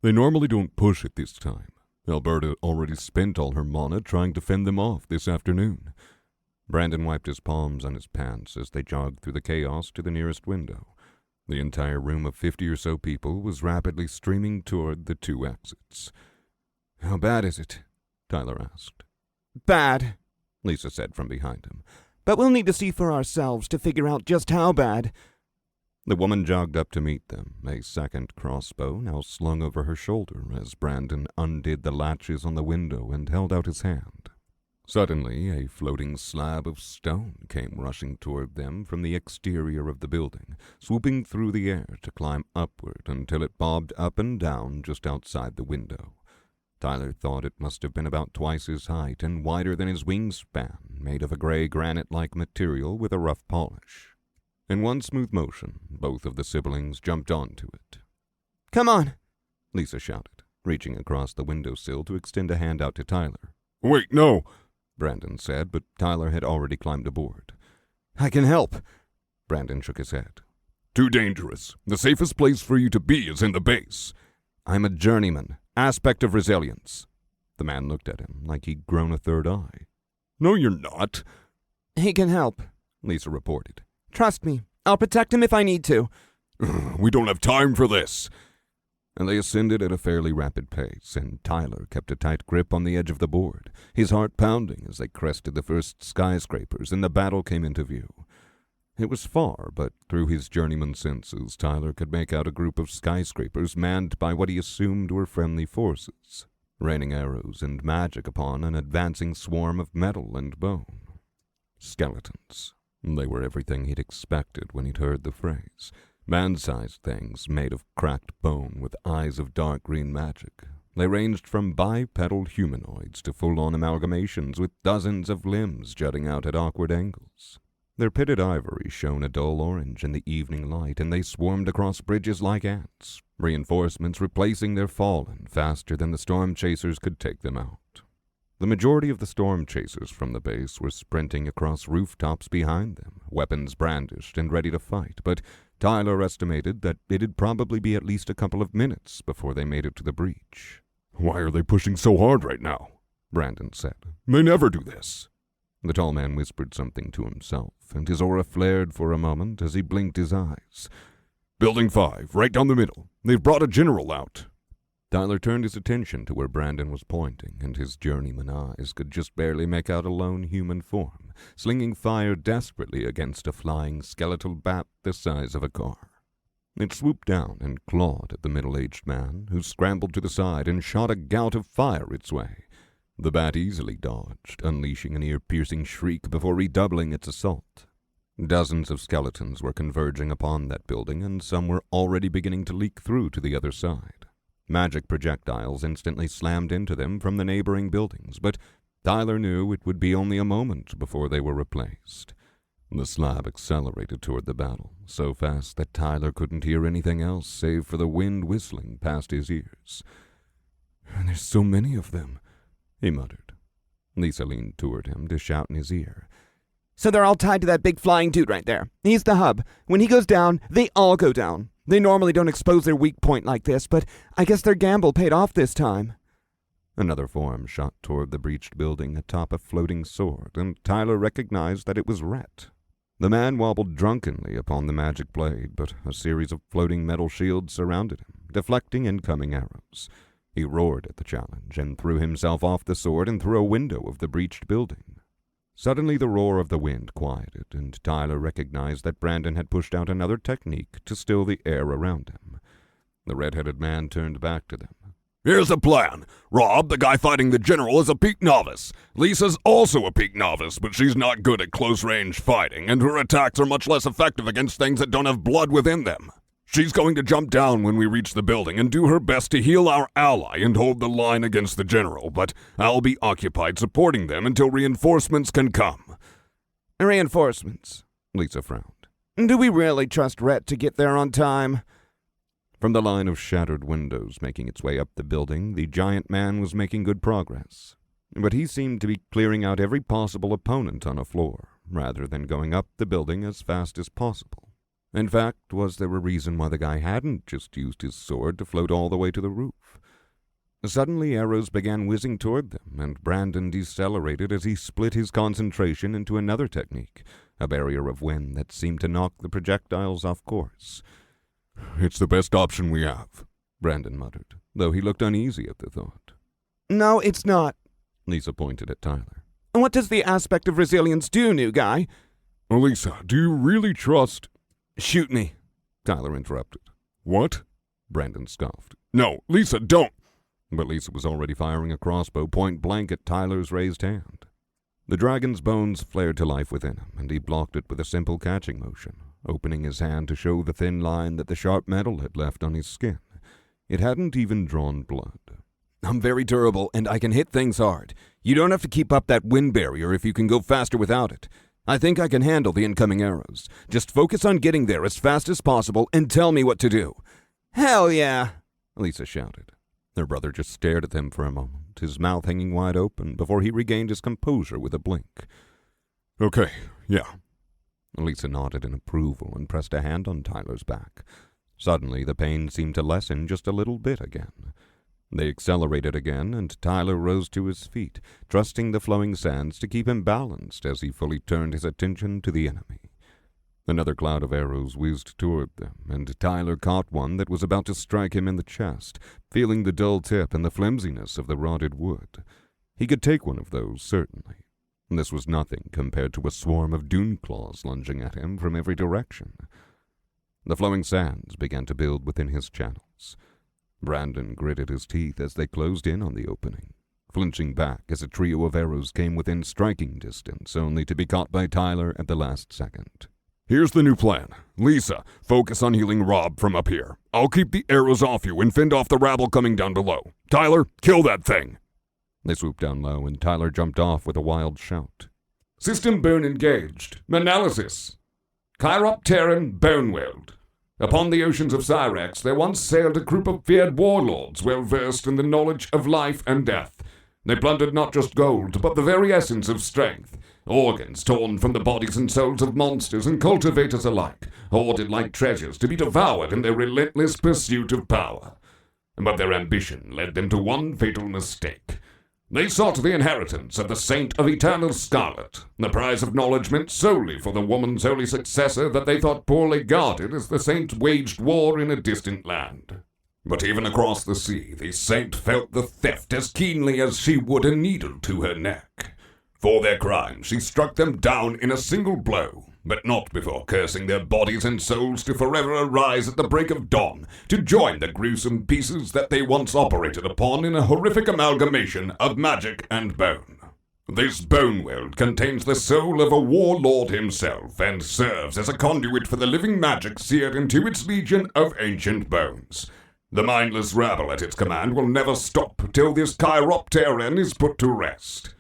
They normally don't push at this time. Alberta already spent all her mana trying to fend them off this afternoon. Brandon wiped his palms on his pants as they jogged through the chaos to the nearest window. The entire room of 50 or so people was rapidly streaming toward the 2 exits. How bad is it? Tyler asked. Bad, Lisa said from behind him. But we'll need to see for ourselves to figure out just how bad. The woman jogged up to meet them, a second crossbow now slung over her shoulder as Brandon undid the latches on the window and held out his hand. Suddenly, a floating slab of stone came rushing toward them from the exterior of the building, swooping through the air to climb upward until it bobbed up and down just outside the window. Tyler thought it must have been about twice his height and wider than his wingspan, made of a gray granite-like material with a rough polish. In one smooth motion, both of the siblings jumped onto it. Come on, Lisa shouted, reaching across the windowsill to extend a hand out to Tyler. Wait, no, Brandon said, but Tyler had already climbed aboard. I can help. Brandon shook his head. Too dangerous. The safest place for you to be is in the base. I'm a journeyman. Aspect of resilience. The man looked at him like he'd grown a third eye. No, you're not. He can help, Lisa reported. Trust me. I'll protect him if I need to. We don't have time for this. And they ascended at a fairly rapid pace, and Tyler kept a tight grip on the edge of the board, his heart pounding as they crested the first skyscrapers and the battle came into view. It was far, but through his journeyman senses, Tyler could make out a group of skyscrapers manned by what he assumed were friendly forces. raining arrows and magic upon an advancing swarm of metal and bone. Skeletons. They were everything he'd expected when he'd heard the phrase. Man-sized things made of cracked bone with eyes of dark green magic. They ranged from bipedal humanoids to full-on amalgamations with dozens of limbs jutting out at awkward angles. Their pitted ivory shone a dull orange in the evening light, and they swarmed across bridges like ants, reinforcements replacing their fallen faster than the storm chasers could take them out. The majority of the storm chasers from the base were sprinting across rooftops behind them, weapons brandished and ready to fight, but Tyler estimated that it'd probably be at least a couple of minutes before they made it to the breach. "Why are they pushing so hard right now?" Brandon said. "They never do this." The tall man whispered something to himself, and his aura flared for a moment as he blinked his eyes. "Building 5, right down the middle. They've brought a general out." Tyler turned his attention to where Brandon was pointing, and his journeyman eyes could just barely make out a lone human form, slinging fire desperately against a flying skeletal bat the size of a car. It swooped down and clawed at the middle-aged man, who scrambled to the side and shot a gout of fire its way. The bat easily dodged, unleashing an ear-piercing shriek before redoubling its assault. Dozens of skeletons were converging upon that building, and some were already beginning to leak through to the other side. Magic projectiles instantly slammed into them from the neighboring buildings, but Tyler knew it would be only a moment before they were replaced. The slab accelerated toward the battle, so fast that Tyler couldn't hear anything else save for the wind whistling past his ears. "There's so many of them," he muttered. Lisa leaned toward him to shout in his ear. "So they're all tied to that big flying dude right there. He's the hub. When he goes down, they all go down. They normally don't expose their weak point like this, but I guess their gamble paid off this time." Another form shot toward the breached building atop a floating sword, and Tyler recognized that it was Rhett. The man wobbled drunkenly upon the magic blade, but a series of floating metal shields surrounded him, deflecting incoming arrows. He roared at the challenge and threw himself off the sword and through a window of the breached building. Suddenly the roar of the wind quieted, and Tyler recognized that Brandon had pushed out another technique to still the air around him. The red-headed man turned back to them. "Here's the plan. Rob, the guy fighting the general, is a peak novice. Lisa's also a peak novice, but she's not good at close-range fighting, and her attacks are much less effective against things that don't have blood within them. She's going to jump down when we reach the building and do her best to heal our ally and hold the line against the general, but I'll be occupied supporting them until reinforcements can come." "Reinforcements?" Lisa frowned. "Do we really trust Rhett to get there on time?" From the line of shattered windows making its way up the building, the giant man was making good progress. But he seemed to be clearing out every possible opponent on a floor, rather than going up the building as fast as possible. In fact, was there a reason why the guy hadn't just used his sword to float all the way to the roof? Suddenly arrows began whizzing toward them, and Brandon decelerated as he split his concentration into another technique, a barrier of wind that seemed to knock the projectiles off course. "It's the best option we have," Brandon muttered, though he looked uneasy at the thought. "No, it's not." Lisa pointed at Tyler. "What does the aspect of resilience do, new guy?" "Lisa, do you really trust—" "Shoot me," Tyler interrupted. "What?" Brandon scoffed. "No, Lisa, don't!" But Lisa was already firing a crossbow point blank at Tyler's raised hand. The dragon's bones flared to life within him, and he blocked it with a simple catching motion, opening his hand to show the thin line that the sharp metal had left on his skin. It hadn't even drawn blood. "I'm very durable, and I can hit things hard. You don't have to keep up that wind barrier if you can go faster without it. I think I can handle the incoming arrows. Just focus on getting there as fast as possible and tell me what to do." "Hell yeah," Lisa shouted. Her brother just stared at them for a moment, his mouth hanging wide open, before he regained his composure with a blink. "Okay, yeah." Lisa nodded in approval and pressed a hand on Tyler's back. Suddenly, the pain seemed to lessen just a little bit again. They accelerated again, and Tyler rose to his feet, trusting the flowing sands to keep him balanced as he fully turned his attention to the enemy. Another cloud of arrows whizzed toward them, and Tyler caught one that was about to strike him in the chest, feeling the dull tip and the flimsiness of the rotted wood. He could take one of those, certainly. This was nothing compared to a swarm of dune claws lunging at him from every direction. The flowing sands began to build within his channels. Brandon gritted his teeth as they closed in on the opening, flinching back as a trio of arrows came within striking distance, only to be caught by Tyler at the last second. Here's the new plan. Lisa, focus on healing Rob from up here. I'll keep the arrows off you and fend off the rabble coming down below. Tyler, kill that thing. They swooped down low, and Tyler jumped off with a wild shout. System bone engaged. Analysis. Chiropteran bone weld. Upon the oceans of Cyrax, there once sailed a group of feared warlords well versed in the knowledge of life and death. They plundered not just gold, but the very essence of strength. Organs torn from the bodies and souls of monsters and cultivators alike, hoarded like treasures to be devoured in their relentless pursuit of power. But their ambition led them to one fatal mistake. They sought the inheritance of the Saint of Eternal Scarlet, the prize of knowledge meant solely for the woman's holy successor that they thought poorly guarded as the Saint waged war in a distant land. But even across the sea, the Saint felt the theft as keenly as she would a needle to her neck. For their crime, she struck them down in a single blow, but not before cursing their bodies and souls to forever arise at the break of dawn, to join the gruesome pieces that they once operated upon in a horrific amalgamation of magic and bone. This bone weld contains the soul of a warlord himself, and serves as a conduit for the living magic seared into its legion of ancient bones. The mindless rabble at its command will never stop till this Chiropteran is put to rest.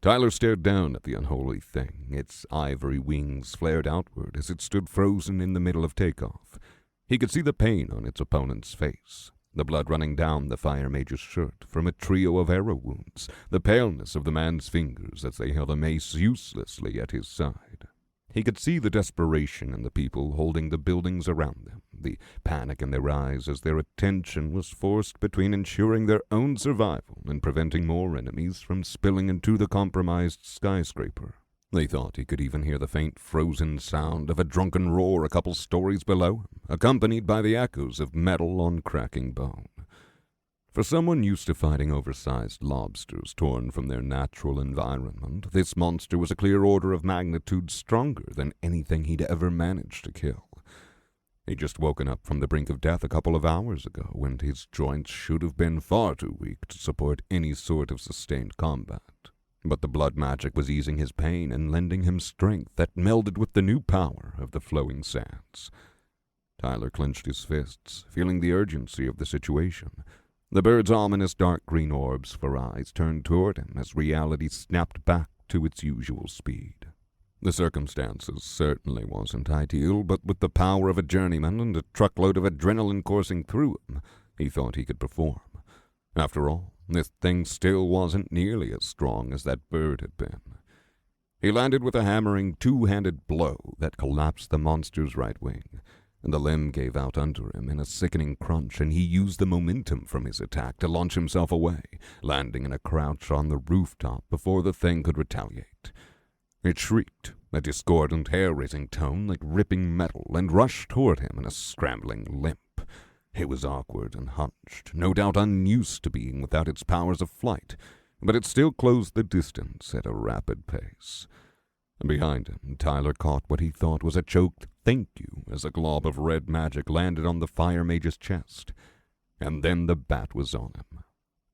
Tyler stared down at the unholy thing. Its ivory wings flared outward as it stood frozen in the middle of takeoff. He could see the pain on its opponent's face, the blood running down the fire mage's shirt from a trio of arrow wounds, the paleness of the man's fingers as they held a mace uselessly at his side. He could see the desperation in the people holding the buildings around them, the panic in their eyes as their attention was forced between ensuring their own survival and preventing more enemies from spilling into the compromised skyscraper. They thought he could even hear the faint frozen sound of a drunken roar a couple stories below him, accompanied by the echoes of metal on cracking bone. For someone used to fighting oversized lobsters torn from their natural environment, this monster was a clear order of magnitude stronger than anything he'd ever managed to kill. He'd just woken up from the brink of death a couple of hours ago, and his joints should have been far too weak to support any sort of sustained combat. But the blood magic was easing his pain and lending him strength that melded with the new power of the flowing sands. Tyler clenched his fists, feeling the urgency of the situation. The bird's ominous dark green orbs for eyes turned toward him as reality snapped back to its usual speed. The circumstances certainly wasn't ideal, but with the power of a journeyman and a truckload of adrenaline coursing through him, he thought he could perform. After all, this thing still wasn't nearly as strong as that bird had been. He landed with a hammering two-handed blow that collapsed the monster's right wing, and the limb gave out under him in a sickening crunch, and he used the momentum from his attack to launch himself away, landing in a crouch on the rooftop before the thing could retaliate. It shrieked, a discordant, hair-raising tone like ripping metal, and rushed toward him in a scrambling limp. It was awkward and hunched, no doubt unused to being without its powers of flight, but it still closed the distance at a rapid pace. Behind him, Tyler caught what he thought was a choked thank you as a glob of red magic landed on the fire mage's chest. And then the bat was on him.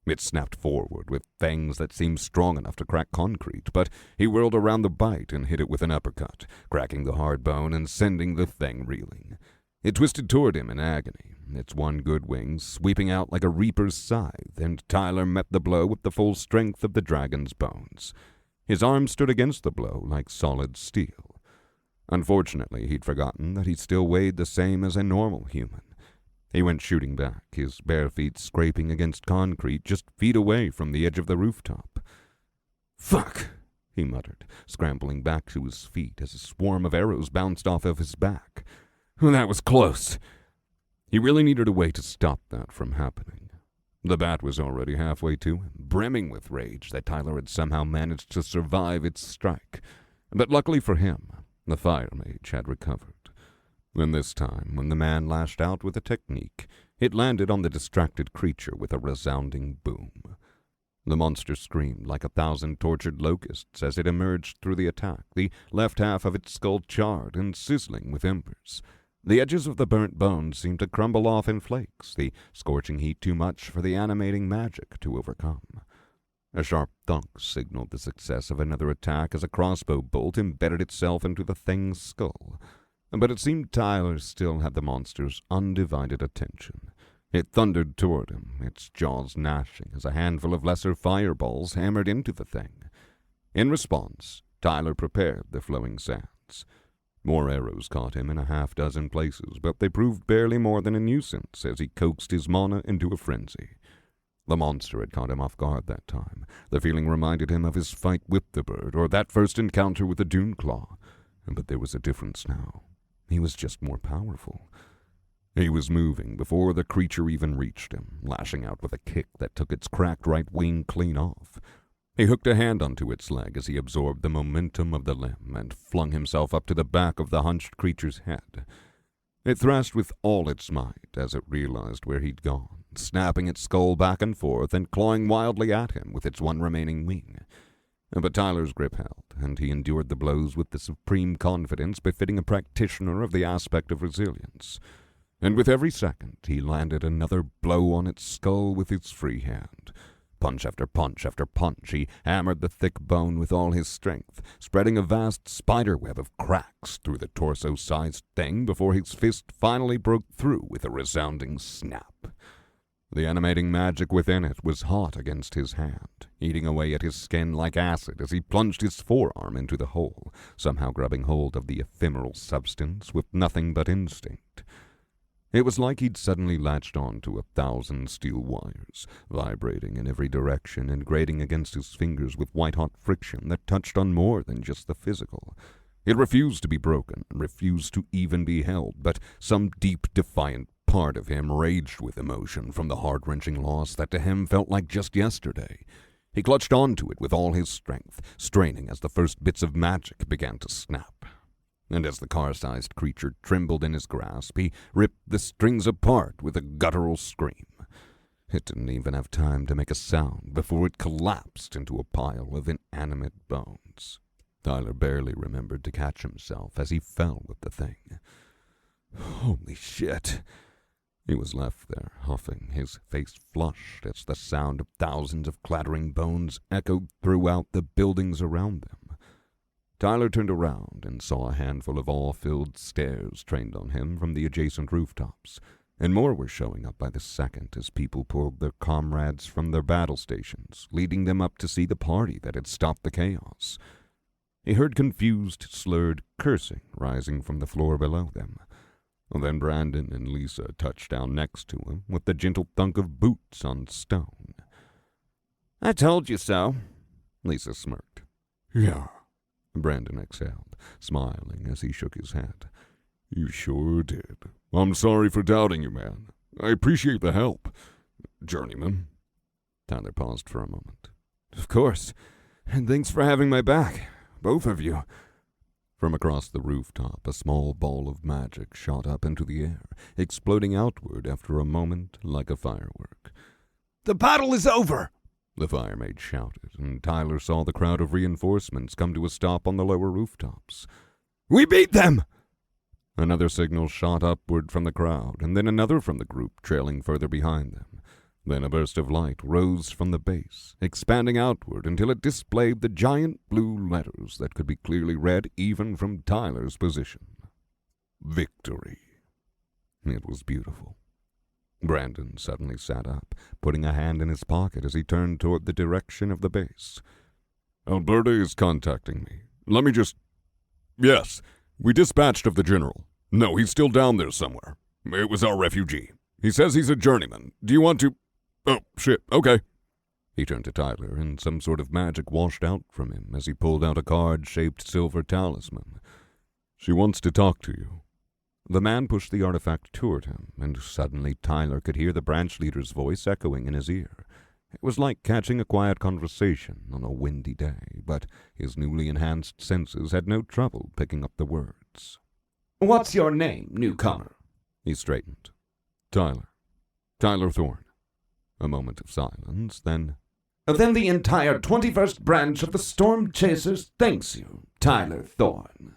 It snapped forward with fangs that seemed strong enough to crack concrete, but he whirled around the bite and hit it with an uppercut, cracking the hard bone and sending the thing reeling. It twisted toward him in agony, its one good wing sweeping out like a reaper's scythe, and Tyler met the blow with the full strength of the dragon's bones. His arm stood against the blow like solid steel. Unfortunately, he'd forgotten that he still weighed the same as a normal human. He went shooting back, his bare feet scraping against concrete just feet away from the edge of the rooftop. "Fuck!" he muttered, scrambling back to his feet as a swarm of arrows bounced off of his back. "That was close." He really needed a way to stop that from happening. The bat was already halfway to him, brimming with rage that Tyler had somehow managed to survive its strike. But luckily for him, the fire mage had recovered. And this time, when the man lashed out with a technique, it landed on the distracted creature with a resounding boom. The monster screamed like 1,000 tortured locusts as it emerged through the attack, the left half of its skull charred and sizzling with embers. The edges of the burnt bones seemed to crumble off in flakes, the scorching heat too much for the animating magic to overcome. A sharp thunk signaled the success of another attack as a crossbow bolt embedded itself into the thing's skull. But it seemed Tyler still had the monster's undivided attention. It thundered toward him, its jaws gnashing as a handful of lesser fireballs hammered into the thing. In response, Tyler prepared the flowing sands. More arrows caught him in a half-dozen places, but they proved barely more than a nuisance as he coaxed his mana into a frenzy. The monster had caught him off guard that time. The feeling reminded him of his fight with the bird, or that first encounter with the Duneclaw. But there was a difference now. He was just more powerful. He was moving before the creature even reached him, lashing out with a kick that took its cracked right wing clean off. He hooked a hand onto its leg as he absorbed the momentum of the limb and flung himself up to the back of the hunched creature's head. It thrashed with all its might as it realized where he'd gone, snapping its skull back and forth and clawing wildly at him with its one remaining wing. But Tyler's grip held, and he endured the blows with the supreme confidence befitting a practitioner of the aspect of resilience. And with every second, he landed another blow on its skull with his free hand. Punch after punch after punch, he hammered the thick bone with all his strength, spreading a vast spiderweb of cracks through the torso-sized thing before his fist finally broke through with a resounding snap. The animating magic within it was hot against his hand, eating away at his skin like acid as he plunged his forearm into the hole, somehow grabbing hold of the ephemeral substance with nothing but instinct. It was like he'd suddenly latched on to 1,000 steel wires, vibrating in every direction and grating against his fingers with white-hot friction that touched on more than just the physical. It refused to be broken, refused to even be held, but some deep, defiant part of him raged with emotion from the heart-wrenching loss that to him felt like just yesterday. He clutched onto it with all his strength, straining as the first bits of magic began to snap. And as the car-sized creature trembled in his grasp, he ripped the strings apart with a guttural scream. It didn't even have time to make a sound before it collapsed into a pile of inanimate bones. Tyler barely remembered to catch himself as he fell with the thing. Holy shit! He was left there, huffing, his face flushed as the sound of thousands of clattering bones echoed throughout the buildings around them. Tyler turned around and saw a handful of awe-filled stares trained on him from the adjacent rooftops, and more were showing up by the second as people pulled their comrades from their battle stations, leading them up to see the party that had stopped the chaos. He heard confused, slurred cursing rising from the floor below them. Then Brandon and Lisa touched down next to him with the gentle thunk of boots on stone. "I told you so," Lisa smirked. Yeah, Brandon exhaled, smiling as he shook his head. you sure did. I'm sorry for doubting you, man. I appreciate the help, journeyman. Tyler paused for a moment. Of course, and thanks for having my back, both of you. From across the rooftop, a small ball of magic shot up into the air, exploding outward after a moment like a firework. The battle is over! The firemaid shouted, and Tyler saw the crowd of reinforcements come to a stop on the lower rooftops. We beat them! Another signal shot upward from the crowd, and then another from the group trailing further behind them. Then a burst of light rose from the base, expanding outward until it displayed the giant blue letters that could be clearly read even from Tyler's position. Victory. It was beautiful. Brandon suddenly sat up, putting a hand in his pocket as he turned toward the direction of the base. Alberta is contacting me. Let me just... Yes, we dispatched of the general. No, he's still down there somewhere. It was our refugee. He says he's a journeyman. Do you want to... Oh, shit, okay. He turned to Tyler, and some sort of magic washed out from him as he pulled out a card-shaped silver talisman. She wants to talk to you. The man pushed the artifact toward him, and suddenly Tyler could hear the branch leader's voice echoing in his ear. It was like catching a quiet conversation on a windy day, but his newly enhanced senses had no trouble picking up the words. "What's your name, newcomer?" He straightened. Tyler Thorne. A moment of silence, then... "Then the entire 21st branch of the Storm Chasers thanks you, Tyler Thorne."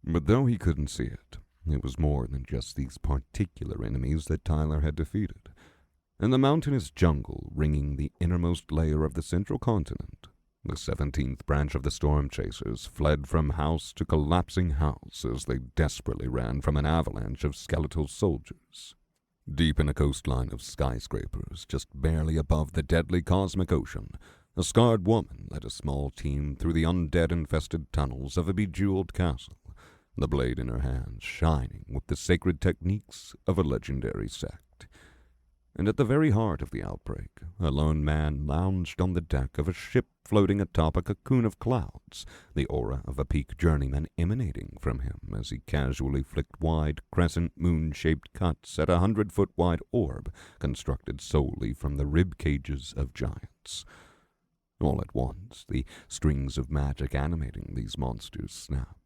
But though he couldn't see it, it was more than just these particular enemies that Tyler had defeated. In the mountainous jungle ringing the innermost layer of the central continent, the 17th branch of the Storm Chasers fled from house to collapsing house as they desperately ran from an avalanche of skeletal soldiers. Deep in a coastline of skyscrapers, just barely above the deadly cosmic ocean, a scarred woman led a small team through the undead-infested tunnels of a bejeweled castle, the blade in her hand shining with the sacred techniques of a legendary sect. And at the very heart of the outbreak, a lone man lounged on the deck of a ship floating atop a cocoon of clouds, the aura of a peak journeyman emanating from him as he casually flicked wide, crescent moon-shaped cuts at 100-foot-wide orb constructed solely from the rib cages of giants. All at once, the strings of magic animating these monsters snapped.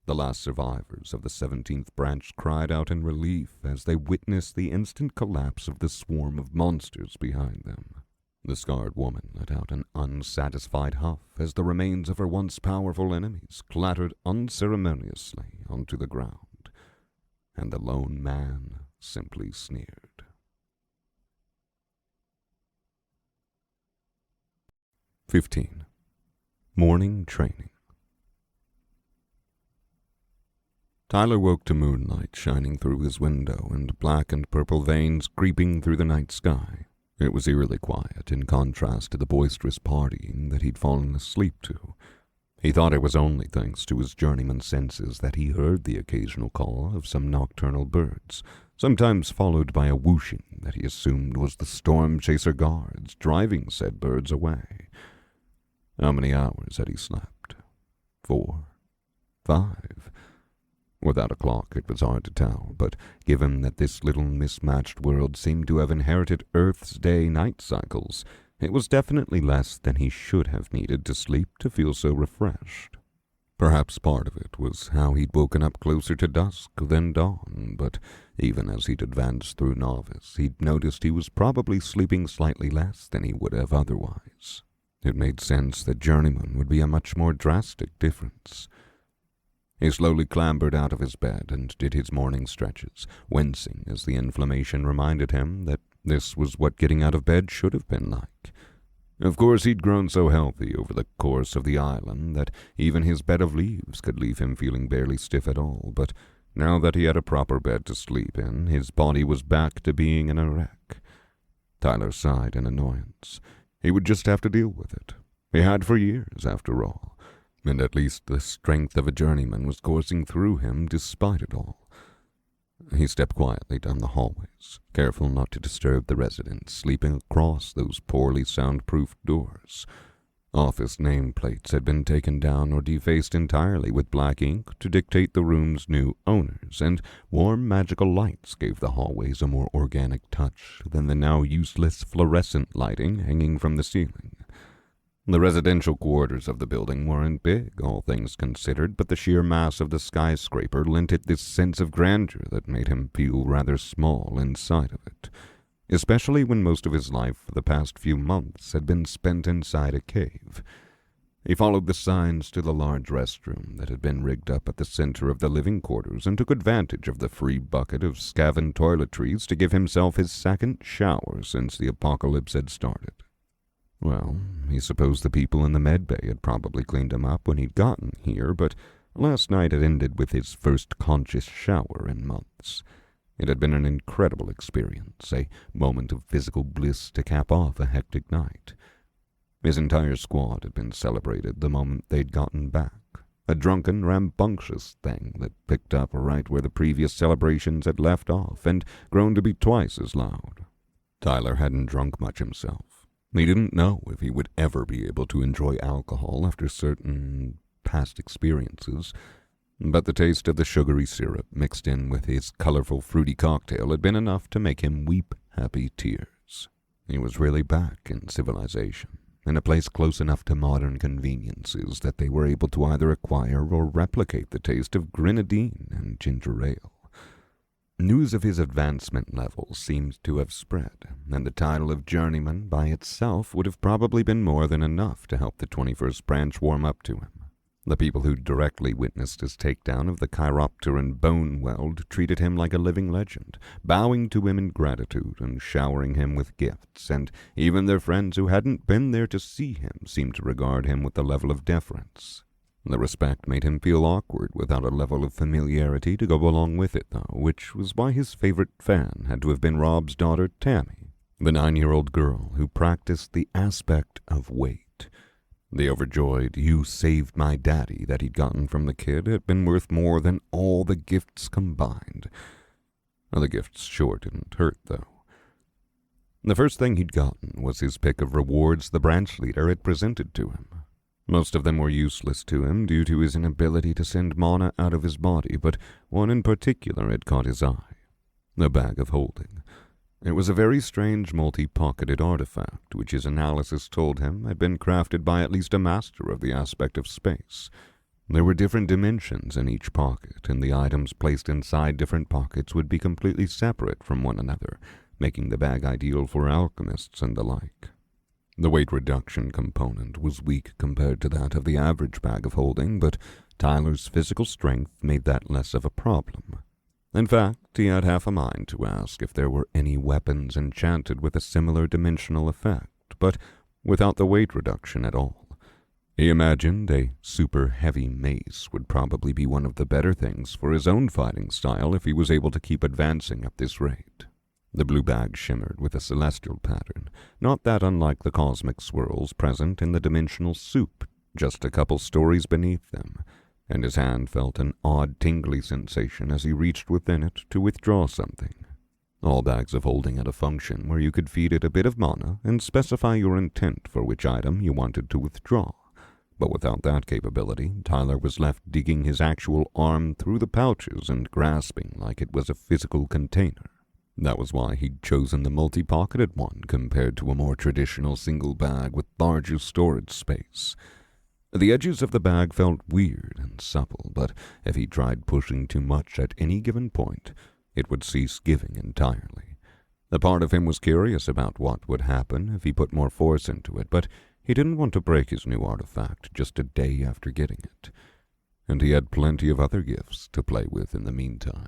The last survivors of the 17th branch cried out in relief as they witnessed the instant collapse of the swarm of monsters behind them. The scarred woman let out an unsatisfied huff as the remains of her once powerful enemies clattered unceremoniously onto the ground, and the lone man simply sneered. 15. Morning Training. Tyler woke to moonlight shining through his window and black and purple veins creeping through the night sky. It was eerily quiet in contrast to the boisterous partying that he'd fallen asleep to. He thought it was only thanks to his journeyman's senses that he heard the occasional call of some nocturnal birds, sometimes followed by a whooshing that he assumed was the storm chaser guards driving said birds away. How many hours had he slept? 4? 5? Without a clock, it was hard to tell, but given that this little mismatched world seemed to have inherited Earth's day-night cycles, it was definitely less than he should have needed to sleep to feel so refreshed. Perhaps part of it was how he'd woken up closer to dusk than dawn, but even as he'd advanced through novice, he'd noticed he was probably sleeping slightly less than he would have otherwise. It made sense that journeyman would be a much more drastic difference. He slowly clambered out of his bed and did his morning stretches, wincing as the inflammation reminded him that this was what getting out of bed should have been like. Of course, he'd grown so healthy over the course of the island that even his bed of leaves could leave him feeling barely stiff at all, but now that he had a proper bed to sleep in, his body was back to being in a wreck. Tyler sighed in annoyance. He would just have to deal with it. He had for years, after all. And at least the strength of a journeyman was coursing through him despite it all. He stepped quietly down the hallways, careful not to disturb the residents sleeping across those poorly soundproofed doors. Office nameplates had been taken down or defaced entirely with black ink to dictate the room's new owners, and warm magical lights gave the hallways a more organic touch than the now useless fluorescent lighting hanging from the ceiling. The residential quarters of the building weren't big, all things considered, but the sheer mass of the skyscraper lent it this sense of grandeur that made him feel rather small inside of it, especially when most of his life for the past few months had been spent inside a cave. He followed the signs to the large restroom that had been rigged up at the center of the living quarters and took advantage of the free bucket of Scavin toiletries to give himself his second shower since the apocalypse had started. Well, he supposed the people in the med bay had probably cleaned him up when he'd gotten here, but last night had ended with his first conscious shower in months. It had been an incredible experience, a moment of physical bliss to cap off a hectic night. His entire squad had been celebrated the moment they'd gotten back, a drunken, rambunctious thing that picked up right where the previous celebrations had left off and grown to be twice as loud. Tyler hadn't drunk much himself. He didn't know if he would ever be able to enjoy alcohol after certain past experiences, but the taste of the sugary syrup mixed in with his colorful fruity cocktail had been enough to make him weep happy tears. He was really back in civilization, in a place close enough to modern conveniences that they were able to either acquire or replicate the taste of grenadine and ginger ale. News of his advancement level seemed to have spread, and the title of journeyman by itself would have probably been more than enough to help the 21st branch warm up to him. The people who directly witnessed his takedown of the Chiropteran bone weld treated him like a living legend, bowing to him in gratitude and showering him with gifts, and even their friends who hadn't been there to see him seemed to regard him with a level of deference. The respect made him feel awkward without a level of familiarity to go along with it, though, which was why his favorite fan had to have been Rob's daughter, Tammy, the 9-year-old girl who practiced the aspect of weight. The overjoyed "you saved my daddy" that he'd gotten from the kid had been worth more than all the gifts combined. The gifts sure didn't hurt, though. The first thing he'd gotten was his pick of rewards the branch leader had presented to him. Most of them were useless to him due to his inability to send mana out of his body, but one in particular had caught his eye: the Bag of Holding. It was a very strange multi-pocketed artifact, which his analysis told him had been crafted by at least a master of the aspect of space. There were different dimensions in each pocket, and the items placed inside different pockets would be completely separate from one another, making the bag ideal for alchemists and the like. The weight reduction component was weak compared to that of the average Bag of Holding, but Tyler's physical strength made that less of a problem. In fact, he had half a mind to ask if there were any weapons enchanted with a similar dimensional effect, but without the weight reduction at all. He imagined a super heavy mace would probably be one of the better things for his own fighting style if he was able to keep advancing at this rate. The blue bag shimmered with a celestial pattern, not that unlike the cosmic swirls present in the dimensional soup, just a couple stories beneath them, and his hand felt an odd tingly sensation as he reached within it to withdraw something. All bags of holding had a function where you could feed it a bit of mana and specify your intent for which item you wanted to withdraw. But without that capability, Tyler was left digging his actual arm through the pouches and grasping like it was a physical container. That was why he'd chosen the multi-pocketed one compared to a more traditional single bag with larger storage space. The edges of the bag felt weird and supple, but if he tried pushing too much at any given point, it would cease giving entirely. A part of him was curious about what would happen if he put more force into it, but he didn't want to break his new artifact just a day after getting it. And he had plenty of other gifts to play with in the meantime.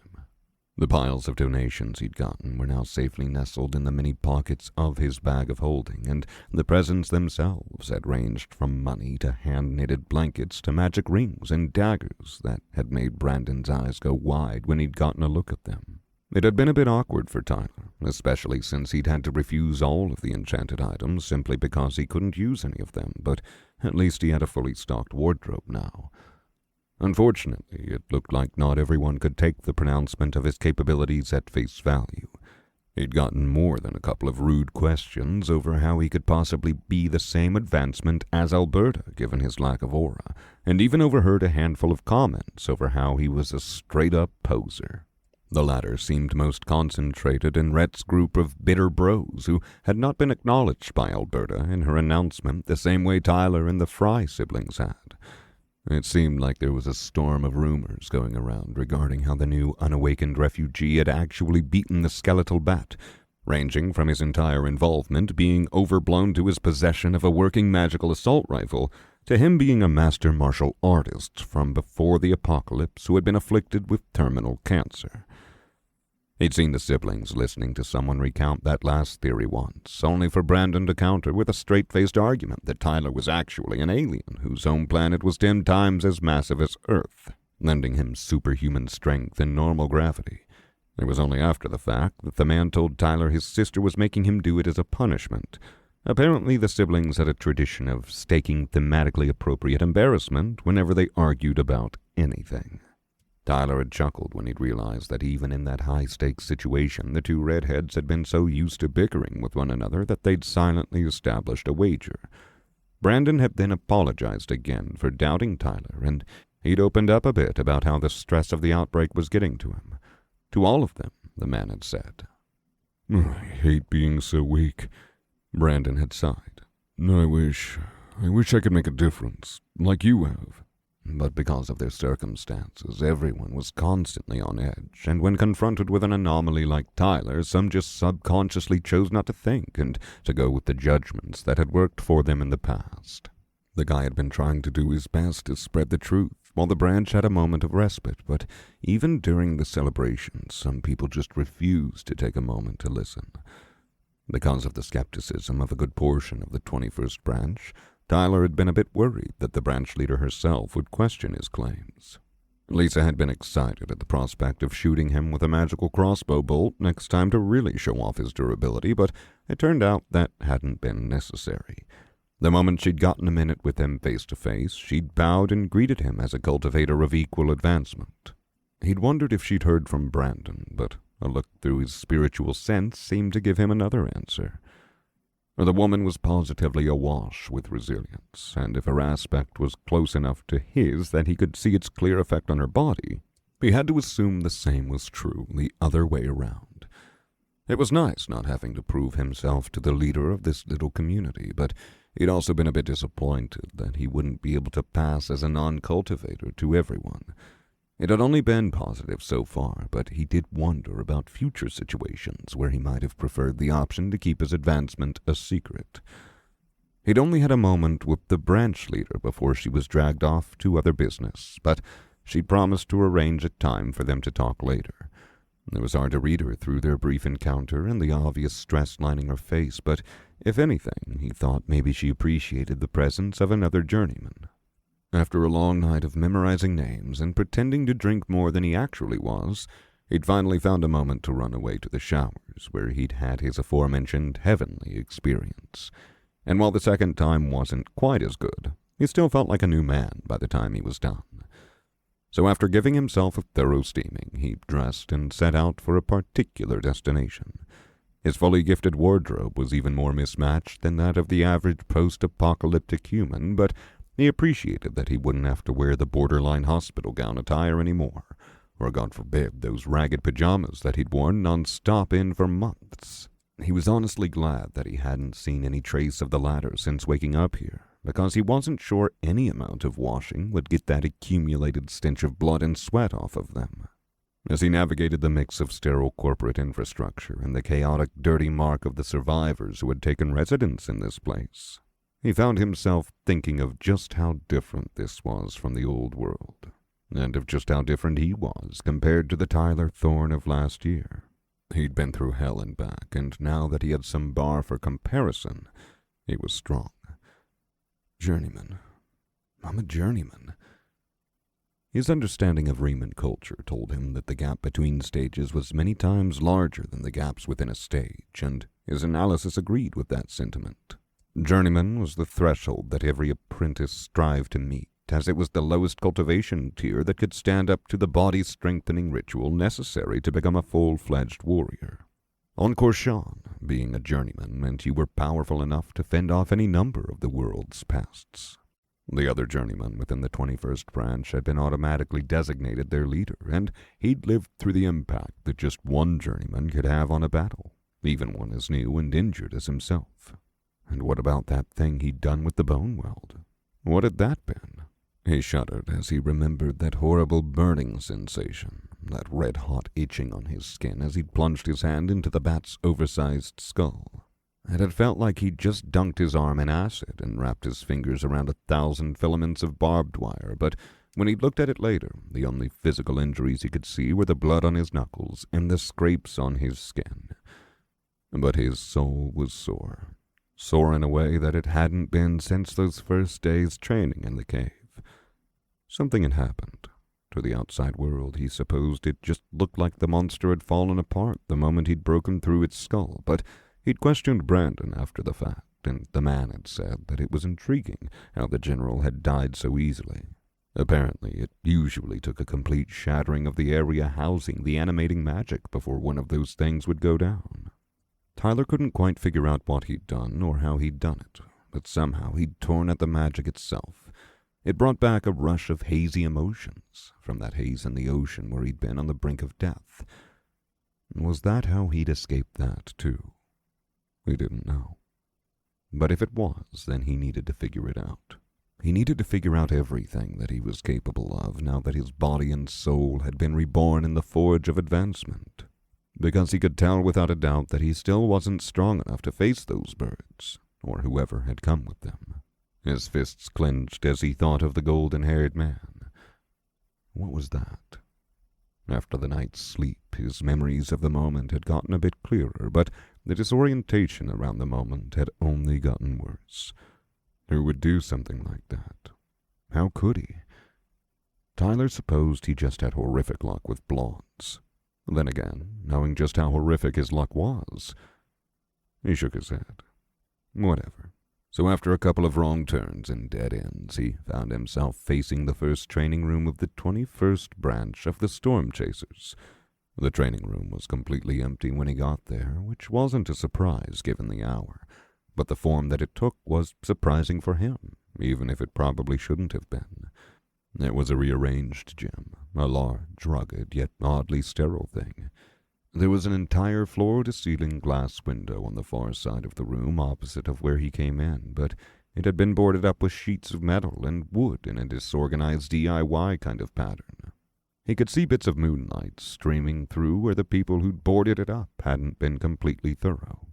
The piles of donations he'd gotten were now safely nestled in the many pockets of his Bag of Holding, and the presents themselves had ranged from money to hand-knitted blankets to magic rings and daggers that had made Brandon's eyes go wide when he'd gotten a look at them. It had been a bit awkward for Tyler, especially since he'd had to refuse all of the enchanted items simply because he couldn't use any of them, but at least he had a fully stocked wardrobe now. Unfortunately, it looked like not everyone could take the pronouncement of his capabilities at face value. He'd gotten more than a couple of rude questions over how he could possibly be the same advancement as Alberta given his lack of aura, and even overheard a handful of comments over how he was a straight-up poser. The latter seemed most concentrated in Rhett's group of bitter bros who had not been acknowledged by Alberta in her announcement the same way Tyler and the Fry siblings had. It seemed like there was a storm of rumors going around regarding how the new unawakened refugee had actually beaten the skeletal bat, ranging from his entire involvement being overblown to his possession of a working magical assault rifle, to him being a master martial artist from before the apocalypse who had been afflicted with terminal cancer. He'd seen the siblings listening to someone recount that last theory once, only for Brandon to counter with a straight-faced argument that Tyler was actually an alien whose home planet was 10 times as massive as Earth, lending him superhuman strength and normal gravity. It was only after the fact that the man told Tyler his sister was making him do it as a punishment. Apparently the siblings had a tradition of staking thematically appropriate embarrassment whenever they argued about anything. Tyler had chuckled when he'd realized that even in that high-stakes situation, the two redheads had been so used to bickering with one another that they'd silently established a wager. Brandon had then apologized again for doubting Tyler, and he'd opened up a bit about how the stress of the outbreak was getting to him. To all of them, the man had said. "I hate being so weak," Brandon had sighed. I wish I could make a difference, like you have." But because of their circumstances, everyone was constantly on edge, and when confronted with an anomaly like Tyler, some just subconsciously chose not to think and to go with the judgments that had worked for them in the past. The guy had been trying to do his best to spread the truth, while the branch had a moment of respite, but even during the celebration, some people just refused to take a moment to listen. Because of the skepticism of a good portion of the 21st branch, Tyler had been a bit worried that the branch leader herself would question his claims. Lisa had been excited at the prospect of shooting him with a magical crossbow bolt next time to really show off his durability, but it turned out that hadn't been necessary. The moment she'd gotten a minute with him face to face, she'd bowed and greeted him as a cultivator of equal advancement. He'd wondered if she'd heard from Brandon, but a look through his spiritual sense seemed to give him another answer. The woman was positively awash with resilience, and if her aspect was close enough to his that he could see its clear effect on her body, he had to assume the same was true the other way around. It was nice not having to prove himself to the leader of this little community, but he'd also been a bit disappointed that he wouldn't be able to pass as a non-cultivator to everyone. It had only been positive so far, but he did wonder about future situations where he might have preferred the option to keep his advancement a secret. He'd only had a moment with the branch leader before she was dragged off to other business, but she'd promised to arrange a time for them to talk later. It was hard to read her through their brief encounter and the obvious stress lining her face, but if anything, he thought maybe she appreciated the presence of another journeyman. After a long night of memorizing names and pretending to drink more than he actually was, he'd finally found a moment to run away to the showers, where he'd had his aforementioned heavenly experience. And while the second time wasn't quite as good, he still felt like a new man by the time he was done. So after giving himself a thorough steaming, he dressed and set out for a particular destination. His fully gifted wardrobe was even more mismatched than that of the average post-apocalyptic human, but he appreciated that he wouldn't have to wear the borderline hospital gown attire anymore, or God forbid, those ragged pajamas that he'd worn non-stop in for months. He was honestly glad that he hadn't seen any trace of the latter since waking up here, because he wasn't sure any amount of washing would get that accumulated stench of blood and sweat off of them. As he navigated the mix of sterile corporate infrastructure and the chaotic, dirty mark of the survivors who had taken residence in this place, he found himself thinking of just how different this was from the old world, and of just how different he was compared to the Tyler Thorne of last year. He'd been through hell and back, and now that he had some bar for comparison, he was strong. Journeyman. I'm a journeyman. His understanding of Riemann culture told him that the gap between stages was many times larger than the gaps within a stage, and his analysis agreed with that sentiment. Journeyman was the threshold that every apprentice strived to meet, as it was the lowest cultivation tier that could stand up to the body-strengthening ritual necessary to become a full-fledged warrior. On Korshan, being a journeyman meant you were powerful enough to fend off any number of the world's pests. The other journeyman within the 21st branch had been automatically designated their leader, and he'd lived through the impact that just one journeyman could have on a battle, even one as new and injured as himself. And what about that thing he'd done with the bone weld? What had that been? He shuddered as he remembered that horrible burning sensation, that red-hot itching on his skin as he'd plunged his hand into the bat's oversized skull. It had felt like he'd just dunked his arm in acid and wrapped his fingers around 1,000 filaments of barbed wire, but when he'd looked at it later, the only physical injuries he could see were the blood on his knuckles and the scrapes on his skin. But his soul was sore. Sore in a way that it hadn't been since those first days training in the cave. Something had happened. To the outside world, he supposed it just looked like the monster had fallen apart the moment he'd broken through its skull, but he'd questioned Brandon after the fact, and the man had said that it was intriguing how the general had died so easily. Apparently, it usually took a complete shattering of the area housing the animating magic before one of those things would go down. Tyler couldn't quite figure out what he'd done or how he'd done it, but somehow he'd torn at the magic itself. It brought back a rush of hazy emotions from that haze in the ocean where he'd been on the brink of death. Was that how he'd escaped that, too? He didn't know. But if it was, then he needed to figure it out. He needed to figure out everything that he was capable of now that his body and soul had been reborn in the forge of advancement. Because he could tell without a doubt that he still wasn't strong enough to face those birds, or whoever had come with them. His fists clenched as he thought of the golden-haired man. What was that? After the night's sleep, his memories of the moment had gotten a bit clearer, but the disorientation around the moment had only gotten worse. Who would do something like that? How could he? Tyler supposed he just had horrific luck with blondes. Then again, knowing just how horrific his luck was, he shook his head. Whatever. So after a couple of wrong turns and dead ends, he found himself facing the first training room of the 21st branch of the Storm Chasers. The training room was completely empty when he got there, which wasn't a surprise given the hour, but the form that it took was surprising for him, even if it probably shouldn't have been. It was a rearranged gym, a large, rugged, yet oddly sterile thing. There was an entire floor-to-ceiling glass window on the far side of the room opposite of where he came in, but it had been boarded up with sheets of metal and wood in a disorganized DIY kind of pattern. He could see bits of moonlight streaming through where the people who'd boarded it up hadn't been completely thorough.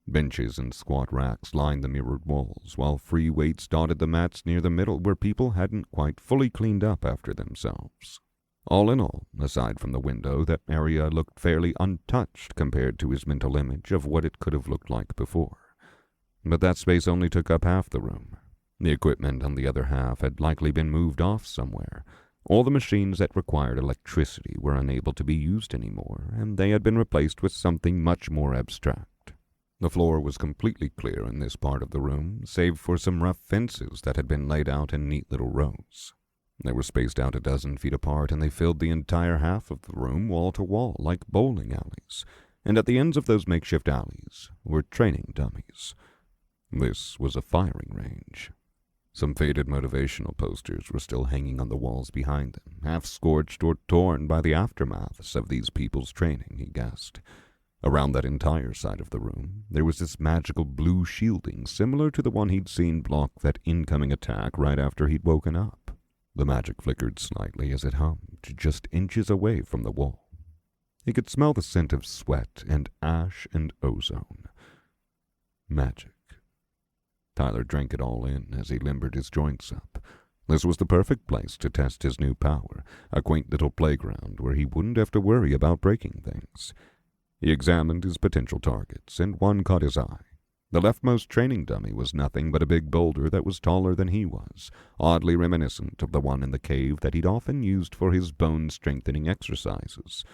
Benches and squat racks lined the mirrored walls, while free weights dotted the mats near the middle where people hadn't quite fully cleaned up after themselves. All in all, aside from the window, that area looked fairly untouched compared to his mental image of what it could have looked like before. But that space only took up half the room. The equipment on the other half had likely been moved off somewhere. All the machines that required electricity were unable to be used anymore, and they had been replaced with something much more abstract. The floor was completely clear in this part of the room, save for some rough fences that had been laid out in neat little rows. They were spaced out a dozen feet apart, and they filled the entire half of the room wall to wall like bowling alleys, and at the ends of those makeshift alleys were training dummies. This was a firing range. Some faded motivational posters were still hanging on the walls behind them, half scorched or torn by the aftermaths of these people's training, he guessed. Around that entire side of the room, there was this magical blue shielding similar to the one he'd seen block that incoming attack right after he'd woken up. The magic flickered slightly as it hummed, just inches away from the wall. He could smell the scent of sweat and ash and ozone. Magic. Tyler drank it all in as he limbered his joints up. This was the perfect place to test his new power, a quaint little playground where he wouldn't have to worry about breaking things. He examined his potential targets, and one caught his eye. The leftmost training dummy was nothing but a big boulder that was taller than he was, oddly reminiscent of the one in the cave that he'd often used for his bone-strengthening exercises.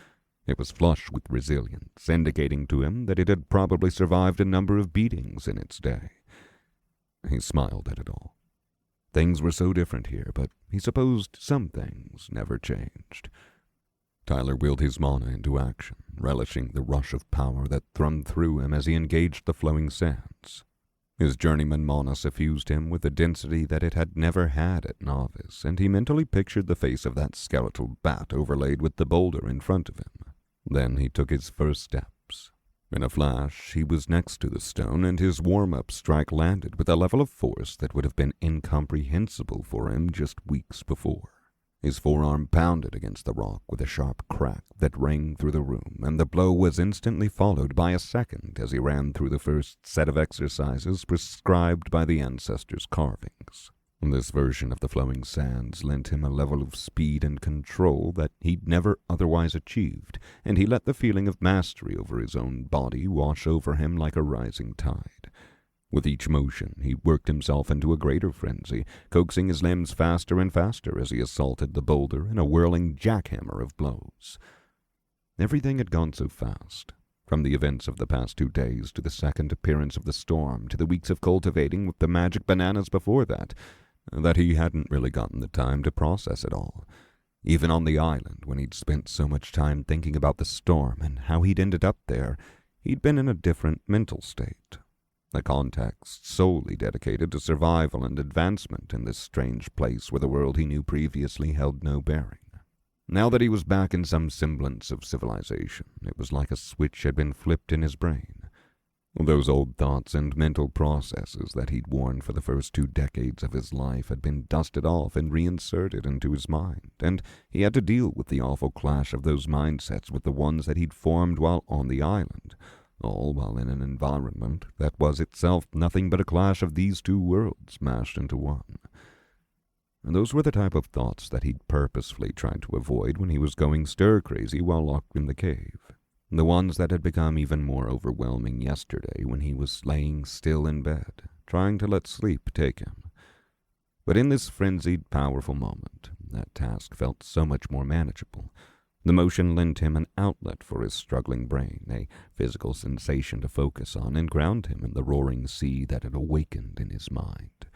It was flush with resilience, indicating to him that it had probably survived a number of beatings in its day. He smiled at it all. Things were so different here, but he supposed some things never changed. Tyler willed his mana into action, relishing the rush of power that thrummed through him as he engaged the flowing sands. His journeyman mana suffused him with a density that it had never had at novice, and he mentally pictured the face of that skeletal bat overlaid with the boulder in front of him. Then he took his first steps. In a flash, he was next to the stone, and his warm-up strike landed with a level of force that would have been incomprehensible for him just weeks before. His forearm pounded against the rock with a sharp crack that rang through the room, and the blow was instantly followed by a second as he ran through the first set of exercises prescribed by the ancestors' carvings. This version of the flowing sands lent him a level of speed and control that he'd never otherwise achieved, and he let the feeling of mastery over his own body wash over him like a rising tide. With each motion, he worked himself into a greater frenzy, coaxing his limbs faster and faster as he assaulted the boulder in a whirling jackhammer of blows. Everything had gone so fast, from the events of the past 2 days to the second appearance of the storm to the weeks of cultivating with the magic bananas before that he hadn't really gotten the time to process it all. Even on the island, when he'd spent so much time thinking about the storm and how he'd ended up there, he'd been in a different mental state. A context solely dedicated to survival and advancement in this strange place where the world he knew previously held no bearing. Now that he was back in some semblance of civilization, it was like a switch had been flipped in his brain. Those old thoughts and mental processes that he'd worn for the first 2 decades of his life had been dusted off and reinserted into his mind, and he had to deal with the awful clash of those mindsets with the ones that he'd formed while on the island. all while in an environment that was itself nothing but a clash of these two worlds mashed into one. And those were the type of thoughts that he'd purposefully tried to avoid when he was going stir-crazy while locked in the cave. The ones that had become even more overwhelming yesterday when he was laying still in bed, trying to let sleep take him. But in this frenzied, powerful moment, that task felt so much more manageable. The motion lent him an outlet for his struggling brain, a physical sensation to focus on and ground him in the roaring sea that had awakened in his mind.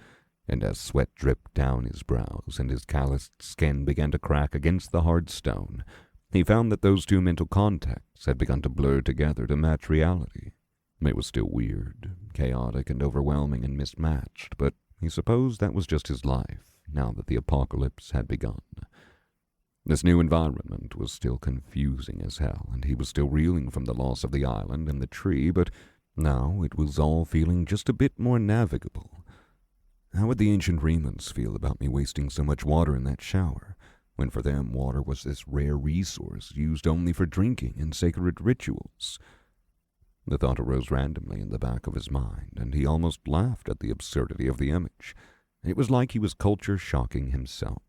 And as sweat dripped down his brows and his calloused skin began to crack against the hard stone, he found that those two mental contacts had begun to blur together to match reality. It was still weird, chaotic, and overwhelming and mismatched, but he supposed that was just his life, now that the apocalypse had begun. This new environment was still confusing as hell, and he was still reeling from the loss of the island and the tree, but now it was all feeling just a bit more navigable. How would the ancient Remans feel about me wasting so much water in that shower, when for them water was this rare resource used only for drinking and sacred rituals? The thought arose randomly in the back of his mind, and he almost laughed at the absurdity of the image. It was like he was culture shocking himself.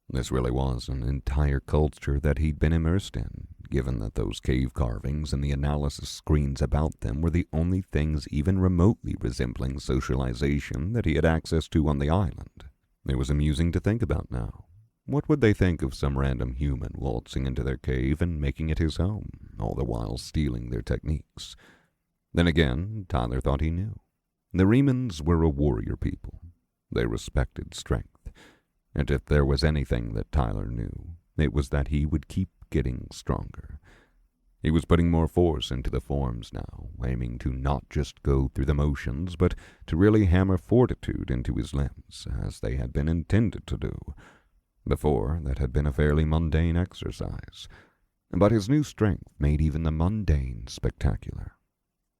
This really was an entire culture that he'd been immersed in, given that those cave carvings and the analysis screens about them were the only things even remotely resembling socialization that he had access to on the island. It was amusing to think about now. What would they think of some random human waltzing into their cave and making it his home, all the while stealing their techniques? Then again, Tyler thought he knew. The Remans were a warrior people. They respected strength. And if there was anything that Tyler knew, it was that he would keep getting stronger. He was putting more force into the forms now, aiming to not just go through the motions, but to really hammer fortitude into his limbs, as they had been intended to do. Before, that had been a fairly mundane exercise, but his new strength made even the mundane spectacular.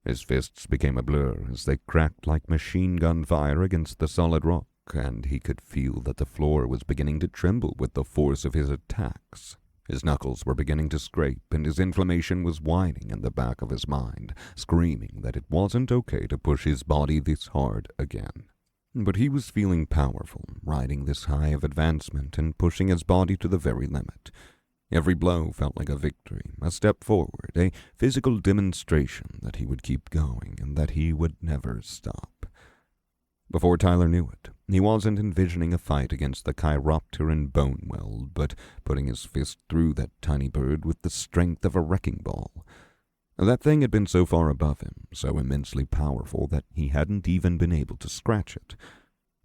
His fists became a blur as they cracked like machine gun fire against the solid rock, and he could feel that the floor was beginning to tremble with the force of his attacks. His knuckles were beginning to scrape, and his inflammation was whining in the back of his mind, screaming that it wasn't okay to push his body this hard again. But he was feeling powerful, riding this high of advancement and pushing his body to the very limit. Every blow felt like a victory, a step forward, a physical demonstration that he would keep going and that he would never stop. Before Tyler knew it, he wasn't envisioning a fight against the Chiropteran Bonewell, but putting his fist through that tiny bird with the strength of a wrecking ball. That thing had been so far above him, so immensely powerful that he hadn't even been able to scratch it.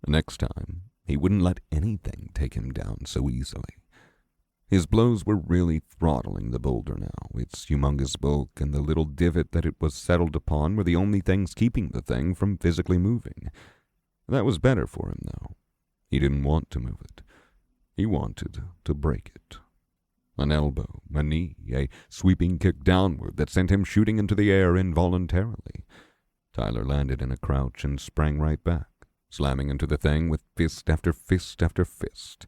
Next time, he wouldn't let anything take him down so easily. His blows were really throttling the boulder now. Its humongous bulk and the little divot that it was settled upon were the only things keeping the thing from physically moving. That was better for him, though. He didn't want to move it. He wanted to break it. An elbow, a knee, a sweeping kick downward that sent him shooting into the air involuntarily. Tyler landed in a crouch and sprang right back, slamming into the thing with fist after fist after fist.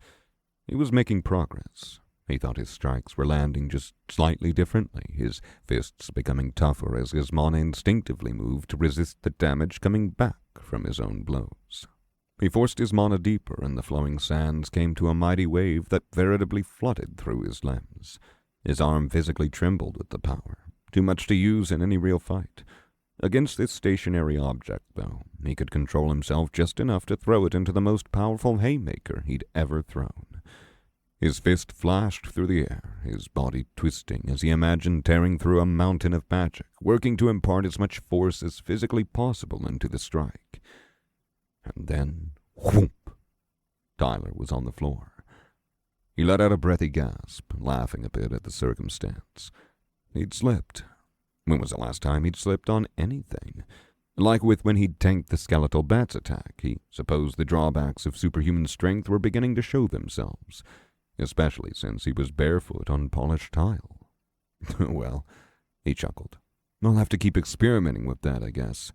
He was making progress. He thought his strikes were landing just slightly differently, his fists becoming tougher as his mana instinctively moved to resist the damage coming back from his own blows. He forced his mana deeper, and the flowing sands came to a mighty wave that veritably flooded through his limbs. His arm physically trembled with the power, too much to use in any real fight. Against this stationary object, though, he could control himself just enough to throw it into the most powerful haymaker he'd ever thrown. His fist flashed through the air, his body twisting as he imagined tearing through a mountain of magic, working to impart as much force as physically possible into the strike. And then, whoop! Tyler was on the floor. He let out a breathy gasp, laughing a bit at the circumstance. He'd slipped. When was the last time he'd slipped on anything? Like with when he'd tanked the skeletal bat's attack, he supposed the drawbacks of superhuman strength were beginning to show themselves, especially since he was barefoot on polished tile. Well, he chuckled. I'll have to keep experimenting with that, I guess.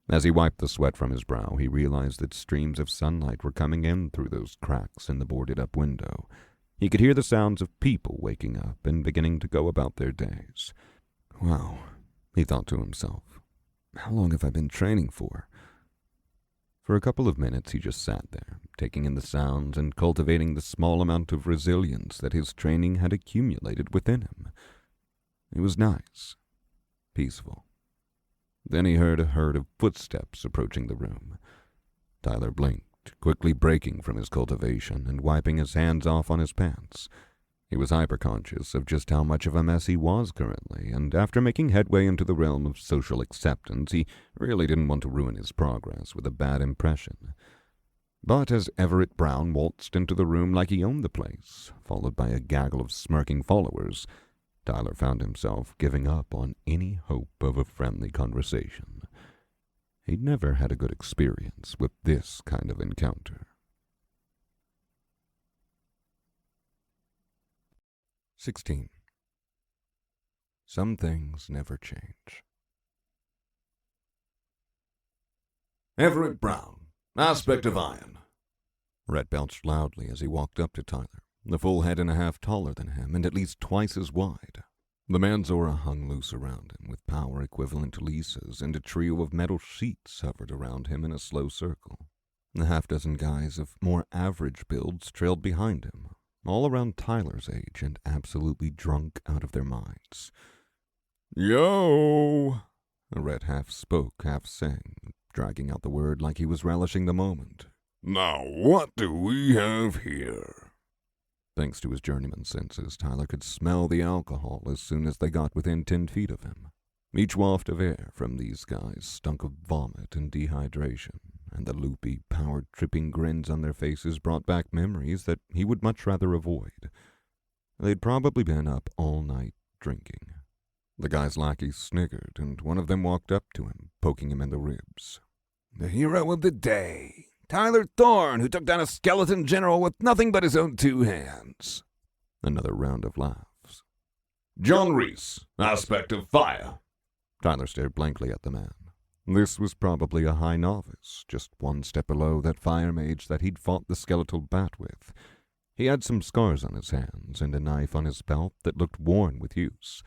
As he wiped the sweat from his brow, he realized that streams of sunlight were coming in through those cracks in the boarded-up window. He could hear the sounds of people waking up and beginning to go about their days. Wow, he thought to himself. How long have I been training for? For a couple of minutes he just sat there, taking in the sounds and cultivating the small amount of resilience that his training had accumulated within him. It was nice, peaceful. Then he heard a herd of footsteps approaching the room. Tyler blinked, quickly breaking from his cultivation and wiping his hands off on his pants. He was hyper-conscious of just how much of a mess he was currently, and after making headway into the realm of social acceptance, he really didn't want to ruin his progress with a bad impression. But as Everett Brown waltzed into the room like he owned the place, followed by a gaggle of smirking followers, Tyler found himself giving up on any hope of a friendly conversation. He'd never had a good experience with this kind of encounter. 16. Some things never change. Everett Brown, aspect of iron. Rhett belched loudly as he walked up to Tyler, a full head and a half taller than him and at least twice as wide. The man's aura hung loose around him, with power equivalent to Lisa's, and a trio of metal sheets hovered around him in a slow circle. A half-dozen guys of more average builds trailed behind him, all around Tyler's age and absolutely drunk out of their minds. "Yo!" Rhett half spoke, half sang, dragging out the word like he was relishing the moment. "Now what do we have here?" Thanks to his journeyman senses, Tyler could smell the alcohol as soon as they got within 10 feet of him. Each waft of air from these guys stunk of vomit and dehydration, and the loopy, power-tripping grins on their faces brought back memories that he would much rather avoid. They'd probably been up all night drinking. The guy's lackeys sniggered, and one of them walked up to him, poking him in the ribs. "The hero of the day, Tyler Thorne, who took down a skeleton general with nothing but his own 2 hands. Another round of laughs. "John Reese, aspect of fire." Tyler stared blankly at the man. This was probably a high novice, just one step below that fire mage that he'd fought the skeletal bat with. He had some scars on his hands and a knife on his belt that looked worn with use.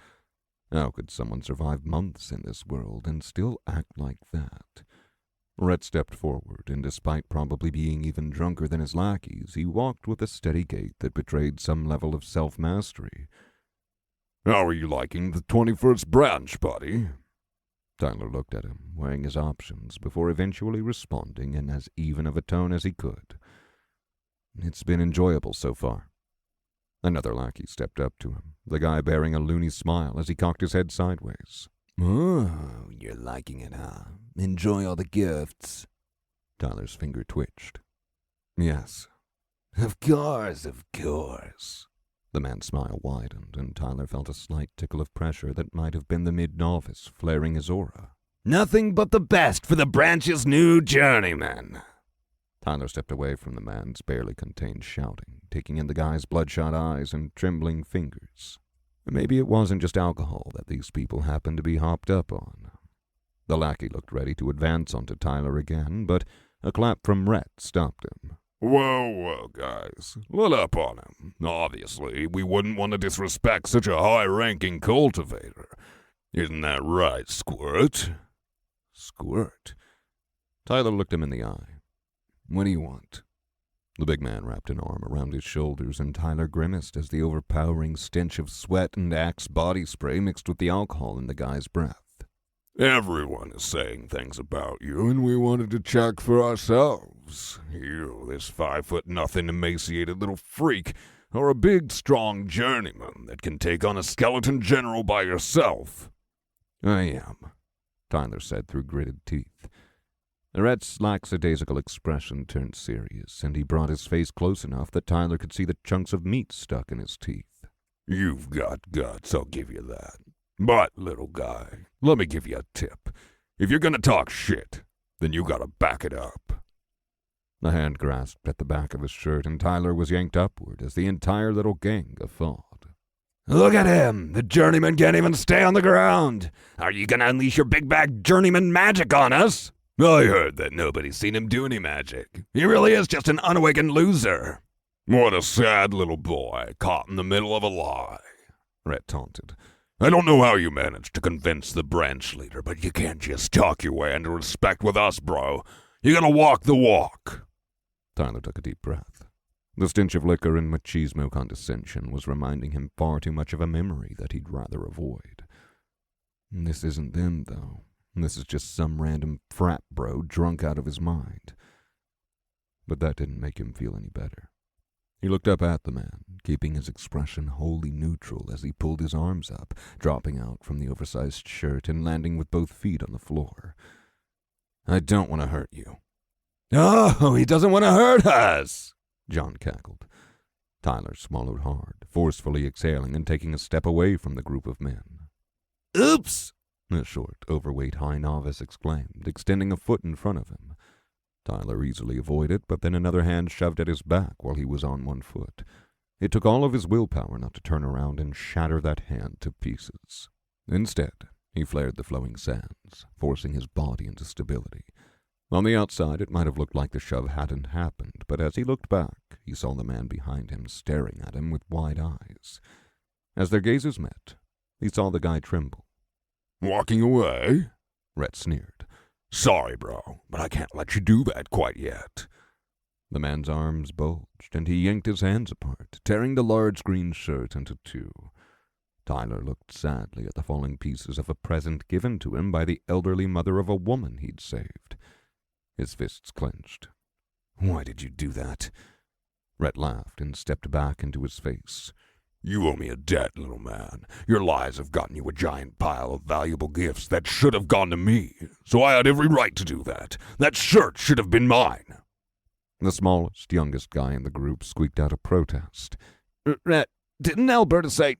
How could someone survive months in this world and still act like that? Rhett stepped forward, and despite probably being even drunker than his lackeys, he walked with a steady gait that betrayed some level of self-mastery. "How are you liking the 21st branch, buddy?" Tyler looked at him, weighing his options, before eventually responding in as even of a tone as he could. "It's been enjoyable so far." Another lackey stepped up to him, the guy bearing a loony smile as he cocked his head sideways. "Oh, you're liking it, huh? Enjoy all the gifts." Tyler's finger twitched. "Yes." Of course. The man's smile widened, and Tyler felt a slight tickle of pressure that might have been the mid-novice flaring his aura. "Nothing but the best for the branch's new journeyman." Tyler stepped away from the man's barely contained shouting, taking in the guy's bloodshot eyes and trembling fingers. Maybe it wasn't just alcohol that these people happened to be hopped up on. The lackey looked ready to advance onto Tyler again, but a clap from Rhett stopped him. Whoa, guys. Let up on him. Obviously, we wouldn't want to disrespect such a high-ranking cultivator. Isn't that right, Squirt? Squirt? Tyler looked him in the eye. "What do you want?" The big man wrapped an arm around his shoulders, and Tyler grimaced as the overpowering stench of sweat and Axe body spray mixed with the alcohol in the guy's breath. "Everyone is saying things about you, and we wanted to check for ourselves. You, this 5'0" emaciated little freak, are a big, strong journeyman that can take on a skeleton general by yourself." "I am," Tyler said through gritted teeth. Rhett's lackadaisical expression turned serious, and he brought his face close enough that Tyler could see the chunks of meat stuck in his teeth. "You've got guts, I'll give you that. But, little guy, let me give you a tip. If you're gonna talk shit, then you gotta back it up." The hand grasped at the back of his shirt, and Tyler was yanked upward as the entire little gang guffawed. "Look at him! The journeyman can't even stay on the ground! Are you gonna unleash your big bag journeyman magic on us?" "I heard that nobody's seen him do any magic. He really is just an unawakened loser." "What a sad little boy, caught in the middle of a lie," Rhett taunted. I don't know how you managed to convince the branch leader, but you can't just talk your way into respect with us, bro. You gotta walk the walk. Tyler took a deep breath. The stench of liquor and machismo condescension was reminding him far too much of a memory that he'd rather avoid. This isn't them, though. This is just some random frat bro drunk out of his mind. But that didn't make him feel any better. He looked up at the man, keeping his expression wholly neutral as he pulled his arms up, dropping out from the oversized shirt and landing with both feet on the floor. I don't want to hurt you. Oh, he doesn't want to hurt us, John cackled. Tyler swallowed hard, forcefully exhaling and taking a step away from the group of men. Oops, The short, overweight high novice exclaimed, extending a foot in front of him. Tyler easily avoided, but then another hand shoved at his back while he was on one foot. It took all of his willpower not to turn around and shatter that hand to pieces. Instead, he flared the flowing sands, forcing his body into stability. On the outside, it might have looked like the shove hadn't happened, but as he looked back, he saw the man behind him staring at him with wide eyes. As their gazes met, he saw the guy tremble. Walking away? Rhett sneered. Sorry, bro, but I can't let you do that quite yet. The man's arms bulged, and he yanked his hands apart, tearing the large green shirt into two. Tyler looked sadly at the falling pieces of a present given to him by the elderly mother of a woman he'd saved. His fists clenched. Why did you do that? Rhett laughed and stepped back into his face. You owe me a debt, little man. Your lies have gotten you a giant pile of valuable gifts that should have gone to me, so I had every right to do that. That shirt should have been mine. The smallest, youngest guy in the group squeaked out a protest. Rhett, didn't Alberta say...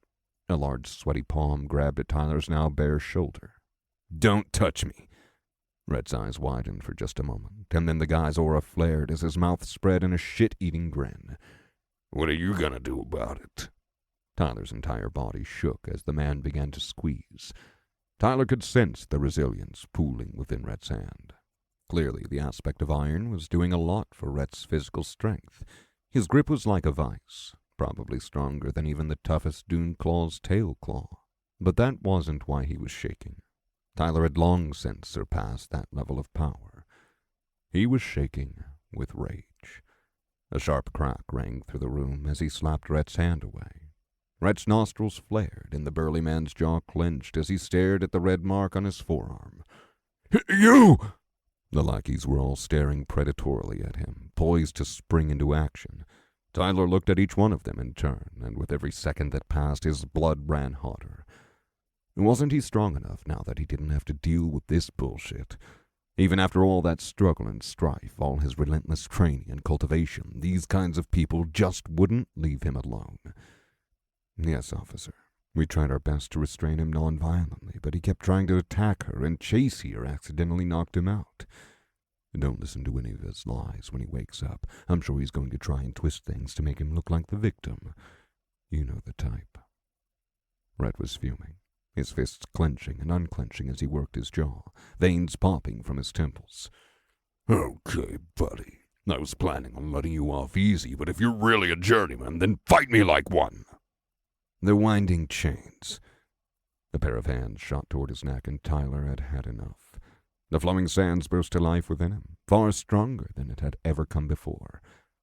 A large, sweaty palm grabbed at Tyler's now bare shoulder. Don't touch me. Rhett's eyes widened for just a moment, and then the guy's aura flared as his mouth spread in a shit-eating grin. What are you gonna do about it? Tyler's entire body shook as the man began to squeeze. Tyler could sense the resilience pooling within Rhett's hand. Clearly, the aspect of iron was doing a lot for Rhett's physical strength. His grip was like a vice, probably stronger than even the toughest Dune Claw's tail claw. But that wasn't why he was shaking. Tyler had long since surpassed that level of power. He was shaking with rage. A sharp crack rang through the room as he slapped Rhett's hand away. Rhett's nostrils flared and the burly man's jaw clenched as he stared at the red mark on his forearm. You! The lackeys were all staring predatorily at him, poised to spring into action. Tyler looked at each one of them in turn, and with every second that passed, his blood ran hotter. Wasn't he strong enough now that he didn't have to deal with this bullshit? Even after all that struggle and strife, all his relentless training and cultivation, these kinds of people just wouldn't leave him alone. Yes, officer. We tried our best to restrain him non-violently, but he kept trying to attack her, and Chase here accidentally knocked him out. Don't listen to any of his lies when he wakes up. I'm sure he's going to try and twist things to make him look like the victim. You know the type. Rhett was fuming, his fists clenching and unclenching as he worked his jaw, veins popping from his temples. Okay, buddy. I was planning on letting you off easy, but if you're really a journeyman, then fight me like one. The winding chains. A pair of hands shot toward his neck, and Tyler had had enough. The flowing sands burst to life within him, far stronger than it had ever come before.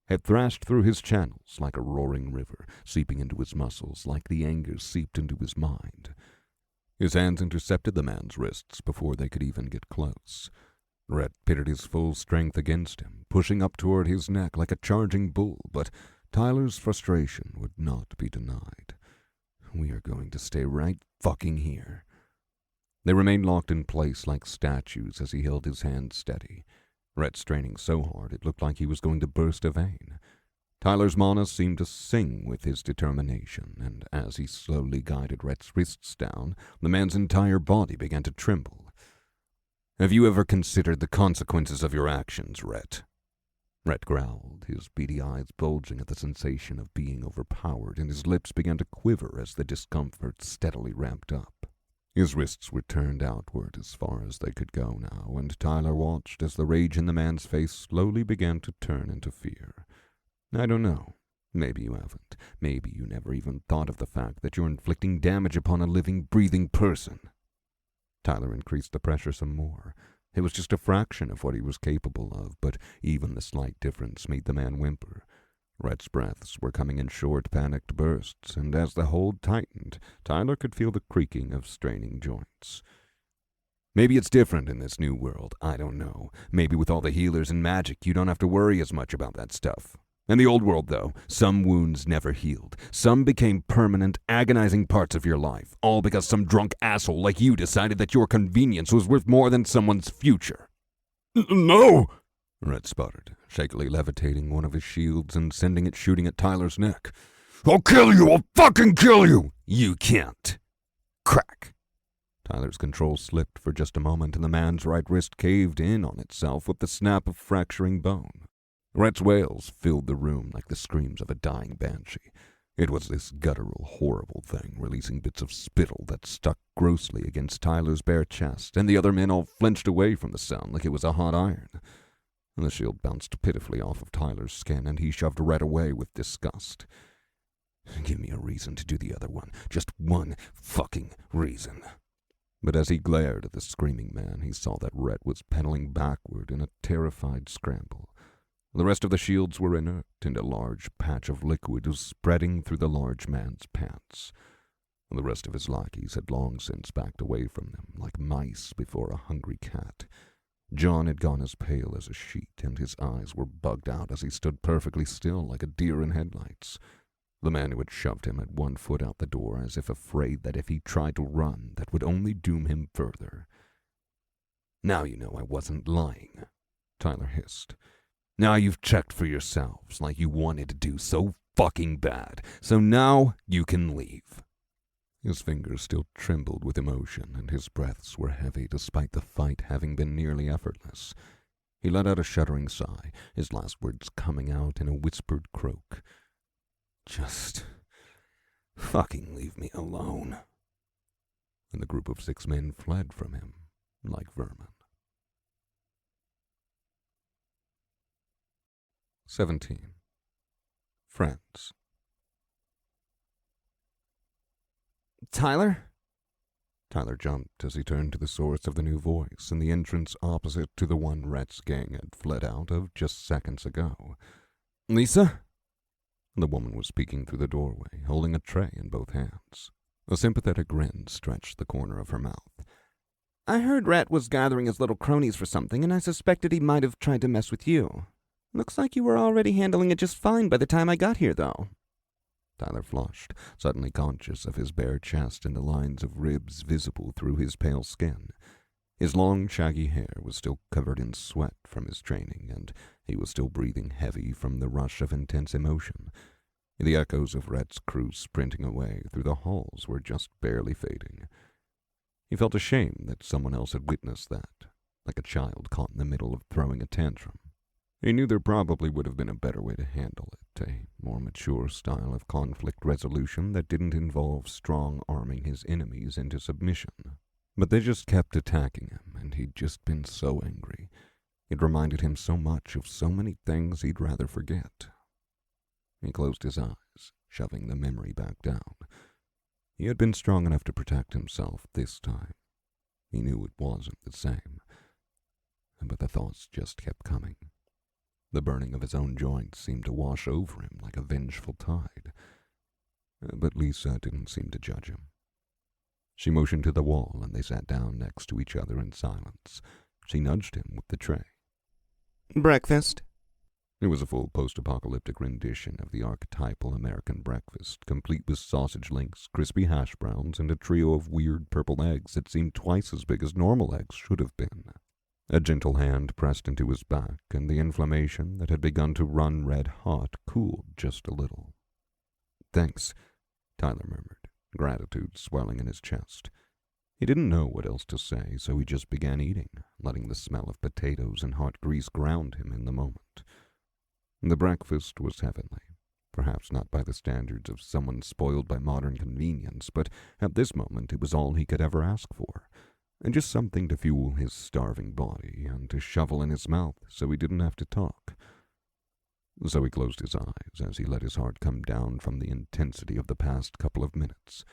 It thrashed through his channels like a roaring river, seeping into his muscles like the anger seeped into his mind. His hands intercepted the man's wrists before they could even get close. Rhett pitted his full strength against him, pushing up toward his neck like a charging bull, but Tyler's frustration would not be denied. We are going to stay right fucking here. They remained locked in place like statues as he held his hands steady. Rhett straining so hard it looked like he was going to burst a vein. Tyler's mana seemed to sing with his determination, and as he slowly guided Rhett's wrists down, the man's entire body began to tremble. Have you ever considered the consequences of your actions, Rhett? Rhett growled, his beady eyes bulging at the sensation of being overpowered, and his lips began to quiver as the discomfort steadily ramped up. His wrists were turned outward as far as they could go now, and Tyler watched as the rage in the man's face slowly began to turn into fear. I don't know. Maybe you haven't. Maybe you never even thought of the fact that you're inflicting damage upon a living, breathing person. Tyler increased the pressure some more. It was just a fraction of what he was capable of, but even the slight difference made the man whimper. Rhett's breaths were coming in short, panicked bursts, and as the hold tightened, Tyler could feel the creaking of straining joints. Maybe it's different in this new world, I don't know. Maybe with all the healers and magic, you don't have to worry as much about that stuff. In the old world, though, some wounds never healed. Some became permanent, agonizing parts of your life, all because some drunk asshole like you decided that your convenience was worth more than someone's future. No! Rhett sputtered, shakily levitating one of his shields and sending it shooting at Tyler's neck. I'll kill you! I'll fucking kill you! You can't. Crack. Tyler's control slipped for just a moment, and the man's right wrist caved in on itself with the snap of fracturing bone. Rhett's wails filled the room like the screams of a dying banshee. It was this guttural, horrible thing, releasing bits of spittle that stuck grossly against Tyler's bare chest, and the other men all flinched away from the sound like it was a hot iron. The shield bounced pitifully off of Tyler's skin, and he shoved Rhett away with disgust. Give me a reason to do the other one. Just one fucking reason. But as he glared at the screaming man, he saw that Rhett was pedaling backward in a terrified scramble. The rest of the shields were inert, and a large patch of liquid was spreading through the large man's pants. The rest of his lackeys had long since backed away from them, like mice before a hungry cat. John had gone as pale as a sheet, and his eyes were bugged out as he stood perfectly still like a deer in headlights. The man who had shoved him had one foot out the door, as if afraid that if he tried to run, that would only doom him further. "Now you know I wasn't lying," Tyler hissed. "Now you've checked for yourselves like you wanted to do so fucking bad, so now you can leave." His fingers still trembled with emotion, and his breaths were heavy despite the fight having been nearly effortless. He let out a shuddering sigh, his last words coming out in a whispered croak. "Just fucking leave me alone." And the group of 6 men fled from him like vermin. 17. Friends. Tyler? Tyler jumped as he turned to the source of the new voice in the entrance opposite to the one Rhett's gang had fled out of just seconds ago. Lisa? The woman was speaking through the doorway, holding a tray in both hands. A sympathetic grin stretched the corner of her mouth. I heard Rhett was gathering his little cronies for something, and I suspected he might have tried to mess with you. Looks like you were already handling it just fine by the time I got here, though. Tyler flushed, suddenly conscious of his bare chest and the lines of ribs visible through his pale skin. His long, shaggy hair was still covered in sweat from his training, and he was still breathing heavy from the rush of intense emotion. The echoes of Rhett's crew sprinting away through the halls were just barely fading. He felt ashamed that someone else had witnessed that, like a child caught in the middle of throwing a tantrum. He knew there probably would have been a better way to handle it, a more mature style of conflict resolution that didn't involve strong-arming his enemies into submission. But they just kept attacking him, and he'd just been so angry. It reminded him so much of so many things he'd rather forget. He closed his eyes, shoving the memory back down. He had been strong enough to protect himself this time. He knew it wasn't the same. But the thoughts just kept coming. The burning of his own joints seemed to wash over him like a vengeful tide. But Lisa didn't seem to judge him. She motioned to the wall, and they sat down next to each other in silence. She nudged him with the tray. Breakfast? It was a full post-apocalyptic rendition of the archetypal American breakfast, complete with sausage links, crispy hash browns, and a trio of weird purple eggs that seemed twice as big as normal eggs should have been. A gentle hand pressed into his back, and the inflammation that had begun to run red-hot cooled just a little. "Thanks," Tyler murmured, gratitude swelling in his chest. He didn't know what else to say, so he just began eating, letting the smell of potatoes and hot grease ground him in the moment. The breakfast was heavenly, perhaps not by the standards of someone spoiled by modern convenience, but at this moment it was all he could ever ask for. And just something to fuel his starving body and to shovel in his mouth so he didn't have to talk. So he closed his eyes as he let his heart come down from the intensity of the past couple of minutes.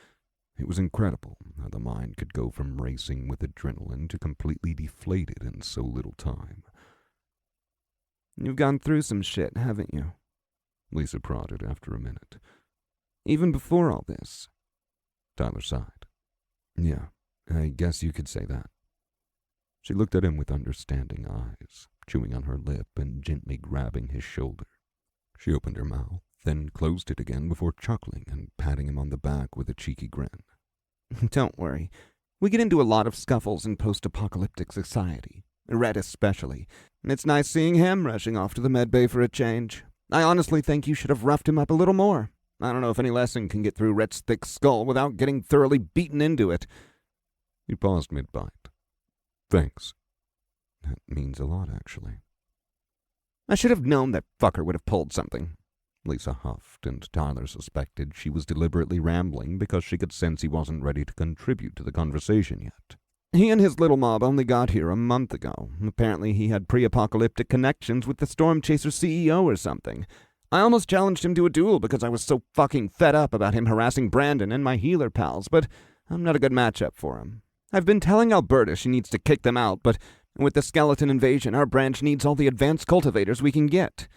It was incredible how the mind could go from racing with adrenaline to completely deflated in so little time. You've gone through some shit, haven't you? Lisa prodded after a minute. Even before all this. Tyler sighed. Yeah, I guess you could say that. She looked at him with understanding eyes, chewing on her lip and gently grabbing his shoulder. She opened her mouth, then closed it again before chuckling and patting him on the back with a cheeky grin. Don't worry. We get into a lot of scuffles in post-apocalyptic society, Red especially, and it's nice seeing him rushing off to the medbay for a change. I honestly think you should have roughed him up a little more. I don't know if any lesson can get through Rhett's thick skull without getting thoroughly beaten into it. He paused mid-bite. Thanks. That means a lot, actually. I should have known that fucker would have pulled something. Lisa huffed, and Tyler suspected she was deliberately rambling because she could sense he wasn't ready to contribute to the conversation yet. He and his little mob only got here a month ago. Apparently he had pre-apocalyptic connections with the Storm Chaser CEO or something. I almost challenged him to a duel because I was so fucking fed up about him harassing Brandon and my healer pals, but I'm not a good matchup for him. I've been telling Alberta she needs to kick them out, but with the skeleton invasion, our branch needs all the advanced cultivators we can get.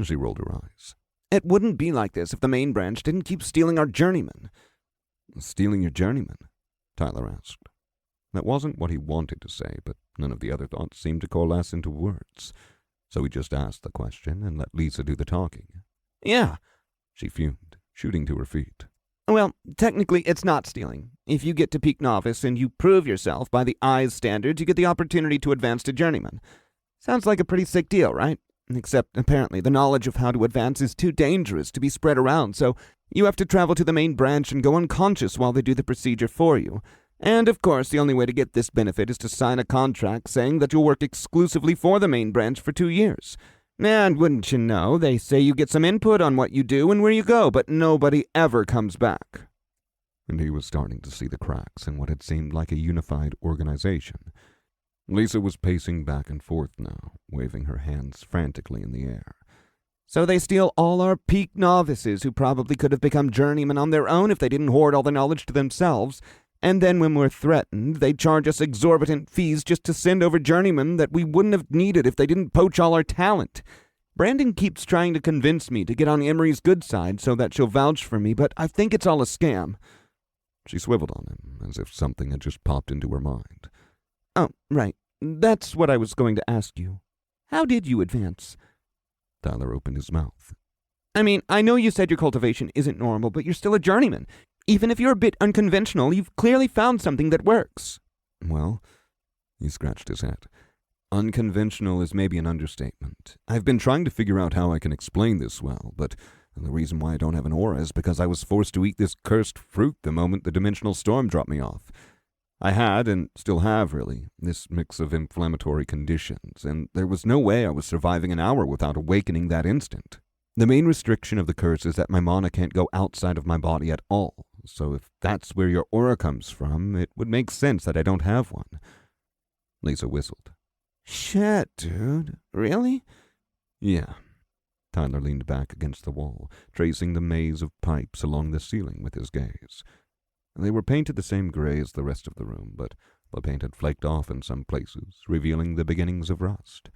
She rolled her eyes. It wouldn't be like this if the main branch didn't keep stealing our journeymen. Stealing your journeymen? Tyler asked. That wasn't what he wanted to say, but none of the other thoughts seemed to coalesce into words. So he just asked the question and let Lisa do the talking. Yeah, she fumed, shooting to her feet. Well, technically it's not stealing. If you get to peak novice and you prove yourself by the Eyes standards, you get the opportunity to advance to journeyman. Sounds like a pretty sick deal, right? Except apparently the knowledge of how to advance is too dangerous to be spread around, so you have to travel to the main branch and go unconscious while they do the procedure for you. And, of course, the only way to get this benefit is to sign a contract saying that you'll work exclusively for the main branch for 2 years. And wouldn't you know, they say you get some input on what you do and where you go, but nobody ever comes back. And he was starting to see the cracks in what had seemed like a unified organization. Lisa was pacing back and forth now, waving her hands frantically in the air. So they steal all our peak novices who probably could have become journeymen on their own if they didn't hoard all the knowledge to themselves. And then when we're threatened, they charge us exorbitant fees just to send over journeymen that we wouldn't have needed if they didn't poach all our talent. Brandon keeps trying to convince me to get on Emery's good side so that she'll vouch for me, but I think it's all a scam. She swiveled on him, as if something had just popped into her mind. Oh, right. That's what I was going to ask you. How did you advance? Tyler opened his mouth. I mean, I know you said your cultivation isn't normal, but you're still a journeyman. Even if you're a bit unconventional, you've clearly found something that works. Well, he scratched his head. Unconventional is maybe an understatement. I've been trying to figure out how I can explain this well, but the reason why I don't have an aura is because I was forced to eat this cursed fruit the moment the dimensional storm dropped me off. I had, and still have really, this mix of inflammatory conditions, and there was no way I was surviving an hour without awakening that instant. The main restriction of the curse is that my mana can't go outside of my body at all, so if that's where your aura comes from, it would make sense that I don't have one. Lisa whistled. Shit, dude. Really? Yeah. Tyler leaned back against the wall, tracing the maze of pipes along the ceiling with his gaze. They were painted the same gray as the rest of the room, but the paint had flaked off in some places, revealing the beginnings of rust.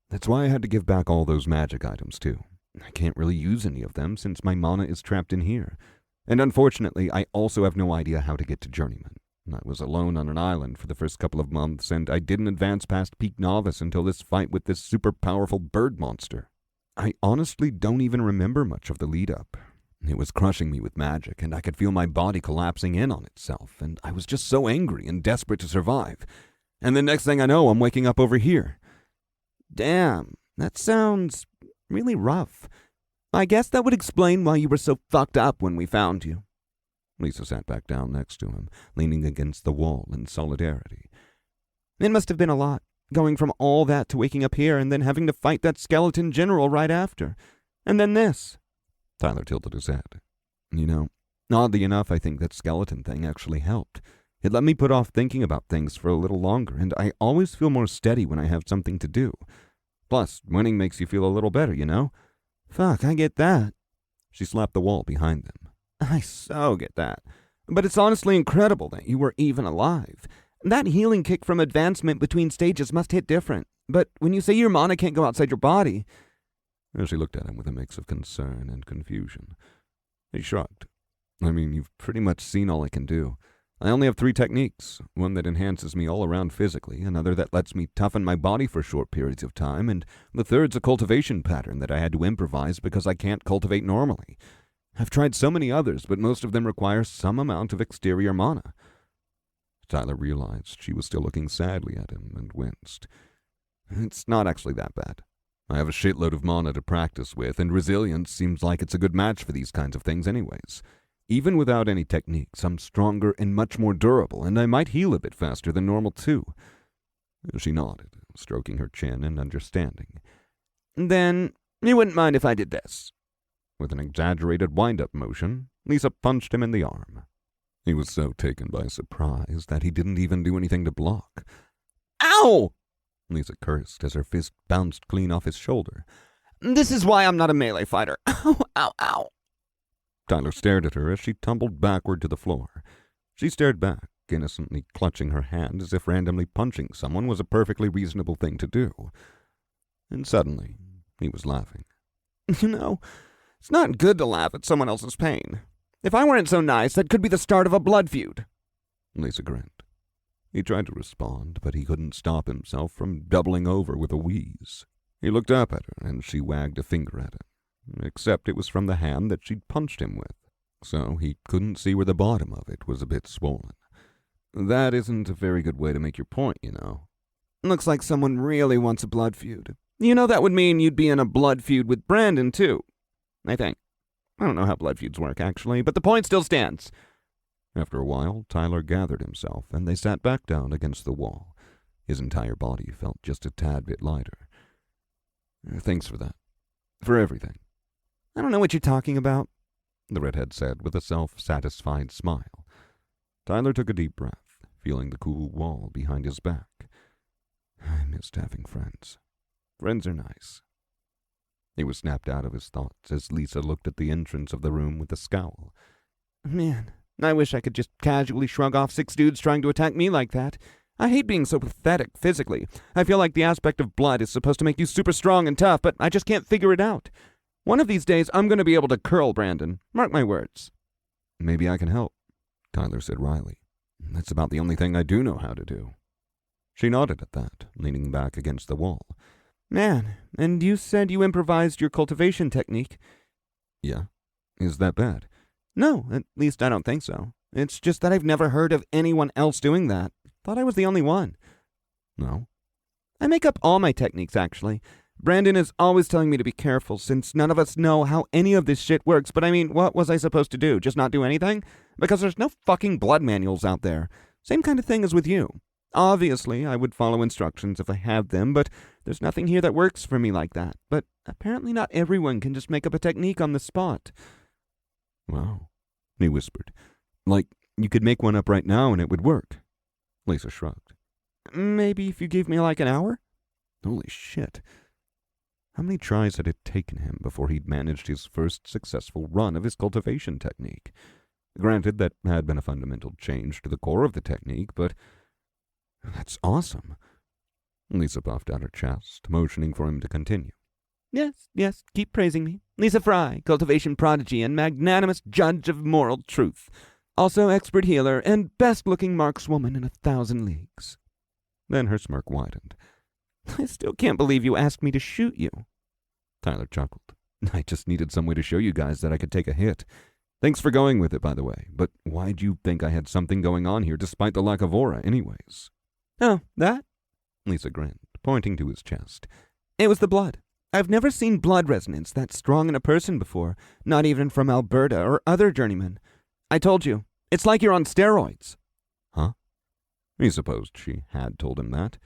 That's why I had to give back all those magic items, too. I can't really use any of them since my mana is trapped in here. And unfortunately, I also have no idea how to get to Journeyman. I was alone on an island for the first couple of months, and I didn't advance past Peak Novice until this fight with this super powerful bird monster. I honestly don't even remember much of the lead-up. It was crushing me with magic, and I could feel my body collapsing in on itself, and I was just so angry and desperate to survive. And the next thing I know, I'm waking up over here. Damn, that sounds really rough. I guess that would explain why you were so fucked up when we found you. Lisa sat back down next to him, leaning against the wall in solidarity. It must have been a lot, going from all that to waking up here and then having to fight that skeleton general right after. And then this. Tyler tilted his head. You know, oddly enough, I think that skeleton thing actually helped. It let me put off thinking about things for a little longer, and I always feel more steady when I have something to do. Plus, winning makes you feel a little better, you know? Fuck, I get that. She slapped the wall behind them. I so get that. But it's honestly incredible that you were even alive. That healing kick from advancement between stages must hit different. But when you say your mana can't go outside your body... She looked at him with a mix of concern and confusion. He shrugged. I mean, you've pretty much seen all I can do. I only have 3 techniques. One that enhances me all around physically, another that lets me toughen my body for short periods of time, and the third's a cultivation pattern that I had to improvise because I can't cultivate normally. I've tried so many others, but most of them require some amount of exterior mana. Tyler realized she was still looking sadly at him and winced. It's not actually that bad. I have a shitload of mana to practice with, and resilience seems like it's a good match for these kinds of things anyways. Even without any techniques, I'm stronger and much more durable, and I might heal a bit faster than normal too. She nodded, stroking her chin in understanding. Then, you wouldn't mind if I did this. With an exaggerated wind-up motion, Lisa punched him in the arm. He was so taken by surprise that he didn't even do anything to block. Ow! Lisa cursed as her fist bounced clean off his shoulder. This is why I'm not a melee fighter. Ow, ow, ow. Tyler stared at her as she tumbled backward to the floor. She stared back, innocently clutching her hand as if randomly punching someone was a perfectly reasonable thing to do. And suddenly, he was laughing. You know, it's not good to laugh at someone else's pain. If I weren't so nice, that could be the start of a blood feud. Lisa grinned. He tried to respond, but he couldn't stop himself from doubling over with a wheeze. He looked up at her, and she wagged a finger at him. Except it was from the hand that she'd punched him with, so he couldn't see where the bottom of it was a bit swollen. That isn't a very good way to make your point, you know. Looks like someone really wants a blood feud. You know, that would mean you'd be in a blood feud with Brandon, too. I think. I don't know how blood feuds work, actually, but the point still stands. After a while, Tyler gathered himself, and they sat back down against the wall. His entire body felt just a tad bit lighter. Thanks for that. For everything. I don't know what you're talking about, the redhead said with a self-satisfied smile. Tyler took a deep breath, feeling the cool wall behind his back. I missed having friends. Friends are nice. He was snapped out of his thoughts as Lisa looked at the entrance of the room with a scowl. Man, I wish I could just casually shrug off 6 dudes trying to attack me like that. I hate being so pathetic physically. I feel like the aspect of blood is supposed to make you super strong and tough, but I just can't figure it out. One of these days, I'm going to be able to curl Brandon. Mark my words. Maybe I can help, Tyler said wryly. That's about the only thing I do know how to do. She nodded at that, leaning back against the wall. Man, and you said you improvised your cultivation technique. Yeah? Is that bad? No, at least I don't think so. It's just that I've never heard of anyone else doing that. Thought I was the only one. No? I make up all my techniques, actually. Brandon is always telling me to be careful, since none of us know how any of this shit works, but I mean, what was I supposed to do? Just not do anything? Because there's no fucking blood manuals out there. Same kind of thing as with you. Obviously, I would follow instructions if I had them, but there's nothing here that works for me like that. But apparently not everyone can just make up a technique on the spot. Wow, he whispered. Like, you could make one up right now and it would work. Lisa shrugged. Maybe if you gave me like an hour? Holy shit. How many tries had it taken him before he'd managed his first successful run of his cultivation technique? Granted, that had been a fundamental change to the core of the technique, but that's awesome. Lisa puffed out her chest, motioning for him to continue. Yes, keep praising me. Lisa Fry, cultivation prodigy and magnanimous judge of moral truth. Also expert healer and best-looking markswoman in 1,000 leagues. Then her smirk widened. I still can't believe you asked me to shoot you. Tyler chuckled. I just needed some way to show you guys that I could take a hit. Thanks for going with it, by the way. But why'd you think I had something going on here despite the lack of aura anyways? Oh, that? Lisa grinned, pointing to his chest. It was the blood. I've never seen blood resonance that strong in a person before, not even from Alberta or other journeymen. I told you, it's like you're on steroids. Huh? He supposed she had told him that.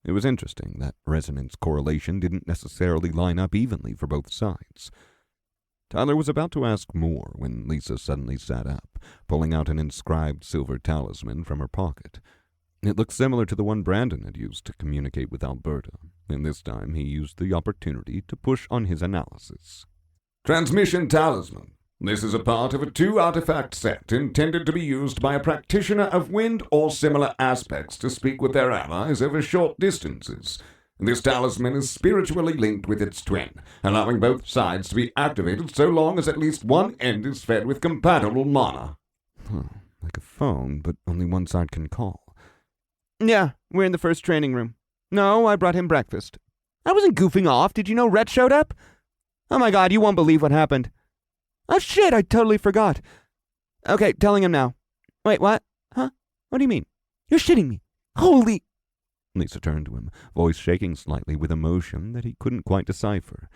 It was interesting that resonance correlation didn't necessarily line up evenly for both sides. Tyler was about to ask more when Lisa suddenly sat up, pulling out an inscribed silver talisman from her pocket. It looked similar to the one Brandon had used to communicate with Alberta, and this time he used the opportunity to push on his analysis. Transmission Talisman. This is a part of a 2-artifact set intended to be used by a practitioner of wind or similar aspects to speak with their allies over short distances. This talisman is spiritually linked with its twin, allowing both sides to be activated so long as at least one end is fed with compatible mana. Like a phone, but only one side can call. Yeah, we're in the first training room. No, I brought him breakfast. I wasn't goofing off. Did you know Rhett showed up? Oh my god, you won't believe what happened. Oh shit, I totally forgot. Okay, telling him now. Wait, what? Huh? What do you mean? You're shitting me. Holy... Lisa turned to him, voice shaking slightly with emotion that he couldn't quite decipher.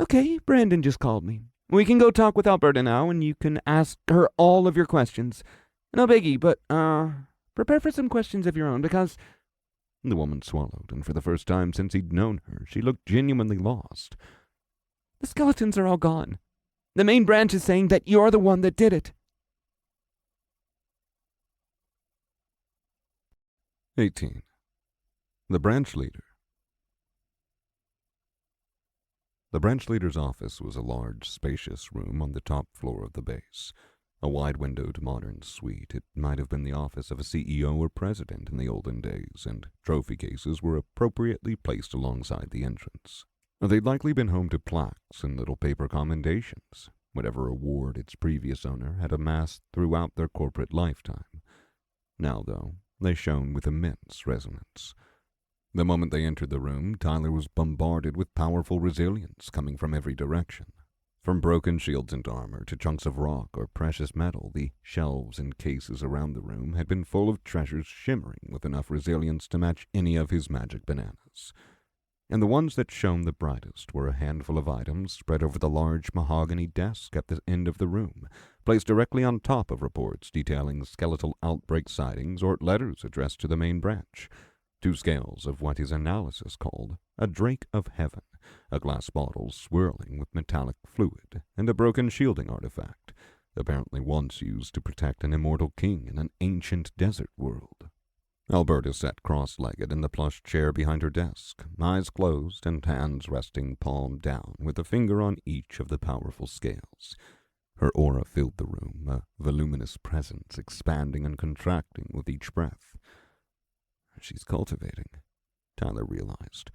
Okay, Brandon just called me. We can go talk with Alberta now, and you can ask her all of your questions. No biggie, but, prepare for some questions of your own, because... The woman swallowed, and for the first time since he'd known her, she looked genuinely lost. The skeletons are all gone. The main branch is saying that you're the one that did it. 18. The branch leader. The branch leader's office was a large, spacious room on the top floor of the base. A wide-windowed modern suite, it might have been the office of a CEO or president in the olden days, and trophy cases were appropriately placed alongside the entrance. They'd likely been home to plaques and little paper commendations, whatever award its previous owner had amassed throughout their corporate lifetime. Now, though, they shone with immense resonance. The moment they entered the room, Tyler was bombarded with powerful resilience coming from every direction. From broken shields and armor to chunks of rock or precious metal, the shelves and cases around the room had been full of treasures shimmering with enough resilience to match any of his magic bananas. And the ones that shone the brightest were a handful of items spread over the large mahogany desk at the end of the room, placed directly on top of reports detailing skeletal outbreak sightings or letters addressed to the main branch. 2 scales of what his analysis called a drake of heaven, a glass bottle swirling with metallic fluid, and a broken shielding artifact, apparently once used to protect an immortal king in an ancient desert world. Alberta sat cross-legged in the plush chair behind her desk, eyes closed and hands resting palm down with a finger on each of the powerful scales. Her aura filled the room, a voluminous presence expanding and contracting with each breath. She's cultivating, Tyler realized.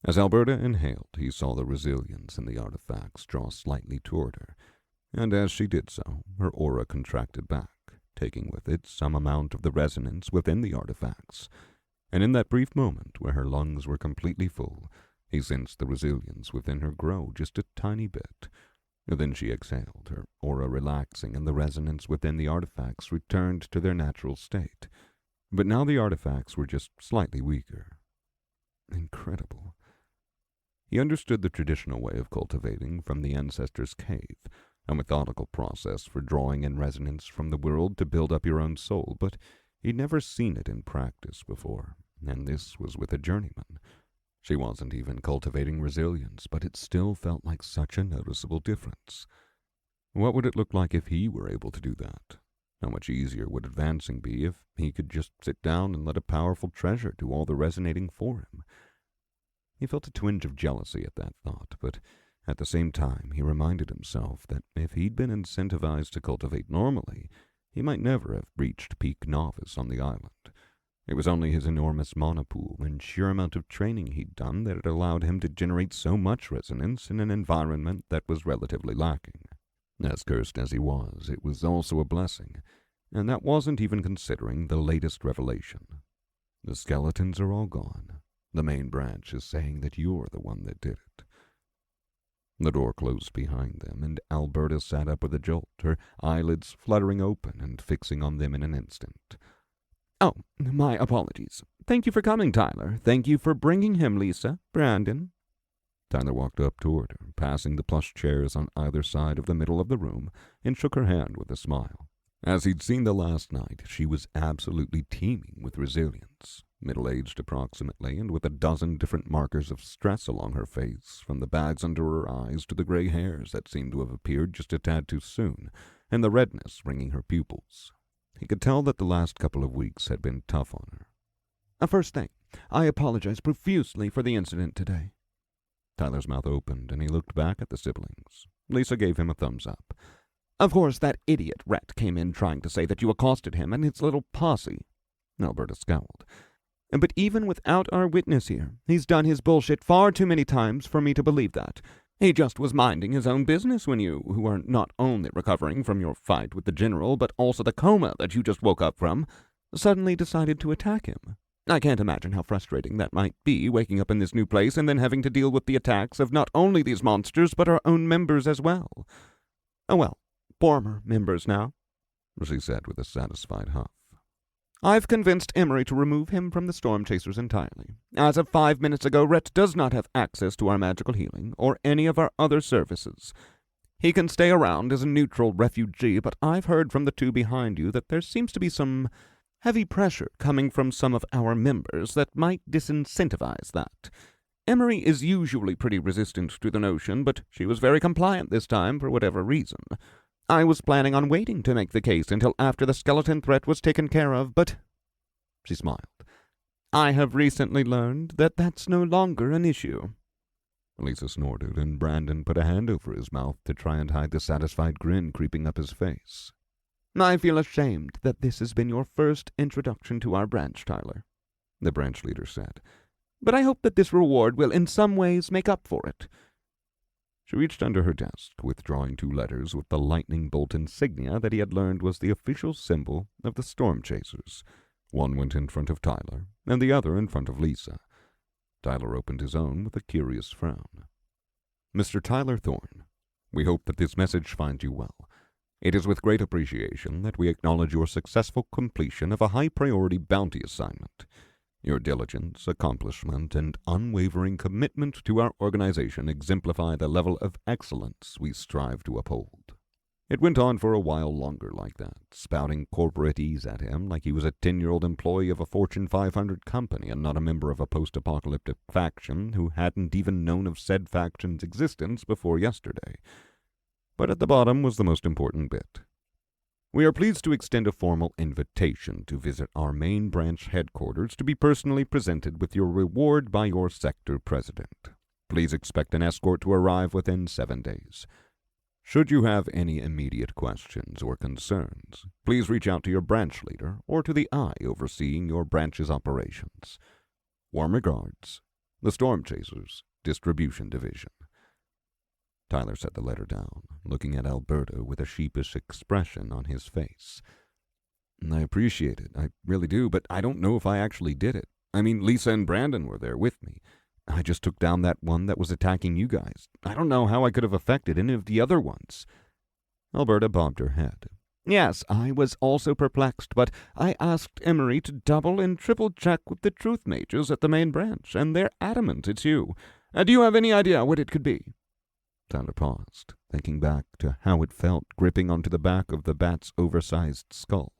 As Alberta inhaled, he saw the resilience in the artifacts draw slightly toward her, and as she did so, her aura contracted back, taking with it some amount of the resonance within the artifacts. And in that brief moment where her lungs were completely full, he sensed the resilience within her grow just a tiny bit. Then she exhaled, her aura relaxing, and the resonance within the artifacts returned to their natural state. But now the artifacts were just slightly weaker. Incredible. He understood the traditional way of cultivating from the ancestors' cave, a methodical process for drawing in resonance from the world to build up your own soul, but he'd never seen it in practice before, and this was with a journeyman. She wasn't even cultivating resilience, but it still felt like such a noticeable difference. What would it look like if he were able to do that? How much easier would advancing be if he could just sit down and let a powerful treasure do all the resonating for him? He felt a twinge of jealousy at that thought, but at the same time he reminded himself that if he'd been incentivized to cultivate normally, he might never have reached peak novice on the island. It was only his enormous mana pool and sheer amount of training he'd done that had allowed him to generate so much resonance in an environment that was relatively lacking. As cursed as he was, it was also a blessing, and that wasn't even considering the latest revelation. The skeletons are all gone. The main branch is saying that you're the one that did it. The door closed behind them, and Alberta sat up with a jolt, her eyelids fluttering open and fixing on them in an instant. Oh, my apologies. Thank you for coming, Tyler. Thank you for bringing him, Lisa. Brandon. Tyler walked up toward her, passing the plush chairs on either side of the middle of the room, and shook her hand with a smile. As he'd seen the last night, she was absolutely teeming with resilience, middle-aged approximately, and with a dozen different markers of stress along her face, from the bags under her eyes to the gray hairs that seemed to have appeared just a tad too soon, and the redness ringing her pupils. He could tell that the last couple of weeks had been tough on her. First thing, I apologize profusely for the incident today. Tyler's mouth opened, and he looked back at the siblings. Lisa gave him a thumbs up. Of course, that idiot Rhett came in trying to say that you accosted him and his little posse. Alberta scowled. But even without our witness here, he's done his bullshit far too many times for me to believe that. He just was minding his own business when you, who are not only recovering from your fight with the general, but also the coma that you just woke up from, suddenly decided to attack him. I can't imagine how frustrating that might be, waking up in this new place and then having to deal with the attacks of not only these monsters, but our own members as well. Oh well, former members now, she said with a satisfied huff. I've convinced Emery to remove him from the Storm Chasers entirely. As of 5 minutes ago, Rhett does not have access to our magical healing or any of our other services. He can stay around as a neutral refugee, but I've heard from the two behind you that there seems to be some heavy pressure coming from some of our members that might disincentivize that. Emery is usually pretty resistant to the notion, but she was very compliant this time for whatever reason. I was planning on waiting to make the case until after the skeleton threat was taken care of, but she smiled. I have recently learned that that's no longer an issue. Lisa snorted, and Brandon put a hand over his mouth to try and hide the satisfied grin creeping up his face. I feel ashamed that this has been your first introduction to our branch, Tyler, the branch leader said. But I hope that this reward will in some ways make up for it. She reached under her desk, withdrawing 2 letters with the lightning bolt insignia that he had learned was the official symbol of the Storm Chasers. One went in front of Tyler, and the other in front of Lisa. Tyler opened his own with a curious frown. Mr. Tyler Thorne, we hope that this message finds you well. It is with great appreciation that we acknowledge your successful completion of a high-priority bounty assignment. Your diligence, accomplishment, and unwavering commitment to our organization exemplify the level of excellence we strive to uphold. It went on for a while longer like that, spouting corporate ease at him like he was a 10-year-old employee of a Fortune 500 company and not a member of a post-apocalyptic faction who hadn't even known of said faction's existence before yesterday. But at the bottom was the most important bit. We are pleased to extend a formal invitation to visit our main branch headquarters to be personally presented with your reward by your sector president. Please expect an escort to arrive within 7 days. Should you have any immediate questions or concerns, please reach out to your branch leader or to the eye overseeing your branch's operations. Warm regards, the Storm Chasers Distribution Division. Tyler set the letter down, looking at Alberta with a sheepish expression on his face. I appreciate it, I really do, but I don't know if I actually did it. I mean, Lisa and Brandon were there with me. I just took down that one that was attacking you guys. I don't know how I could have affected any of the other ones. Alberta bobbed her head. Yes, I was also perplexed, but I asked Emery to double and triple check with the truth mages at the main branch, and they're adamant it's you. Do you have any idea what it could be? Tyler paused, thinking back to how it felt gripping onto the back of the bat's oversized skull,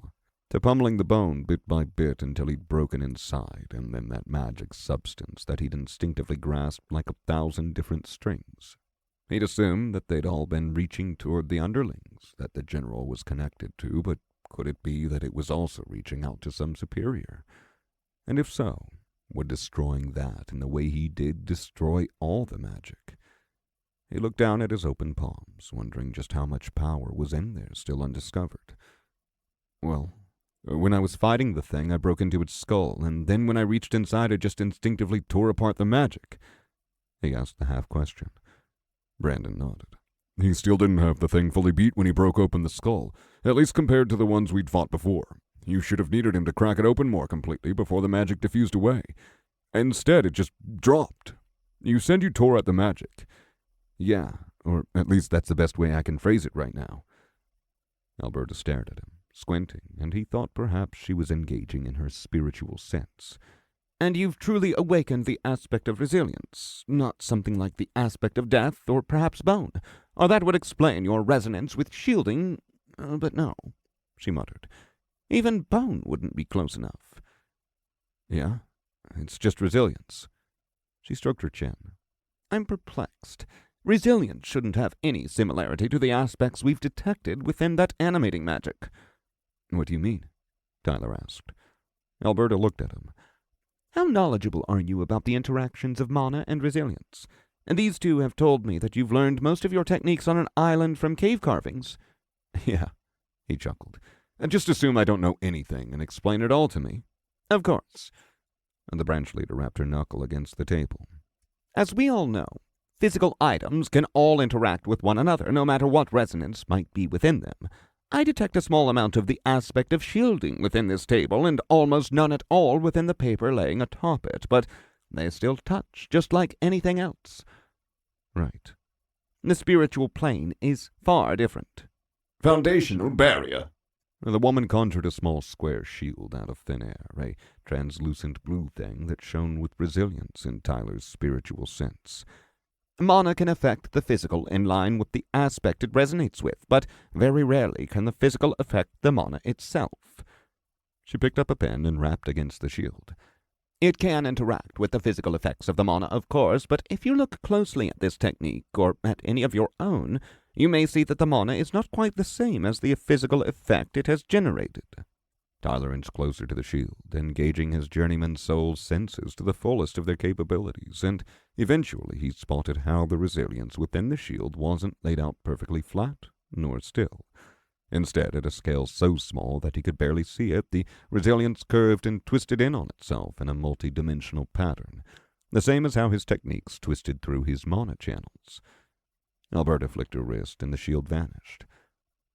to pummeling the bone bit by bit until he'd broken inside, and then that magic substance that he'd instinctively grasped like 1,000 different strings. He'd assumed that they'd all been reaching toward the underlings that the general was connected to, but could it be that it was also reaching out to some superior? And if so, would destroying that in the way he did destroy all the magic? He looked down at his open palms, wondering just how much power was in there still undiscovered. Well, when I was fighting the thing, I broke into its skull, and then when I reached inside, I just instinctively tore apart the magic. He asked the half-question. Brandon nodded. He still didn't have the thing fully beat when he broke open the skull, at least compared to the ones we'd fought before. You should have needed him to crack it open more completely before the magic diffused away. Instead, it just dropped. You said you tore out the magic. Yeah, or at least that's the best way I can phrase it right now. Alberta stared at him, squinting, and he thought perhaps she was engaging in her spiritual sense. And you've truly awakened the aspect of resilience, not something like the aspect of death or perhaps bone. Or that would explain your resonance with shielding, but no, she muttered. Even bone wouldn't be close enough. Yeah, it's just resilience. She stroked her chin. I'm perplexed. Resilience shouldn't have any similarity to the aspects we've detected within that animating magic. What do you mean? Tyler asked. Alberta looked at him. How knowledgeable are you about the interactions of mana and resilience? And these two have told me that you've learned most of your techniques on an island from cave carvings. Yeah, he chuckled. Just assume I don't know anything and explain it all to me. Of course. And the branch leader rapped her knuckle against the table. As we all know, physical items can all interact with one another, no matter what resonance might be within them. I detect a small amount of the aspect of shielding within this table, and almost none at all within the paper laying atop it, but they still touch, just like anything else. Right. The spiritual plane is far different. Foundational barrier. The woman conjured a small square shield out of thin air, a translucent blue thing that shone with resilience in Tyler's spiritual sense. Mana can affect the physical in line with the aspect it resonates with, but very rarely can the physical affect the mana itself. She picked up a pen and rapped against the shield. It can interact with the physical effects of the mana, of course, but if you look closely at this technique, or at any of your own, you may see that the mana is not quite the same as the physical effect it has generated. Tyler inched closer to the shield, engaging his journeyman's soul's senses to the fullest of their capabilities, and eventually he spotted how the resilience within the shield wasn't laid out perfectly flat, nor still. Instead, at a scale so small that he could barely see it, the resilience curved and twisted in on itself in a multi-dimensional pattern, the same as how his techniques twisted through his mana channels. Alberta flicked her wrist, and the shield vanished.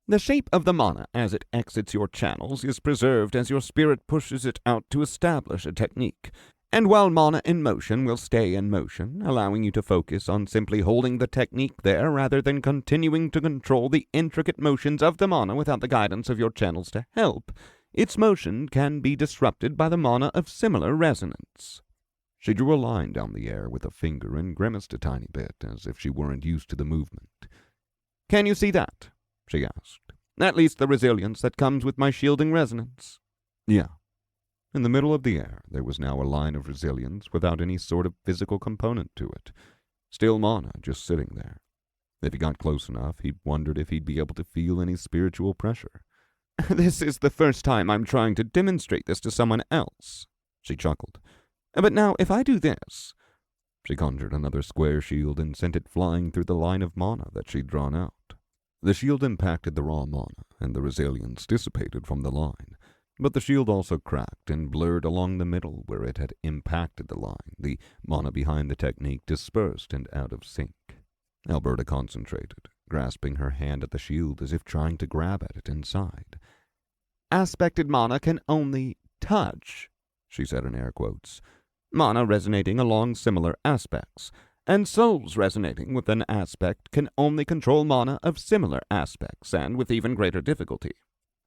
The shape of the mana as it exits your channels is preserved as your spirit pushes it out to establish a technique. And while mana in motion will stay in motion, allowing you to focus on simply holding the technique there rather than continuing to control the intricate motions of the mana without the guidance of your channels to help, its motion can be disrupted by the mana of similar resonance. She drew a line down the air with a finger and grimaced a tiny bit, as if she weren't used to the movement. Can you see that? She asked. At least the resilience that comes with my shielding resonance. Yeah. In the middle of the air, there was now a line of resilience without any sort of physical component to it. Still mana just sitting there. If he got close enough, he wondered if he'd be able to feel any spiritual pressure. This is the first time I'm trying to demonstrate this to someone else, she chuckled. But now, if I do this... She conjured another square shield and sent it flying through the line of mana that she'd drawn out. The shield impacted the raw mana, and the resilience dissipated from the line. But the shield also cracked and blurred along the middle where it had impacted the line. The mana behind the technique dispersed and out of sync. Alberta concentrated, grasping her hand at the shield as if trying to grab at it inside. Aspected mana can only touch, she said in air quotes. Mana resonating along similar aspects, and souls resonating with an aspect can only control mana of similar aspects, and with even greater difficulty.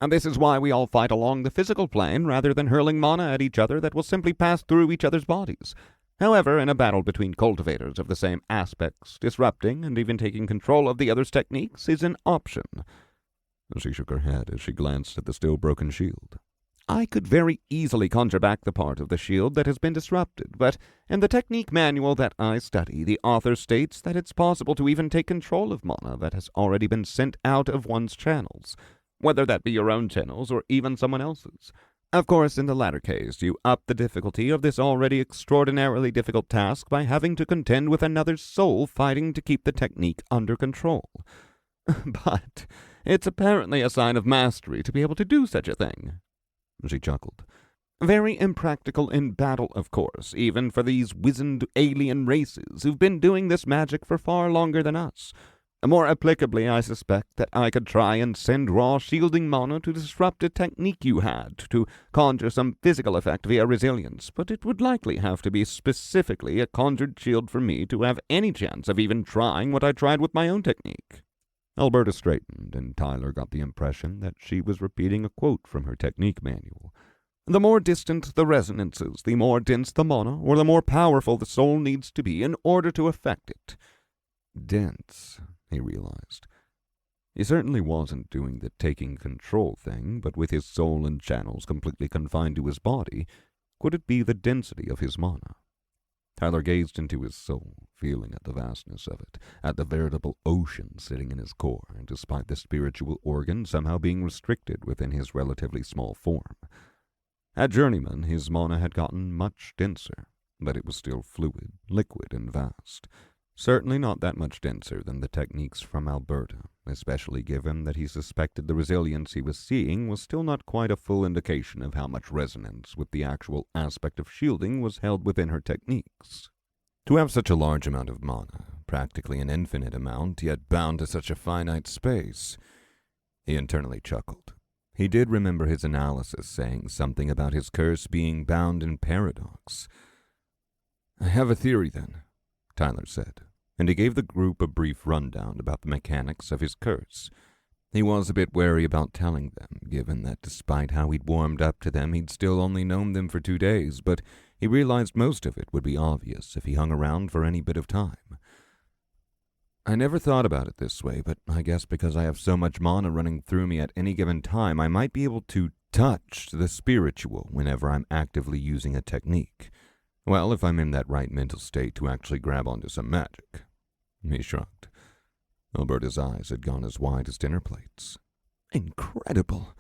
And this is why we all fight along the physical plane rather than hurling mana at each other that will simply pass through each other's bodies. However, in a battle between cultivators of the same aspects, disrupting and even taking control of the other's techniques is an option. She shook her head as she glanced at the still broken shield. I could very easily conjure back the part of the shield that has been disrupted, but in the technique manual that I study, the author states that it's possible to even take control of mana that has already been sent out of one's channels, whether that be your own channels or even someone else's. Of course, in the latter case, you up the difficulty of this already extraordinarily difficult task by having to contend with another's soul fighting to keep the technique under control. But it's apparently a sign of mastery to be able to do such a thing. She chuckled. Very impractical in battle, of course, even for these wizened alien races who've been doing this magic for far longer than us. More applicably, I suspect that I could try and send raw shielding mana to disrupt a technique you had, to conjure some physical effect via resilience, but it would likely have to be specifically a conjured shield for me to have any chance of even trying what I tried with my own technique. Alberta straightened, and Tyler got the impression that she was repeating a quote from her technique manual. The more distant the resonances, the more dense the mana, or the more powerful the soul needs to be in order to affect it. Dense, he realized. He certainly wasn't doing the taking control thing, but with his soul and channels completely confined to his body, could it be the density of his mana? Tyler gazed into his soul, feeling at the vastness of it, at the veritable ocean sitting in his core, despite the spiritual organ somehow being restricted within his relatively small form. At Journeyman, his mana had gotten much denser, but it was still fluid, liquid, and vast. Certainly not that much denser than the techniques from Alberta, especially given that he suspected the resilience he was seeing was still not quite a full indication of how much resonance with the actual aspect of shielding was held within her techniques. To have such a large amount of mana, practically an infinite amount, yet bound to such a finite space, he internally chuckled. He did remember his analysis saying something about his curse being bound in paradox. "I have a theory, then," Tyler said, and he gave the group a brief rundown about the mechanics of his curse. He was a bit wary about telling them, given that despite how he'd warmed up to them, he'd still only known them for 2 days, but he realized most of it would be obvious if he hung around for any bit of time. "I never thought about it this way, but I guess because I have so much mana running through me at any given time, I might be able to touch the spiritual whenever I'm actively using a technique. Well, if I'm in that right mental state to actually grab onto some magic." He shrugged. Alberta's eyes had gone as wide as dinner plates. "Incredible.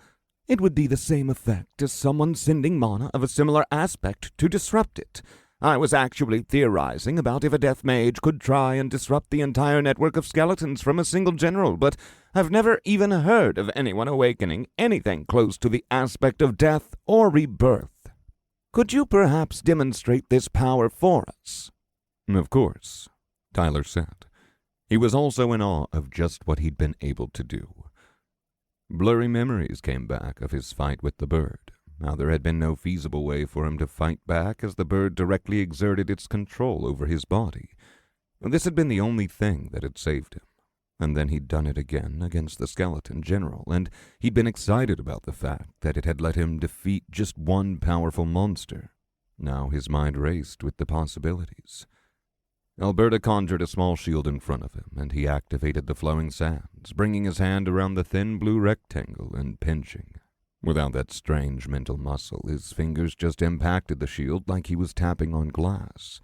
It would be the same effect as someone sending mana of a similar aspect to disrupt it. I was actually theorizing about if a death mage could try and disrupt the entire network of skeletons from a single general, but I've never even heard of anyone awakening anything close to the aspect of death or rebirth. Could you perhaps demonstrate this power for us?" "Of course," Tyler said. He was also in awe of just what he'd been able to do. Blurry memories came back of his fight with the bird. Now there had been no feasible way for him to fight back as the bird directly exerted its control over his body. This had been the only thing that had saved him. And then he'd done it again against the skeleton general, and he'd been excited about the fact that it had let him defeat just one powerful monster. Now his mind raced with the possibilities. Alberta conjured a small shield in front of him, and he activated the flowing sands, bringing his hand around the thin blue rectangle and pinching. Without that strange mental muscle, his fingers just impacted the shield like he was tapping on glass.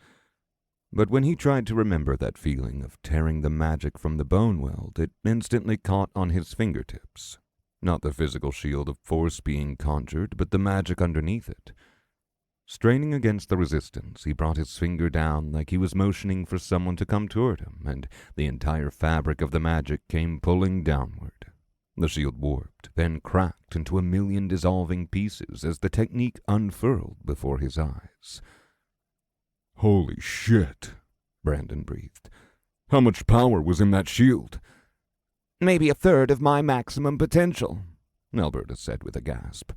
But when he tried to remember that feeling of tearing the magic from the bone weld, it instantly caught on his fingertips. Not the physical shield of force being conjured, but the magic underneath it. Straining against the resistance, he brought his finger down like he was motioning for someone to come toward him, and the entire fabric of the magic came pulling downward. The shield warped, then cracked into a million dissolving pieces as the technique unfurled before his eyes. "Holy shit," Brandon breathed. "How much power was in that shield?" "Maybe a third of my maximum potential," Alberta said with a gasp.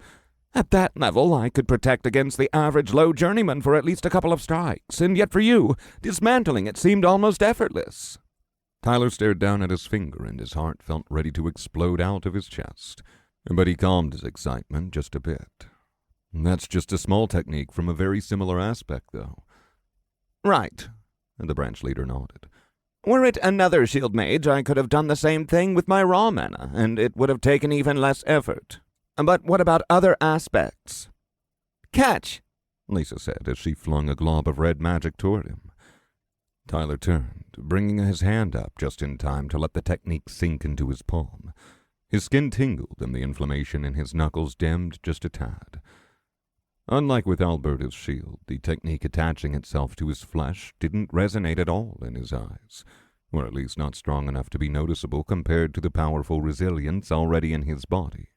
"At that level, I could protect against the average low journeyman for at least a couple of strikes, and yet for you, dismantling it seemed almost effortless." Tyler stared down at his finger, and his heart felt ready to explode out of his chest. But he calmed his excitement just a bit. "That's just a small technique from a very similar aspect, though." "Right," the branch leader nodded. "Were it another shield mage, I could have done the same thing with my raw mana, and it would have taken even less effort. But what about other aspects?" "Catch," Lisa said as she flung a glob of red magic toward him. Tyler turned, bringing his hand up just in time to let the technique sink into his palm. His skin tingled and the inflammation in his knuckles dimmed just a tad. Unlike with Alberta's shield, the technique attaching itself to his flesh didn't resonate at all in his eyes, or at least not strong enough to be noticeable compared to the powerful resilience already in his body.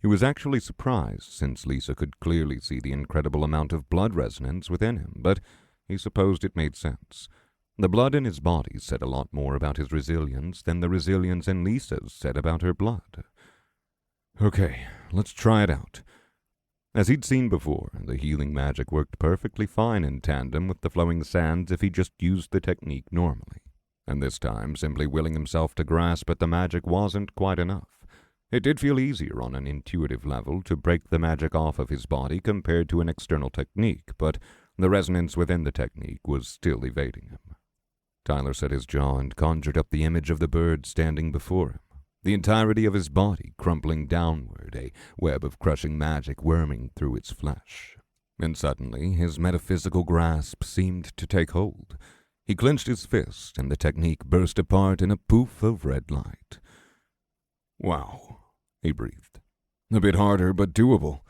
He was actually surprised, since Lisa could clearly see the incredible amount of blood resonance within him, but he supposed it made sense. The blood in his body said a lot more about his resilience than the resilience in Lisa's said about her blood. "Okay, let's try it out." As he'd seen before, the healing magic worked perfectly fine in tandem with the flowing sands if he just used the technique normally. And this time, simply willing himself to grasp at the magic wasn't quite enough. It did feel easier on an intuitive level to break the magic off of his body compared to an external technique, but the resonance within the technique was still evading him. Tyler set his jaw and conjured up the image of the bird standing before him, the entirety of his body crumpling downward, a web of crushing magic worming through its flesh. And suddenly, his metaphysical grasp seemed to take hold. He clenched his fist, and the technique burst apart in a poof of red light. "Wow," he breathed. "A bit harder, but doable."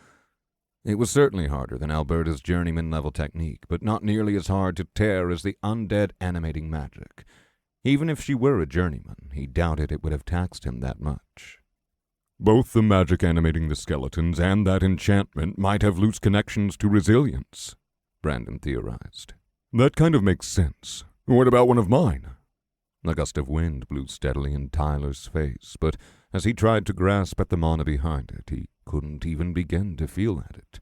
It was certainly harder than Alberta's journeyman-level technique, but not nearly as hard to tear as the undead animating magic. Even if she were a journeyman, he doubted it would have taxed him that much. Both the magic animating the skeletons and that enchantment might have loose connections to resilience, Brandon theorized. That kind of makes sense. What about one of mine? A gust of wind blew steadily in Tyler's face, but as he tried to grasp at the mana behind it, he couldn't even begin to feel at it.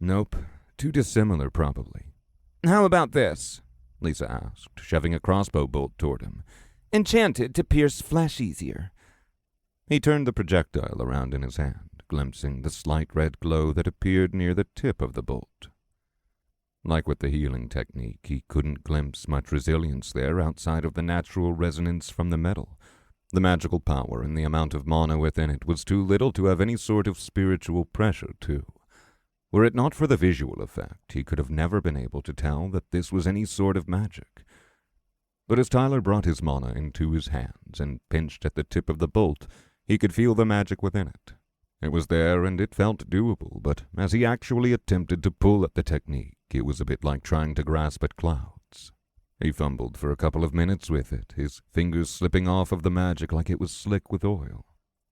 Nope, too dissimilar probably. How about this? Lisa asked, shoving a crossbow bolt toward him. Enchanted to pierce flesh easier. He turned the projectile around in his hand, glimpsing the slight red glow that appeared near the tip of the bolt. Like with the healing technique, he couldn't glimpse much resilience there outside of the natural resonance from the metal. The magical power and the amount of mana within it was too little to have any sort of spiritual pressure, too. Were it not for the visual effect, he could have never been able to tell that this was any sort of magic. But as Tyler brought his mana into his hands and pinched at the tip of the bolt, he could feel the magic within it. It was there and it felt doable, but as he actually attempted to pull at the technique, it was a bit like trying to grasp at clouds. He fumbled for a couple of minutes with it, his fingers slipping off of the magic like it was slick with oil.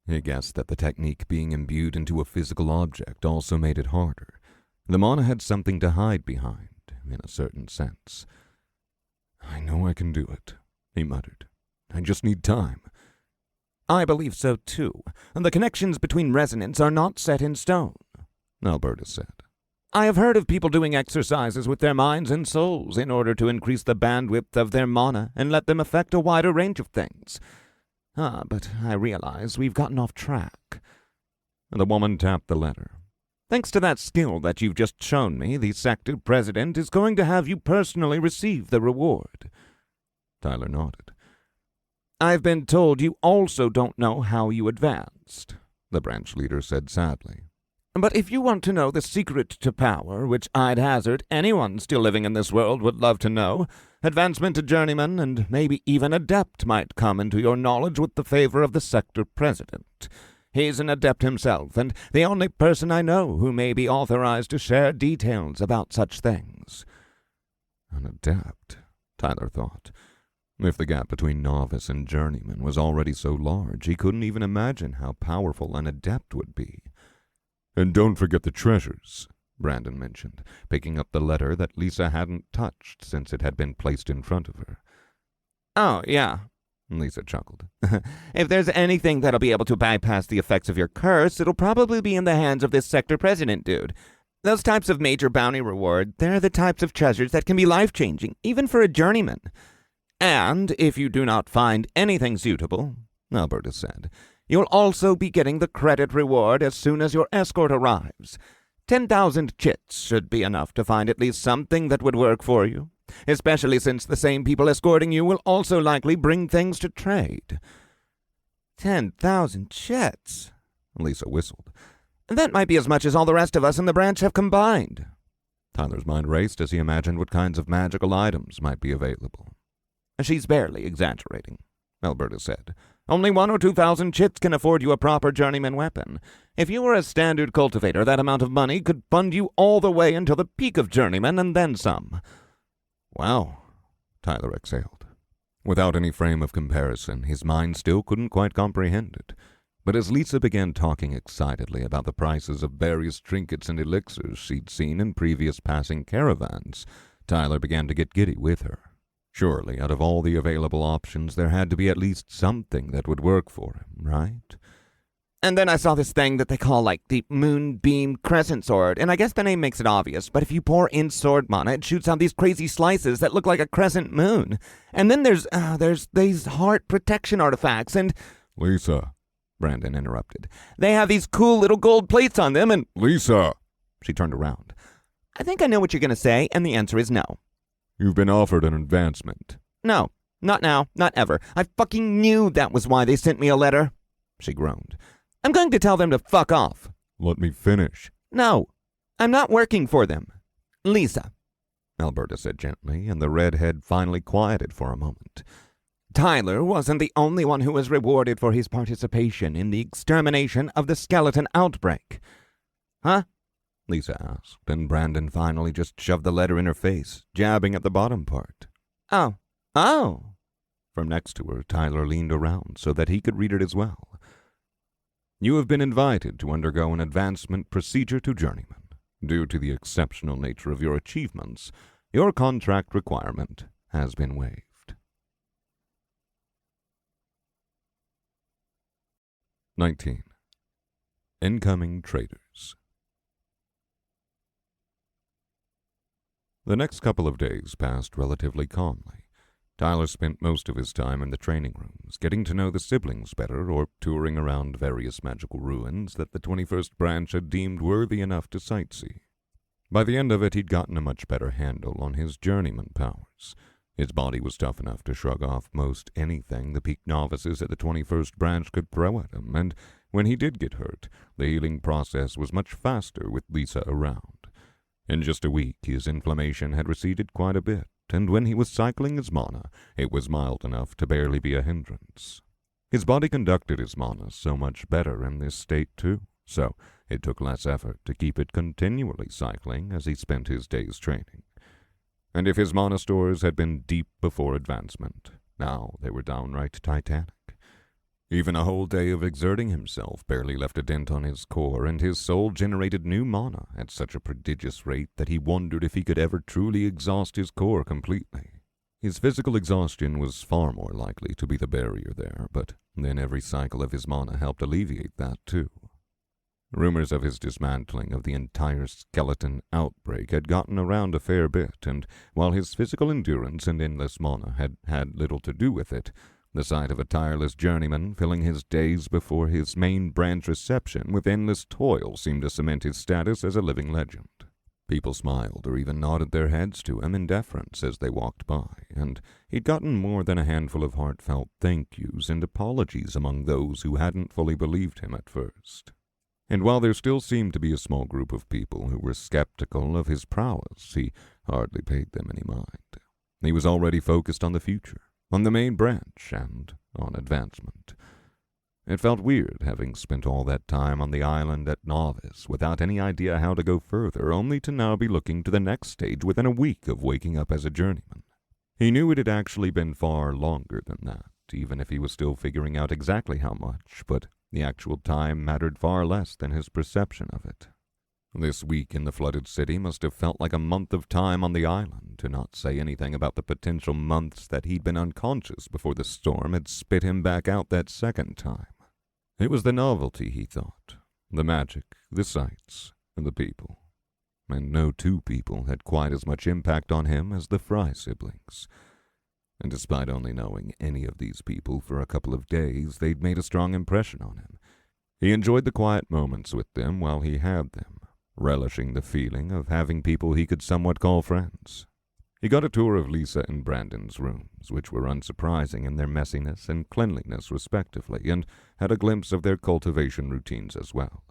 He guessed that the technique being imbued into a physical object also made it harder. The mana had something to hide behind, in a certain sense. I know I can do it, he muttered. I just need time. I believe so too, and the connections between resonance are not set in stone, Alberta said. I have heard of people doing exercises with their minds and souls in order to increase the bandwidth of their mana and let them affect a wider range of things. But I realize we've gotten off track. The woman tapped the letter. Thanks to that skill that you've just shown me, the sector president is going to have you personally receive the reward. Tyler nodded. I've been told you also don't know how you advanced, the branch leader said sadly. But if you want to know the secret to power, which I'd hazard anyone still living in this world would love to know, advancement to journeyman and maybe even adept might come into your knowledge with the favor of the sector president. He's an adept himself, and the only person I know who may be authorized to share details about such things. An adept, Tyler thought. If the gap between novice and journeyman was already so large, he couldn't even imagine how powerful an adept would be. And don't forget the treasures, Brandon mentioned, picking up the letter that Lisa hadn't touched since it had been placed in front of her. Oh, yeah, Lisa chuckled. If there's anything that'll be able to bypass the effects of your curse, it'll probably be in the hands of this sector president dude. Those types of major bounty reward, they're the types of treasures that can be life-changing, even for a journeyman. And if you do not find anything suitable, Alberta said, you'll also be getting the credit reward as soon as your escort arrives. 10,000 chits should be enough to find at least something that would work for you, especially since the same people escorting you will also likely bring things to trade. 10,000 chits, Lisa whistled. That might be as much as all the rest of us in the branch have combined. Tyler's mind raced as he imagined what kinds of magical items might be available. She's barely exaggerating, Alberta said. Only 1,000 or 2,000 chits can afford you a proper journeyman weapon. If you were a standard cultivator, that amount of money could fund you all the way until the peak of journeyman and then some. Wow, Tyler exhaled. Without any frame of comparison, his mind still couldn't quite comprehend it. But as Lisa began talking excitedly about the prices of various trinkets and elixirs she'd seen in previous passing caravans, Tyler began to get giddy with her. Surely, out of all the available options, there had to be at least something that would work for him, right? And then I saw this thing that they call, the Moonbeam Crescent Sword, and I guess the name makes it obvious, but if you pour in sword mana, it shoots out these crazy slices that look like a crescent moon. And then there's these heart protection artifacts, and... Lisa, Brandon interrupted. They have these cool little gold plates on them, and... Lisa! She turned around. I think I know what you're going to say, and the answer is no. You've been offered an advancement. No, not now, not ever. I fucking knew that was why they sent me a letter. She groaned. I'm going to tell them to fuck off. Let me finish. No, I'm not working for them. Lisa, Alberta said gently, and the redhead finally quieted for a moment. Tyler wasn't the only one who was rewarded for his participation in the extermination of the skeleton outbreak. Huh? Lisa asked, and Brandon finally just shoved the letter in her face, jabbing at the bottom part. Oh. Oh. From next to her, Tyler leaned around so that he could read it as well. You have been invited to undergo an advancement procedure to journeyman. Due to the exceptional nature of your achievements, your contract requirement has been waived. 19. Incoming traders. The next couple of days passed relatively calmly. Tyler spent most of his time in the training rooms, getting to know the siblings better or touring around various magical ruins that the 21st branch had deemed worthy enough to sightsee. By the end of it, he'd gotten a much better handle on his journeyman powers. His body was tough enough to shrug off most anything the peaked novices at the 21st branch could throw at him, and when he did get hurt, the healing process was much faster with Lisa around. In just a week, his inflammation had receded quite a bit, and when he was cycling his mana, it was mild enough to barely be a hindrance. His body conducted his mana so much better in this state, too, so it took less effort to keep it continually cycling as he spent his days training. And if his mana stores had been deep before advancement, now they were downright titanic. Even a whole day of exerting himself barely left a dent on his core, and his soul generated new mana at such a prodigious rate that he wondered if he could ever truly exhaust his core completely. His physical exhaustion was far more likely to be the barrier there, but then every cycle of his mana helped alleviate that too. Rumors of his dismantling of the entire skeleton outbreak had gotten around a fair bit, and while his physical endurance and endless mana had had little to do with it, the sight of a tireless journeyman filling his days before his main branch reception with endless toil seemed to cement his status as a living legend. People smiled or even nodded their heads to him in deference as they walked by, and he'd gotten more than a handful of heartfelt thank yous and apologies among those who hadn't fully believed him at first. And while there still seemed to be a small group of people who were skeptical of his prowess, he hardly paid them any mind. He was already focused on the future, on the main branch, and on advancement. It felt weird having spent all that time on the island at Novice without any idea how to go further, only to now be looking to the next stage within a week of waking up as a journeyman. He knew it had actually been far longer than that, even if he was still figuring out exactly how much, but the actual time mattered far less than his perception of it. This week in the flooded city must have felt like a month of time on the island, to not say anything about the potential months that he'd been unconscious before the storm had spit him back out that second time. It was the novelty, he thought, the magic, the sights, and the people. And no two people had quite as much impact on him as the Fry siblings. And despite only knowing any of these people for a couple of days, they'd made a strong impression on him. He enjoyed the quiet moments with them while he had them, relishing the feeling of having people he could somewhat call friends. He got a tour of Lisa and Brandon's rooms, which were unsurprising in their messiness and cleanliness respectively, and had a glimpse of their cultivation routines as well.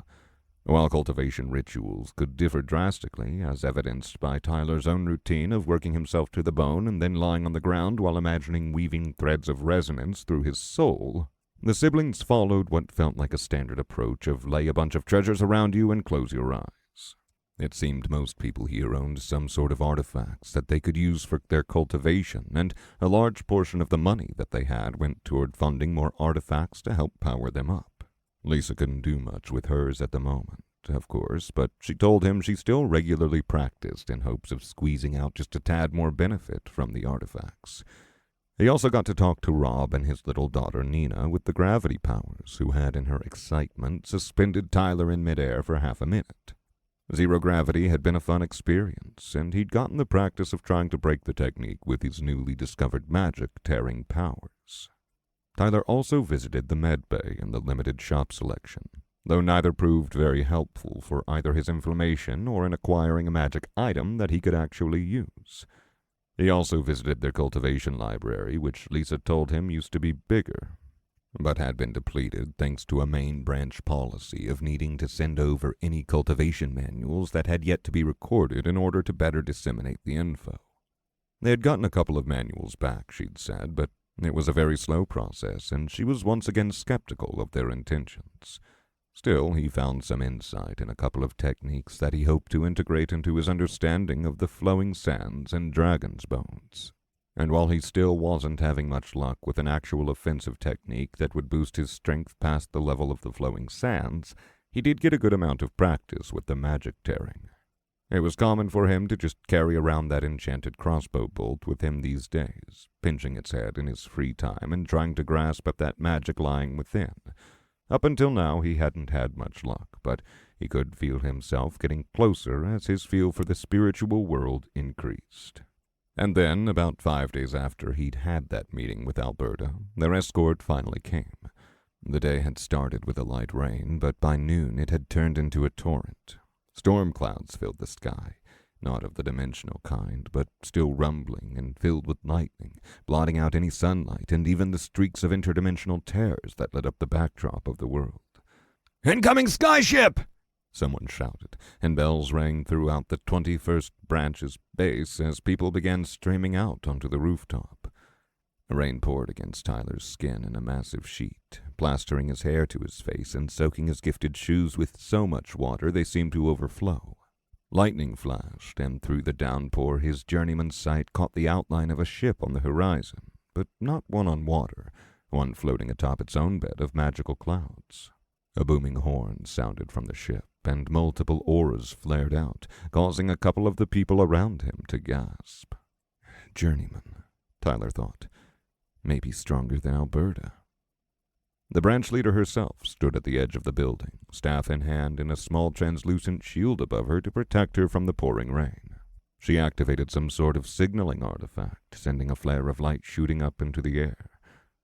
While cultivation rituals could differ drastically, as evidenced by Tyler's own routine of working himself to the bone and then lying on the ground while imagining weaving threads of resonance through his soul, the siblings followed what felt like a standard approach of lay a bunch of treasures around you and close your eyes. It seemed most people here owned some sort of artifacts that they could use for their cultivation, and a large portion of the money that they had went toward funding more artifacts to help power them up. Lisa couldn't do much with hers at the moment, of course, but she told him she still regularly practiced in hopes of squeezing out just a tad more benefit from the artifacts. He also got to talk to Rob and his little daughter Nina with the gravity powers, who had in her excitement suspended Tyler in midair for half a minute. Zero gravity had been a fun experience, and he'd gotten the practice of trying to break the technique with his newly discovered magic-tearing powers. Tyler also visited the med bay and the limited shop selection, though neither proved very helpful for either his inflammation or in acquiring a magic item that he could actually use. He also visited their cultivation library, which Lisa told him used to be bigger, but had been depleted thanks to a main branch policy of needing to send over any cultivation manuals that had yet to be recorded in order to better disseminate the info. They had gotten a couple of manuals back, she'd said, but it was a very slow process, and she was once again skeptical of their intentions. Still, he found some insight in a couple of techniques that he hoped to integrate into his understanding of the flowing sands and dragon's bones. And while he still wasn't having much luck with an actual offensive technique that would boost his strength past the level of the flowing sands, he did get a good amount of practice with the magic tearing. It was common for him to just carry around that enchanted crossbow bolt with him these days, pinching its head in his free time and trying to grasp at that magic lying within. Up until now he hadn't had much luck, but he could feel himself getting closer as his feel for the spiritual world increased. And then, about 5 days after he'd had that meeting with Alberta, their escort finally came. The day had started with a light rain, but by noon it had turned into a torrent. Storm clouds filled the sky, not of the dimensional kind, but still rumbling and filled with lightning, blotting out any sunlight and even the streaks of interdimensional tears that lit up the backdrop of the world. Incoming skyship! Someone shouted, and bells rang throughout the 21st Branch's base as people began streaming out onto the rooftop. Rain poured against Tyler's skin in a massive sheet, plastering his hair to his face and soaking his gifted shoes with so much water they seemed to overflow. Lightning flashed, and through the downpour his journeyman's sight caught the outline of a ship on the horizon, but not one on water, one floating atop its own bed of magical clouds. A booming horn sounded from the ship, and multiple auras flared out, causing a couple of the people around him to gasp. Journeyman, Tyler thought. Maybe stronger than Alberta. The branch leader herself stood at the edge of the building, staff in hand and a small translucent shield above her to protect her from the pouring rain. She activated some sort of signaling artifact, sending a flare of light shooting up into the air.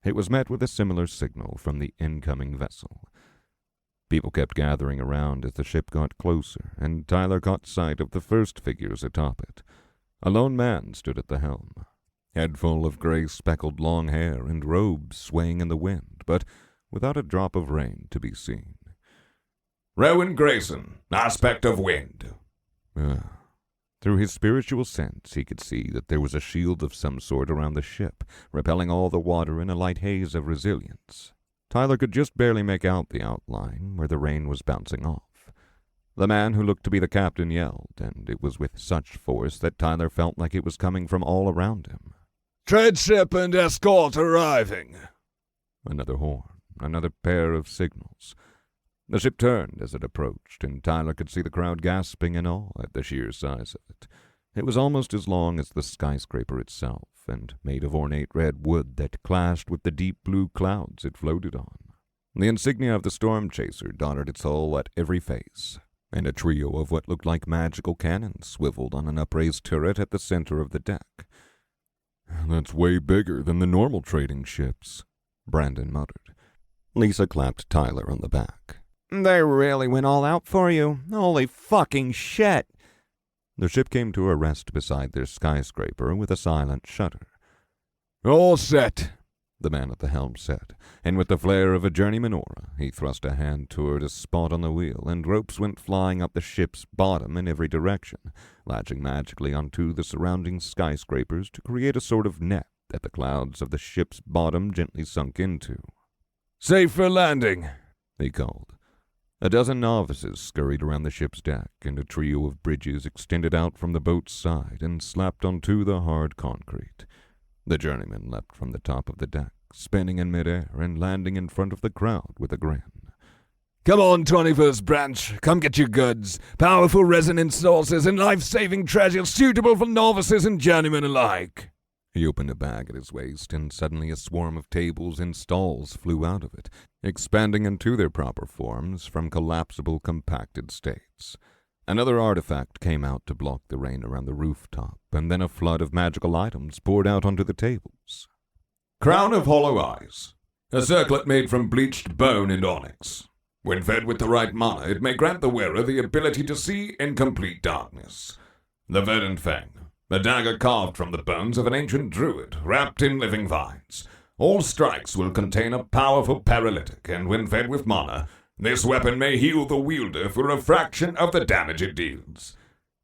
It was met with a similar signal from the incoming vessel. People kept gathering around as the ship got closer, and Tyler caught sight of the first figures atop it. A lone man stood at the helm, head full of gray speckled long hair and robes swaying in the wind, but without a drop of rain to be seen. Rowan Grayson, aspect of wind. Through his spiritual sense, he could see that there was a shield of some sort around the ship, repelling all the water in a light haze of resilience. Tyler could just barely make out the outline where the rain was bouncing off. The man who looked to be the captain yelled, and it was with such force that Tyler felt like it was coming from all around him. Trade ship and escort arriving. Another horn, another pair of signals. The ship turned as it approached, and Tyler could see the crowd gasping in awe at the sheer size of it. It was almost as long as the skyscraper itself, and made of ornate red wood that clashed with the deep blue clouds it floated on. The insignia of the storm chaser dotted its hull at every face, and a trio of what looked like magical cannons swiveled on an upraised turret at the center of the deck. That's way bigger than the normal trading ships, Brandon muttered. Lisa clapped Tyler on the back. They really went all out for you. Holy fucking shit. The ship came to a rest beside their skyscraper with a silent shudder. All set, the man at the helm said, and with the flare of a journeyman aura, he thrust a hand toward a spot on the wheel, and ropes went flying up the ship's bottom in every direction, latching magically onto the surrounding skyscrapers to create a sort of net that the clouds of the ship's bottom gently sunk into. Safe for landing, he called. A dozen novices scurried around the ship's deck, and a trio of bridges extended out from the boat's side and slapped onto the hard concrete. The journeyman leapt from the top of the deck, spinning in midair and landing in front of the crowd with a grin. Come on, 21st Branch, come get your goods. Powerful resonance sources and life-saving treasure suitable for novices and journeymen alike. He opened a bag at his waist, and suddenly a swarm of tables and stalls flew out of it, expanding into their proper forms from collapsible, compacted states. Another artifact came out to block the rain around the rooftop, and then a flood of magical items poured out onto the tables. Crown of Hollow Eyes. A circlet made from bleached bone and onyx. When fed with the right mana, it may grant the wearer the ability to see in complete darkness. The Verdant Fang. A dagger carved from the bones of an ancient druid, wrapped in living vines. All strikes will contain a powerful paralytic, and when fed with mana, this weapon may heal the wielder for a fraction of the damage it deals.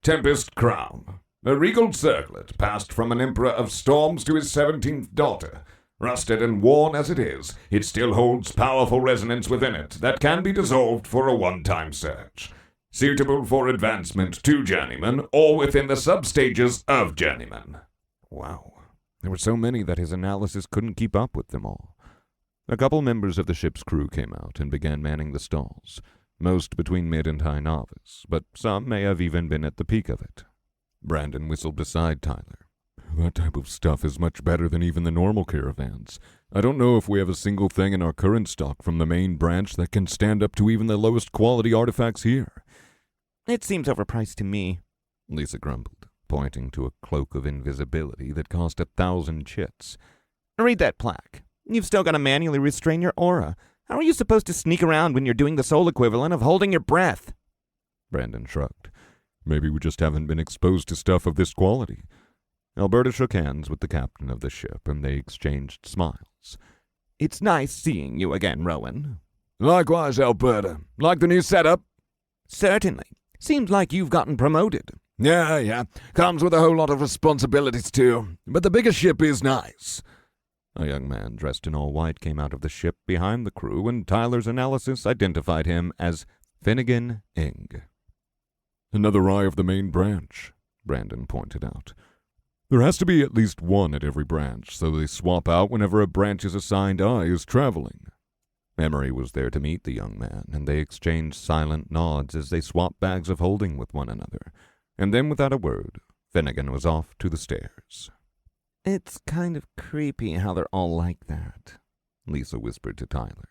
Tempest Crown. A regal circlet passed from an emperor of storms to his 17th daughter, Rusted and worn as it is, it still holds powerful resonance within it that can be dissolved for a one-time search. Suitable for advancement to Journeyman or within the sub-stages of Journeyman. Wow. There were so many that his analysis couldn't keep up with them all. A couple members of the ship's crew came out and began manning the stalls, most between mid and high novice, but some may have even been at the peak of it. Brandon whistled beside Tyler. That type of stuff is much better than even the normal caravans. I don't know if we have a single thing in our current stock from the main branch that can stand up to even the lowest quality artifacts here. It seems overpriced to me, Lisa grumbled, pointing to a cloak of invisibility that cost 1,000 chits. Read that plaque. You've still got to manually restrain your aura. How are you supposed to sneak around when you're doing the soul equivalent of holding your breath? Brandon shrugged. Maybe we just haven't been exposed to stuff of this quality. Alberta shook hands with the captain of the ship, and they exchanged smiles. It's nice seeing you again, Rowan. Likewise, Alberta. Like the new setup? Certainly. Seems like you've gotten promoted. Yeah. Comes with a whole lot of responsibilities, too. But the bigger ship is nice. A young man dressed in all white came out of the ship behind the crew, and Tyler's analysis identified him as Finnegan Ing. Another eye of the main branch, Brandon pointed out. There has to be at least one at every branch, so they swap out whenever a branch's assigned eye is traveling. Emery was there to meet the young man, and they exchanged silent nods as they swapped bags of holding with one another. And then, without a word, Finnegan was off to the stairs. It's kind of creepy how they're all like that, Lisa whispered to Tyler.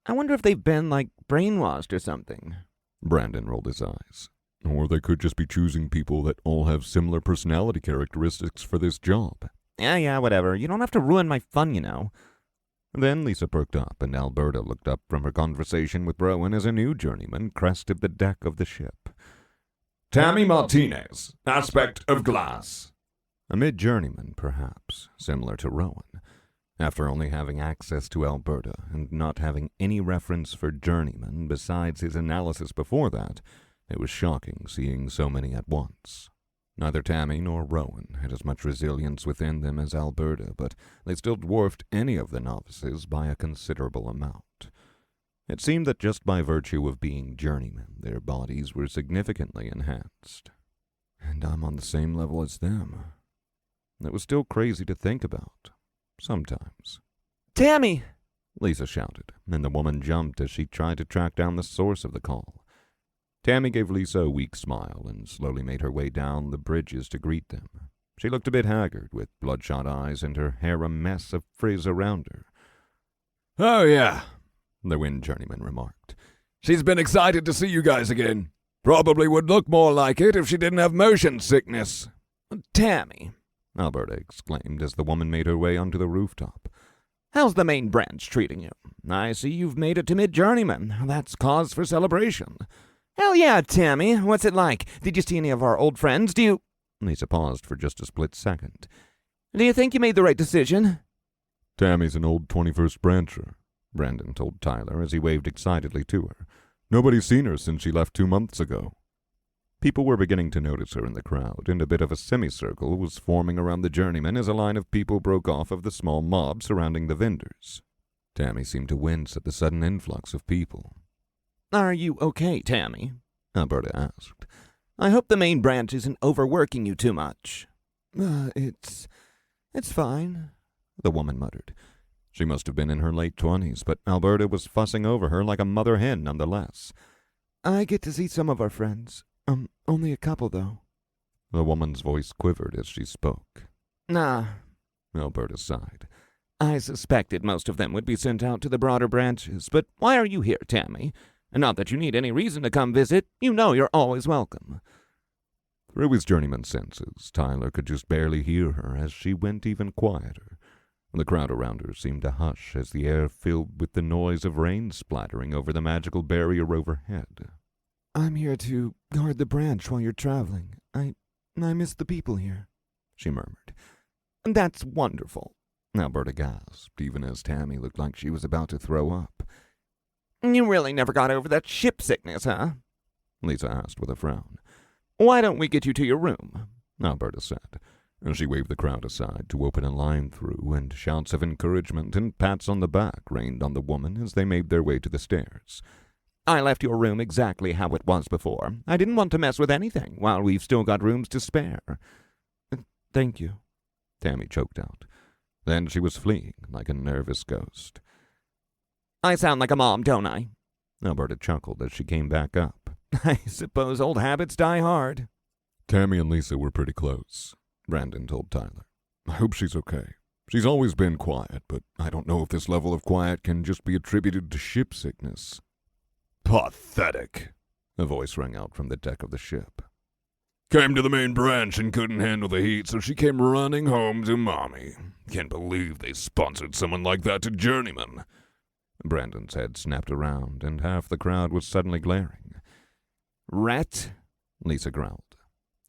I wonder if they've been, brainwashed or something. Brandon rolled his eyes. Or they could just be choosing people that all have similar personality characteristics for this job. Yeah, whatever. You don't have to ruin my fun, you know. Then Lisa perked up, and Alberta looked up from her conversation with Rowan as a new journeyman crested the deck of the ship. Tammy Martinez, aspect of glass. A mid-journeyman, perhaps, similar to Rowan. After only having access to Alberta and not having any reference for journeyman besides his analysis before that, it was shocking seeing so many at once. Neither Tammy nor Rowan had as much resilience within them as Alberta, but they still dwarfed any of the novices by a considerable amount. It seemed that just by virtue of being journeymen, their bodies were significantly enhanced. And I'm on the same level as them. It was still crazy to think about. Sometimes. Tammy! Lisa shouted, and the woman jumped as she tried to track down the source of the call. Tammy gave Lisa a weak smile and slowly made her way down the bridges to greet them. She looked a bit haggard, with bloodshot eyes and her hair a mess of frizz around her. Oh, yeah, the wind journeyman remarked. She's been excited to see you guys again. Probably would look more like it if she didn't have motion sickness. Tammy, Alberta exclaimed as the woman made her way onto the rooftop. How's the main branch treating you? I see you've made it to mid-journeyman. That's cause for celebration. Hell yeah, Tammy. What's it like? Did you see any of our old friends? Lisa paused for just a split second. Do you think you made the right decision? Tammy's an old 21st brancher, Brandon told Tyler as he waved excitedly to her. Nobody's seen her since she left 2 months ago. People were beginning to notice her in the crowd, and a bit of a semicircle was forming around the journeyman as a line of people broke off of the small mob surrounding the vendors. Tammy seemed to wince at the sudden influx of people. Are you okay, Tammy? Alberta asked. I hope the main branch isn't overworking you too much. It's fine, the woman muttered. She must have been in her late 20s, but Alberta was fussing over her like a mother hen nonetheless. I get to see some of our friends. Only a couple, though. The woman's voice quivered as she spoke. Nah, Alberta sighed. I suspected most of them would be sent out to the broader branches, but why are you here, Tammy? Not that you need any reason to come visit. You know you're always welcome. Through his journeyman's senses, Tyler could just barely hear her as she went even quieter. The crowd around her seemed to hush as the air filled with the noise of rain splattering over the magical barrier overhead. I'm here to guard the branch while you're traveling. I miss the people here, she murmured. That's wonderful, Alberta gasped, even as Tammy looked like she was about to throw up. You really never got over that ship sickness, huh? Lisa asked with a frown. Why don't we get you to your room? Alberta said. She waved the crowd aside to open a line through, and shouts of encouragement and pats on the back rained on the woman as they made their way to the stairs. I left your room exactly how it was before. I didn't want to mess with anything while we've still got rooms to spare. Thank you, Tammy choked out. Then she was fleeing like a nervous ghost. I sound like a mom, don't I? Alberta chuckled as she came back up. I suppose old habits die hard. Tammy and Lisa were pretty close, Brandon told Tyler. I hope she's okay. She's always been quiet, but I don't know if this level of quiet can just be attributed to ship sickness. Pathetic, a voice rang out from the deck of the ship. Came to the main branch and couldn't handle the heat, so she came running home to Mommy. Can't believe they sponsored someone like that to Journeyman. Brandon's head snapped around, and half the crowd was suddenly glaring. Rat, Lisa growled.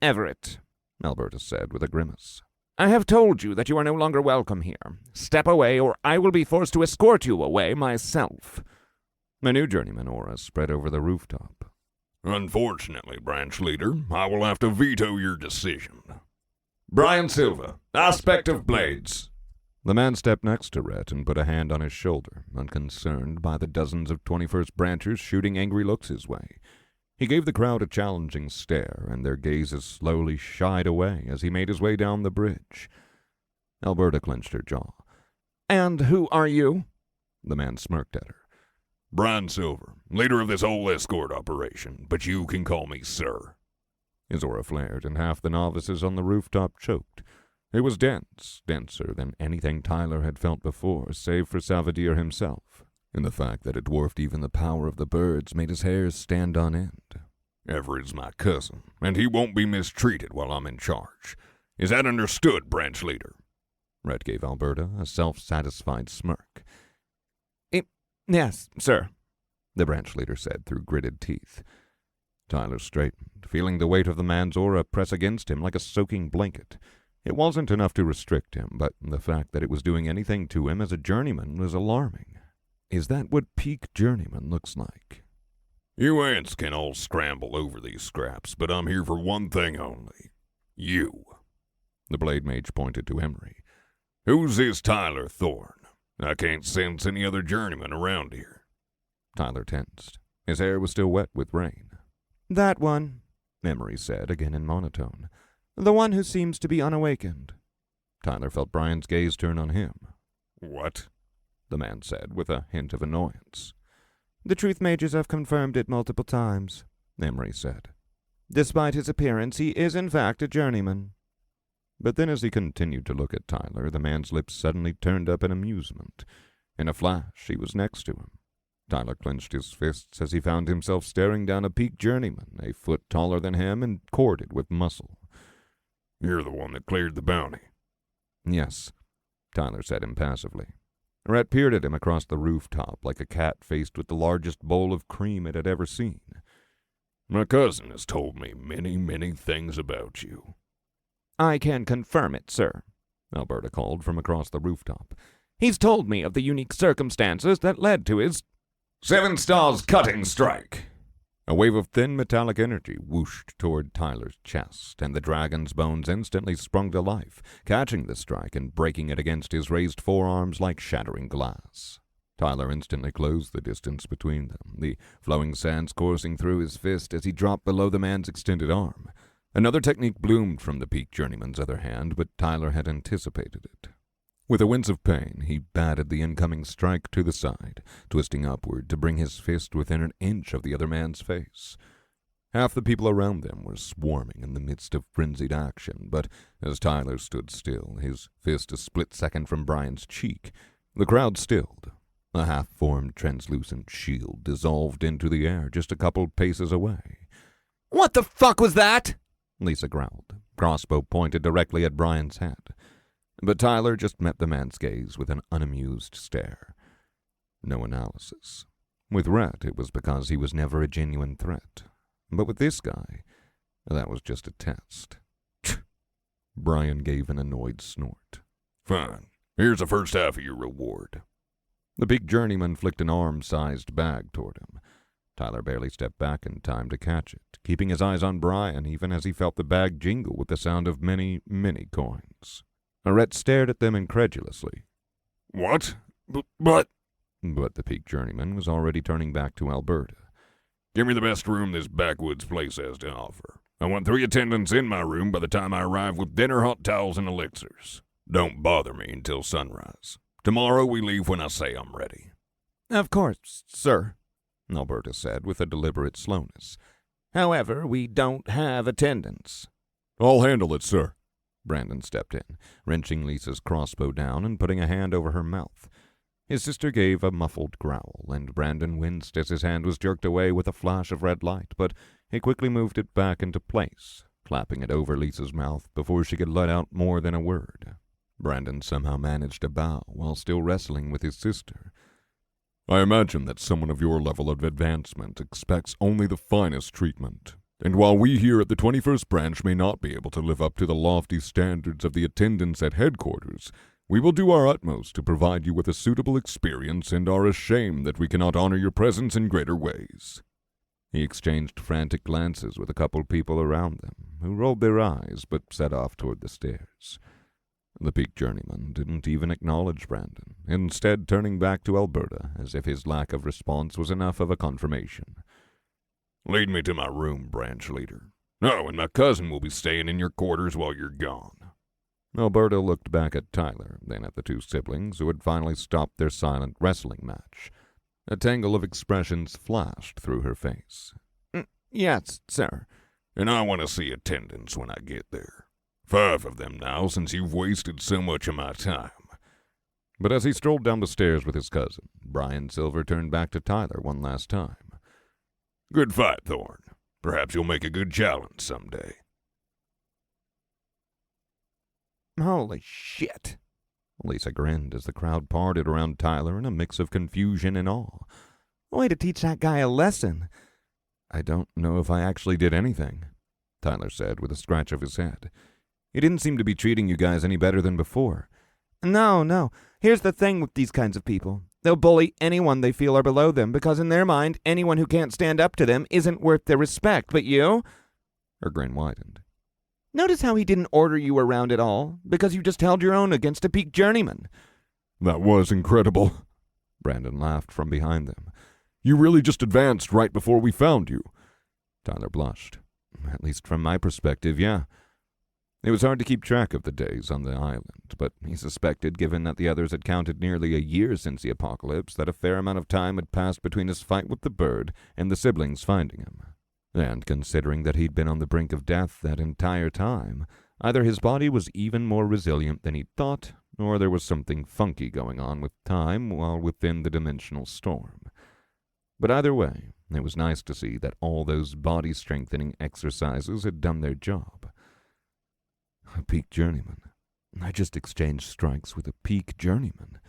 Everett, Alberta said with a grimace. I have told you that you are no longer welcome here. Step away, or I will be forced to escort you away myself. A new journeyman aura spread over the rooftop. Unfortunately, branch leader, I will have to veto your decision. Brian Silver, Aspect of Blades. The man stepped next to Rhett and put a hand on his shoulder, unconcerned by the dozens of 21st branchers shooting angry looks his way. He gave the crowd a challenging stare, and their gazes slowly shied away as he made his way down the bridge. Alberta clenched her jaw. And who are you? The man smirked at her. Brian Silver, leader of this whole escort operation, but you can call me Sir. His aura flared, and half the novices on the rooftop choked. It was dense, denser than anything Tyler had felt before, save for Salvador himself, and the fact that it dwarfed even the power of the birds made his hairs stand on end. Everett's my cousin, and he won't be mistreated while I'm in charge. Is that understood, branch leader? Rhett gave Alberta a self-satisfied smirk. Yes, sir, the branch leader said through gritted teeth. Tyler straightened, feeling the weight of the man's aura press against him like a soaking blanket. It wasn't enough to restrict him, but the fact that it was doing anything to him as a journeyman was alarming. Is that what peak journeyman looks like? You ants can all scramble over these scraps, but I'm here for one thing only. You. The blade mage pointed to Emery. Who's this Tyler Thorne? I can't sense any other journeyman around here. Tyler tensed. His hair was still wet with rain. That one, Emery said, again in monotone. The one who seems to be unawakened. Tyler felt Brian's gaze turn on him. What? The man said, with a hint of annoyance. The truth mages have confirmed it multiple times, Emery said. Despite his appearance, he is in fact a journeyman. But then as he continued to look at Tyler, the man's lips suddenly turned up in amusement. In a flash, he was next to him. Tyler clenched his fists as he found himself staring down a peak journeyman, a foot taller than him and corded with muscle. You're the one that cleared the bounty. Yes, Tyler said impassively. Rhett peered at him across the rooftop like a cat faced with the largest bowl of cream it had ever seen. My cousin has told me many, many things about you. I can confirm it, sir, Alberta called from across the rooftop. He's told me of the unique circumstances that led to his 7 stars cutting strike. A wave of thin metallic energy whooshed toward Tyler's chest, and the dragon's bones instantly sprung to life, catching the strike and breaking it against his raised forearms like shattering glass. Tyler instantly closed the distance between them, the flowing sands coursing through his fist as he dropped below the man's extended arm. Another technique bloomed from the peak journeyman's other hand, but Tyler had anticipated it. With a wince of pain, he batted the incoming strike to the side, twisting upward to bring his fist within an inch of the other man's face. Half the people around them were swarming in the midst of frenzied action, but as Tyler stood still, his fist a split second from Brian's cheek, the crowd stilled. A half-formed translucent shield dissolved into the air just a couple paces away. What the fuck was that? Lisa growled, crossbow pointed directly at Brian's head. But Tyler just met the man's gaze with an unamused stare. No analysis. With Rhett, it was because he was never a genuine threat. But with this guy, that was just a test. Brian gave an annoyed snort. Fine. Here's the first half of your reward. The big journeyman flicked an arm-sized bag toward him. Tyler barely stepped back in time to catch it, keeping his eyes on Brian even as he felt the bag jingle with the sound of many, many coins. Arrett stared at them incredulously. What? But But the peak journeyman was already turning back to Alberta. give me the best room this backwoods place has to offer. I want 3 attendants in my room by the time I arrive with dinner, hot towels, and elixirs. Don't bother me until sunrise. Tomorrow we leave when I say I'm ready. Of course, sir, Alberta said with a deliberate slowness. However, we don't have attendants. I'll handle it, sir. Brandon stepped in, wrenching Lisa's crossbow down and putting a hand over her mouth. His sister gave a muffled growl, and Brandon winced as his hand was jerked away with a flash of red light, but he quickly moved it back into place, clapping it over Lisa's mouth before she could let out more than a word. Brandon somehow managed to bow while still wrestling with his sister. I imagine that someone of your level of advancement expects only the finest treatment. And while we here at the 21st Branch may not be able to live up to the lofty standards of the attendants at headquarters, we will do our utmost to provide you with a suitable experience and are ashamed that we cannot honor your presence in greater ways. He exchanged frantic glances with a couple people around them, who rolled their eyes but set off toward the stairs. The peak journeyman didn't even acknowledge Brandon, instead turning back to Alberta as if his lack of response was enough of a confirmation. Lead me to my room, branch leader. Oh, and my cousin will be staying in your quarters while you're gone. Alberta looked back at Tyler, then at the 2 siblings who had finally stopped their silent wrestling match. A tangle of expressions flashed through her face. Yes, sir. And I want to see attendants when I get there. 5 of them now, since you've wasted so much of my time. But as he strolled down the stairs with his cousin, Brian Silver turned back to Tyler one last time. Good fight, Thorn. Perhaps you'll make a good challenge someday. Holy shit. Lisa grinned as the crowd parted around Tyler in a mix of confusion and awe. Way to teach that guy a lesson. I don't know if I actually did anything, Tyler said with a scratch of his head. He didn't seem to be treating you guys any better than before. No. Here's the thing with these kinds of people. They'll bully anyone they feel are below them because in their mind, anyone who can't stand up to them isn't worth their respect. But you? Her grin widened. Notice how he didn't order you around at all, because you just held your own against a peak journeyman. That was incredible. Brandon laughed from behind them. You really just advanced right before we found you. Tyler blushed. At least from my perspective, yeah. It was hard to keep track of the days on the island, but he suspected, given that the others had counted nearly a year since the apocalypse, that a fair amount of time had passed between his fight with the bird and the siblings finding him. And considering that he'd been on the brink of death that entire time, either his body was even more resilient than he'd thought, or there was something funky going on with time while within the dimensional storm. But either way, it was nice to see that all those body-strengthening exercises had done their job. A peak journeyman. I just exchanged strikes with a peak journeyman,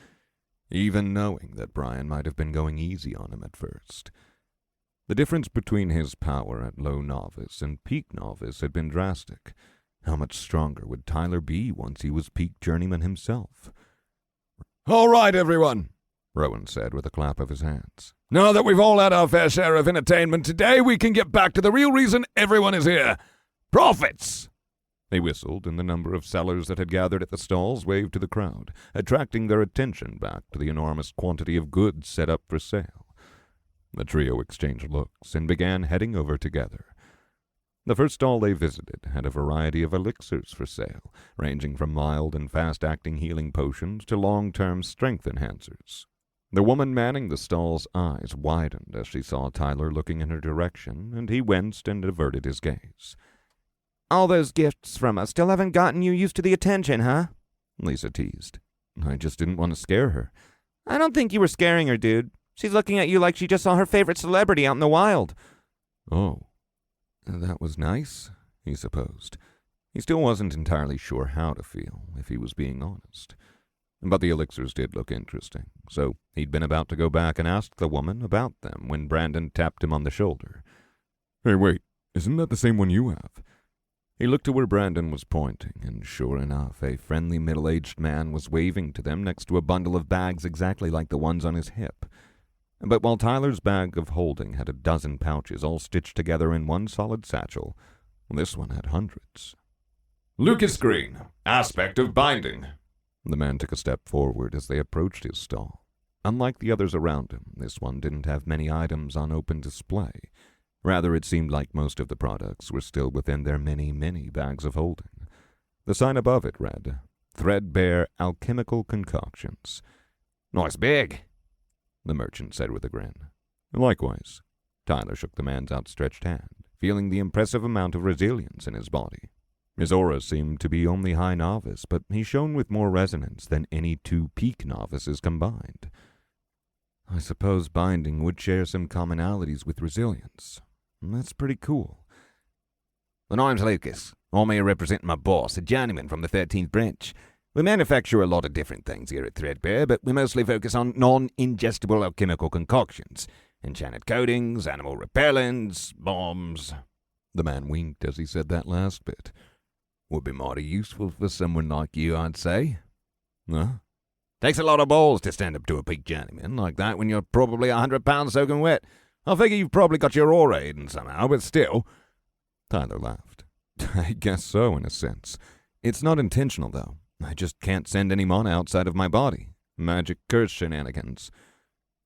even knowing that Brian might have been going easy on him at first. The difference between his power at low novice and peak novice had been drastic. How much stronger would Tyler be once he was peak journeyman himself? All right, everyone, Rowan said with a clap of his hands. Now that we've all had our fair share of entertainment today, we can get back to the real reason everyone is here. Profits! He whistled, and the number of sellers that had gathered at the stalls waved to the crowd, attracting their attention back to the enormous quantity of goods set up for sale. The trio exchanged looks and began heading over together. The first stall they visited had a variety of elixirs for sale, ranging from mild and fast-acting healing potions to long-term strength enhancers. The woman manning the stall's eyes widened as she saw Tyler looking in her direction, and he winced and averted his gaze. All those gifts from us still haven't gotten you used to the attention, huh? Lisa teased. I just didn't want to scare her. I don't think you were scaring her, dude. She's looking at you like she just saw her favorite celebrity out in the wild. Oh, that was nice, he supposed. He still wasn't entirely sure how to feel, if he was being honest. But the elixirs did look interesting, so he'd been about to go back and ask the woman about them when Brandon tapped him on the shoulder. Hey, wait, isn't that the same one you have? He looked to where Brandon was pointing, and sure enough, a friendly middle-aged man was waving to them next to a bundle of bags exactly like the ones on his hip. But while Tyler's bag of holding had a dozen pouches all stitched together in one solid satchel, this one had hundreds. Lucas Green, aspect of binding. The man took a step forward as they approached his stall. Unlike the others around him, this one didn't have many items on open display. Rather, it seemed like most of the products were still within their many, many bags of holding. The sign above it read, "Threadbare Alchemical Concoctions." "Nice bag," the merchant said with a grin. Likewise. Tyler shook the man's outstretched hand, feeling the impressive amount of resilience in his body. His aura seemed to be only high novice, but he shone with more resonance than any two peak novices combined. I suppose binding would share some commonalities with resilience. That's pretty cool. "The name's Lucas. I'm here representing my boss, a journeyman from the 13th branch. We manufacture a lot of different things here at Threadbare, but we mostly focus on non-ingestible alchemical concoctions, enchanted coatings, animal repellents, bombs." The man winked as he said that last bit. "Would be mighty useful for someone like you, I'd say." Huh? "Takes a lot of balls to stand up to a peak journeyman like that when you're probably 100 pounds soaking wet. I figure you've probably got your aura hidden somehow, but still." Tyler laughed. "I guess so, in a sense. It's not intentional, though. I just can't send any mana outside of my body. Magic curse shenanigans."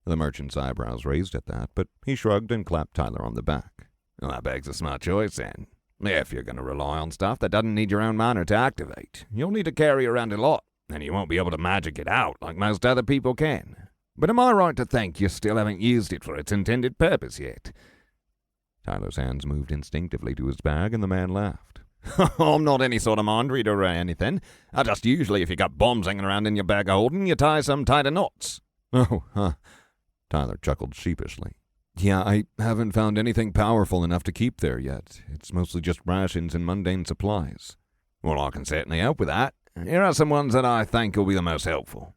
The merchant's eyebrows raised at that, but he shrugged and clapped Tyler on the back. "Well, that begs a smart choice, then. If you're going to rely on stuff that doesn't need your own mana to activate, you'll need to carry around a lot, and you won't be able to magic it out like most other people can. But am I right to think you still haven't used it for its intended purpose yet?" Tyler's hands moved instinctively to his bag, and the man laughed. "I'm not any sort of mind reader or anything. I just usually, if you got bombs hanging around in your bag of holding, you tie some tighter knots." "Oh, huh." Tyler chuckled sheepishly. "Yeah, I haven't found anything powerful enough to keep there yet. It's mostly just rations and mundane supplies." "Well, I can certainly help with that. Here are some ones that I think will be the most helpful."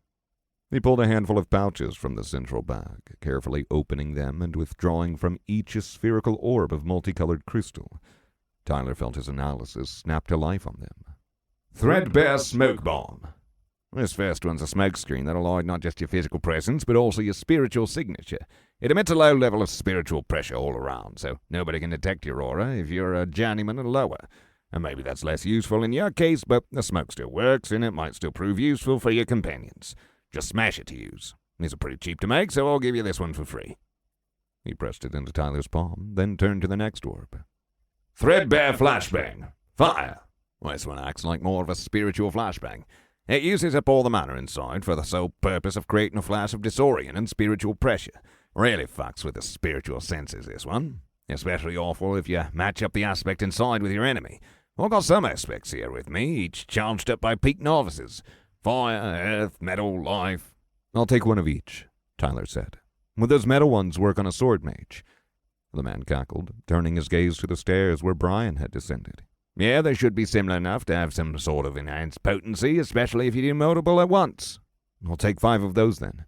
He pulled a handful of pouches from the central bag, carefully opening them and withdrawing from each a spherical orb of multicolored crystal. Tyler felt his analysis snap to life on them. Threadbare Smoke Bomb. This first one's a smoke screen that'll hide not just your physical presence, but also your spiritual signature. It emits a low level of spiritual pressure all around, so nobody can detect your aura if you're a journeyman or lower. And maybe that's less useful in your case, but the smoke still works, and it might still prove useful for your companions. Just smash it to use. These are pretty cheap to make, so I'll give you this one for free." He pressed it into Tyler's palm, then turned to the next orb. Threadbare Flashbang. Fire. Well, this one acts like more of a spiritual flashbang. It uses up all the mana inside for the sole purpose of creating a flash of disorient and spiritual pressure. Really fucks with the spiritual senses, this one. Especially awful if you match up the aspect inside with your enemy. I've got some aspects here with me, each charged up by peak novices. Fire, earth, metal, life. "I'll take one of each," Tyler said. "Would those metal ones work on a sword mage?" The man cackled, turning his gaze to the stairs where Brian had descended. "Yeah, they should be similar enough to have some sort of enhanced potency, especially if you do multiple at once." "I'll take 5 of those, then."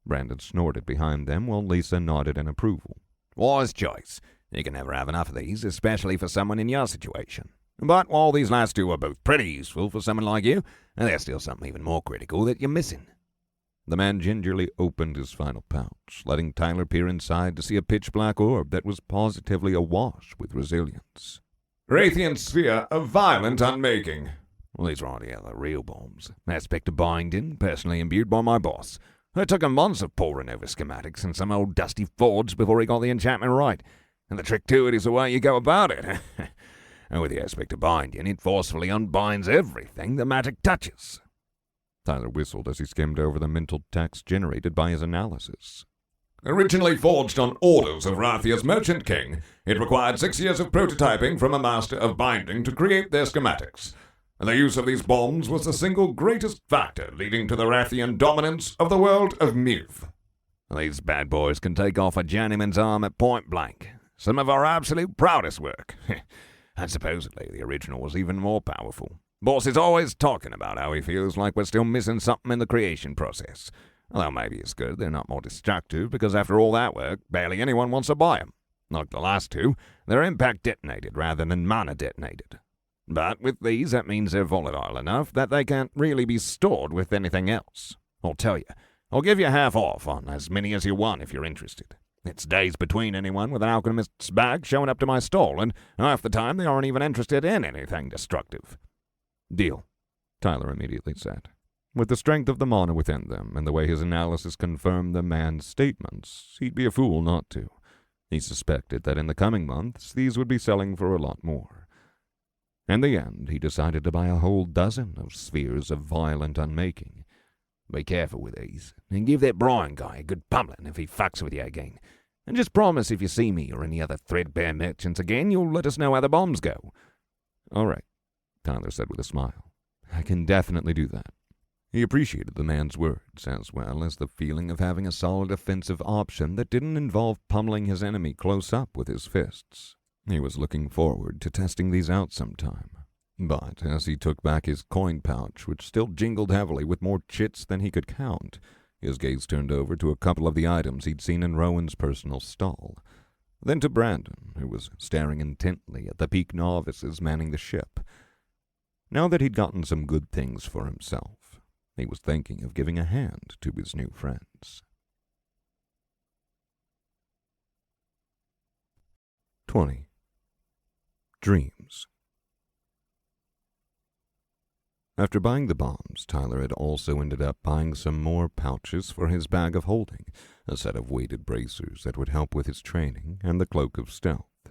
Brandon snorted behind them while Lisa nodded in approval. "Wise choice. You can never have enough of these, especially for someone in your situation. But while these last two are both pretty useful for someone like you, there's still something even more critical that you're missing." The man gingerly opened his final pouch, letting Tyler peer inside to see a pitch-black orb that was positively awash with resilience. Raytheon Sphere of Violent Unmaking. Well, these right here are the real bombs. Aspect of binding, personally imbued by my boss. It took him months of poring over schematics and some old dusty forge before he got the enchantment right. And the trick to it is the way you go about it. And with the aspect of binding, it forcefully unbinds everything the magic touches." Tyler whistled as he skimmed over the mental text generated by his analysis. Originally forged on orders of Rathia's Merchant King, it required 6 years of prototyping from a master of binding to create their schematics. And the use of these bombs was the single greatest factor leading to the Rathian dominance of the world of Muth. These bad boys can take off a journeyman's arm at point blank. Some of our absolute proudest work. And supposedly the original was even more powerful. Boss is always talking about how he feels like we're still missing something in the creation process. Although maybe it's good they're not more destructive, because after all that work, barely anyone wants to buy them. Like the last two, they're impact detonated rather than mana detonated. But with these, that means they're volatile enough that they can't really be stored with anything else. I'll tell you, I'll give you half off on as many as you want if you're interested. It's days between anyone with an alchemist's bag showing up to my stall, and half the time they aren't even interested in anything destructive." "Deal," Tyler immediately said. With the strength of the mana within them and the way his analysis confirmed the man's statements, he'd be a fool not to. He suspected that in the coming months these would be selling for a lot more. In the end, he decided to buy a whole dozen of spheres of violent unmaking. "Be careful with these, and give that Brian guy a good pummeling if he fucks with you again. And just promise if you see me or any other threadbare merchants again, you'll let us know how the bombs go." "All right," Tyler said with a smile. "I can definitely do that." He appreciated the man's words, as well as the feeling of having a solid offensive option that didn't involve pummeling his enemy close up with his fists. He was looking forward to testing these out sometime. But as he took back his coin pouch, which still jingled heavily with more chits than he could count, his gaze turned over to a couple of the items he'd seen in Rowan's personal stall. Then to Brandon, who was staring intently at the peak novices manning the ship. Now that he'd gotten some good things for himself, he was thinking of giving a hand to his new friends. 20. Dreams. After buying the bombs, Tyler had also ended up buying some more pouches for his bag of holding, a set of weighted bracers that would help with his training, and the cloak of stealth.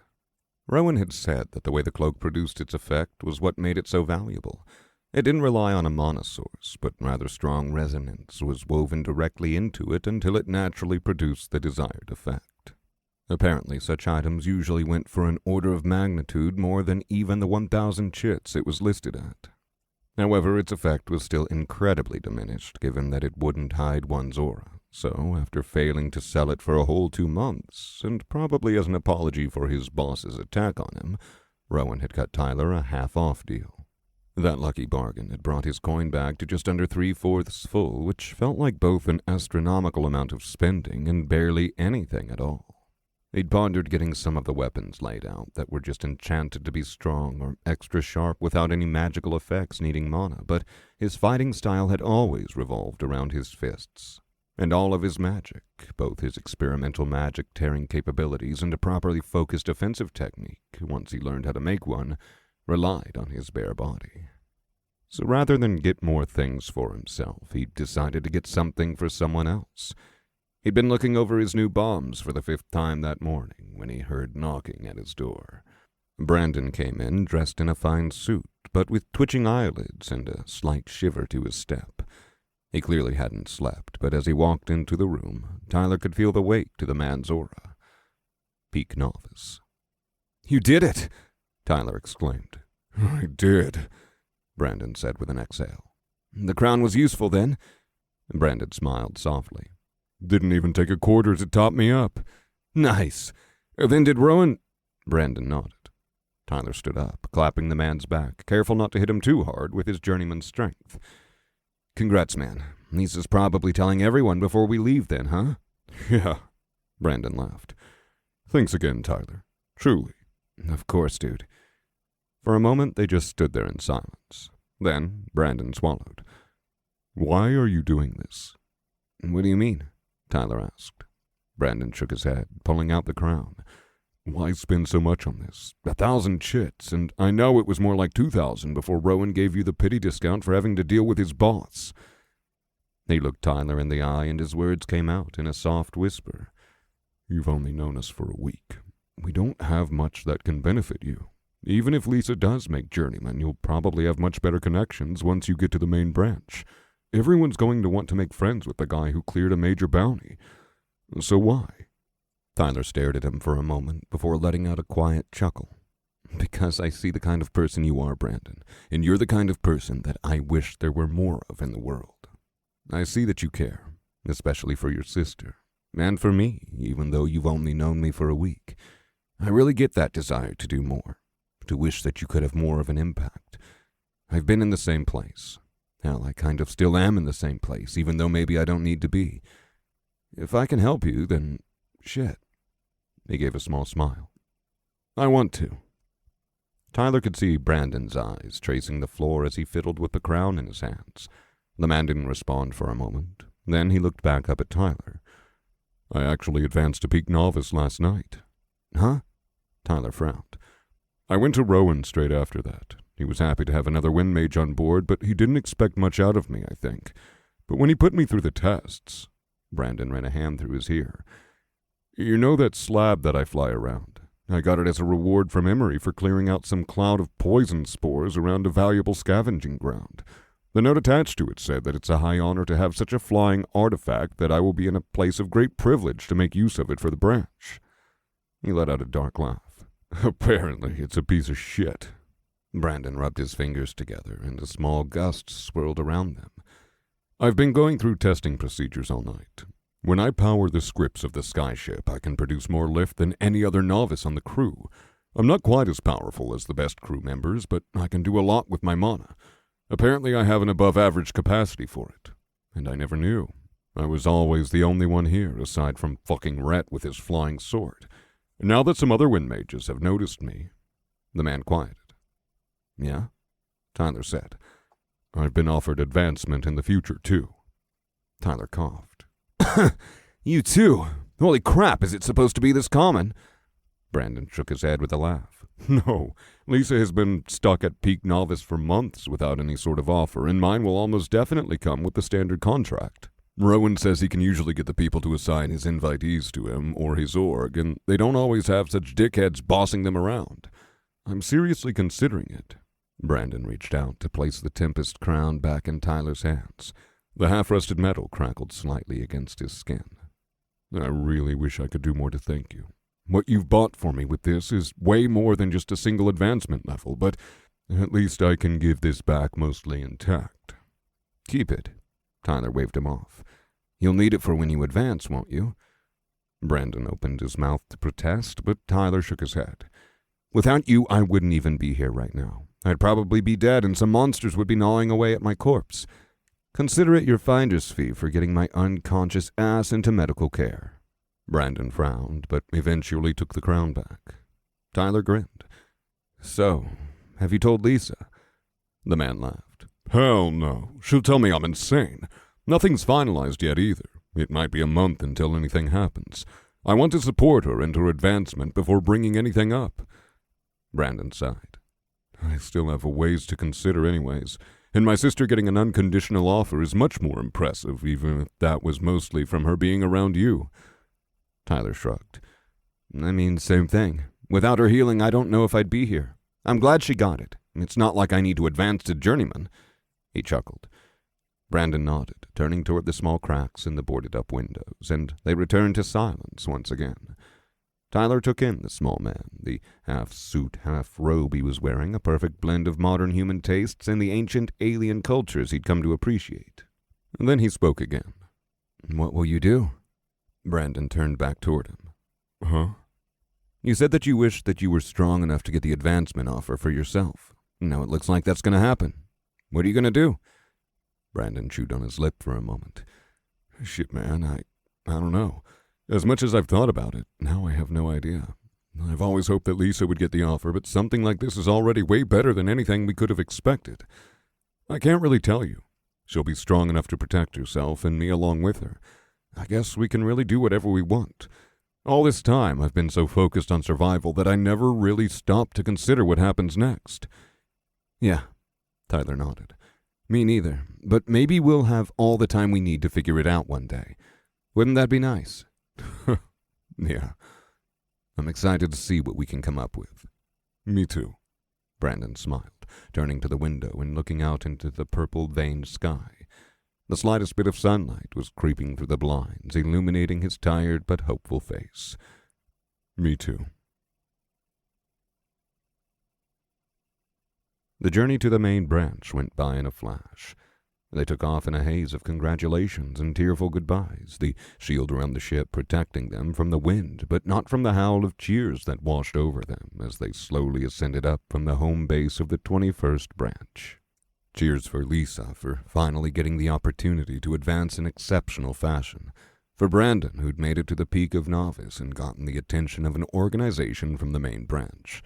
Rowan had said that the way the cloak produced its effect was what made it so valuable. It didn't rely on a mana source, but rather strong resonance was woven directly into it until it naturally produced the desired effect. Apparently, such items usually went for an order of magnitude more than even the 1,000 chits it was listed at. However, its effect was still incredibly diminished, given that it wouldn't hide one's aura. So, after failing to sell it for a whole 2 months, and probably as an apology for his boss's attack on him, Rowan had cut Tyler a half-off deal. That lucky bargain had brought his coin bag to just under 3/4 full, which felt like both an astronomical amount of spending and barely anything at all. He'd pondered getting some of the weapons laid out that were just enchanted to be strong or extra sharp without any magical effects needing mana, but his fighting style had always revolved around his fists. And all of his magic, both his experimental magic tearing capabilities and a properly focused offensive technique, once he learned how to make one, relied on his bare body. So rather than get more things for himself, he decided to get something for someone else. He'd been looking over his new bombs for the 5th time that morning when he heard knocking at his door. Brandon came in dressed in a fine suit, but with twitching eyelids and a slight shiver to his step. He clearly hadn't slept, but as he walked into the room, Tyler could feel the weight to the man's aura. Peak novice. "You did it!" Tyler exclaimed. "I did," Brandon said with an exhale. "The crown was useful then?" Brandon smiled softly. "Didn't even take a quarter to top me up." "Nice. Then did Rowan—" Brandon nodded. Tyler stood up, clapping the man's back, careful not to hit him too hard with his journeyman's strength. "Congrats, man. Lisa's probably telling everyone before we leave then, huh?" "Yeah," Brandon laughed. "Thanks again, Tyler. Truly." "Of course, dude." For a moment, they just stood there in silence. Then Brandon swallowed. "Why are you doing this?" "What do you mean?" Tyler asked. Brandon shook his head, pulling out the crown. "Why spend so much on this? 1,000 chits, and I know it was more like 2,000 before Rowan gave you the pity discount for having to deal with his boss." He looked Tyler in the eye, and his words came out in a soft whisper. "You've only known us for a week. We don't have much that can benefit you. Even if Lisa does make journeyman, you'll probably have much better connections once you get to the main branch. Everyone's going to want to make friends with the guy who cleared a major bounty. So why?" Tyler stared at him for a moment before letting out a quiet chuckle. "Because I see the kind of person you are, Brandon, and you're the kind of person that I wish there were more of in the world. I see that you care, especially for your sister, and for me, even though you've only known me for a week. I really get that desire to do more, to wish that you could have more of an impact. I've been in the same place. Hell, I kind of still am in the same place, even though maybe I don't need to be. If I can help you, then shit." He gave a small smile. "I want to." Tyler could see Brandon's eyes tracing the floor as he fiddled with the crown in his hands. The man didn't respond for a moment, Then he looked back up at Tyler. I actually advanced to peak novice last night. Huh? Tyler frowned. I went to Rowan straight after that. He was happy to have another wind mage on board, but he didn't expect much out of me, I think. But when he put me through the tests... Brandon ran a hand through his ear. You know that slab that I fly around? I got it as a reward from Emery for clearing out some cloud of poison spores around a valuable scavenging ground. The note attached to it said that it's a high honor to have such a flying artifact, that I will be in a place of great privilege to make use of it for the branch. He let out a dark laugh. Apparently it's a piece of shit. Brandon rubbed his fingers together, and a small gust swirled around them. I've been going through testing procedures all night. When I power the scripts of the skyship, I can produce more lift than any other novice on the crew. I'm not quite as powerful as the best crew members, but I can do a lot with my mana. Apparently I have an above-average capacity for it. And I never knew. I was always the only one here, aside from fucking Rhett with his flying sword. Now that some other wind mages have noticed me... The man quieted. Yeah? Tyler said. I've been offered advancement in the future, too. Tyler coughed. You too? Holy crap, is it supposed to be this common? Brandon shook his head with a laugh. No, Lisa has been stuck at peak novice for months without any sort of offer, and mine will almost definitely come with the standard contract. Rowan says he can usually get the people to assign his invitees to him or his org, and they don't always have such dickheads bossing them around. I'm seriously considering it. Brandon reached out to place the Tempest crown back in Tyler's hands. The half-rusted metal crackled slightly against his skin. I really wish I could do more to thank you. What you've bought for me with this is way more than just a single advancement level, but at least I can give this back mostly intact. Keep it. Tyler waved him off. You'll need it for when you advance, won't you? Brandon opened his mouth to protest, but Tyler shook his head. Without you, I wouldn't even be here right now. I'd probably be dead, and some monsters would be gnawing away at my corpse. Consider it your finder's fee for getting my unconscious ass into medical care. Brandon frowned, but eventually took the crown back. Tyler grinned. So, have you told Lisa? The man laughed. Hell no. She'll tell me I'm insane. Nothing's finalized yet either. It might be a month until anything happens. I want to support her and her advancement before bringing anything up. Brandon sighed. I still have a ways to consider anyways. And my sister getting an unconditional offer is much more impressive, even if that was mostly from her being around you. Tyler shrugged. I mean, same thing. Without her healing, I don't know if I'd be here. I'm glad she got it. It's not like I need to advance to journeyman. He chuckled. Brandon nodded, turning toward the small cracks in the boarded-up windows, and they returned to silence once again. Tyler took in the small man, the half-suit, half-robe he was wearing, a perfect blend of modern human tastes and the ancient alien cultures he'd come to appreciate. And then he spoke again. What will you do? Brandon turned back toward him. Huh? You said that you wished that you were strong enough to get the advancement offer for yourself. Now it looks like that's going to happen. What are you going to do? Brandon chewed on his lip for a moment. Shit, man, I don't know. As much as I've thought about it, now I have no idea. I've always hoped that Lisa would get the offer, but something like this is already way better than anything we could have expected. I can't really tell you. She'll be strong enough to protect herself, and me along with her. I guess we can really do whatever we want. All this time, I've been so focused on survival that I never really stopped to consider what happens next. Yeah, Tyler nodded. Me neither, but maybe we'll have all the time we need to figure it out one day. Wouldn't that be nice? Yeah. I'm excited to see what we can come up with. Me too. Brandon smiled, turning to the window and looking out into the purple-veined sky. The slightest bit of sunlight was creeping through the blinds, illuminating his tired but hopeful face. Me too. The journey to the main branch went by in a flash. They took off in a haze of congratulations and tearful goodbyes, the shield around the ship protecting them from the wind, but not from the howl of cheers that washed over them as they slowly ascended up from the home base of the 21st branch. Cheers for Lisa for finally getting the opportunity to advance in exceptional fashion, for Brandon, who'd made it to the peak of novice and gotten the attention of an organization from the main branch,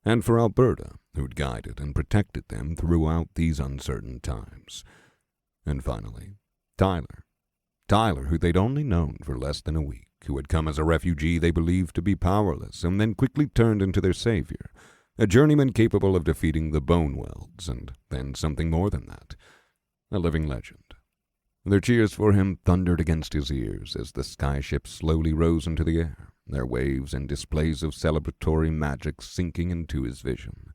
and for Alberta, who'd guided and protected them throughout these uncertain times. And finally, Tyler. Tyler, who they'd only known for less than a week, who had come as a refugee they believed to be powerless and then quickly turned into their savior, a journeyman capable of defeating the Bonewelds, and then something more than that, a living legend. Their cheers for him thundered against his ears as the skyship slowly rose into the air, their waves and displays of celebratory magic sinking into his vision.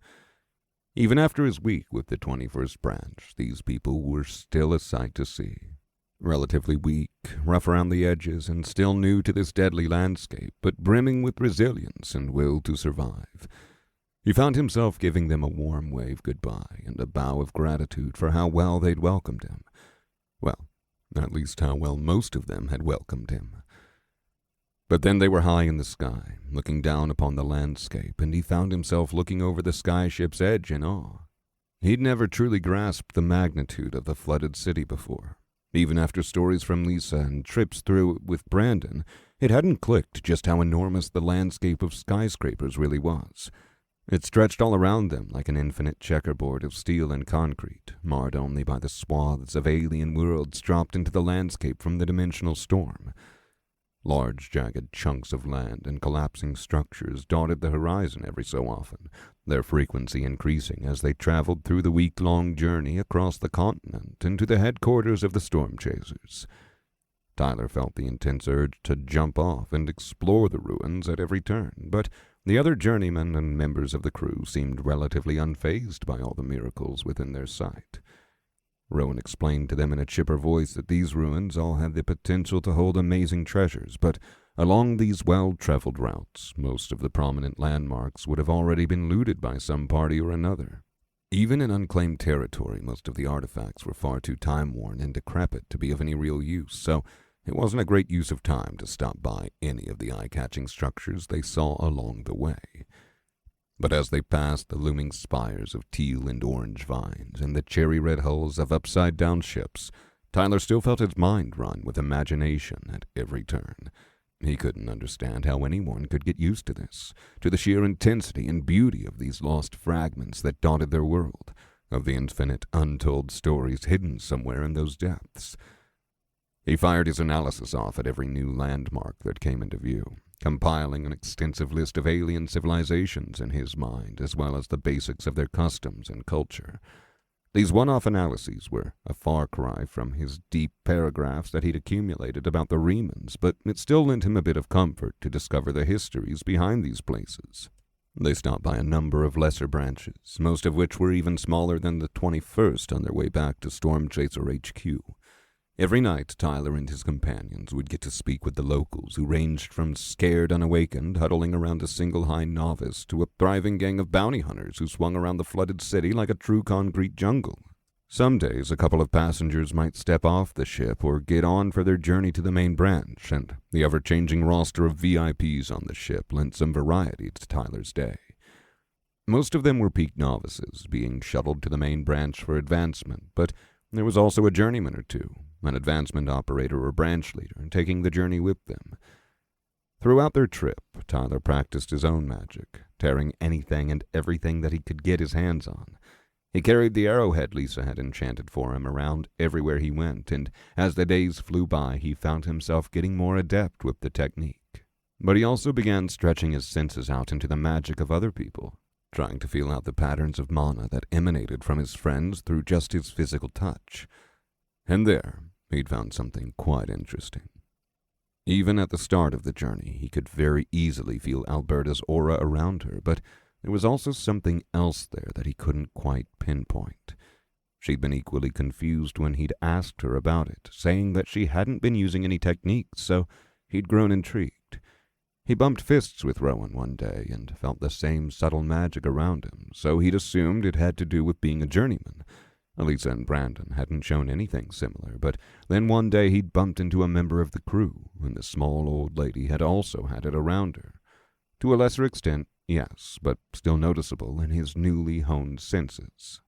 Even after his week with the 21st Branch, these people were still a sight to see. Relatively weak, rough around the edges, and still new to this deadly landscape, but brimming with resilience and will to survive. He found himself giving them a warm wave goodbye and a bow of gratitude for how well they'd welcomed him. Well, at least how well most of them had welcomed him. But then they were high in the sky, looking down upon the landscape, and he found himself looking over the skyship's edge in awe. He'd never truly grasped the magnitude of the flooded city before. Even after stories from Lisa and trips through it with Brandon, it hadn't clicked just how enormous the landscape of skyscrapers really was. It stretched all around them like an infinite checkerboard of steel and concrete, marred only by the swaths of alien worlds dropped into the landscape from the dimensional storm. Large, jagged chunks of land and collapsing structures dotted the horizon every so often, their frequency increasing as they traveled through the week-long journey across the continent into the headquarters of the storm chasers. Tyler felt the intense urge to jump off and explore the ruins at every turn, but the other journeymen and members of the crew seemed relatively unfazed by all the miracles within their sight. Rowan explained to them in a chipper voice that these ruins all had the potential to hold amazing treasures, but along these well-traveled routes, most of the prominent landmarks would have already been looted by some party or another. Even in unclaimed territory, most of the artifacts were far too time-worn and decrepit to be of any real use, so it wasn't a great use of time to stop by any of the eye-catching structures they saw along the way. But as they passed the looming spires of teal and orange vines and the cherry-red hulls of upside-down ships, Tyler still felt his mind run with imagination at every turn. He couldn't understand how anyone could get used to this, to the sheer intensity and beauty of these lost fragments that dotted their world, of the infinite untold stories hidden somewhere in those depths. He fired his analysis off at every new landmark that came into view, compiling an extensive list of alien civilizations in his mind, as well as the basics of their customs and culture. These one-off analyses were a far cry from his deep paragraphs that he'd accumulated about the Remans, but it still lent him a bit of comfort to discover the histories behind these places. They stopped by a number of lesser branches, most of which were even smaller than the 21st on their way back to Storm Chaser HQ. Every night, Tyler and his companions would get to speak with the locals, who ranged from scared unawakened, huddling around a single high novice, to a thriving gang of bounty hunters who swung around the flooded city like a true concrete jungle. Some days, a couple of passengers might step off the ship or get on for their journey to the main branch, and the ever-changing roster of VIPs on the ship lent some variety to Tyler's day. Most of them were peak novices, being shuttled to the main branch for advancement, but there was also a journeyman or two, an advancement operator or branch leader, taking the journey with them. Throughout their trip, Tyler practiced his own magic, tearing anything and everything that he could get his hands on. He carried the arrowhead Lisa had enchanted for him around everywhere he went, and as the days flew by, he found himself getting more adept with the technique. But he also began stretching his senses out into the magic of other people, trying to feel out the patterns of mana that emanated from his friends through just his physical touch. And there, he'd found something quite interesting. Even at the start of the journey, he could very easily feel Alberta's aura around her, but there was also something else there that he couldn't quite pinpoint. She'd been equally confused when he'd asked her about it, saying that she hadn't been using any techniques, so he'd grown intrigued. He bumped fists with Rowan one day and felt the same subtle magic around him, so he'd assumed it had to do with being a journeyman. Elisa and Brandon hadn't shown anything similar, but then one day he'd bumped into a member of the crew, and the small old lady had also had it around her. To a lesser extent, yes, but still noticeable in his newly honed senses.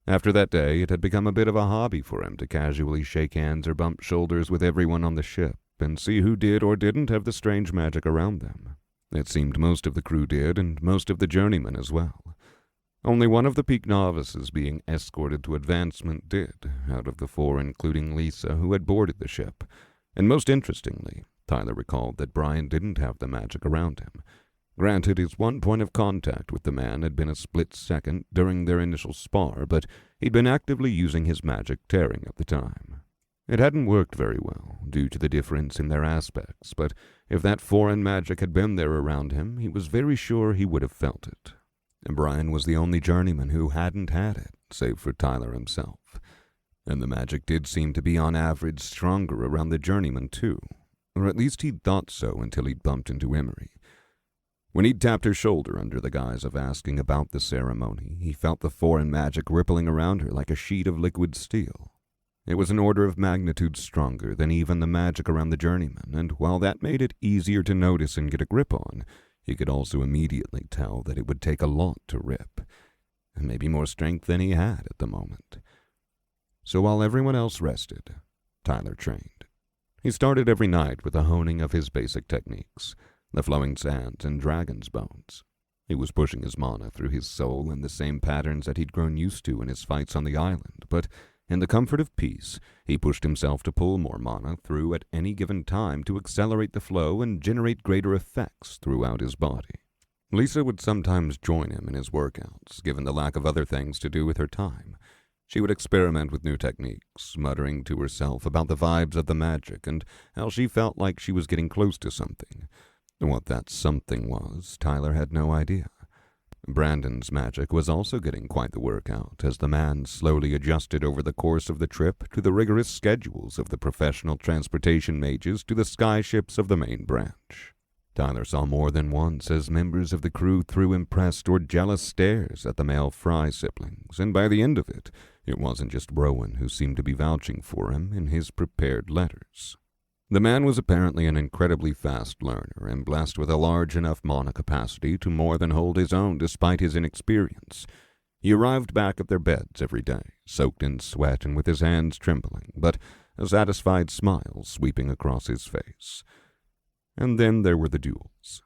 After that day, it had become a bit of a hobby for him to casually shake hands or bump shoulders with everyone on the ship, and see who did or didn't have the strange magic around them. It seemed most of the crew did, and most of the journeymen as well. Only one of the peak novices being escorted to advancement did, out of the four including Lisa, who had boarded the ship. And most interestingly, Tyler recalled that Brian didn't have the magic around him. Granted, his one point of contact with the man had been a split second during their initial spar, but he'd been actively using his magic tearing at the time. It hadn't worked very well, due to the difference in their aspects, but if that foreign magic had been there around him, he was very sure he would have felt it. And Brian was the only journeyman who hadn't had it, save for Tyler himself. And the magic did seem to be on average stronger around the journeyman too, or at least he'd thought so until he'd bumped into Emery. When he'd tapped her shoulder under the guise of asking about the ceremony, he felt the foreign magic rippling around her like a sheet of liquid steel. It was an order of magnitude stronger than even the magic around the journeyman, and while that made it easier to notice and get a grip on, he could also immediately tell that it would take a lot to rip, and maybe more strength than he had at the moment. So while everyone else rested, Tyler trained. He started every night with a honing of his basic techniques, the flowing sands and dragon's bones. He was pushing his mana through his soul in the same patterns that he'd grown used to in his fights on the island, but in the comfort of peace, he pushed himself to pull more mana through at any given time to accelerate the flow and generate greater effects throughout his body. Lisa would sometimes join him in his workouts, given the lack of other things to do with her time. She would experiment with new techniques, muttering to herself about the vibes of the magic and how she felt like she was getting close to something. What that something was, Tyler had no idea. Brandon's magic was also getting quite the workout, as the man slowly adjusted over the course of the trip to the rigorous schedules of the professional transportation mages to the skyships of the main branch. Tyler saw more than once as members of the crew threw impressed or jealous stares at the male Fry siblings, and by the end of it, it wasn't just Rowan who seemed to be vouching for him in his prepared letters. The man was apparently an incredibly fast learner and blessed with a large enough mana capacity to more than hold his own despite his inexperience. He arrived back at their beds every day, soaked in sweat and with his hands trembling, but a satisfied smile sweeping across his face. And then there were the duels.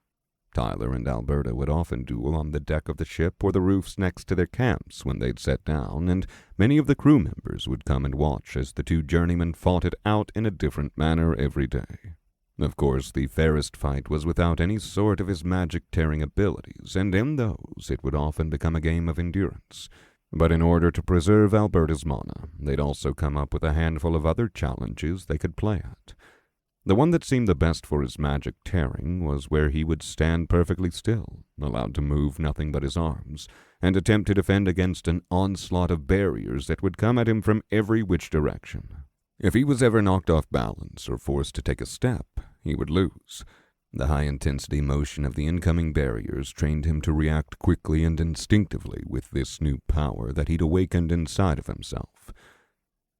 Tyler and Alberta would often duel on the deck of the ship or the roofs next to their camps when they'd set down, and many of the crew members would come and watch as the two journeymen fought it out in a different manner every day. Of course, the fairest fight was without any sort of his magic-tearing abilities, and in those it would often become a game of endurance. But in order to preserve Alberta's mana, they'd also come up with a handful of other challenges they could play at. The one that seemed the best for his magic tearing was where he would stand perfectly still, allowed to move nothing but his arms, and attempt to defend against an onslaught of barriers that would come at him from every which direction. If he was ever knocked off balance or forced to take a step, he would lose. The high-intensity motion of the incoming barriers trained him to react quickly and instinctively with this new power that he'd awakened inside of himself.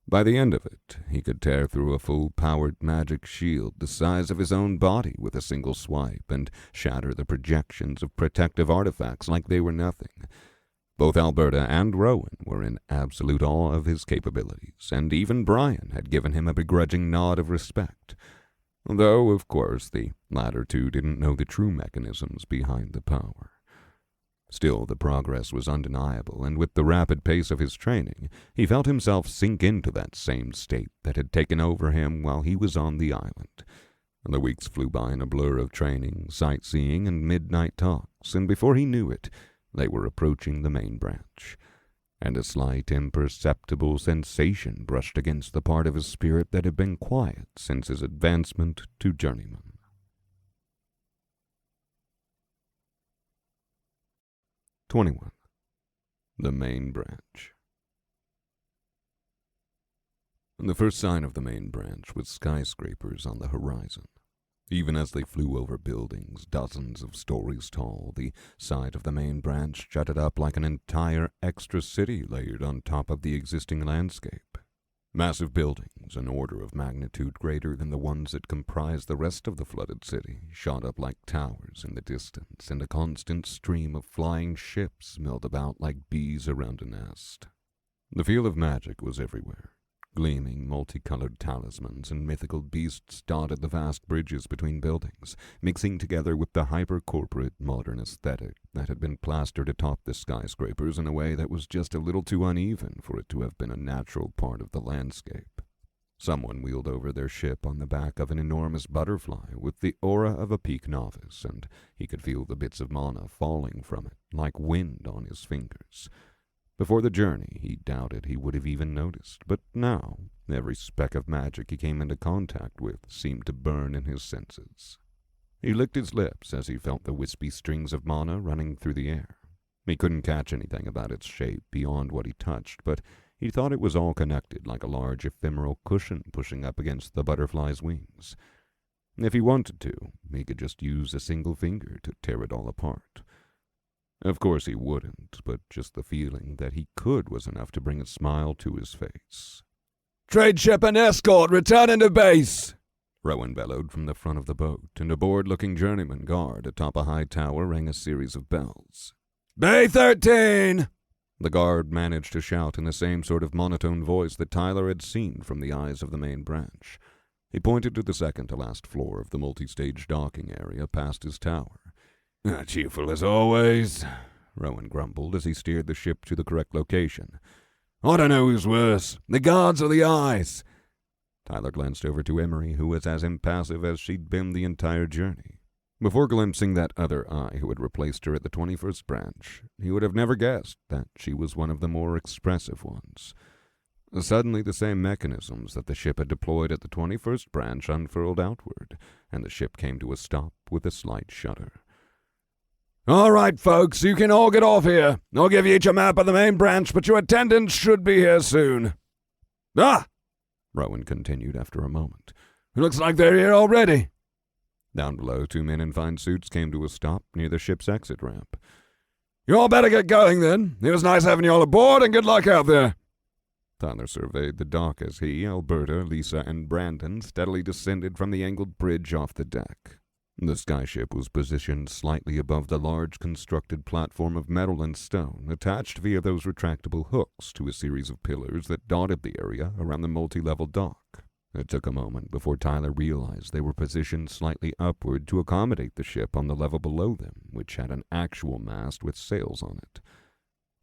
By the end of it, he could tear through a full-powered magic shield the size of his own body with a single swipe and shatter the projections of protective artifacts like they were nothing. Both Alberta and Rowan were in absolute awe of his capabilities, and even Brian had given him a begrudging nod of respect. Though, of course, the latter two didn't know the true mechanisms behind the power. Still, the progress was undeniable, and with the rapid pace of his training, he felt himself sink into that same state that had taken over him while he was on the island. The weeks flew by in a blur of training, sightseeing, and midnight talks, and before he knew it, they were approaching the main branch. And a slight, imperceptible sensation brushed against the part of his spirit that had been quiet since his advancement to journeyman. 21. The main branch. The first sign of the main branch was skyscrapers on the horizon. Even as they flew over buildings dozens of stories tall, the side of the main branch jutted up like an entire extra city layered on top of the existing landscape. Massive buildings, an order of magnitude greater than the ones that comprised the rest of the flooded city, shot up like towers in the distance, and a constant stream of flying ships milled about like bees around a nest. The feel of magic was everywhere. Gleaming, multicolored talismans and mythical beasts dotted the vast bridges between buildings, mixing together with the hyper-corporate modern aesthetic that had been plastered atop the skyscrapers in a way that was just a little too uneven for it to have been a natural part of the landscape. Someone wheeled over their ship on the back of an enormous butterfly with the aura of a peak novice, and he could feel the bits of mana falling from it like wind on his fingers. Before the journey, he doubted he would have even noticed, but now every speck of magic he came into contact with seemed to burn in his senses. He licked his lips as he felt the wispy strings of mana running through the air. He couldn't catch anything about its shape beyond what he touched, but he thought it was all connected like a large ephemeral cushion pushing up against the butterfly's wings. If he wanted to, he could just use a single finger to tear it all apart. Of course he wouldn't, but just the feeling that he could was enough to bring a smile to his face. Trade ship and escort, returning to base! Rowan bellowed from the front of the boat, and a bored-looking journeyman guard atop a high tower rang a series of bells. Bay 13! The guard managed to shout in the same sort of monotone voice that Tyler had seen from the eyes of the main branch. He pointed to the second-to-last floor of the multi-stage docking area past his tower. Cheerful as always, Rowan grumbled as he steered the ship to the correct location. I don't know who's worse, the guards or the eyes. Tyler glanced over to Emery, who was as impassive as she'd been the entire journey. Before glimpsing that other eye who had replaced her at the 21st branch, he would have never guessed that she was one of the more expressive ones. Suddenly, the same mechanisms that the ship had deployed at the 21st branch unfurled outward, and the ship came to a stop with a slight shudder. All right, folks, you can all get off here. I'll give you each a map of the main branch, but your attendants should be here soon. Ah! Rowan continued after a moment. Looks like they're here already. Down below, 2 men in fine suits came to a stop near the ship's exit ramp. You all better get going, then. It was nice having you all aboard, and good luck out there. Tyler surveyed the dock as he, Alberta, Lisa, and Brandon steadily descended from the angled bridge off the deck. The skyship was positioned slightly above the large constructed platform of metal and stone, attached via those retractable hooks to a series of pillars that dotted the area around the multi-level dock. It took a moment before Tyler realized they were positioned slightly upward to accommodate the ship on the level below them, which had an actual mast with sails on it.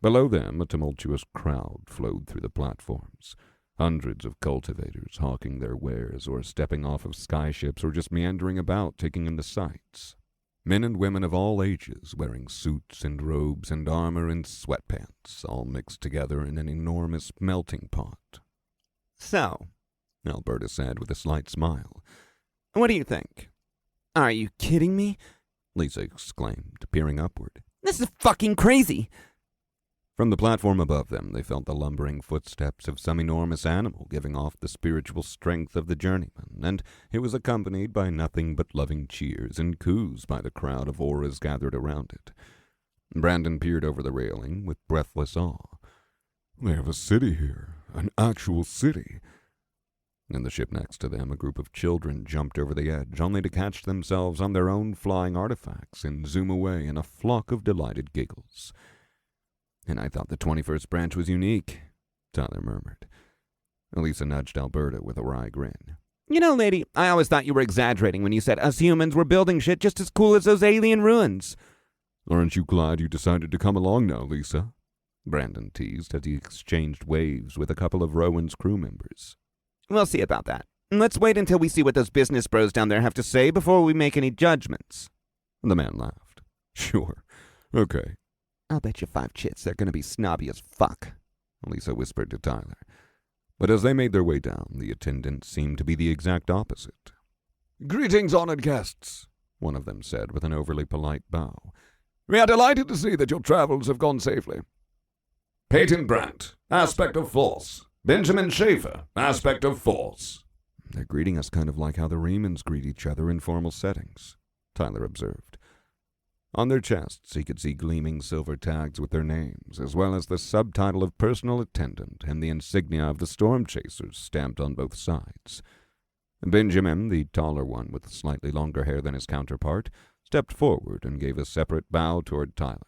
Below them, a tumultuous crowd flowed through the platforms. Hundreds of cultivators hawking their wares or stepping off of skyships or just meandering about taking in the sights. Men and women of all ages wearing suits and robes and armor and sweatpants, all mixed together in an enormous melting pot. So, Alberta said with a slight smile. what do you think? Are you kidding me? Lisa exclaimed, peering upward. This is fucking crazy! From the platform above them, they felt the lumbering footsteps of some enormous animal giving off the spiritual strength of the journeyman, and it was accompanied by nothing but loving cheers and coos by the crowd of auras gathered around it. Brandon peered over the railing with breathless awe. They have a city here, an actual city. In the ship next to them, a group of children jumped over the edge, only to catch themselves on their own flying artifacts and zoom away in a flock of delighted giggles. And I thought the 21st branch was unique, Tyler murmured. Elisa nudged Alberta with a wry grin. You know, lady, I always thought you were exaggerating when you said us humans were building shit just as cool as those alien ruins. Aren't you glad you decided to come along now, Lisa? Brandon teased as he exchanged waves with a couple of Rowan's crew members. We'll see about that. Let's wait until we see what those business bros down there have to say before we make any judgments. The man laughed. Sure. Okay. I'll bet you 5 chits they're gonna be snobby as fuck, Lisa whispered to Tyler. But as they made their way down, the attendants seemed to be the exact opposite. Greetings, honored guests, one of them said with an overly polite bow. We are delighted to see that your travels have gone safely. Peyton Brandt, aspect of force. Benjamin Schaefer, aspect of force. They're greeting us kind of like how the Remans greet each other in formal settings, Tyler observed. On their chests, he could see gleaming silver tags with their names, as well as the subtitle of personal attendant and the insignia of the storm chasers stamped on both sides. Benjamin, the taller one with slightly longer hair than his counterpart, stepped forward and gave a separate bow toward Tyler.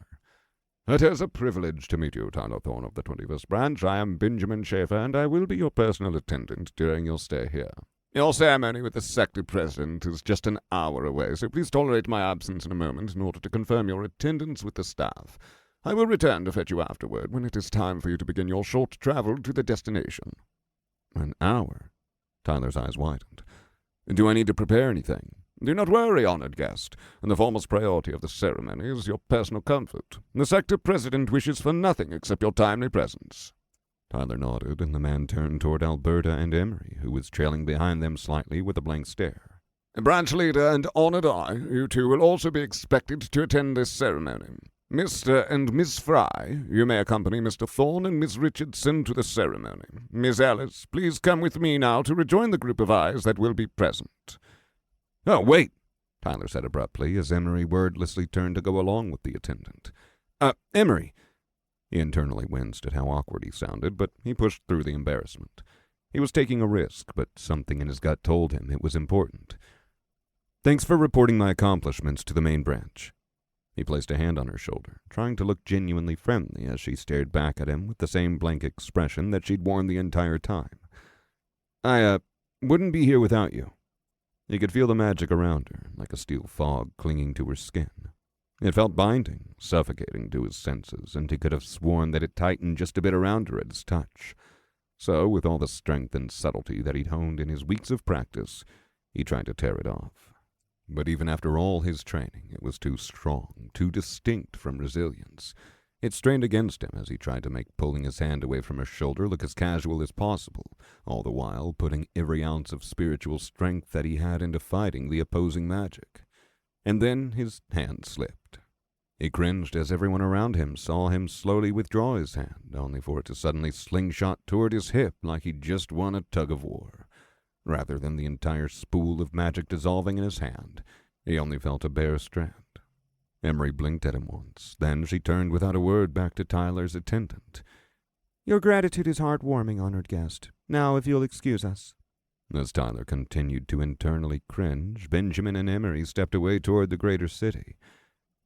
It is a privilege to meet you, Tyler Thorne of the 21st Branch. I am Benjamin Schaefer, and I will be your personal attendant during your stay here. Your ceremony with the sector president is just an hour away, so please tolerate my absence in a moment in order to confirm your attendance with the staff. I will return to fetch you afterward when it is time for you to begin your short travel to the destination. An hour? Tyler's eyes widened. Do I need to prepare anything? Do not worry, honored guest. The foremost priority of the ceremony is your personal comfort. The sector president wishes for nothing except your timely presence. Tyler nodded, and the man turned toward Alberta and Emery, who was trailing behind them slightly with a blank stare. Branch leader and honored I, you two will also be expected to attend this ceremony. Mr. and Miss Fry, you may accompany Mr. Thorne and Miss Richardson to the ceremony. Miss Ellis, please come with me now to rejoin the group of eyes that will be present. Oh, wait, Tyler said abruptly as Emery wordlessly turned to go along with the attendant. Emery. He internally winced at how awkward he sounded, but he pushed through the embarrassment. He was taking a risk, but something in his gut told him it was important. Thanks for reporting my accomplishments to the main branch. He placed a hand on her shoulder, trying to look genuinely friendly as she stared back at him with the same blank expression that she'd worn the entire time. I, wouldn't be here without you. He could feel the magic around her, like a steel fog clinging to her skin. It felt binding, suffocating to his senses, and he could have sworn that it tightened just a bit around her at his touch. So, with all the strength and subtlety that he'd honed in his weeks of practice, he tried to tear it off. But even after all his training, it was too strong, too distinct from resilience. It strained against him as he tried to make pulling his hand away from her shoulder look as casual as possible, all the while putting every ounce of spiritual strength that he had into fighting the opposing magic. And then his hand slipped. He cringed as everyone around him saw him slowly withdraw his hand, only for it to suddenly slingshot toward his hip like he'd just won a tug-of-war. Rather than the entire spool of magic dissolving in his hand, he only felt a bare strand. Emery blinked at him once, then she turned without a word back to Tyler's attendant. Your gratitude is heartwarming, honored guest. Now, if you'll excuse us. As Tyler continued to internally cringe, Benjamin and Emery stepped away toward the greater city.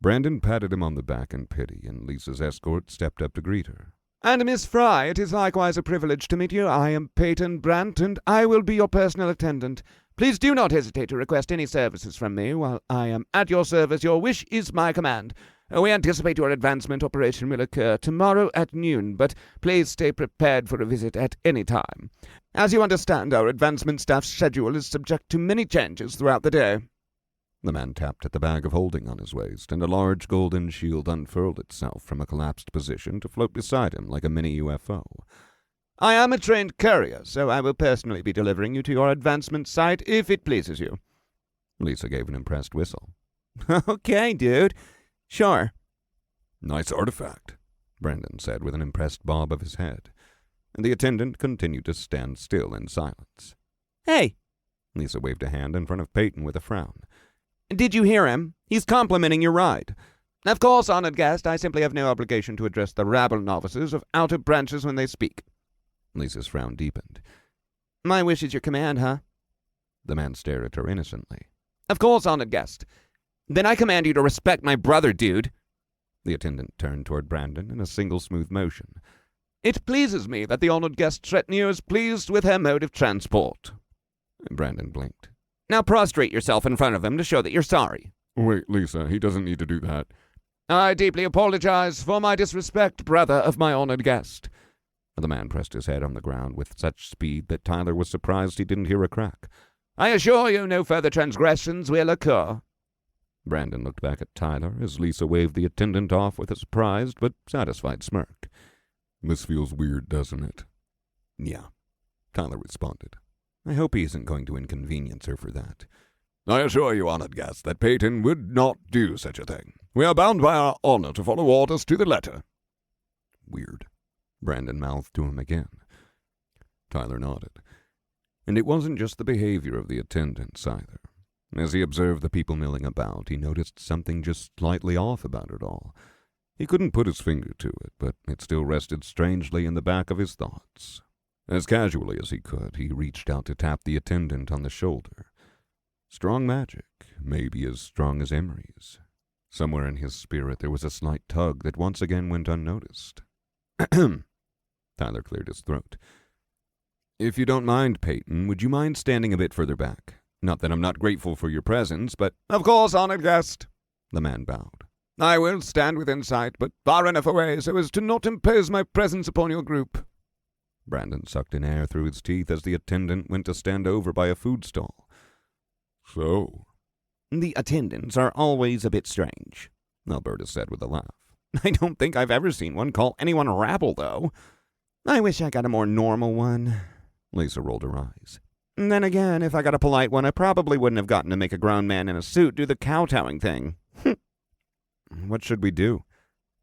Brandon patted him on the back in pity, and Lisa's escort stepped up to greet her. And Miss Fry, it is likewise a privilege to meet you. I am Peyton Brant, and I will be your personal attendant. Please do not hesitate to request any services from me while I am at your service. Your wish is my command. We anticipate your advancement operation will occur tomorrow at noon, but please stay prepared for a visit at any time. As you understand, our advancement staff's schedule is subject to many changes throughout the day. The man tapped at the bag of holding on his waist, and a large golden shield unfurled itself from a collapsed position to float beside him like a mini UFO. I am a trained courier, so I will personally be delivering you to your advancement site if it pleases you. Lisa gave an impressed whistle. Okay, dude. Sure. Nice artifact, Brandon said with an impressed bob of his head, and the attendant continued to stand still in silence. Hey! Lisa waved a hand in front of Peyton with a frown. Did you hear him? He's complimenting your ride. Of course, honored guest, I simply have no obligation to address the rabble novices of outer branches when they speak. Lisa's frown deepened. My wish is your command, huh? The man stared at her innocently. Of course, honored guest. Then I command you to respect my brother, dude. The attendant turned toward Brandon in a single smooth motion. It pleases me that the honored guest's retinue is pleased with her mode of transport. Brandon blinked. Now prostrate yourself in front of him to show that you're sorry. Wait, Lisa, he doesn't need to do that. I deeply apologize for my disrespect, brother of my honored guest. The man pressed his head on the ground with such speed that Tyler was surprised he didn't hear a crack. I assure you no further transgressions will occur. Brandon looked back at Tyler as Lisa waved the attendant off with a surprised but satisfied smirk. This feels weird, doesn't it? Yeah, Tyler responded. I hope he isn't going to inconvenience her for that. I assure you, honored guest, that Peyton would not do such a thing. We are bound by our honor to follow orders to the letter. Weird, Brandon mouthed to him again. Tyler nodded. And it wasn't just the behavior of the attendants either. As he observed the people milling about, he noticed something just slightly off about it all. He couldn't put his finger to it, but it still rested strangely in the back of his thoughts. As casually as he could, he reached out to tap the attendant on the shoulder. Strong magic, maybe as strong as Emery's. Somewhere in his spirit there was a slight tug that once again went unnoticed. Tyler cleared his throat. If you don't mind, Peyton, would you mind standing a bit further back? Not that I'm not grateful for your presence, but... Of course, honored guest. The man bowed. I will stand within sight, but far enough away so as to not impose my presence upon your group. Brandon sucked in air through his teeth as the attendant went to stand over by a food stall. So, The attendants are always a bit strange, Alberta said with a laugh. I don't think I've ever seen one call anyone rabble, though. I wish I got a more normal one. Lisa rolled her eyes. And then again, if I got a polite one, I probably wouldn't have gotten to make a grown man in a suit do the kowtowing thing. What should we do?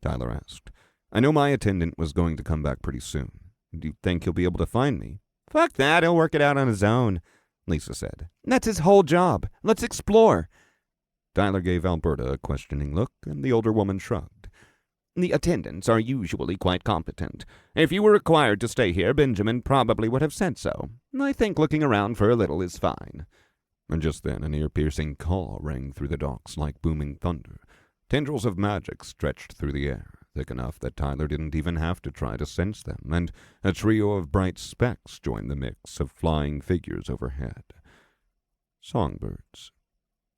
Tyler asked. I know my attendant was going to come back pretty soon. Do you think he'll be able to find me? Fuck that, he'll work it out on his own, Lisa said. That's his whole job. Let's explore. Tyler gave Alberta a questioning look, and the older woman shrugged. The attendants are usually quite competent. If you were required to stay here, Benjamin probably would have said so. I think looking around for a little is fine. And just then an ear-piercing call rang through the docks like booming thunder. Tendrils of magic stretched through the air, thick enough that Tyler didn't even have to try to sense them, and a trio of bright specks joined the mix of flying figures overhead. Songbirds.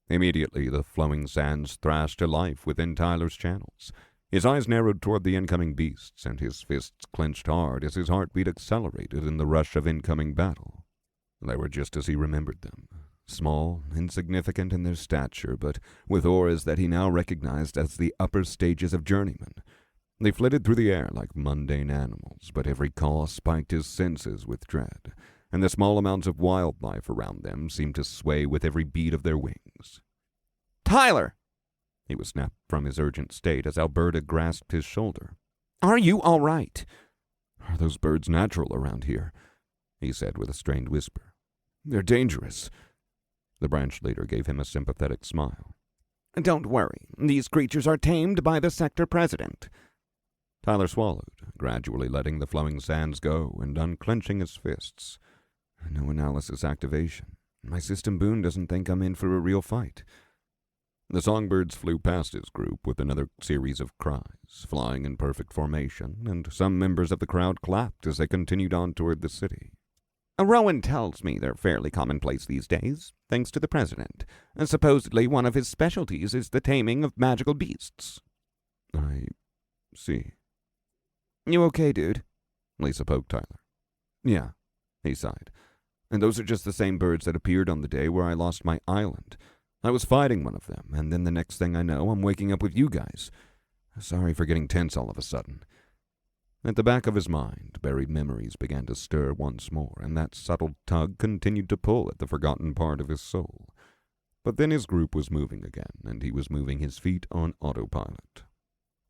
Immediately the flowing sands thrashed to life within Tyler's channels. His eyes narrowed toward the incoming beasts, and his fists clenched hard as his heartbeat accelerated in the rush of incoming battle. They were just as he remembered them. Small, insignificant in their stature, but with auras that he now recognized as the upper stages of journeymen. They flitted through the air like mundane animals, but every call spiked his senses with dread, and the small amounts of wildlife around them seemed to sway with every beat of their wings. Tyler! He was snapped from his urgent state as Alberta grasped his shoulder. Are you all right? Are those birds natural around here? He said with a strained whisper. They're dangerous. The branch leader gave him a sympathetic smile. Don't worry. These creatures are tamed by the sector president. Tyler swallowed, gradually letting the flowing sands go and unclenching his fists. No analysis activation. My system boon doesn't think I'm in for a real fight. The songbirds flew past his group with another series of cries, flying in perfect formation, and some members of the crowd clapped as they continued on toward the city. Rowan tells me they're fairly commonplace these days, thanks to the president. Supposedly one of his specialties is the taming of magical beasts. I see. You okay, dude? Lisa poked Tyler. Yeah, he sighed. And those are just the same birds that appeared on the day where I lost my island. I was fighting one of them, and then the next thing I know, I'm waking up with you guys. Sorry for getting tense all of a sudden. At the back of his mind, buried memories began to stir once more, and that subtle tug continued to pull at the forgotten part of his soul. But then his group was moving again, and he was moving his feet on autopilot.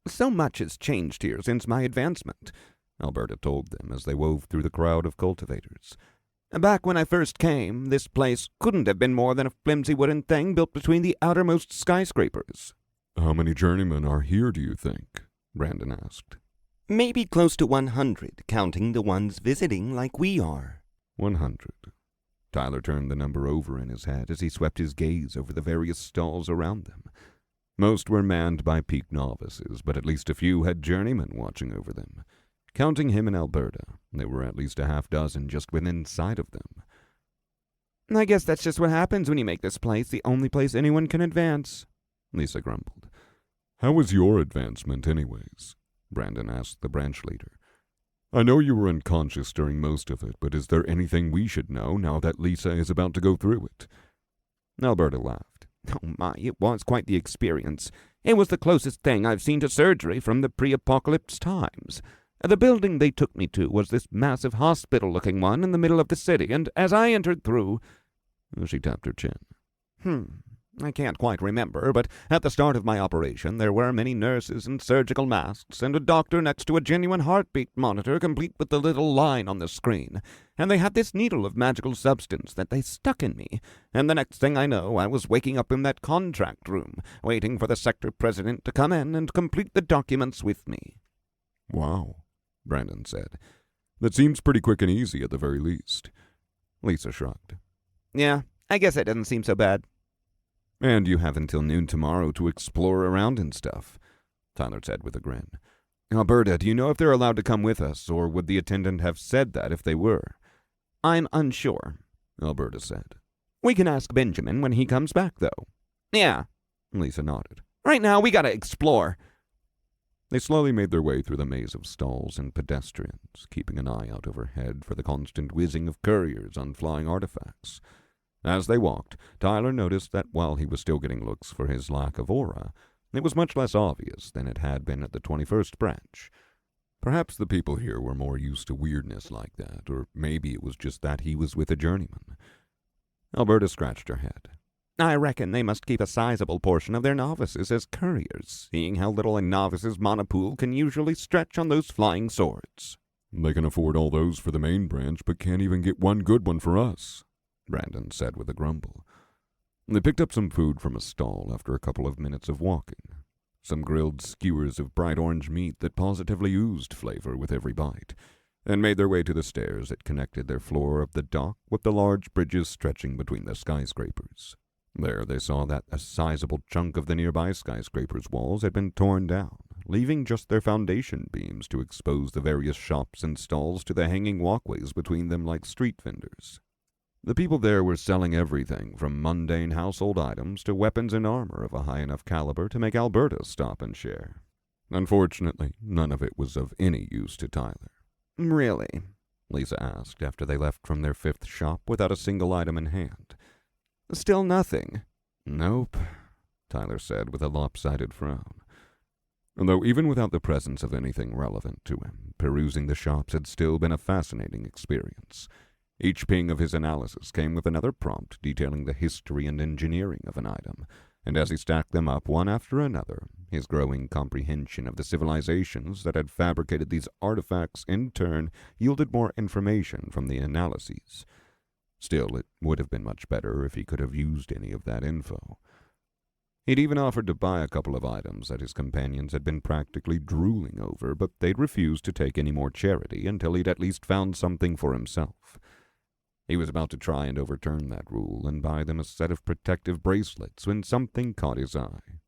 So much has changed here since my advancement, Alberta told them as they wove through the crowd of cultivators. Back when I first came, this place couldn't have been more than a flimsy wooden thing built between the outermost skyscrapers. How many journeymen are here, do you think? Brandon asked. Maybe close to 100, counting the ones visiting like we are. 100. Tyler turned the number over in his head as he swept his gaze over the various stalls around them. Most were manned by peak novices, but at least a few had journeymen watching over them. Counting him and Alberta, there were at least a half dozen just within sight of them. I guess that's just what happens when you make this place the only place anyone can advance, Lisa grumbled. How was your advancement anyways? Brandon asked the branch leader. I know you were unconscious during most of it, but is there anything we should know now that Lisa is about to go through it? Alberta laughed. Oh my, it was quite the experience. It was the closest thing I've seen to surgery from the pre-apocalypse times. The building they took me to was this massive hospital-looking one in the middle of the city, and as I entered through... She tapped her chin. I can't quite remember, but at the start of my operation there were many nurses in surgical masks and a doctor next to a genuine heartbeat monitor complete with the little line on the screen. And they had this needle of magical substance that they stuck in me. And the next thing I know, I was waking up in that contract room, waiting for the sector president to come in and complete the documents with me. Wow, Brandon said. That seems pretty quick and easy at the very least. Lisa shrugged. Yeah, I guess it doesn't seem so bad. And you have until noon tomorrow to explore around and stuff, Tyler said with a grin. Alberta, do you know if they're allowed to come with us, or would the attendant have said that if they were? I'm unsure, Alberta said. We can ask Benjamin when he comes back, though. Yeah, Lisa nodded. Right now we gotta explore. They slowly made their way through the maze of stalls and pedestrians, keeping an eye out overhead for the constant whizzing of couriers on flying artifacts. As they walked, Tyler noticed that while he was still getting looks for his lack of aura, it was much less obvious than it had been at the 21st branch. Perhaps the people here were more used to weirdness like that, or maybe it was just that he was with a journeyman. Alberta scratched her head. I reckon they must keep a sizable portion of their novices as couriers, seeing how little a novice's mana pool can usually stretch on those flying swords. They can afford all those for the main branch, but can't even get one good one for us, Brandon said with a grumble. They picked up some food from a stall after a couple of minutes of walking. Some grilled skewers of bright orange meat that positively oozed flavor with every bite, and made their way to the stairs that connected their floor of the dock with the large bridges stretching between the skyscrapers. There they saw that a sizable chunk of the nearby skyscraper's walls had been torn down, leaving just their foundation beams to expose the various shops and stalls to the hanging walkways between them like street vendors. The people there were selling everything from mundane household items to weapons and armor of a high enough caliber to make Alberta stop and share. Unfortunately, none of it was of any use to Tyler. Really? Lisa asked after they left from their 5th shop without a single item in hand. Still nothing. Nope, Tyler said with a lopsided frown. Though even without the presence of anything relevant to him, perusing the shops had still been a fascinating experience. Each ping of his analysis came with another prompt detailing the history and engineering of an item, and as he stacked them up one after another, his growing comprehension of the civilizations that had fabricated these artifacts in turn yielded more information from the analyses. Still, it would have been much better if he could have used any of that info. He'd even offered to buy a couple of items that his companions had been practically drooling over, but they'd refused to take any more charity until he'd at least found something for himself. He was about to try and overturn that rule and buy them a set of protective bracelets when something caught his eye.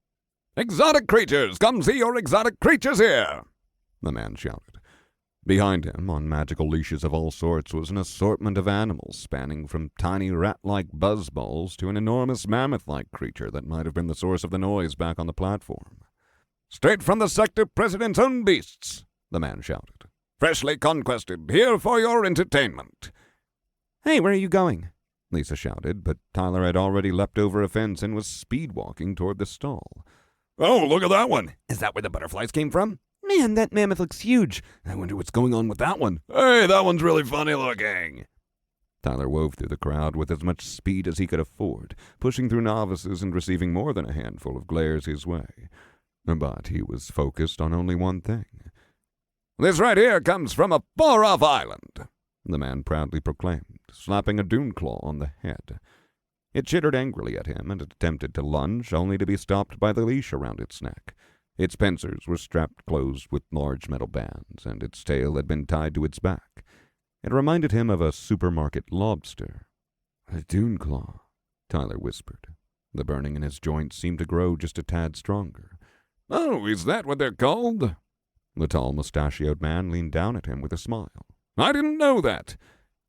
"Exotic creatures! Come see your exotic creatures here!" the man shouted. Behind him, on magical leashes of all sorts, was an assortment of animals spanning from tiny rat-like buzzballs to an enormous mammoth-like creature that might have been the source of the noise back on the platform. "Straight from the sector president's own beasts," the man shouted. "Freshly conquested, here for your entertainment." Hey, where are you going? Lisa shouted, but Tyler had already leapt over a fence and was speed-walking toward the stall. "Oh, look at that one! Is that where the butterflies came from? Man, that mammoth looks huge. I wonder what's going on with that one. Hey, that one's really funny looking." Tyler wove through the crowd with as much speed as he could afford, pushing through novices and receiving more than a handful of glares his way. But he was focused on only one thing. "This right here comes from a far-off island," the man proudly proclaimed, slapping a dune claw on the head. It chittered angrily at him and attempted to lunge, only to be stopped by the leash around its neck. Its pincers were strapped closed with large metal bands, and its tail had been tied to its back. It reminded him of a supermarket lobster. "A dune claw," Tyler whispered. The burning in his joints seemed to grow just a tad stronger. "Oh, is that what they're called?" The tall, mustachioed man leaned down at him with a smile. "I didn't know that."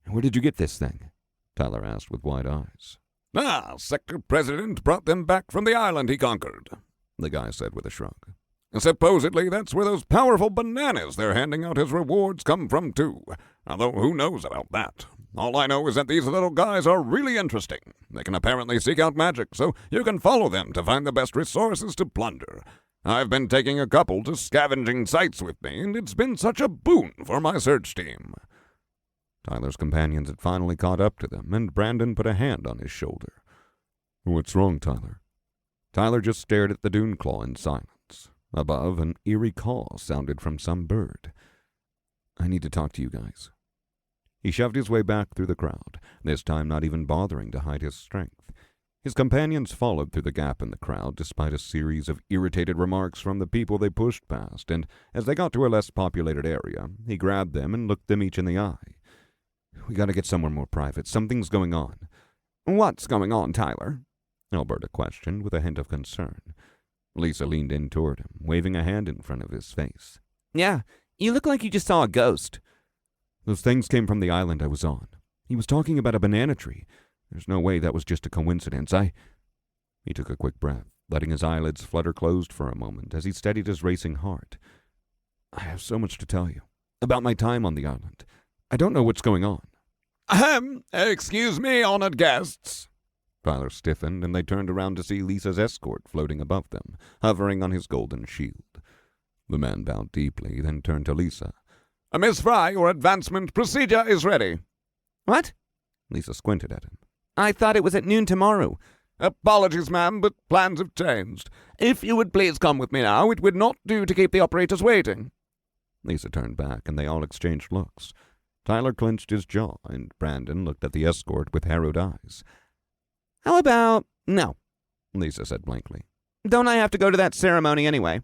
"Where did you get this thing?" Tyler asked with wide eyes. "Ah, Sector President brought them back from the island he conquered," the guy said with a shrug. "Supposedly that's where those powerful bananas they're handing out as rewards come from, too. Although who knows about that? All I know is that these little guys are really interesting. They can apparently seek out magic, so you can follow them to find the best resources to plunder. I've been taking a couple to scavenging sites with me, and it's been such a boon for my search team." Tyler's companions had finally caught up to them, and Brandon put a hand on his shoulder. "What's wrong, Tyler?" Tyler just stared at the dune claw in silence. Above, an eerie call sounded from some bird. "I need to talk to you guys." He shoved his way back through the crowd, this time not even bothering to hide his strength. His companions followed through the gap in the crowd despite a series of irritated remarks from the people they pushed past, and as they got to a less populated area, he grabbed them and looked them each in the eye. "We gotta get somewhere more private. Something's going on." "What's going on, Tyler?" Alberta questioned with a hint of concern. Lisa leaned in toward him, waving a hand in front of his face. "Yeah, you look like you just saw a ghost." "Those things came from the island I was on. He was talking about a banana tree. There's no way that was just a coincidence. He took a quick breath, letting his eyelids flutter closed for a moment as he steadied his racing heart. I have so much to tell you. About my time on the island. I don't know what's going on. Excuse me, honored guests. Tyler stiffened, and they turned around to see Lisa's escort floating above them, hovering on his golden shield. The man bowed deeply, then turned to Lisa. Miss Fry, your advancement procedure is ready. What? Lisa squinted at him. I thought it was at noon tomorrow. Apologies, ma'am, but plans have changed. If you would please come with me now, it would not do to keep the operators waiting. Lisa turned back, and they all exchanged looks. Tyler clenched his jaw, and Brandon looked at the escort with harrowed eyes. How about... No, Lisa said blankly. Don't I have to go to that ceremony anyway?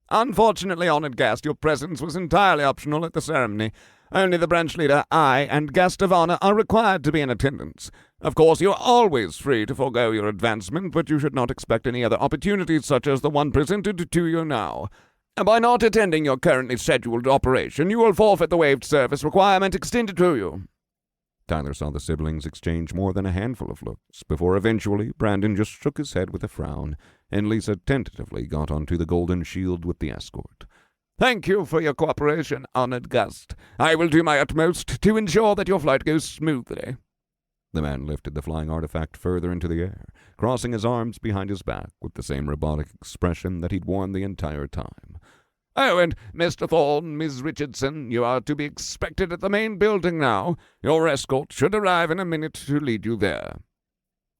Unfortunately, honored guest, your presence was entirely optional at the ceremony. Only the branch leader, I, and guest of honor are required to be in attendance. Of course, you are always free to forego your advancement, but you should not expect any other opportunities such as the one presented to you now. By not attending your currently scheduled operation, you will forfeit the waived service requirement extended to you. Tyler saw the siblings exchange more than a handful of looks, before eventually Brandon just shook his head with a frown, and Lisa tentatively got onto the golden shield with the escort. Thank you for your cooperation, honored guest. I will do my utmost to ensure that your flight goes smoothly. The man lifted the flying artifact further into the air, crossing his arms behind his back with the same robotic expression that he'd worn the entire time. Oh, and Mr. Thorne, Ms. Richardson, you are to be expected at the main building now. Your escort should arrive in a minute to lead you there.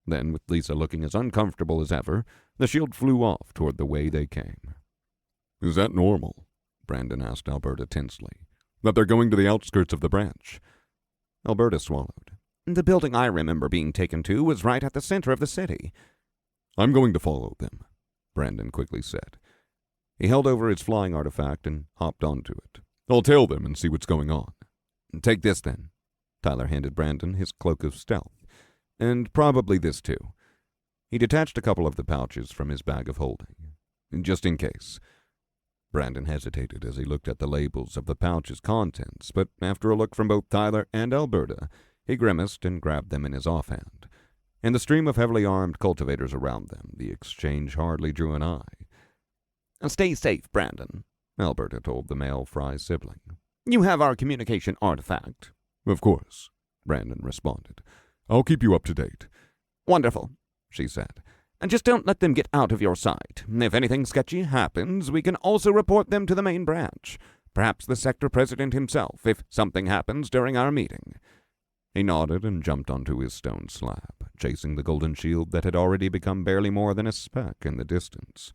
Then, with Lisa looking as uncomfortable as ever, the shield flew off toward the way they came. Is that normal? Brandon asked Alberta tensely. That they're going to the outskirts of the branch? Alberta swallowed. The building I remember being taken to was right at the center of the city. I'm going to follow them, Brandon quickly said. He held over his flying artifact and hopped onto it. I'll tail them and see what's going on. Take this, then. Tyler handed Brandon his cloak of stealth. And probably this, too. He detached a couple of the pouches from his bag of holding, just in case. Brandon hesitated as he looked at the labels of the pouch's contents, but after a look from both Tyler and Alberta, he grimaced and grabbed them in his offhand. In the stream of heavily armed cultivators around them, the exchange hardly drew an eye. Stay safe, Brandon, Alberta told the male Fry sibling. You have our communication artifact. Of course, Brandon responded. I'll keep you up to date. Wonderful, she said. And just don't let them get out of your sight. If anything sketchy happens, we can also report them to the main branch. Perhaps the sector president himself, if something happens during our meeting. He nodded and jumped onto his stone slab, chasing the golden shield that had already become barely more than a speck in the distance.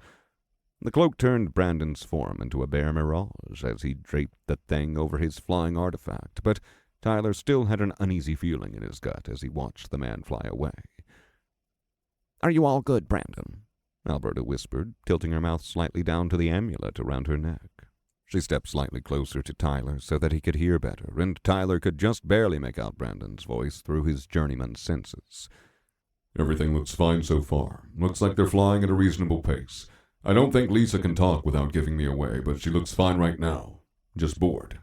The cloak turned Brandon's form into a bare mirage as he draped the thing over his flying artifact, but Tyler still had an uneasy feeling in his gut as he watched the man fly away. Are you all good, Brandon? Alberta whispered, tilting her mouth slightly down to the amulet around her neck. She stepped slightly closer to Tyler so that he could hear better, and Tyler could just barely make out Brandon's voice through his journeyman's senses. Everything looks fine so far. Looks like they're flying at a reasonable pace. I don't think Lisa can talk without giving me away, but she looks fine right now. Just bored.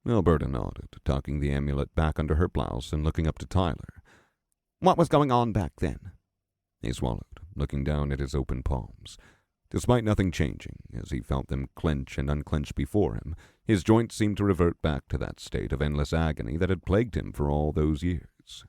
Alberta nodded, tucking the amulet back under her blouse and looking up to Tyler. What was going on back then? He swallowed, looking down at his open palms. Despite nothing changing, as he felt them clench and unclench before him, his joints seemed to revert back to that state of endless agony that had plagued him for all those years.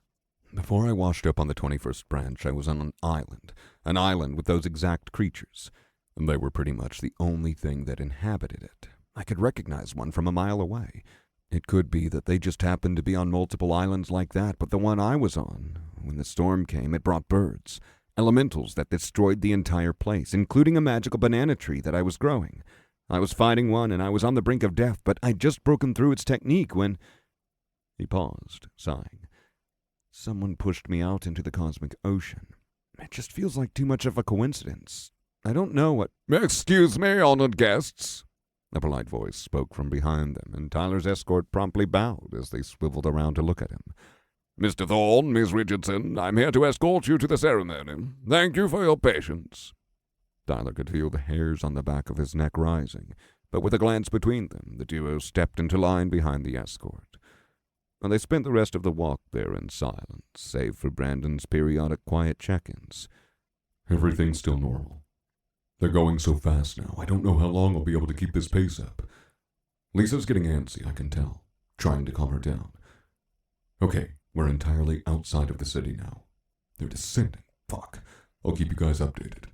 Before I washed up on the 21st branch, I was on an island with those exact creatures, and they were pretty much the only thing that inhabited it. I could recognize one from a mile away. It could be that they just happened to be on multiple islands like that, but the one I was on, when the storm came, it brought birds. Elementals that destroyed the entire place, including a magical banana tree that I was growing. I was fighting one, and I was on the brink of death, but I'd just broken through its technique when... He paused, sighing. Someone pushed me out into the cosmic ocean. It just feels like too much of a coincidence. I don't know what... Excuse me, honored guests. A polite voice spoke from behind them, and Tyler's escort promptly bowed as they swiveled around to look at him. Mr. Thorne, Miss Richardson, I'm here to escort you to the ceremony. Thank you for your patience. Tyler could feel the hairs on the back of his neck rising, but with a glance between them, the duo stepped into line behind the escort. And they spent the rest of the walk there in silence, save for Brandon's periodic quiet check-ins. Everything's still normal. They're going so fast now, I don't know how long I'll be able to keep this pace up. Lisa's getting antsy, I can tell, trying to calm her down. Okay, we're entirely outside of the city now. They're descending. Fuck. I'll keep you guys updated.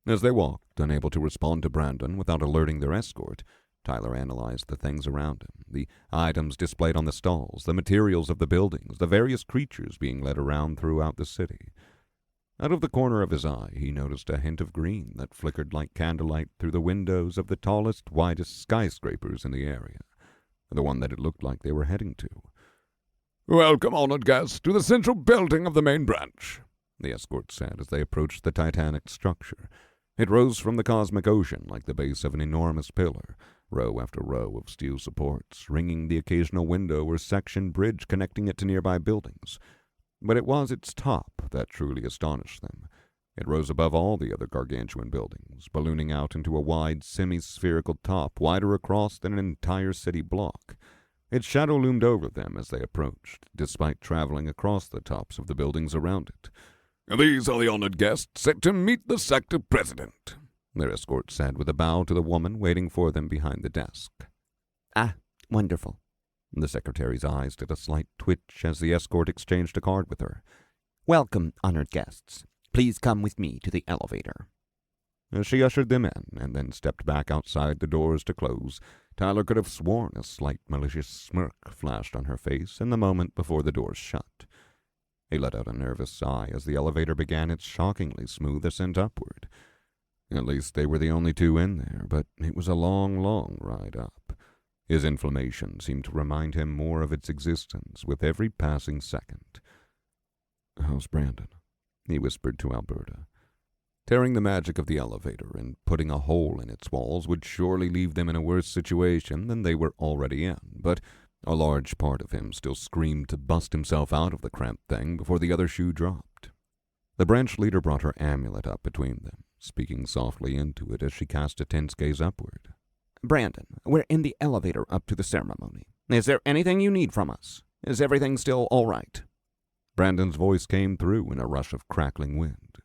As they walked, unable to respond to Brandon without alerting their escort, Tyler analyzed the things around him, the items displayed on the stalls, the materials of the buildings, the various creatures being led around throughout the city. Out of the corner of his eye, he noticed a hint of green that flickered like candlelight through the windows of the tallest, widest skyscrapers in the area, the one that it looked like they were heading to. Welcome, honored guests, to the central building of the main branch, the escort said as they approached the titanic structure. It rose from the cosmic ocean like the base of an enormous pillar, row after row of steel supports, ringing the occasional window or section bridge connecting it to nearby buildings. But it was its top that truly astonished them. It rose above all the other gargantuan buildings, ballooning out into a wide semi-spherical top, wider across than an entire city block. Its shadow loomed over them as they approached, despite traveling across the tops of the buildings around it. These are the honored guests set to meet the sector president, their escort said with a bow to the woman waiting for them behind the desk. Ah, wonderful. The secretary's eyes did a slight twitch as the escort exchanged a card with her. Welcome, honored guests. Please come with me to the elevator. As she ushered them in and then stepped back outside the doors to close, Tyler could have sworn a slight malicious smirk flashed on her face in the moment before the doors shut. He let out a nervous sigh as the elevator began its shockingly smooth ascent upward. At least they were the only two in there, but it was a long, long ride up. His inflammation seemed to remind him more of its existence with every passing second. "How's Brandon?" he whispered to Alberta. Tearing the magic of the elevator and putting a hole in its walls would surely leave them in a worse situation than they were already in, but a large part of him still screamed to bust himself out of the cramped thing before the other shoe dropped. The branch leader brought her amulet up between them, speaking softly into it as she cast a tense gaze upward. Brandon, we're in the elevator up to the ceremony. Is there anything you need from us? Is everything still all right? Brandon's voice came through in a rush of crackling wind.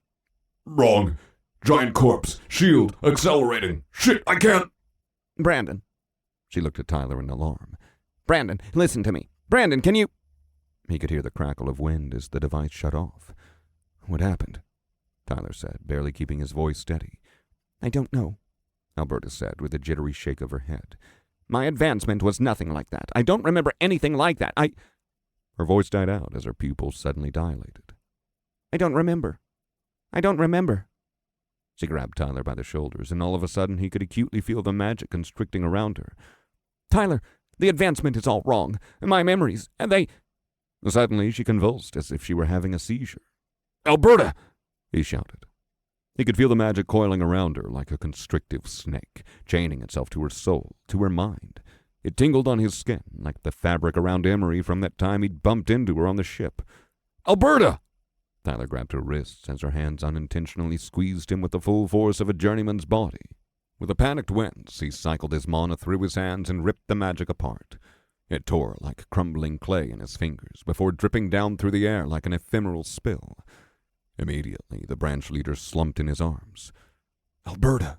Wrong. Giant corpse. Shield. Accelerating. Shit, I can't. Brandon. She looked at Tyler in alarm. Brandon, listen to me. Brandon, can you... He could hear the crackle of wind as the device shut off. What happened? Tyler said, barely keeping his voice steady. I don't know, Alberta said with a jittery shake of her head. My advancement was nothing like that. I don't remember anything like that. Her voice died out as her pupils suddenly dilated. I don't remember. She grabbed Tyler by the shoulders, and all of a sudden he could acutely feel the magic constricting around her. Tyler, the advancement is all wrong. My memories, and they... Suddenly she convulsed as if she were having a seizure. Alberta! He shouted. He could feel the magic coiling around her like a constrictive snake, chaining itself to her soul, to her mind. It tingled on his skin like the fabric around Emery from that time he'd bumped into her on the ship. Alberta! Tyler grabbed her wrists as her hands unintentionally squeezed him with the full force of a journeyman's body. With a panicked wince, he cycled his mana through his hands and ripped the magic apart. It tore like crumbling clay in his fingers before dripping down through the air like an ephemeral spill. Immediately, the branch leader slumped in his arms. Alberta,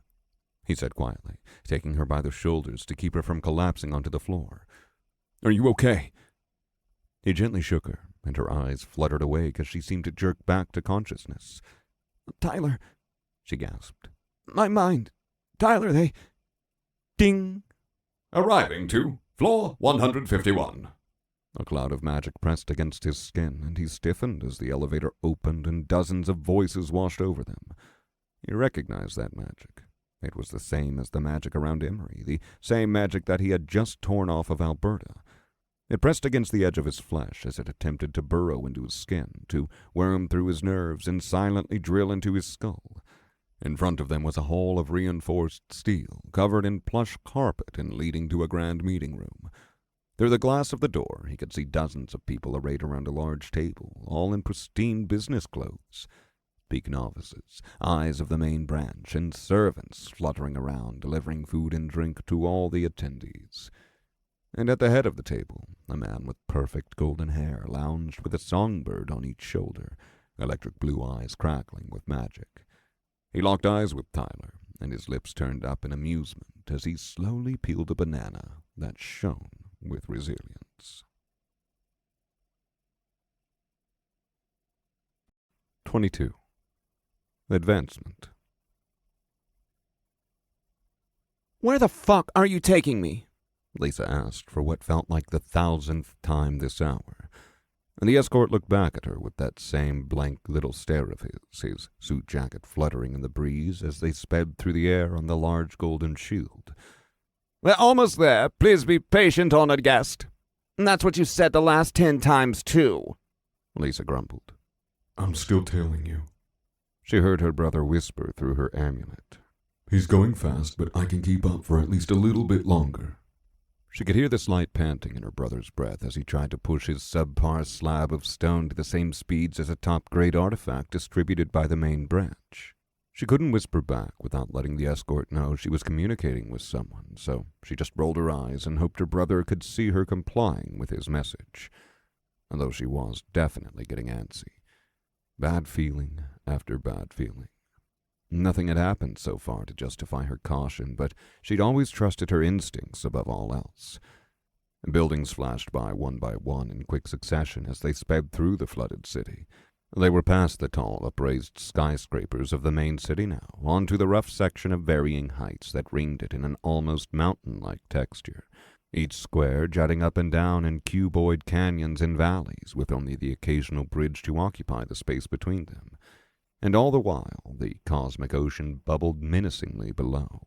he said quietly, taking her by the shoulders to keep her from collapsing onto the floor. Are you okay? He gently shook her, and her eyes fluttered awake as she seemed to jerk back to consciousness. Tyler, she gasped. My mind. Tyler, they... Ding. Arriving to floor 151. A cloud of magic pressed against his skin, and he stiffened as the elevator opened and dozens of voices washed over them. He recognized that magic. It was the same as the magic around Emery, the same magic that he had just torn off of Alberta. It pressed against the edge of his flesh as it attempted to burrow into his skin, to worm through his nerves and silently drill into his skull. In front of them was a hall of reinforced steel, covered in plush carpet and leading to a grand meeting room. Through the glass of the door, he could see dozens of people arrayed around a large table, all in pristine business clothes. Peak novices, eyes of the main branch, and servants fluttering around, delivering food and drink to all the attendees. And at the head of the table, a man with perfect golden hair lounged with a songbird on each shoulder, electric blue eyes crackling with magic. He locked eyes with Tyler, and his lips turned up in amusement as he slowly peeled a banana that shone with resilience. 22. Advancement. Where the fuck are you taking me? Lisa asked for what felt like the 1,000th time this hour, and the escort looked back at her with that same blank little stare of his suit jacket fluttering in the breeze as they sped through the air on the large golden shield. We're almost there. Please be patient, honored guest. And that's what you said the last 10 times, too, Lisa grumbled. I'm still tailing you. She heard her brother whisper through her amulet. He's going fast, but I can keep up for at least a little bit longer. She could hear the slight panting in her brother's breath as he tried to push his subpar slab of stone to the same speeds as a top-grade artifact distributed by the main branch. She couldn't whisper back without letting the escort know she was communicating with someone, so she just rolled her eyes and hoped her brother could see her complying with his message, although she was definitely getting antsy. Bad feeling after bad feeling. Nothing had happened so far to justify her caution, but she'd always trusted her instincts above all else. Buildings flashed by one in quick succession as they sped through the flooded city. They were past the tall, upraised skyscrapers of the main city now, onto the rough section of varying heights that ringed it in an almost mountain-like texture, each square jutting up and down in cuboid canyons and valleys, with only the occasional bridge to occupy the space between them. And all the while, the cosmic ocean bubbled menacingly below.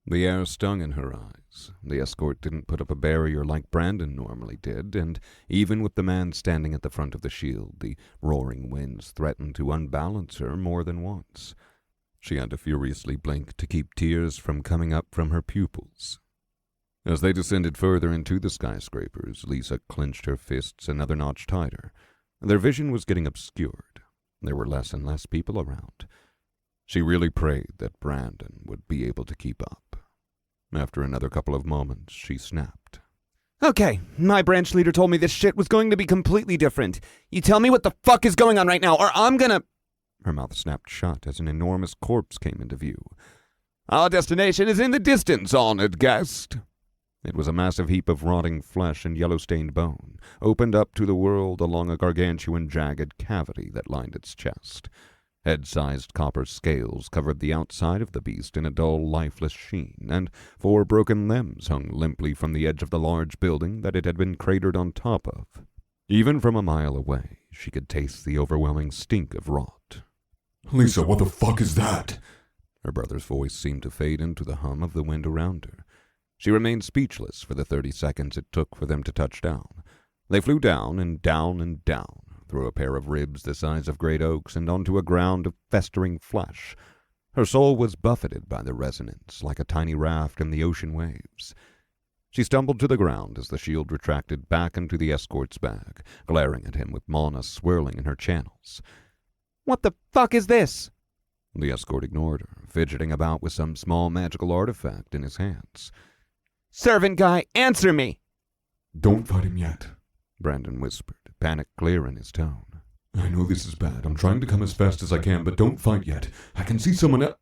The air stung in her eyes. The escort didn't put up a barrier like Brandon normally did, and even with the man standing at the front of the shield, the roaring winds threatened to unbalance her more than once. She had to furiously blink to keep tears from coming up from her pupils. As they descended further into the skyscrapers, Lisa clenched her fists another notch tighter. Their vision was getting obscured. There were less and less people around. She really prayed that Brandon would be able to keep up. After another couple of moments, she snapped. Okay, my branch leader told me this shit was going to be completely different. You tell me what the fuck is going on right now, or I'm gonna... Her mouth snapped shut as an enormous corpse came into view. Our destination is in the distance, honored guest. It was a massive heap of rotting flesh and yellow-stained bone, opened up to the world along a gargantuan jagged cavity that lined its chest. Head-sized copper scales covered the outside of the beast in a dull, lifeless sheen, and 4 broken limbs hung limply from the edge of the large building that it had been cratered on top of. Even from a mile away, she could taste the overwhelming stink of rot. Lisa, what the fuck is that? Her brother's voice seemed to fade into the hum of the wind around her. She remained speechless for the 30 seconds it took for them to touch down. They flew down and down and down, through a pair of ribs the size of great oaks and onto a ground of festering flesh. Her soul was buffeted by the resonance like a tiny raft in the ocean waves. She stumbled to the ground as the shield retracted back into the escort's bag, glaring at him with mana swirling in her channels. What the fuck is this? The escort ignored her, fidgeting about with some small magical artifact in his hands. Servant guy, answer me! Don't fight him yet, Brandon whispered, panic clear in his tone. I know this is bad. I'm trying to come as fast as I can, but don't fight yet. I can see someone else.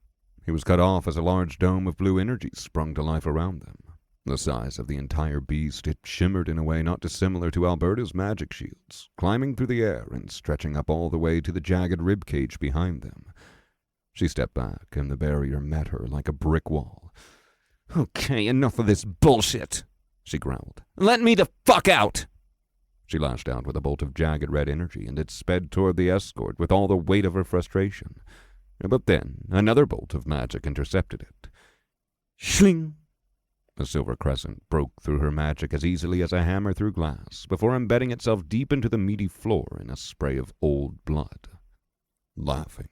He was cut off as a large dome of blue energy sprung to life around them. The size of the entire beast, it shimmered in a way not dissimilar to Alberta's magic shields, climbing through the air and stretching up all the way to the jagged ribcage behind them. She stepped back, and the barrier met her like a brick wall. Okay, enough of this bullshit, she growled. Let me the fuck out! She lashed out with a bolt of jagged red energy, and it sped toward the escort with all the weight of her frustration. But then, another bolt of magic intercepted it. Shling! A silver crescent broke through her magic as easily as a hammer through glass, before embedding itself deep into the meaty floor in a spray of old blood. Laughing.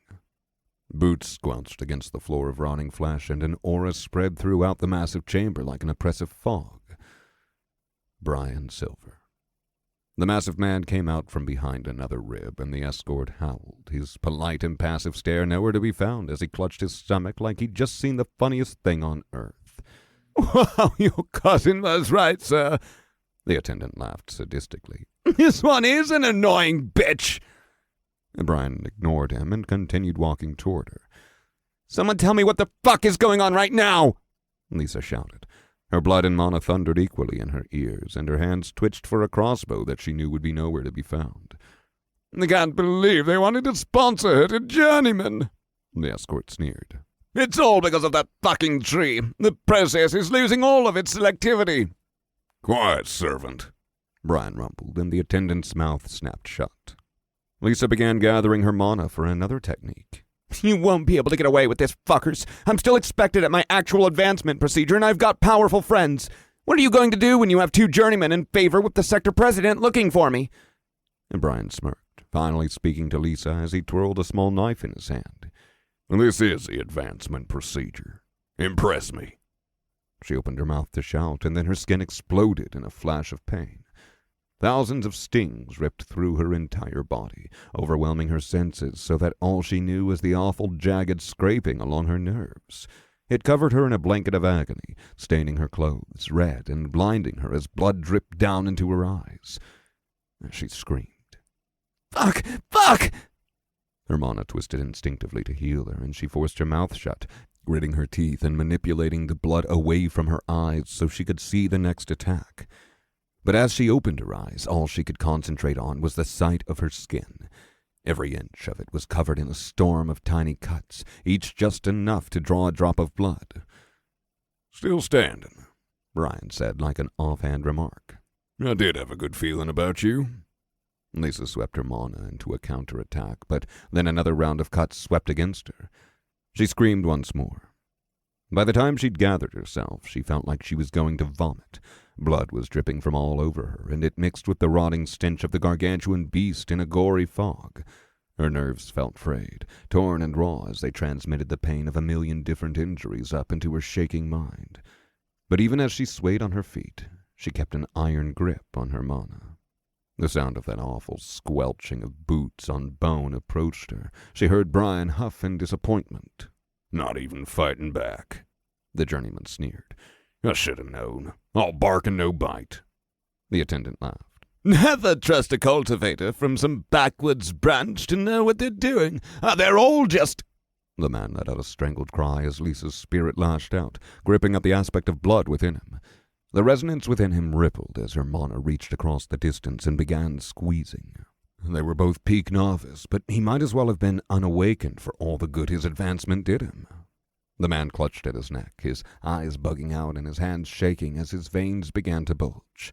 Boots squelched against the floor of rotting flesh, and an aura spread throughout the massive chamber like an oppressive fog. Brian Silver. The massive man came out from behind another rib, and the escort howled, his polite, impassive stare nowhere to be found as he clutched his stomach like he'd just seen the funniest thing on earth. Wow, your cousin was right, sir, the attendant laughed sadistically. This one is an annoying bitch. Brian ignored him and continued walking toward her. Someone tell me what the fuck is going on right now, Lisa shouted. Her blood and mana thundered equally in her ears, and her hands twitched for a crossbow that she knew would be nowhere to be found. I can't believe they wanted to sponsor her to Journeyman, the escort sneered. It's all because of that fucking tree. The process is losing all of its selectivity. Quiet, servant, Brian rumbled, and the attendant's mouth snapped shut. Lisa began gathering her mana for another technique. You won't be able to get away with this, fuckers. I'm still expected at my actual advancement procedure, and I've got powerful friends. What are you going to do when you have 2 journeymen in favor with the sector president looking for me? And Brian smirked, finally speaking to Lisa as he twirled a small knife in his hand. This is the advancement procedure. Impress me. She opened her mouth to shout, and then her skin exploded in a flash of pain. Thousands of stings ripped through her entire body, overwhelming her senses so that all she knew was the awful jagged scraping along her nerves. It covered her in a blanket of agony, staining her clothes red and blinding her as blood dripped down into her eyes. She screamed. Fuck! Fuck! Her mana twisted instinctively to heal her, and she forced her mouth shut, gritting her teeth and manipulating the blood away from her eyes so she could see the next attack. But as she opened her eyes, all she could concentrate on was the sight of her skin. Every inch of it was covered in a storm of tiny cuts, each just enough to draw a drop of blood. Still standing, Brian said like an offhand remark. I did have a good feeling about you. Lisa swept her mana into a counterattack, but then another round of cuts swept against her. She screamed once more. By the time she'd gathered herself, she felt like she was going to vomit. Blood was dripping from all over her, and it mixed with the rotting stench of the gargantuan beast in a gory fog. Her nerves felt frayed, torn and raw as they transmitted the pain of a million different injuries up into her shaking mind. But even as she swayed on her feet, she kept an iron grip on her mana. The sound of that awful squelching of boots on bone approached her. She heard Brian huff in disappointment. Not even fighting back, the journeyman sneered. I should have known. All bark and no bite. The attendant laughed. Never trust a cultivator from some backwoods branch to know what they're doing. They're all just... The man let out a strangled cry as Lisa's spirit lashed out, gripping at the aspect of blood within him. The resonance within him rippled as her mana reached across the distance and began squeezing. They were both peak novice, but he might as well have been unawakened for all the good his advancement did him. The man clutched at his neck, his eyes bugging out and his hands shaking as his veins began to bulge.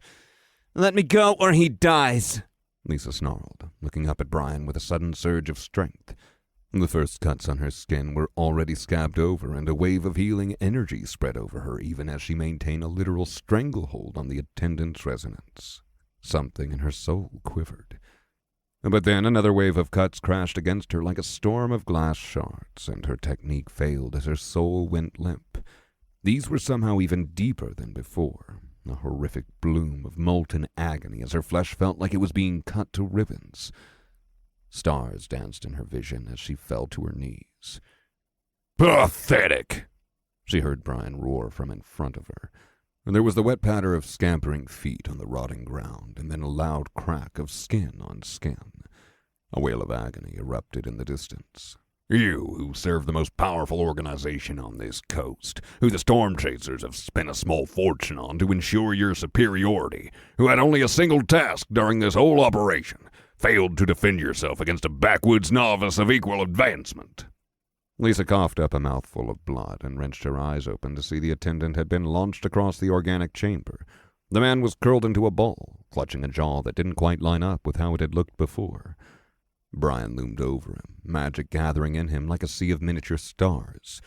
Let me go or he dies, Lisa snarled, looking up at Brian with a sudden surge of strength. The first cuts on her skin were already scabbed over, and a wave of healing energy spread over her even as she maintained a literal stranglehold on the attendant's resonance. Something in her soul quivered. But then another wave of cuts crashed against her like a storm of glass shards, and her technique failed as her soul went limp. These were somehow even deeper than before, a horrific bloom of molten agony as her flesh felt like it was being cut to ribbons. Stars danced in her vision as she fell to her knees. Pathetic! She heard Brian roar from in front of her. And there was the wet patter of scampering feet on the rotting ground, and then a loud crack of skin on skin. A wail of agony erupted in the distance. You, who serve the most powerful organization on this coast, who the storm chasers have spent a small fortune on to ensure your superiority, who had only a single task during this whole operation, failed to defend yourself against a backwoods novice of equal advancement. Lisa coughed up a mouthful of blood and wrenched her eyes open to see the attendant had been launched across the organic chamber. The man was curled into a ball, clutching a jaw that didn't quite line up with how it had looked before. Brian loomed over him, magic gathering in him like a sea of miniature stars.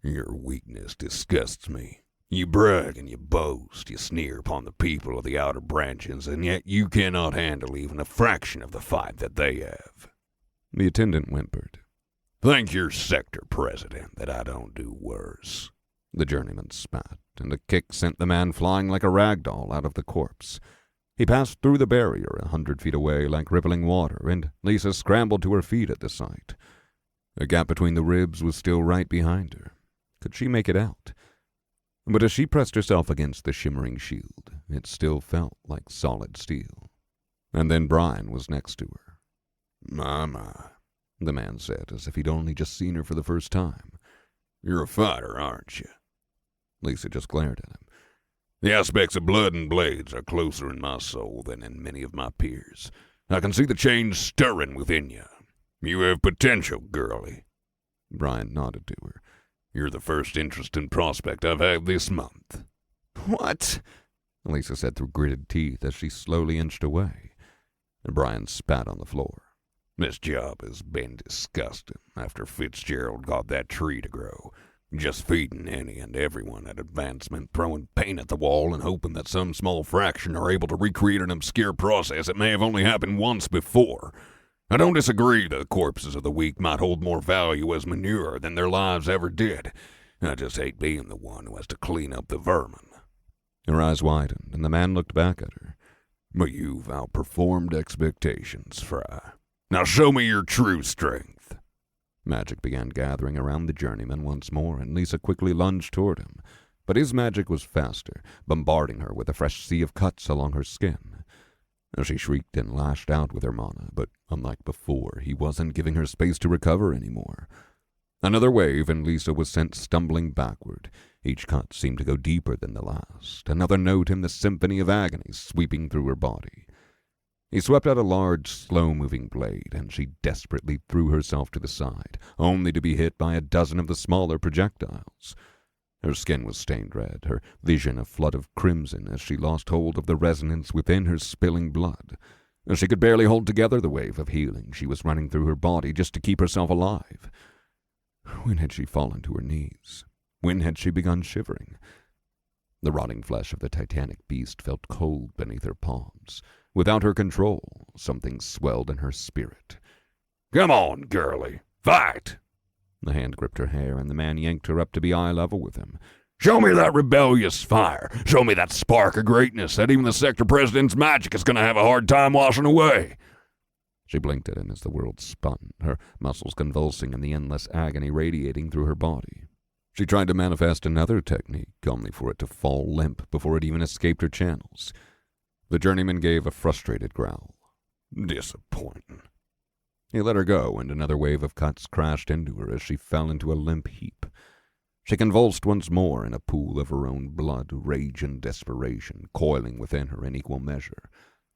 Your weakness disgusts me. You brag and you boast, you sneer upon the people of the outer branches, and yet you cannot handle even a fraction of the fight that they have. The attendant whimpered. Thank your sector president that I don't do worse. The journeyman spat, and a kick sent the man flying like a rag doll out of the corpse. He passed through the barrier 100 feet away like rippling water, and Lisa scrambled to her feet at the sight. The gap between the ribs was still right behind her. Could she make it out? But as she pressed herself against the shimmering shield, it still felt like solid steel. And then Brian was next to her. My, the man said, as if he'd only just seen her for the first time. You're a fighter, aren't you? Lisa just glared at him. The aspects of blood and blades are closer in my soul than in many of my peers. I can see the change stirring within you. You have potential, girlie." Brian nodded to her. "You're the first interesting prospect I've had this month." "What?" Lisa said through gritted teeth as she slowly inched away. Brian spat on the floor. "This job has been disgusting after Fitzgerald got that tree to grow. Just feeding any and everyone at advancement, throwing paint at the wall and hoping that some small fraction are able to recreate an obscure process that may have only happened once before. I don't disagree that the corpses of the weak might hold more value as manure than their lives ever did. I just hate being the one who has to clean up the vermin." Her eyes widened, and the man looked back at her. "But you've outperformed expectations, Fry. Now show me your true strength." Magic began gathering around the journeyman once more, and Lisa quickly lunged toward him. But his magic was faster, bombarding her with a fresh sea of cuts along her skin. She shrieked and lashed out with her mana, but unlike before, he wasn't giving her space to recover anymore. Another wave, and Lisa was sent stumbling backward. Each cut seemed to go deeper than the last, another note in the symphony of agony sweeping through her body. He swept out a large, slow-moving blade, and she desperately threw herself to the side, only to be hit by a dozen of the smaller projectiles. Her skin was stained red, her vision a flood of crimson as she lost hold of the resonance within her spilling blood. She could barely hold together the wave of healing she was running through her body just to keep herself alive. When had she fallen to her knees? When had she begun shivering? The rotting flesh of the titanic beast felt cold beneath her palms. Without her control, something swelled in her spirit. "Come on, girlie. Fight!" The hand gripped her hair, and the man yanked her up to be eye level with him. "Show me that rebellious fire. Show me that spark of greatness that even the sector president's magic is going to have a hard time washing away." She blinked at him as the world spun, her muscles convulsing and the endless agony radiating through her body. She tried to manifest another technique, only for it to fall limp before it even escaped her channels. The journeyman gave a frustrated growl. "Disappointing." He let her go, and another wave of cuts crashed into her as she fell into a limp heap. She convulsed once more in a pool of her own blood, rage and desperation coiling within her in equal measure.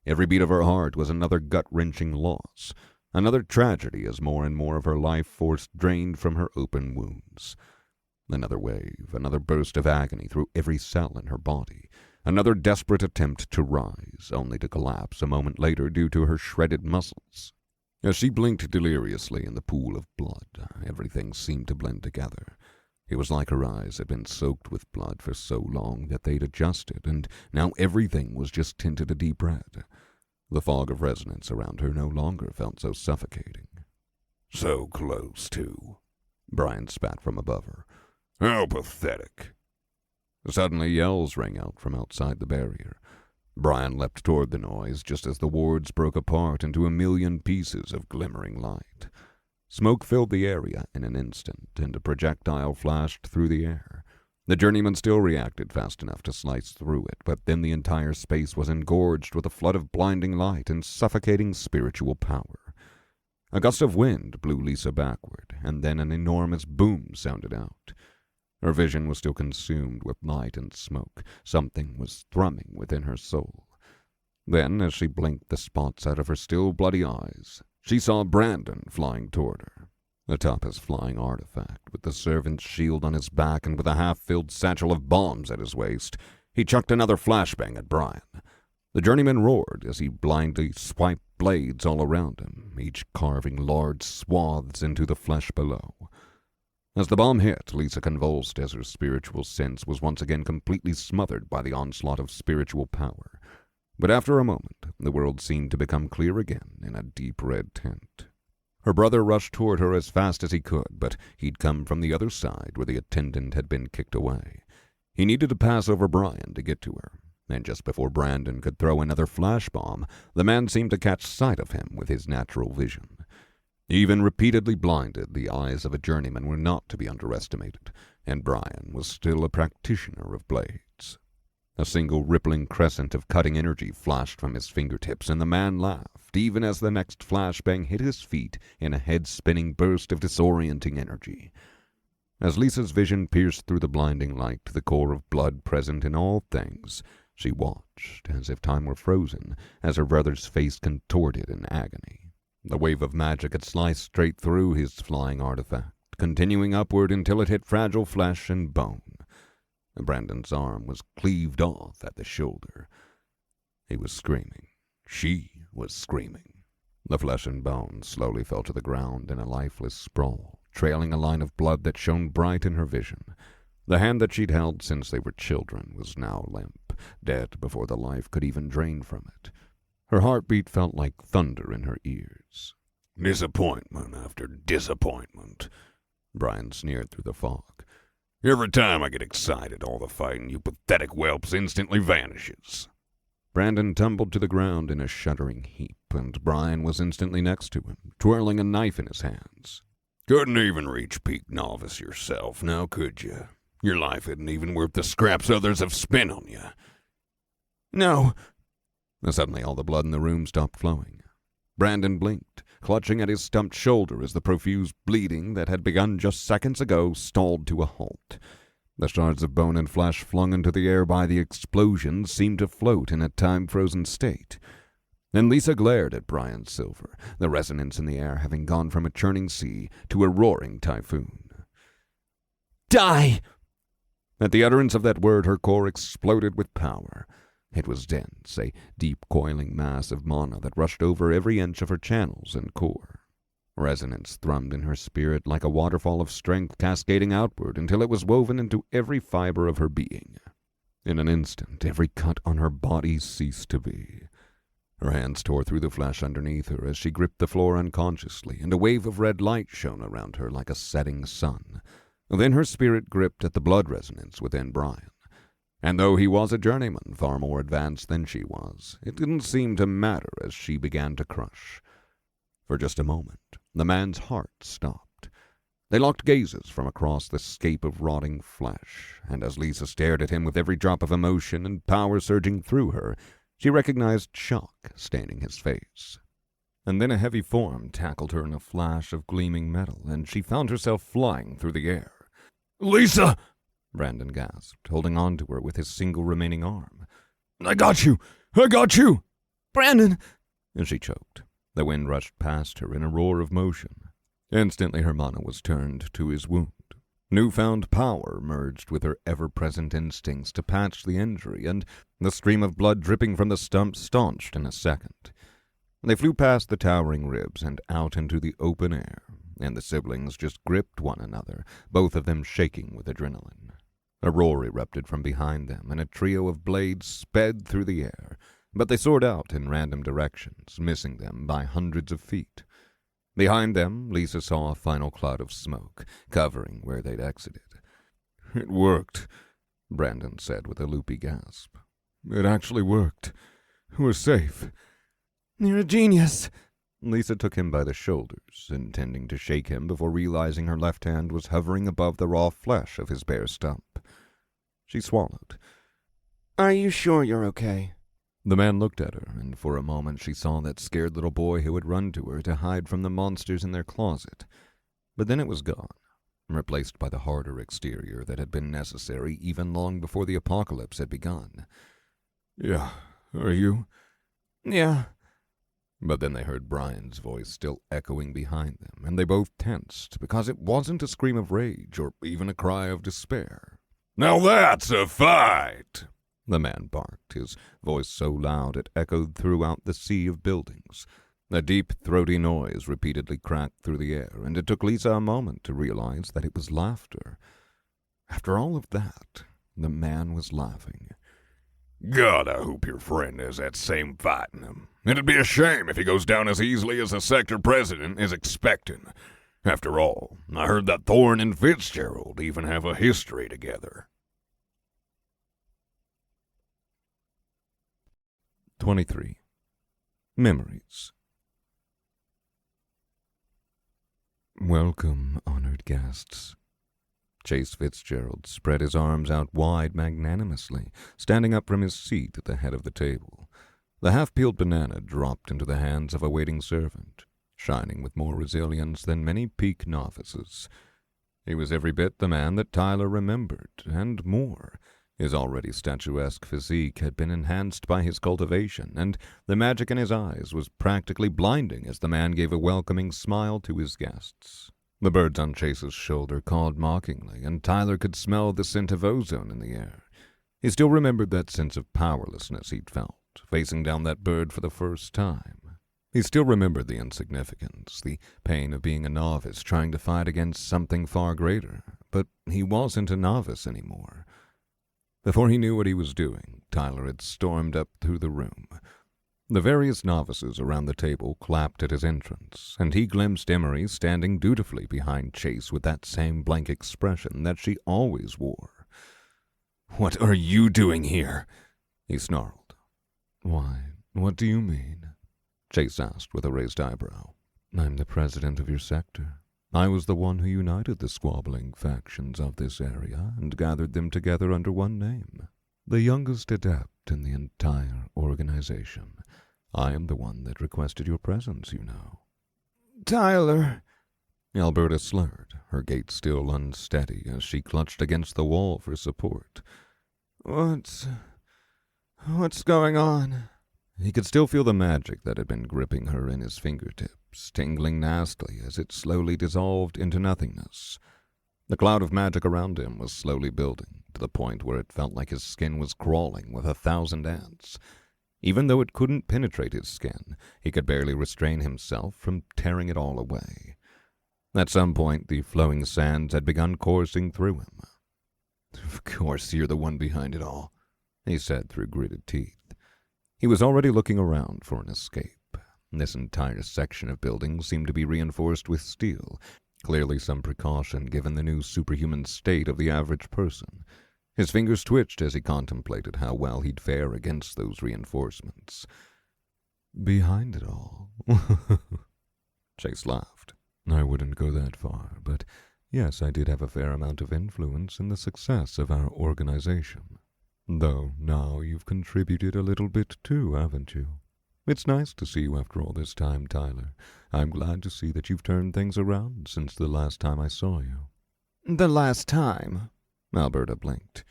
Every beat of her heart was another gut-wrenching loss, another tragedy as more and more of her life force drained from her open wounds. Another wave, another burst of agony through every cell in her body. Another desperate attempt to rise, only to collapse a moment later due to her shredded muscles. As she blinked deliriously in the pool of blood, everything seemed to blend together. It was like her eyes had been soaked with blood for so long that they'd adjusted, and now everything was just tinted a deep red. The fog of resonance around her no longer felt so suffocating. "So close, too." Brian spat from above her. "How pathetic." Suddenly yells rang out from outside the barrier. Brian leapt toward the noise just as the wards broke apart into a million pieces of glimmering light. Smoke filled the area in an instant, and a projectile flashed through the air. The journeyman still reacted fast enough to slice through it, but then the entire space was engorged with a flood of blinding light and suffocating spiritual power. A gust of wind blew Lisa backward, and then an enormous boom sounded out. Her vision was still consumed with light and smoke. Something was thrumming within her soul. Then, as she blinked the spots out of her still bloody eyes, she saw Brandon flying toward her, atop his flying artifact, with the servant's shield on his back and with a half-filled satchel of bombs at his waist. He chucked another flashbang at Brian. The journeyman roared as he blindly swiped blades all around him, each carving large swaths into the flesh below. As the bomb hit, Lisa convulsed as her spiritual sense was once again completely smothered by the onslaught of spiritual power. But after a moment, the world seemed to become clear again in a deep red tint. Her brother rushed toward her as fast as he could, but he'd come from the other side where the attendant had been kicked away. He needed to pass over Brian to get to her, and just before Brandon could throw another flash bomb, the man seemed to catch sight of him with his natural vision. Even repeatedly blinded, the eyes of a journeyman were not to be underestimated, and Brian was still a practitioner of blades. A single rippling crescent of cutting energy flashed from his fingertips, and the man laughed, even as the next flashbang hit his feet in a head-spinning burst of disorienting energy. As Lisa's vision pierced through the blinding light to the core of blood present in all things, she watched, as if time were frozen, as her brother's face contorted in agony. The wave of magic had sliced straight through his flying artifact, continuing upward until it hit fragile flesh and bone. Brandon's arm was cleaved off at the shoulder. He was screaming. She was screaming. The flesh and bone slowly fell to the ground in a lifeless sprawl, trailing a line of blood that shone bright in her vision. The hand that she'd held since they were children was now limp, dead before the life could even drain from it. Her heartbeat felt like thunder in her ears. Disappointment after disappointment, Brian sneered through the fog. Every time I get excited, all the fighting you pathetic whelps instantly vanishes. Brandon tumbled to the ground in a shuddering heap, and Brian was instantly next to him, twirling a knife in his hands. Couldn't even reach peak novice yourself, now could you? Your life isn't even worth the scraps others have spent on you. No! Suddenly all the blood in the room stopped flowing. Brandon blinked, clutching at his stumped shoulder as the profuse bleeding that had begun just seconds ago stalled to a halt. The shards of bone and flesh flung into the air by the explosion seemed to float in a time-frozen state. Then Lisa glared at Brian's silver, the resonance in the air having gone from a churning sea to a roaring typhoon. Die! At the utterance of that word, her core exploded with power. It was dense, a deep coiling mass of mana that rushed over every inch of her channels and core. Resonance thrummed in her spirit like a waterfall of strength cascading outward until it was woven into every fiber of her being. In an instant, every cut on her body ceased to be. Her hands tore through the flesh underneath her as she gripped the floor unconsciously, and a wave of red light shone around her like a setting sun. Then her spirit gripped at the blood resonance within Brian. And though he was a journeyman far more advanced than she was, it didn't seem to matter as she began to crush. For just a moment, the man's heart stopped. They locked gazes from across the scape of rotting flesh, and as Lisa stared at him with every drop of emotion and power surging through her, she recognized shock staining his face. And then a heavy form tackled her in a flash of gleaming metal, and she found herself flying through the air. Lisa! Brandon gasped, holding on to her with his single remaining arm. I got you! I got you! Brandon! And she choked. The wind rushed past her in a roar of motion. Instantly her mana was turned to his wound. Newfound power merged with her ever-present instincts to patch the injury, and the stream of blood dripping from the stump staunched in a second. They flew past the towering ribs and out into the open air, and the siblings just gripped one another, both of them shaking with adrenaline. A roar erupted from behind them, and a trio of blades sped through the air, but they soared out in random directions, missing them by hundreds of feet. Behind them, Lisa saw a final cloud of smoke, covering where they'd exited. It worked, Brandon said with a loopy gasp. It actually worked. We're safe. You're a genius. Lisa took him by the shoulders, intending to shake him before realizing her left hand was hovering above the raw flesh of his bare stump. She swallowed. Are you sure you're okay? The man looked at her, and for a moment she saw that scared little boy who had run to her to hide from the monsters in their closet. But then it was gone, replaced by the harder exterior that had been necessary even long before the apocalypse had begun. Yeah, are you? Yeah. But then they heard Brian's voice still echoing behind them, and they both tensed, because it wasn't a scream of rage or even a cry of despair. Now that's a fight! The man barked, his voice so loud it echoed throughout the sea of buildings. A deep, throaty noise repeatedly cracked through the air, and it took Lisa a moment to realize that it was laughter. After all of that, the man was laughing. God, I hope your friend has that same fight in him. It'd be a shame if he goes down as easily as the sector president is expecting. After all, I heard that Thorne and Fitzgerald even have a history together. 23. Memories. Welcome, honored guests. Chase Fitzgerald spread his arms out wide magnanimously, standing up from his seat at the head of the table. The half-peeled banana dropped into the hands of a waiting servant, shining with more resilience than many peak novices. He was every bit the man that Tyler remembered, and more. His already statuesque physique had been enhanced by his cultivation, and the magic in his eyes was practically blinding as the man gave a welcoming smile to his guests. The birds on Chase's shoulder called mockingly, and Tyler could smell the scent of ozone in the air. He still remembered that sense of powerlessness he'd felt, facing down that bird for the first time. He still remembered the insignificance, the pain of being a novice trying to fight against something far greater, but he wasn't a novice anymore. Before he knew what he was doing, Tyler had stormed up through the room. The various novices around the table clapped at his entrance, and he glimpsed Emery standing dutifully behind Chase with that same blank expression that she always wore. "What are you doing here?" he snarled. "Why, what do you mean?" Chase asked with a raised eyebrow. "I'm the president of your sector. I was the one who united the squabbling factions of this area and gathered them together under one name. The youngest adept in the entire organization. I am the one that requested your presence, you know." "Tyler," Alberta slurred, her gait still unsteady as she clutched against the wall for support. What's going on?" He could still feel the magic that had been gripping her in his fingertips, tingling nastily as it slowly dissolved into nothingness. The cloud of magic around him was slowly building, to the point where it felt like his skin was crawling with 1,000 ants. Even though it couldn't penetrate his skin, he could barely restrain himself from tearing it all away. At some point, the flowing sands had begun coursing through him. "Of course you're the one behind it all," he said through gritted teeth. He was already looking around for an escape. This entire section of building seemed to be reinforced with steel, clearly some precaution given the new superhuman state of the average person. His fingers twitched as he contemplated how well he'd fare against those reinforcements. "Behind it all?" Chase laughed. "I wouldn't go that far, but yes, I did have a fair amount of influence in the success of our organization. Though now you've contributed a little bit too, haven't you? It's nice to see you after all this time, Tyler. I'm glad to see that you've turned things around since the last time I saw you." "The last time?" Alberta blinked.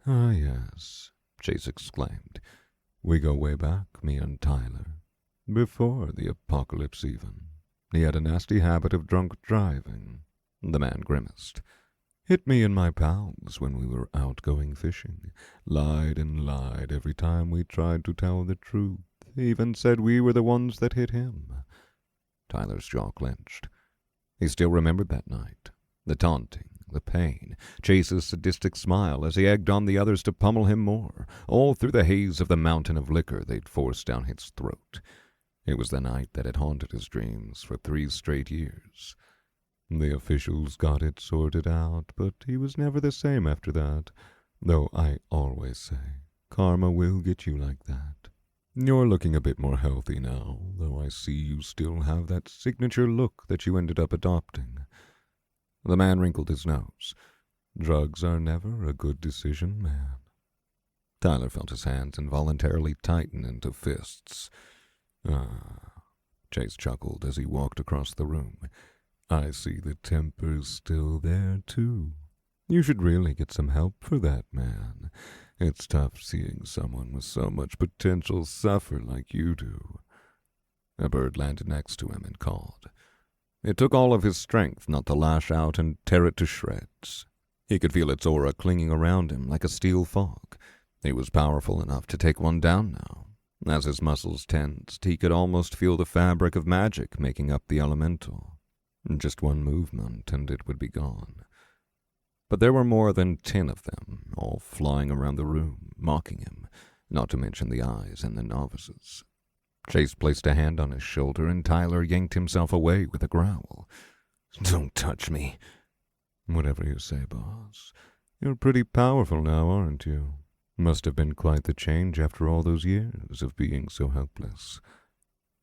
"Ah, yes," Chase exclaimed. "We go way back, me and Tyler. Before the apocalypse even. He had a nasty habit of drunk driving." The man grimaced. "Hit me and my pals when we were out going fishing. Lied and lied every time we tried to tell the truth. Even said we were the ones that hit him." Tyler's jaw clenched. He still remembered that night. The taunting, the pain, Chase's sadistic smile as he egged on the others to pummel him more, all through the haze of the mountain of liquor they'd forced down his throat. It was the night that had haunted his dreams for 3 straight years. The officials got it sorted out, but he was never the same after that, though I always say, karma will get you like that. You're looking a bit more healthy now, though I see you still have that signature look that you ended up adopting." The man wrinkled his nose. "Drugs are never a good decision, man." Tyler felt his hands involuntarily tighten into fists. "Ah," Chase chuckled as he walked across the room. "I see the temper's still there, too. You should really get some help for that, man. It's tough seeing someone with so much potential suffer like you do." A bird landed next to him and called. It took all of his strength not to lash out and tear it to shreds. He could feel its aura clinging around him like a steel fog. He was powerful enough to take one down now. As his muscles tensed, he could almost feel the fabric of magic making up the elemental. Just one movement, and it would be gone. But there were more than 10 of them, all flying around the room, mocking him, not to mention the eyes and the novices. Chase placed a hand on his shoulder, and Tyler yanked himself away with a growl. "Don't touch me." "Whatever you say, boss. You're pretty powerful now, aren't you? Must have been quite the change after all those years of being so helpless."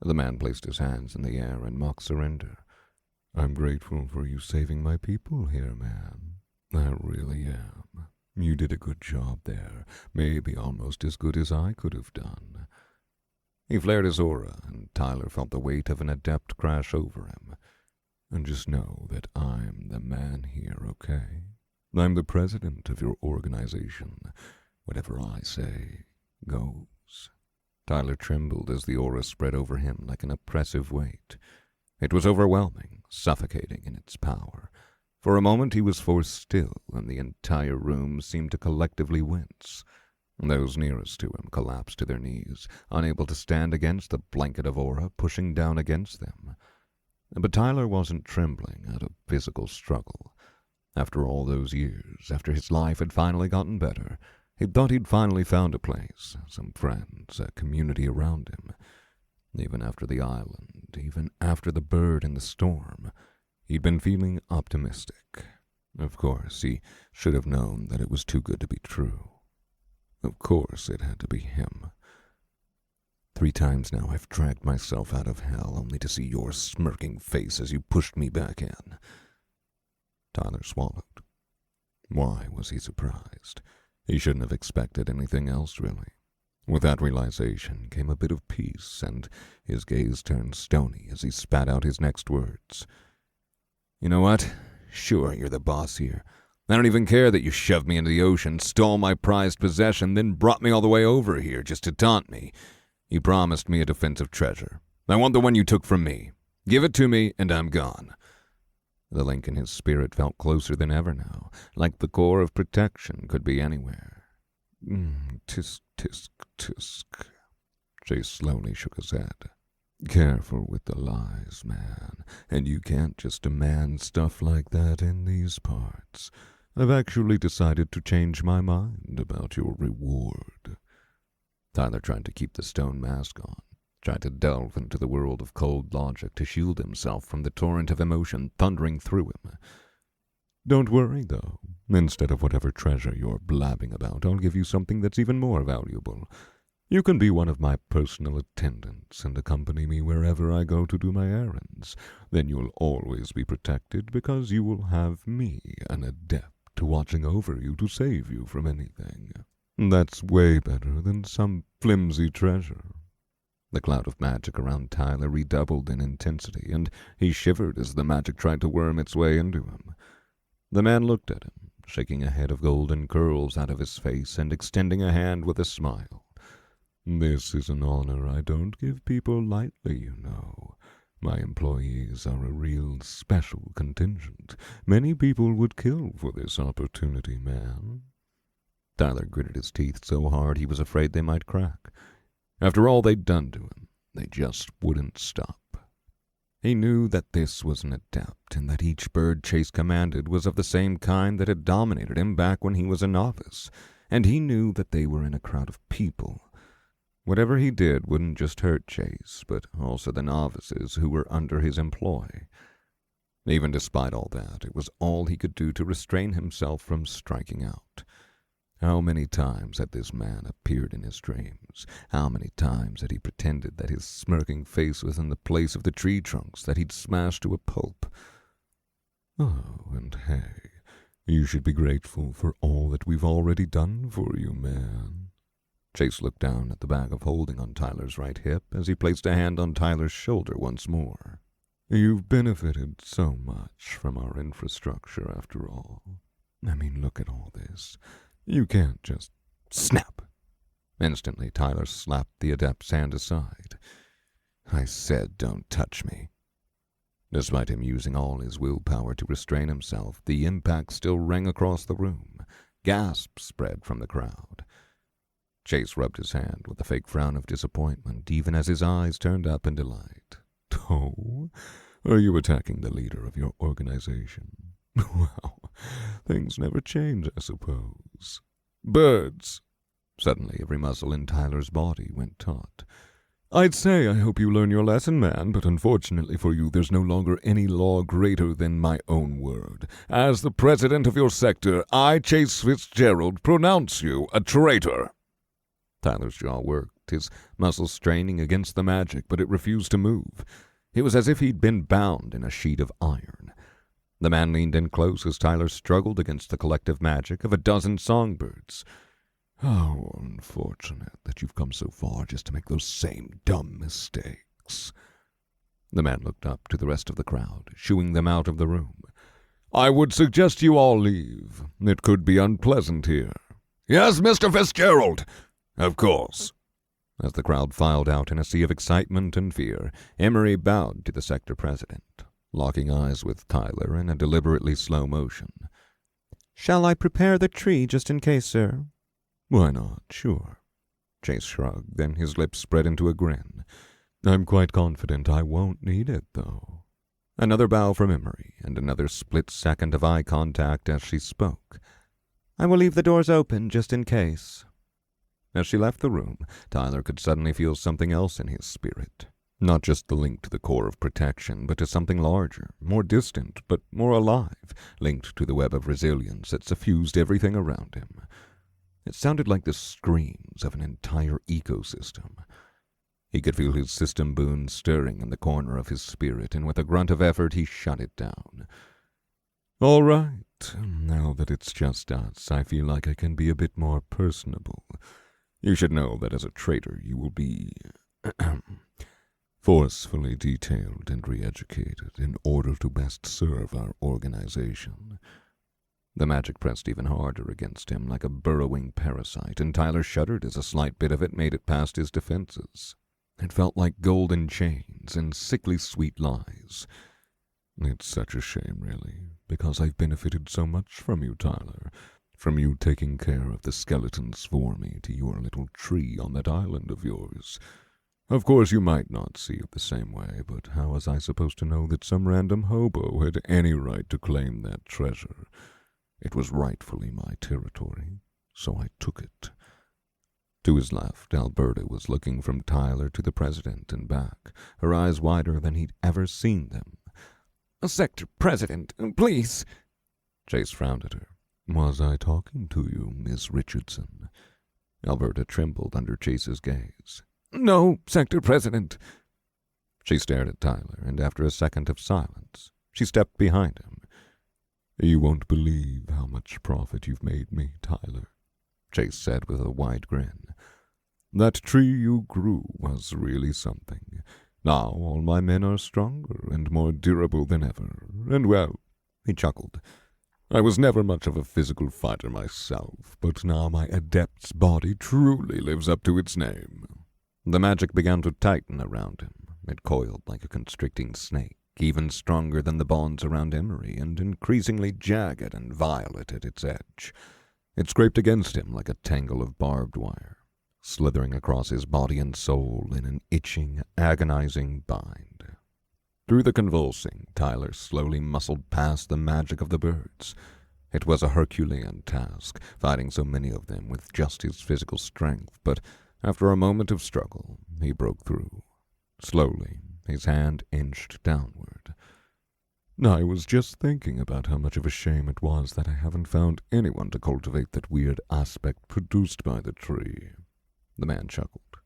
The man placed his hands in the air in mock surrender. "I'm grateful for you saving my people here, man. I really am. You did a good job there, maybe almost as good as I could have done." He flared his aura, and Tyler felt the weight of an adept crash over him. And just know that I'm the man here, okay? I'm the president of your organization. Whatever I say goes. Tyler trembled as the aura spread over him like an oppressive weight. It was overwhelming, suffocating in its power. For a moment he was forced still, and the entire room seemed to collectively wince. Those nearest to him collapsed to their knees, unable to stand against the blanket of aura pushing down against them. But Tyler wasn't trembling out of physical struggle. After all those years, after his life had finally gotten better, he thought he'd finally found a place, some friends, a community around him. Even after the island, even after the bird in the storm, he'd been feeling optimistic. Of course, he should have known that it was too good to be true. Of course it had to be him. 3 times now I've dragged myself out of hell only to see your smirking face as you pushed me back in. Tyler swallowed. Why was he surprised? He shouldn't have expected anything else, really. With that realization came a bit of peace, and his gaze turned stony as he spat out his next words. You know what? Sure, you're the boss here. I don't even care that you shoved me into the ocean, stole my prized possession, then brought me all the way over here just to taunt me. You promised me a defensive treasure. I want the one you took from me. Give it to me, and I'm gone. The link in his spirit felt closer than ever now, like the core of protection could be anywhere. Tisk, tisk, tisk. Chase slowly shook his head. Careful with the lies, man, and you can't just demand stuff like that in these parts. I've actually decided to change my mind about your reward. Tyler tried to keep the stone mask on, tried to delve into the world of cold logic to shield himself from the torrent of emotion thundering through him. Don't worry, though. Instead of whatever treasure you're blabbing about, I'll give you something that's even more valuable. You can be one of my personal attendants and accompany me wherever I go to do my errands. Then you'll always be protected because you will have me, an adept, watching over you to save you from anything. That's way better than some flimsy treasure. The cloud of magic around Tyler redoubled in intensity, and he shivered as the magic tried to worm its way into him. The man looked at him, shaking a head of golden curls out of his face and extending a hand with a smile. This is an honor I don't give people lightly, you know. My employees are a real special contingent. Many people would kill for this opportunity, man. Tyler gritted his teeth so hard he was afraid they might crack. After all they'd done to him, they just wouldn't stop. He knew that this was an adept, and that each bird Chase commanded was of the same kind that had dominated him back when he was a novice, and he knew that they were in a crowd of people. Whatever he did wouldn't just hurt Chase, but also the novices who were under his employ. Even despite all that, it was all he could do to restrain himself from striking out. How many times had this man appeared in his dreams? How many times had he pretended that his smirking face was in the place of the tree trunks that he'd smashed to a pulp? Oh, and hey, you should be grateful for all that we've already done for you, man. Chase looked down at the bag of holding on Tyler's right hip as he placed a hand on Tyler's shoulder once more. You've benefited so much from our infrastructure, after all. I mean, look at all this. You can't just snap. Instantly, Tyler slapped the adept's hand aside. I said, don't touch me. Despite him using all his willpower to restrain himself, the impact still rang across the room. Gasps spread from the crowd. Chase rubbed his hand with a fake frown of disappointment, even as his eyes turned up in delight. Oh, are you attacking the leader of your organization? Well, things never change, I suppose. Birds! Suddenly, every muscle in Tyler's body went taut. I'd say I hope you learn your lesson, man, but unfortunately for you, there's no longer any law greater than my own word. As the president of your sector, I, Chase Fitzgerald, pronounce you a traitor. Tyler's jaw worked, his muscles straining against the magic, but it refused to move. It was as if he'd been bound in a sheet of iron. The man leaned in close as Tyler struggled against the collective magic of a dozen songbirds. How unfortunate that you've come so far just to make those same dumb mistakes. The man looked up to the rest of the crowd, shooing them out of the room. "I would suggest you all leave. It could be unpleasant here." "Yes, Mr. Fitzgerald. Of course." As the crowd filed out in a sea of excitement and fear, Emery bowed to the sector president, locking eyes with Tyler in a deliberately slow motion. "Shall I prepare the tree just in case, sir?" "Why not? Sure." Chase shrugged, then his lips spread into a grin. "I'm quite confident I won't need it, though." Another bow from Emery, and another split second of eye contact as she spoke. "I will leave the doors open just in case." As she left the room, Tyler could suddenly feel something else in his spirit. Not just the link to the core of protection, but to something larger, more distant, but more alive, linked to the web of resilience that suffused everything around him. It sounded like the screams of an entire ecosystem. He could feel his system boon stirring in the corner of his spirit, and with a grunt of effort he shut it down. "All right, now that it's just us, I feel like I can be a bit more personable. You should know that as a traitor you will be forcefully detailed and re-educated in order to best serve our organization." The magic pressed even harder against him like a burrowing parasite, and Tyler shuddered as a slight bit of it made it past his defenses. It felt like golden chains and sickly sweet lies. "It's such a shame, really, because I've benefited so much from you, Tyler. From you taking care of the skeletons for me to your little tree on that island of yours. Of course, you might not see it the same way, but how was I supposed to know that some random hobo had any right to claim that treasure? It was rightfully my territory, so I took it." To his left, Alberta was looking from Tyler to the president and back, her eyes wider than he'd ever seen them. "Sector President, please." Chase frowned at her. "Was I talking to you, Miss Richardson?" Alberta trembled under Chase's gaze. "No, Sector President." She stared at Tyler, and after a second of silence, she stepped behind him. "You won't believe how much profit you've made me, Tyler," Chase said with a wide grin. "That tree you grew was really something. Now all my men are stronger and more durable than ever, and well," he chuckled, "I was never much of a physical fighter myself, but now my adept's body truly lives up to its name." The magic began to tighten around him. It coiled like a constricting snake, even stronger than the bonds around Emery, and increasingly jagged and violet at its edge. It scraped against him like a tangle of barbed wire, slithering across his body and soul in an itching, agonizing bind. Through the convulsing, Tyler slowly muscled past the magic of the birds. It was a Herculean task, fighting so many of them with just his physical strength, but after a moment of struggle, he broke through. Slowly, his hand inched downward. "I was just thinking about how much of a shame it was that I haven't found anyone to cultivate that weird aspect produced by the tree." The man chuckled.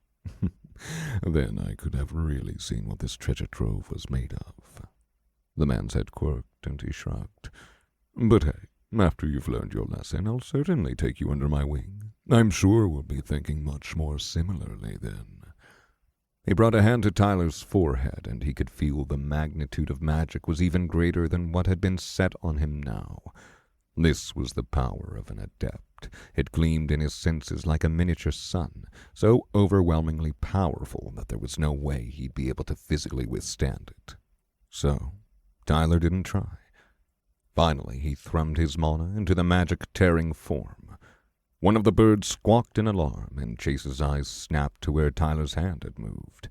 "Then I could have really seen what this treasure trove was made of." The man's head quirked, and he shrugged. "But hey, after you've learned your lesson, I'll certainly take you under my wing. I'm sure we'll be thinking much more similarly then." He brought a hand to Tyler's forehead, and he could feel the magnitude of magic was even greater than what had been set on him now. This was the power of an adept. It gleamed in his senses like a miniature sun, so overwhelmingly powerful that there was no way he'd be able to physically withstand it. So, Tyler didn't try. Finally, he thrummed his mana into the magic-tearing form. One of the birds squawked in alarm, and Chase's eyes snapped to where Tyler's hand had moved.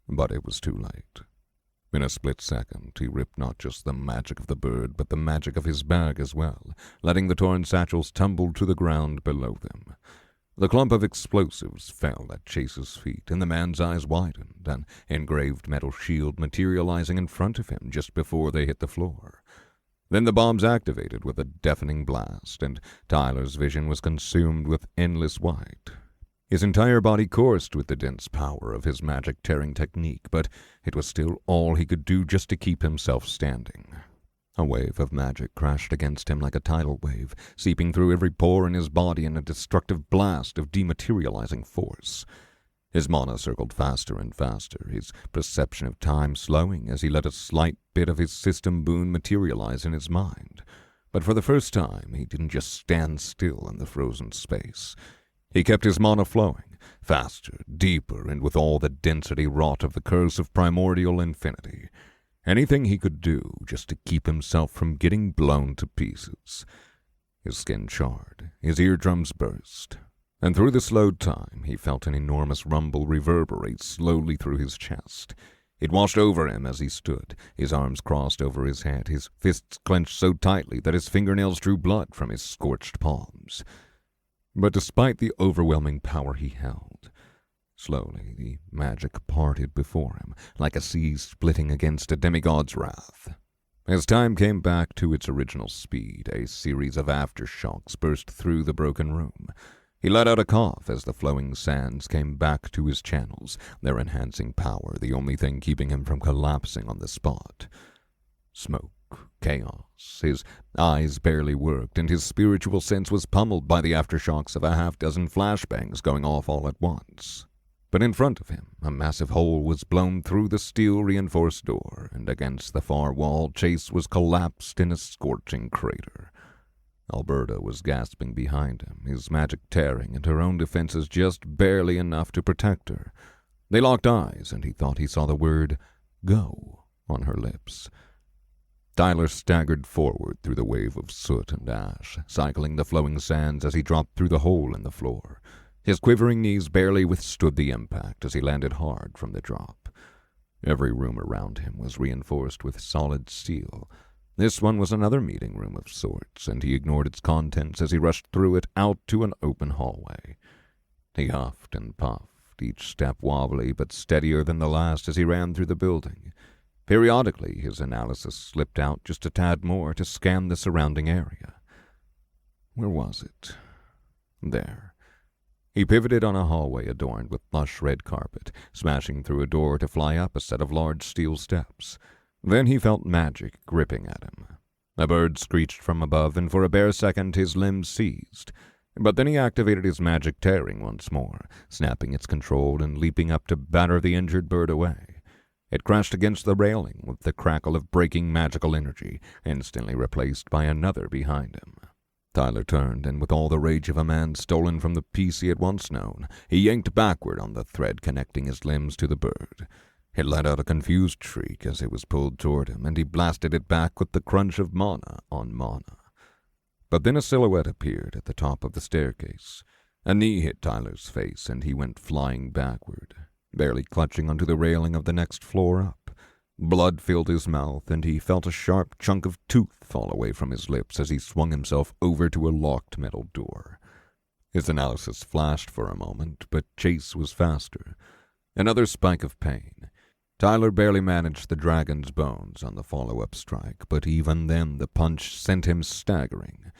But it was too late. In a split second, he ripped not just the magic of the bird, but the magic of his bag as well, letting the torn satchels tumble to the ground below them. The clump of explosives fell at Chase's feet, and the man's eyes widened, an engraved metal shield materializing in front of him just before they hit the floor. Then the bombs activated with a deafening blast, and Tyler's vision was consumed with endless white. His entire body coursed with the dense power of his magic-tearing technique, but it was still all he could do just to keep himself standing. A wave of magic crashed against him like a tidal wave, seeping through every pore in his body in a destructive blast of dematerializing force. His mana circled faster and faster, his perception of time slowing as he let a slight bit of his system boon materialize in his mind. But for the first time, he didn't just stand still in the frozen space. He kept his mana flowing, faster, deeper, and with all the density wrought of the curse of primordial infinity. Anything he could do just to keep himself from getting blown to pieces. His skin charred, his eardrums burst, and through the slowed time he felt an enormous rumble reverberate slowly through his chest. It washed over him as he stood, his arms crossed over his head, his fists clenched so tightly that his fingernails drew blood from his scorched palms. But despite the overwhelming power he held, slowly the magic parted before him, like a sea splitting against a demigod's wrath. As time came back to its original speed, a series of aftershocks burst through the broken room. He let out a cough as the flowing sands came back to his channels, their enhancing power the only thing keeping him from collapsing on the spot. Smoke, chaos, his eyes barely worked, and his spiritual sense was pummeled by the aftershocks of a half-dozen flashbangs going off all at once. But in front of him, a massive hole was blown through the steel-reinforced door, and against the far wall, Chase was collapsed in a scorching crater. Alberta was gasping behind him, his magic tearing, and her own defenses just barely enough to protect her. They locked eyes, and he thought he saw the word, "Go," on her lips. Tyler staggered forward through the wave of soot and ash, cycling the flowing sands as he dropped through the hole in the floor. His quivering knees barely withstood the impact as he landed hard from the drop. Every room around him was reinforced with solid steel. This one was another meeting room of sorts, and he ignored its contents as he rushed through it out to an open hallway. He huffed and puffed, each step wobbly but steadier than the last as he ran through the building. Periodically, his analysis slipped out just a tad more to scan the surrounding area. Where was it? There. He pivoted on a hallway adorned with plush red carpet, smashing through a door to fly up a set of large steel steps. Then he felt magic gripping at him. A bird screeched from above, and for a bare second his limbs seized. But then he activated his magic tearing once more, snapping its control and leaping up to batter the injured bird away. It crashed against the railing with the crackle of breaking magical energy, instantly replaced by another behind him. Tyler turned, and with all the rage of a man stolen from the peace he had once known, he yanked backward on the thread connecting his limbs to the bird. It let out a confused shriek as it was pulled toward him, and he blasted it back with the crunch of mana on mana. But then a silhouette appeared at the top of the staircase. A knee hit Tyler's face, and he went flying backward, barely clutching onto the railing of the next floor up. Blood filled his mouth, and he felt a sharp chunk of tooth fall away from his lips as he swung himself over to a locked metal door. His analysis flashed for a moment, but Chase was faster. Another spike of pain. Tyler barely managed the dragon's bones on the follow-up strike, but even then the punch sent him staggering.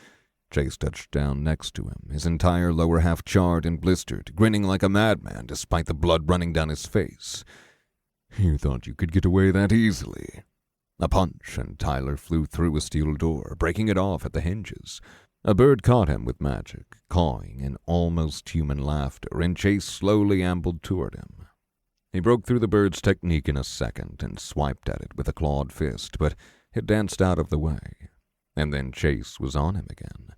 Chase touched down next to him, his entire lower half charred and blistered, grinning like a madman despite the blood running down his face. "You thought you could get away that easily." A punch, and Tyler flew through a steel door, breaking it off at the hinges. A bird caught him with magic, cawing in almost human laughter, and Chase slowly ambled toward him. He broke through the bird's technique in a second and swiped at it with a clawed fist, but it danced out of the way. And then Chase was on him again.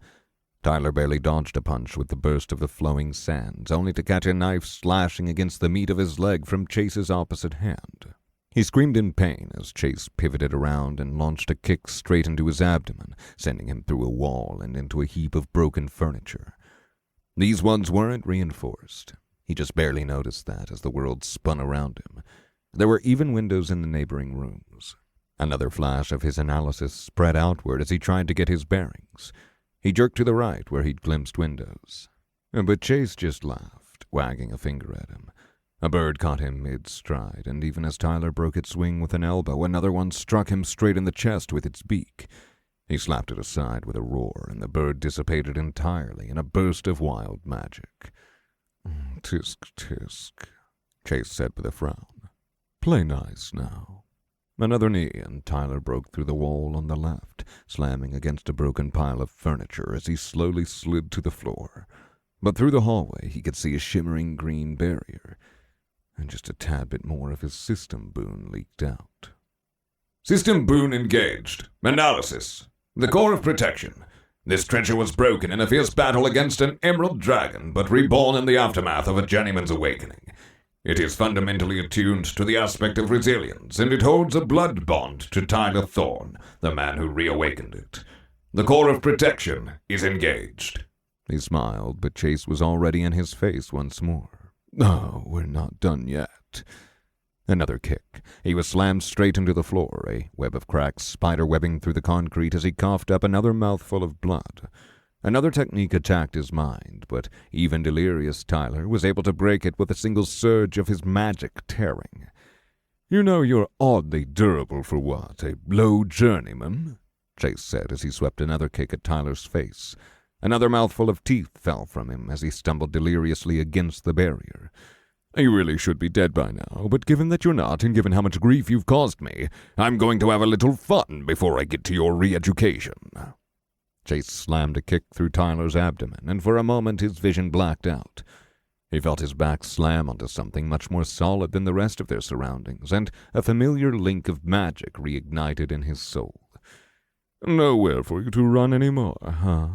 Tyler barely dodged a punch with the burst of the flowing sands, only to catch a knife slashing against the meat of his leg from Chase's opposite hand. He screamed in pain as Chase pivoted around and launched a kick straight into his abdomen, sending him through a wall and into a heap of broken furniture. These ones weren't reinforced. He just barely noticed that as the world spun around him. There were even windows in the neighboring rooms. Another flash of his analysis spread outward as he tried to get his bearings. He jerked to the right where he'd glimpsed windows. But Chase just laughed, wagging a finger at him. A bird caught him mid-stride, and even as Tyler broke its wing with an elbow, another one struck him straight in the chest with its beak. He slapped it aside with a roar, and the bird dissipated entirely in a burst of wild magic. "Tisk, tisk," Chase said with a frown. "Play nice now." Another knee, and Tyler broke through the wall on the left, slamming against a broken pile of furniture as he slowly slid to the floor. But through the hallway he could see a shimmering green barrier. and just a tad bit more of his system boon leaked out. System boon engaged. Analysis. The core of protection. This treasure was broken in a fierce battle against an emerald dragon, but reborn in the aftermath of a journeyman's awakening. It is fundamentally attuned to the aspect of resilience, and it holds a blood bond to Tyler Thorne, the man who reawakened it. The core of protection is engaged. He smiled, but Chase was already in his face once more. Oh, we're not done yet. Another kick. He was slammed straight into the floor, a web of cracks spider-webbing through the concrete as he coughed up another mouthful of blood. Another technique attacked his mind, but even delirious Tyler was able to break it with a single surge of his magic tearing. You know you're oddly durable for what, a low journeyman? Chase said as he swept another kick at Tyler's face. Another mouthful of teeth fell from him as he stumbled deliriously against the barrier. You really should be dead by now, but given that you're not, and given how much grief you've caused me, I'm going to have a little fun before I get to your re-education. Chase slammed a kick through Tyler's abdomen, and for a moment his vision blacked out. He felt his back slam onto something much more solid than the rest of their surroundings, and a familiar link of magic reignited in his soul. Nowhere for you to run anymore, huh?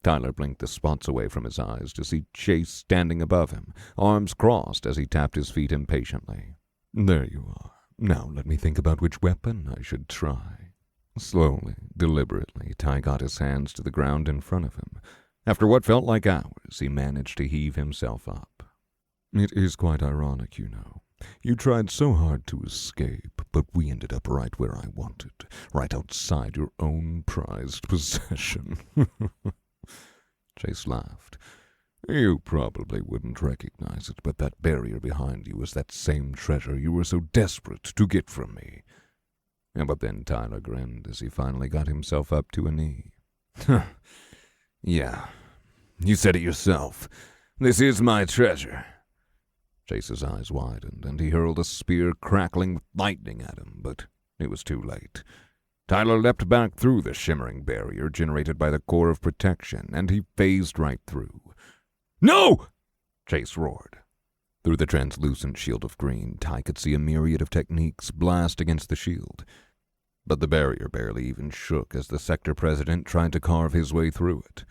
Tyler blinked the spots away from his eyes to see Chase standing above him, arms crossed as he tapped his feet impatiently. There you are. Now let me think about which weapon I should try. Slowly, deliberately, Ty got his hands to the ground in front of him. After what felt like hours, he managed to heave himself up. It is quite ironic, you know. You tried so hard to escape, but we ended up right where I wanted, right outside your own prized possession. Chase laughed. You probably wouldn't recognize it, but that barrier behind you is that same treasure you were so desperate to get from me. But then Tyler grinned as he finally got himself up to a knee. Yeah, you said it yourself. This is my treasure. Chase's eyes widened, and he hurled a spear crackling with lightning at him, but it was too late. Tyler leapt back through the shimmering barrier generated by the core of protection, and he phased right through. No! Chase roared. Through the translucent shield of green, Ty could see a myriad of techniques blast against the shield. But the barrier barely even shook as the sector president tried to carve his way through it.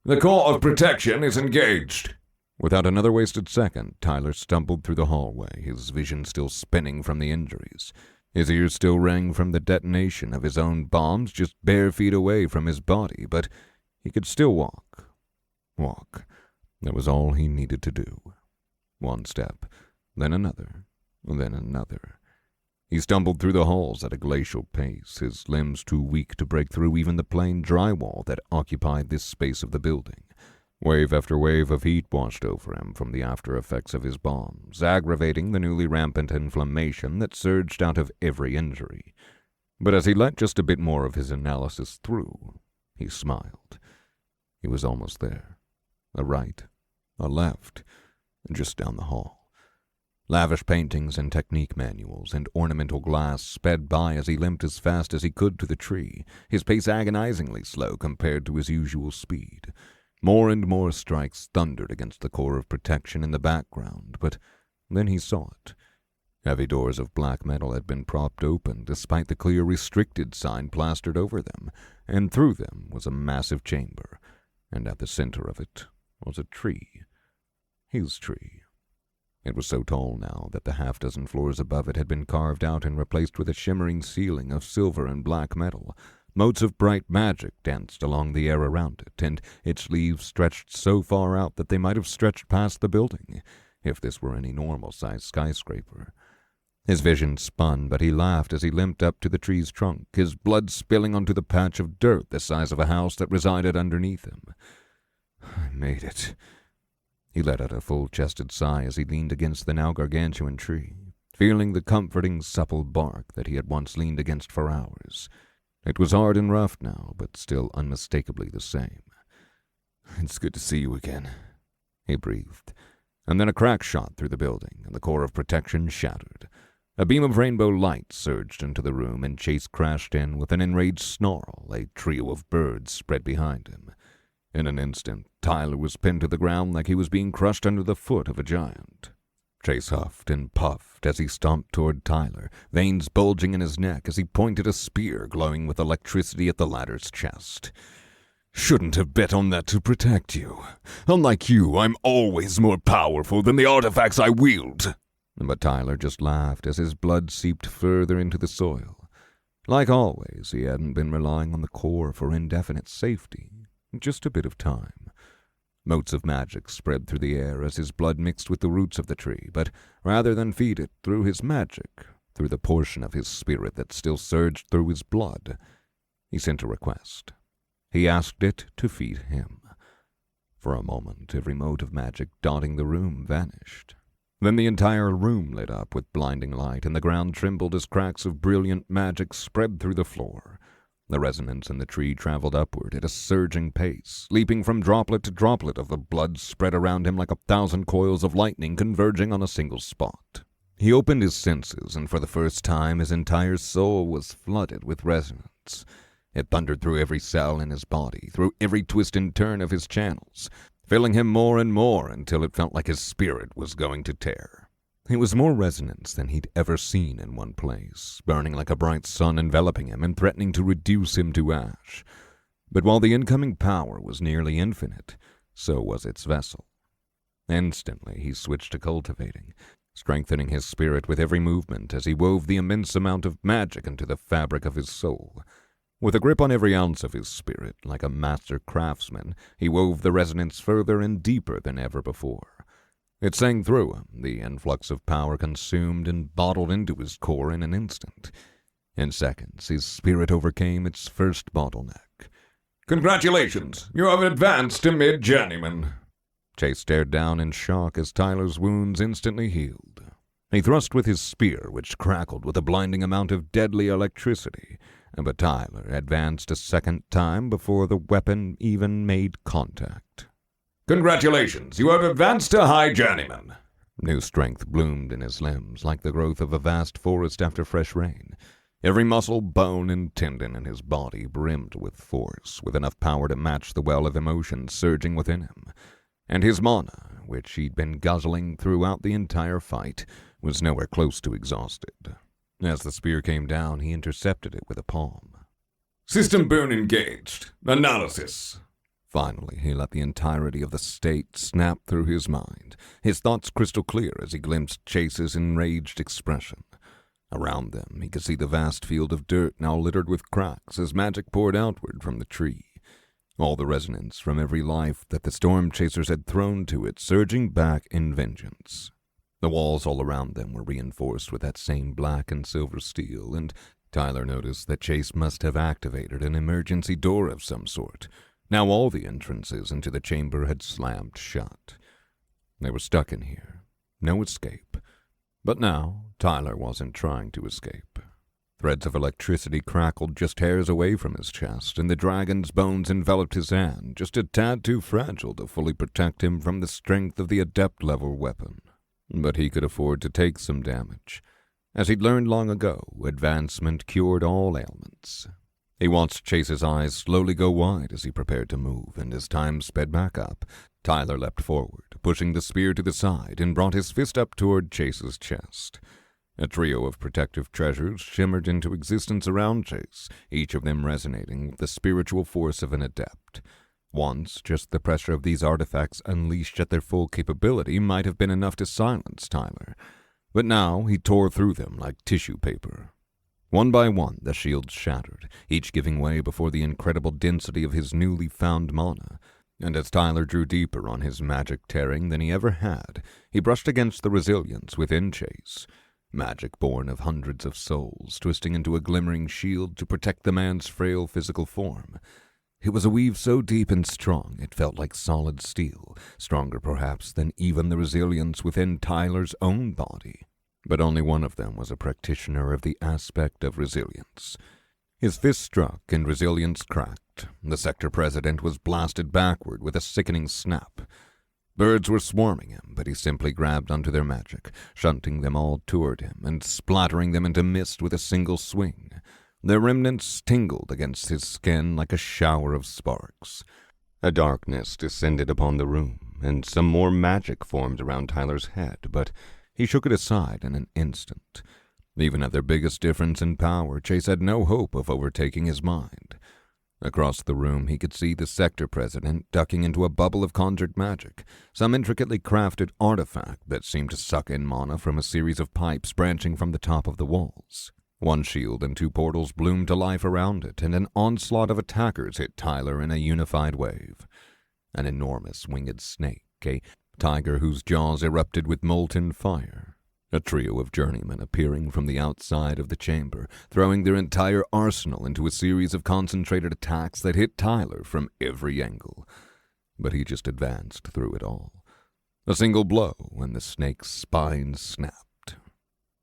The core of protection is engaged. Without another wasted second, Tyler stumbled through the hallway, his vision still spinning from the injuries. His ears still rang from the detonation of his own bombs just bare feet away from his body, but he could still walk. Walk. That was all he needed to do. One step, then another, then another. He stumbled through the halls at a glacial pace, his limbs too weak to break through even the plain drywall that occupied this space of the building. Wave after wave of heat washed over him from the after effects of his bombs, aggravating the newly rampant inflammation that surged out of every injury. But as he let just a bit more of his analysis through, he smiled. He was almost there. A right, a left, and just down the hall. Lavish paintings and technique manuals and ornamental glass sped by as he limped as fast as he could to the tree, his pace agonizingly slow compared to his usual speed. More and more strikes thundered against the core of protection in the background, but then he saw it. Heavy doors of black metal had been propped open despite the clear restricted sign plastered over them, and through them was a massive chamber, and at the center of it was a tree. His tree. It was so tall now that the half-dozen floors above it had been carved out and replaced with a shimmering ceiling of silver and black metal. Motes of bright magic danced along the air around it, and its leaves stretched so far out that they might have stretched past the building, if this were any normal-sized skyscraper. His vision spun, but he laughed as he limped up to the tree's trunk, his blood spilling onto the patch of dirt the size of a house that resided underneath him. I made it. He let out a full-chested sigh as he leaned against the now gargantuan tree, feeling the comforting, supple bark that he had once leaned against for hours. It was hard and rough now, but still unmistakably the same. It's good to see you again, he breathed. And then a crack shot through the building, and the core of protection shattered. A beam of rainbow light surged into the room, and Chase crashed in with an enraged snarl. A trio of birds spread behind him. In an instant, Tyler was pinned to the ground like he was being crushed under the foot of a giant. Chase huffed and puffed as he stomped toward Tyler, veins bulging in his neck as he pointed a spear glowing with electricity at the latter's chest. "Shouldn't have bet on that to protect you. Unlike you, I'm always more powerful than the artifacts I wield." But Tyler just laughed as his blood seeped further into the soil. Like always, he hadn't been relying on the core for indefinite safety. Just a bit of time. Motes of magic spread through the air as his blood mixed with the roots of the tree, but rather than feed it through his magic, through the portion of his spirit that still surged through his blood, he sent a request. He asked it to feed him. For a moment, every mote of magic dotting the room vanished. Then the entire room lit up with blinding light, and the ground trembled as cracks of brilliant magic spread through the floor. The resonance in the tree traveled upward at a surging pace, leaping from droplet to droplet of the blood spread around him like 1,000 coils of lightning converging on a single spot. He opened his senses, and for the first time his entire soul was flooded with resonance. It thundered through every cell in his body, through every twist and turn of his channels, filling him more and more until it felt like his spirit was going to tear. It was more resonance than he'd ever seen in one place, burning like a bright sun enveloping him and threatening to reduce him to ash. But while the incoming power was nearly infinite, so was its vessel. Instantly he switched to cultivating, strengthening his spirit with every movement as he wove the immense amount of magic into the fabric of his soul. With a grip on every ounce of his spirit, like a master craftsman, he wove the resonance further and deeper than ever before. It sang through him, the influx of power consumed and bottled into his core in an instant. In seconds, his spirit overcame its first bottleneck. "Congratulations, you have advanced to mid-journeyman." Chase stared down in shock as Tyler's wounds instantly healed. He thrust with his spear, which crackled with a blinding amount of deadly electricity, but Tyler advanced a second time before the weapon even made contact. "Congratulations, you have advanced to high journeyman." New strength bloomed in his limbs like the growth of a vast forest after fresh rain. Every muscle, bone, and tendon in his body brimmed with force, with enough power to match the well of emotion surging within him. And his mana, which he'd been guzzling throughout the entire fight, was nowhere close to exhausted. As the spear came down, he intercepted it with a palm. "System boon engaged. Analysis." Finally, he let the entirety of the state snap through his mind, his thoughts crystal clear as he glimpsed Chase's enraged expression. Around them, he could see the vast field of dirt now littered with cracks as magic poured outward from the tree. All the resonance from every life that the storm chasers had thrown to it surging back in vengeance. The walls all around them were reinforced with that same black and silver steel, and Tyler noticed that Chase must have activated an emergency door of some sort. Now all the entrances into the chamber had slammed shut. They were stuck in here. No escape. But now, Tyler wasn't trying to escape. Threads of electricity crackled just hairs away from his chest, and the dragon's bones enveloped his hand, just a tad too fragile to fully protect him from the strength of the adept-level weapon. But he could afford to take some damage. As he'd learned long ago, advancement cured all ailments. He watched Chase's eyes slowly go wide as he prepared to move, and as time sped back up, Tyler leapt forward, pushing the spear to the side, and brought his fist up toward Chase's chest. A trio of protective treasures shimmered into existence around Chase, each of them resonating with the spiritual force of an adept. Once, just the pressure of these artifacts unleashed at their full capability might have been enough to silence Tyler, but now he tore through them like tissue paper. One by one, the shields shattered, each giving way before the incredible density of his newly found mana. And as Tyler drew deeper on his magic tearing than he ever had, he brushed against the resilience within Chase. Magic born of hundreds of souls, twisting into a glimmering shield to protect the man's frail physical form. It was a weave so deep and strong it felt like solid steel, stronger perhaps than even the resilience within Tyler's own body. But only one of them was a practitioner of the aspect of resilience. His fist struck and resilience cracked. The sector president was blasted backward with a sickening snap. Birds were swarming him, but he simply grabbed onto their magic, shunting them all toward him and splattering them into mist with a single swing. Their remnants tingled against his skin like a shower of sparks. A darkness descended upon the room, and some more magic formed around Tyler's head, but he shook it aside in an instant. Even at their biggest difference in power, Chase had no hope of overtaking his mind. Across the room, he could see the sector president ducking into a bubble of conjured magic, some intricately crafted artifact that seemed to suck in mana from a series of pipes branching from the top of the walls. One shield and two portals bloomed to life around it, and an onslaught of attackers hit Tyler in a unified wave. An enormous winged snake, a tiger whose jaws erupted with molten fire. A trio of journeymen appearing from the outside of the chamber, throwing their entire arsenal into a series of concentrated attacks that hit Tyler from every angle. But he just advanced through it all. A single blow, and the snake's spine snapped.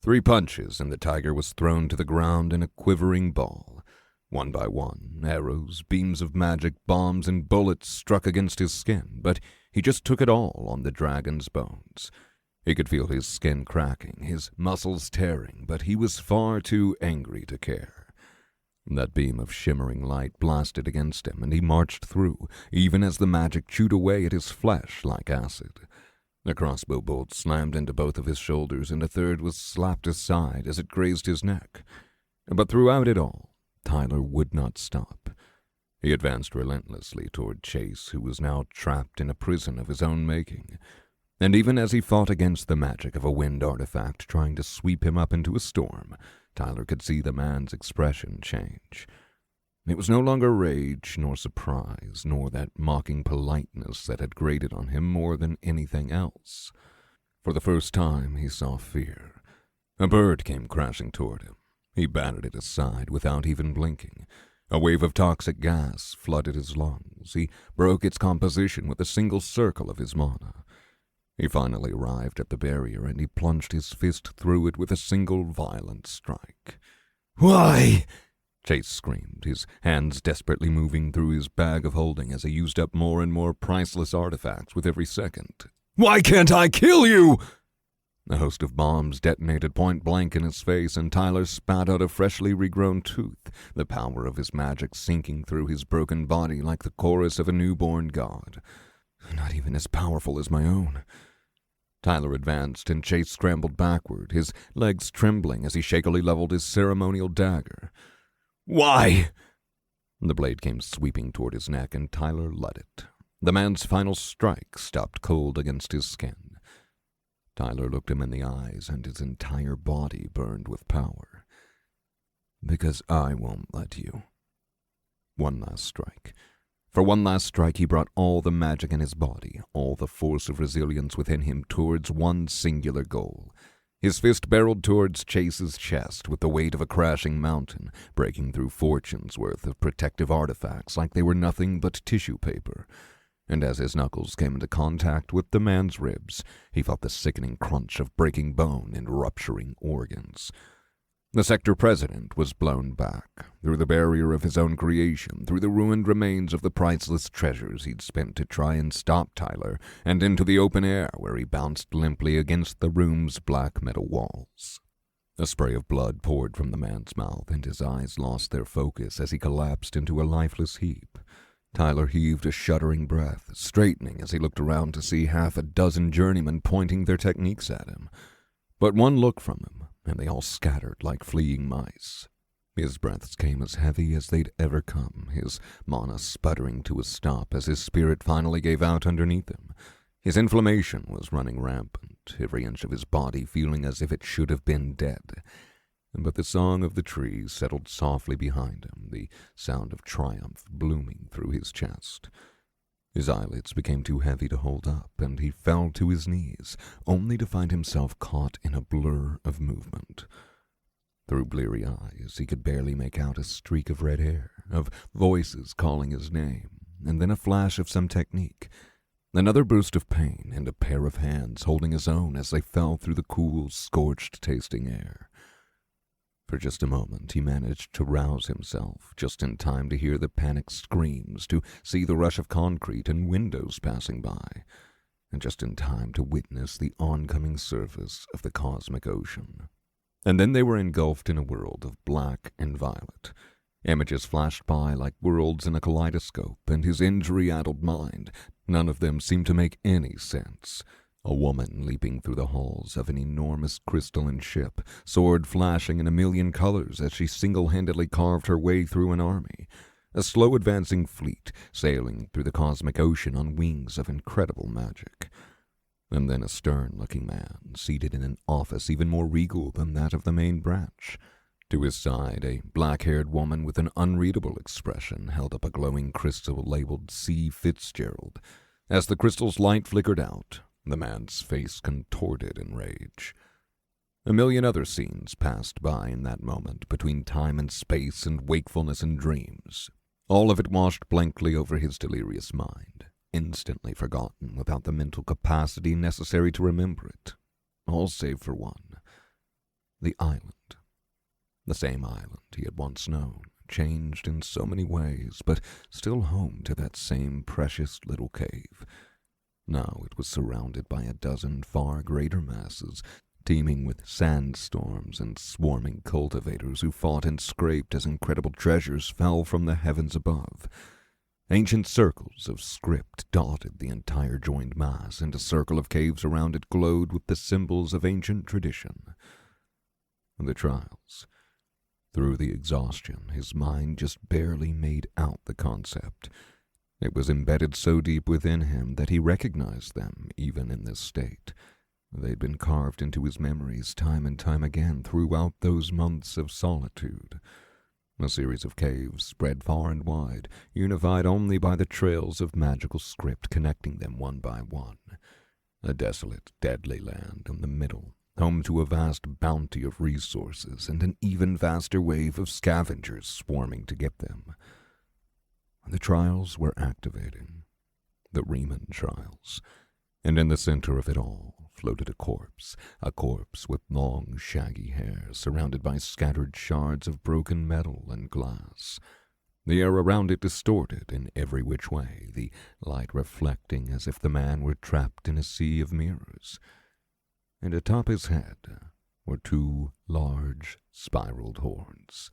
3 punches, and the tiger was thrown to the ground in a quivering ball. One by one, arrows, beams of magic, bombs, and bullets struck against his skin, but he just took it all on the dragon's bones. He could feel his skin cracking, his muscles tearing, but he was far too angry to care. That beam of shimmering light blasted against him, and he marched through, even as the magic chewed away at his flesh like acid. A crossbow bolt slammed into both of his shoulders, and a third was slapped aside as it grazed his neck. But throughout it all, Tyler would not stop. He advanced relentlessly toward Chase, who was now trapped in a prison of his own making. And even as he fought against the magic of a wind artifact trying to sweep him up into a storm, Tyler could see the man's expression change. It was no longer rage, nor surprise, nor that mocking politeness that had grated on him more than anything else. For the first time, he saw fear. A bird came crashing toward him. He batted it aside without even blinking. A wave of toxic gas flooded his lungs. He broke its composition with a single circle of his mana. He finally arrived at the barrier, and he plunged his fist through it with a single violent strike. Why? Chase screamed, his hands desperately moving through his bag of holding as he used up more and more priceless artifacts with every second. Why can't I kill you? A host of bombs detonated point blank in his face, and Tyler spat out a freshly regrown tooth, the power of his magic sinking through his broken body like the chorus of a newborn god. Not even as powerful as my own. Tyler advanced, and Chase scrambled backward, his legs trembling as he shakily leveled his ceremonial dagger. Why? The blade came sweeping toward his neck, and Tyler let it. The man's final strike stopped cold against his skin. Tyler looked him in the eyes, and his entire body burned with power. Because I won't let you. One last strike. For one last strike, he brought all the magic in his body, all the force of resilience within him towards one singular goal. His fist barreled towards Chase's chest with the weight of a crashing mountain, breaking through fortunes' worth of protective artifacts like they were nothing but tissue paper. And as his knuckles came into contact with the man's ribs, he felt the sickening crunch of breaking bone and rupturing organs. The sector president was blown back, through the barrier of his own creation, through the ruined remains of the priceless treasures he'd spent to try and stop Tyler, and into the open air where he bounced limply against the room's black metal walls. A spray of blood poured from the man's mouth, and his eyes lost their focus as he collapsed into a lifeless heap. Tyler heaved a shuddering breath, straightening as he looked around to see half a dozen journeymen pointing their techniques at him. But one look from him, and they all scattered like fleeing mice. His breaths came as heavy as they'd ever come, his mana sputtering to a stop as his spirit finally gave out underneath him. His inflammation was running rampant, every inch of his body feeling as if it should have been dead. But the song of the trees settled softly behind him, the sound of triumph blooming through his chest. His eyelids became too heavy to hold up, and he fell to his knees, only to find himself caught in a blur of movement. Through bleary eyes, he could barely make out a streak of red hair, of voices calling his name, and then a flash of some technique. Another burst of pain, and a pair of hands holding his own as they fell through the cool, scorched-tasting air. For just a moment, he managed to rouse himself, just in time to hear the panicked screams, to see the rush of concrete and windows passing by, and just in time to witness the oncoming surface of the cosmic ocean. And then they were engulfed in a world of black and violet. Images flashed by like worlds in a kaleidoscope, and his injury-addled mind, none of them seemed to make any sense. A woman leaping through the halls of an enormous crystalline ship, sword flashing in a million colors as she single-handedly carved her way through an army. A slow-advancing fleet sailing through the cosmic ocean on wings of incredible magic. And then a stern-looking man seated in an office even more regal than that of the main branch. To his side, a black-haired woman with an unreadable expression held up a glowing crystal labeled C. Fitzgerald. As the crystal's light flickered out, the man's face contorted in rage. A million other scenes passed by in that moment, between time and space and wakefulness and dreams. All of it washed blankly over his delirious mind, instantly forgotten without the mental capacity necessary to remember it. All save for one. The island. The same island he had once known, changed in so many ways, but still home to that same precious little cave. Now it was surrounded by a dozen far greater masses, teeming with sandstorms and swarming cultivators who fought and scraped as incredible treasures fell from the heavens above. Ancient circles of script dotted the entire joined mass, and a circle of caves around it glowed with the symbols of ancient tradition. The trials. Through the exhaustion, his mind just barely made out the concept. It was embedded so deep within him that he recognized them even in this state. They'd been carved into his memories time and time again throughout those months of solitude. A series of caves spread far and wide, unified only by the trails of magical script connecting them one by one. A desolate, deadly land in the middle, home to a vast bounty of resources and an even vaster wave of scavengers swarming to get them. The trials were activating. The Riemann trials. And in the center of it all floated a corpse with long, shaggy hair surrounded by scattered shards of broken metal and glass. The air around it distorted in every which way, the light reflecting as if the man were trapped in a sea of mirrors. And atop his head were two large, spiraled horns.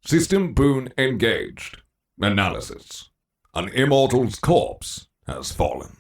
System boon engaged. Analysis. An immortal's corpse has fallen.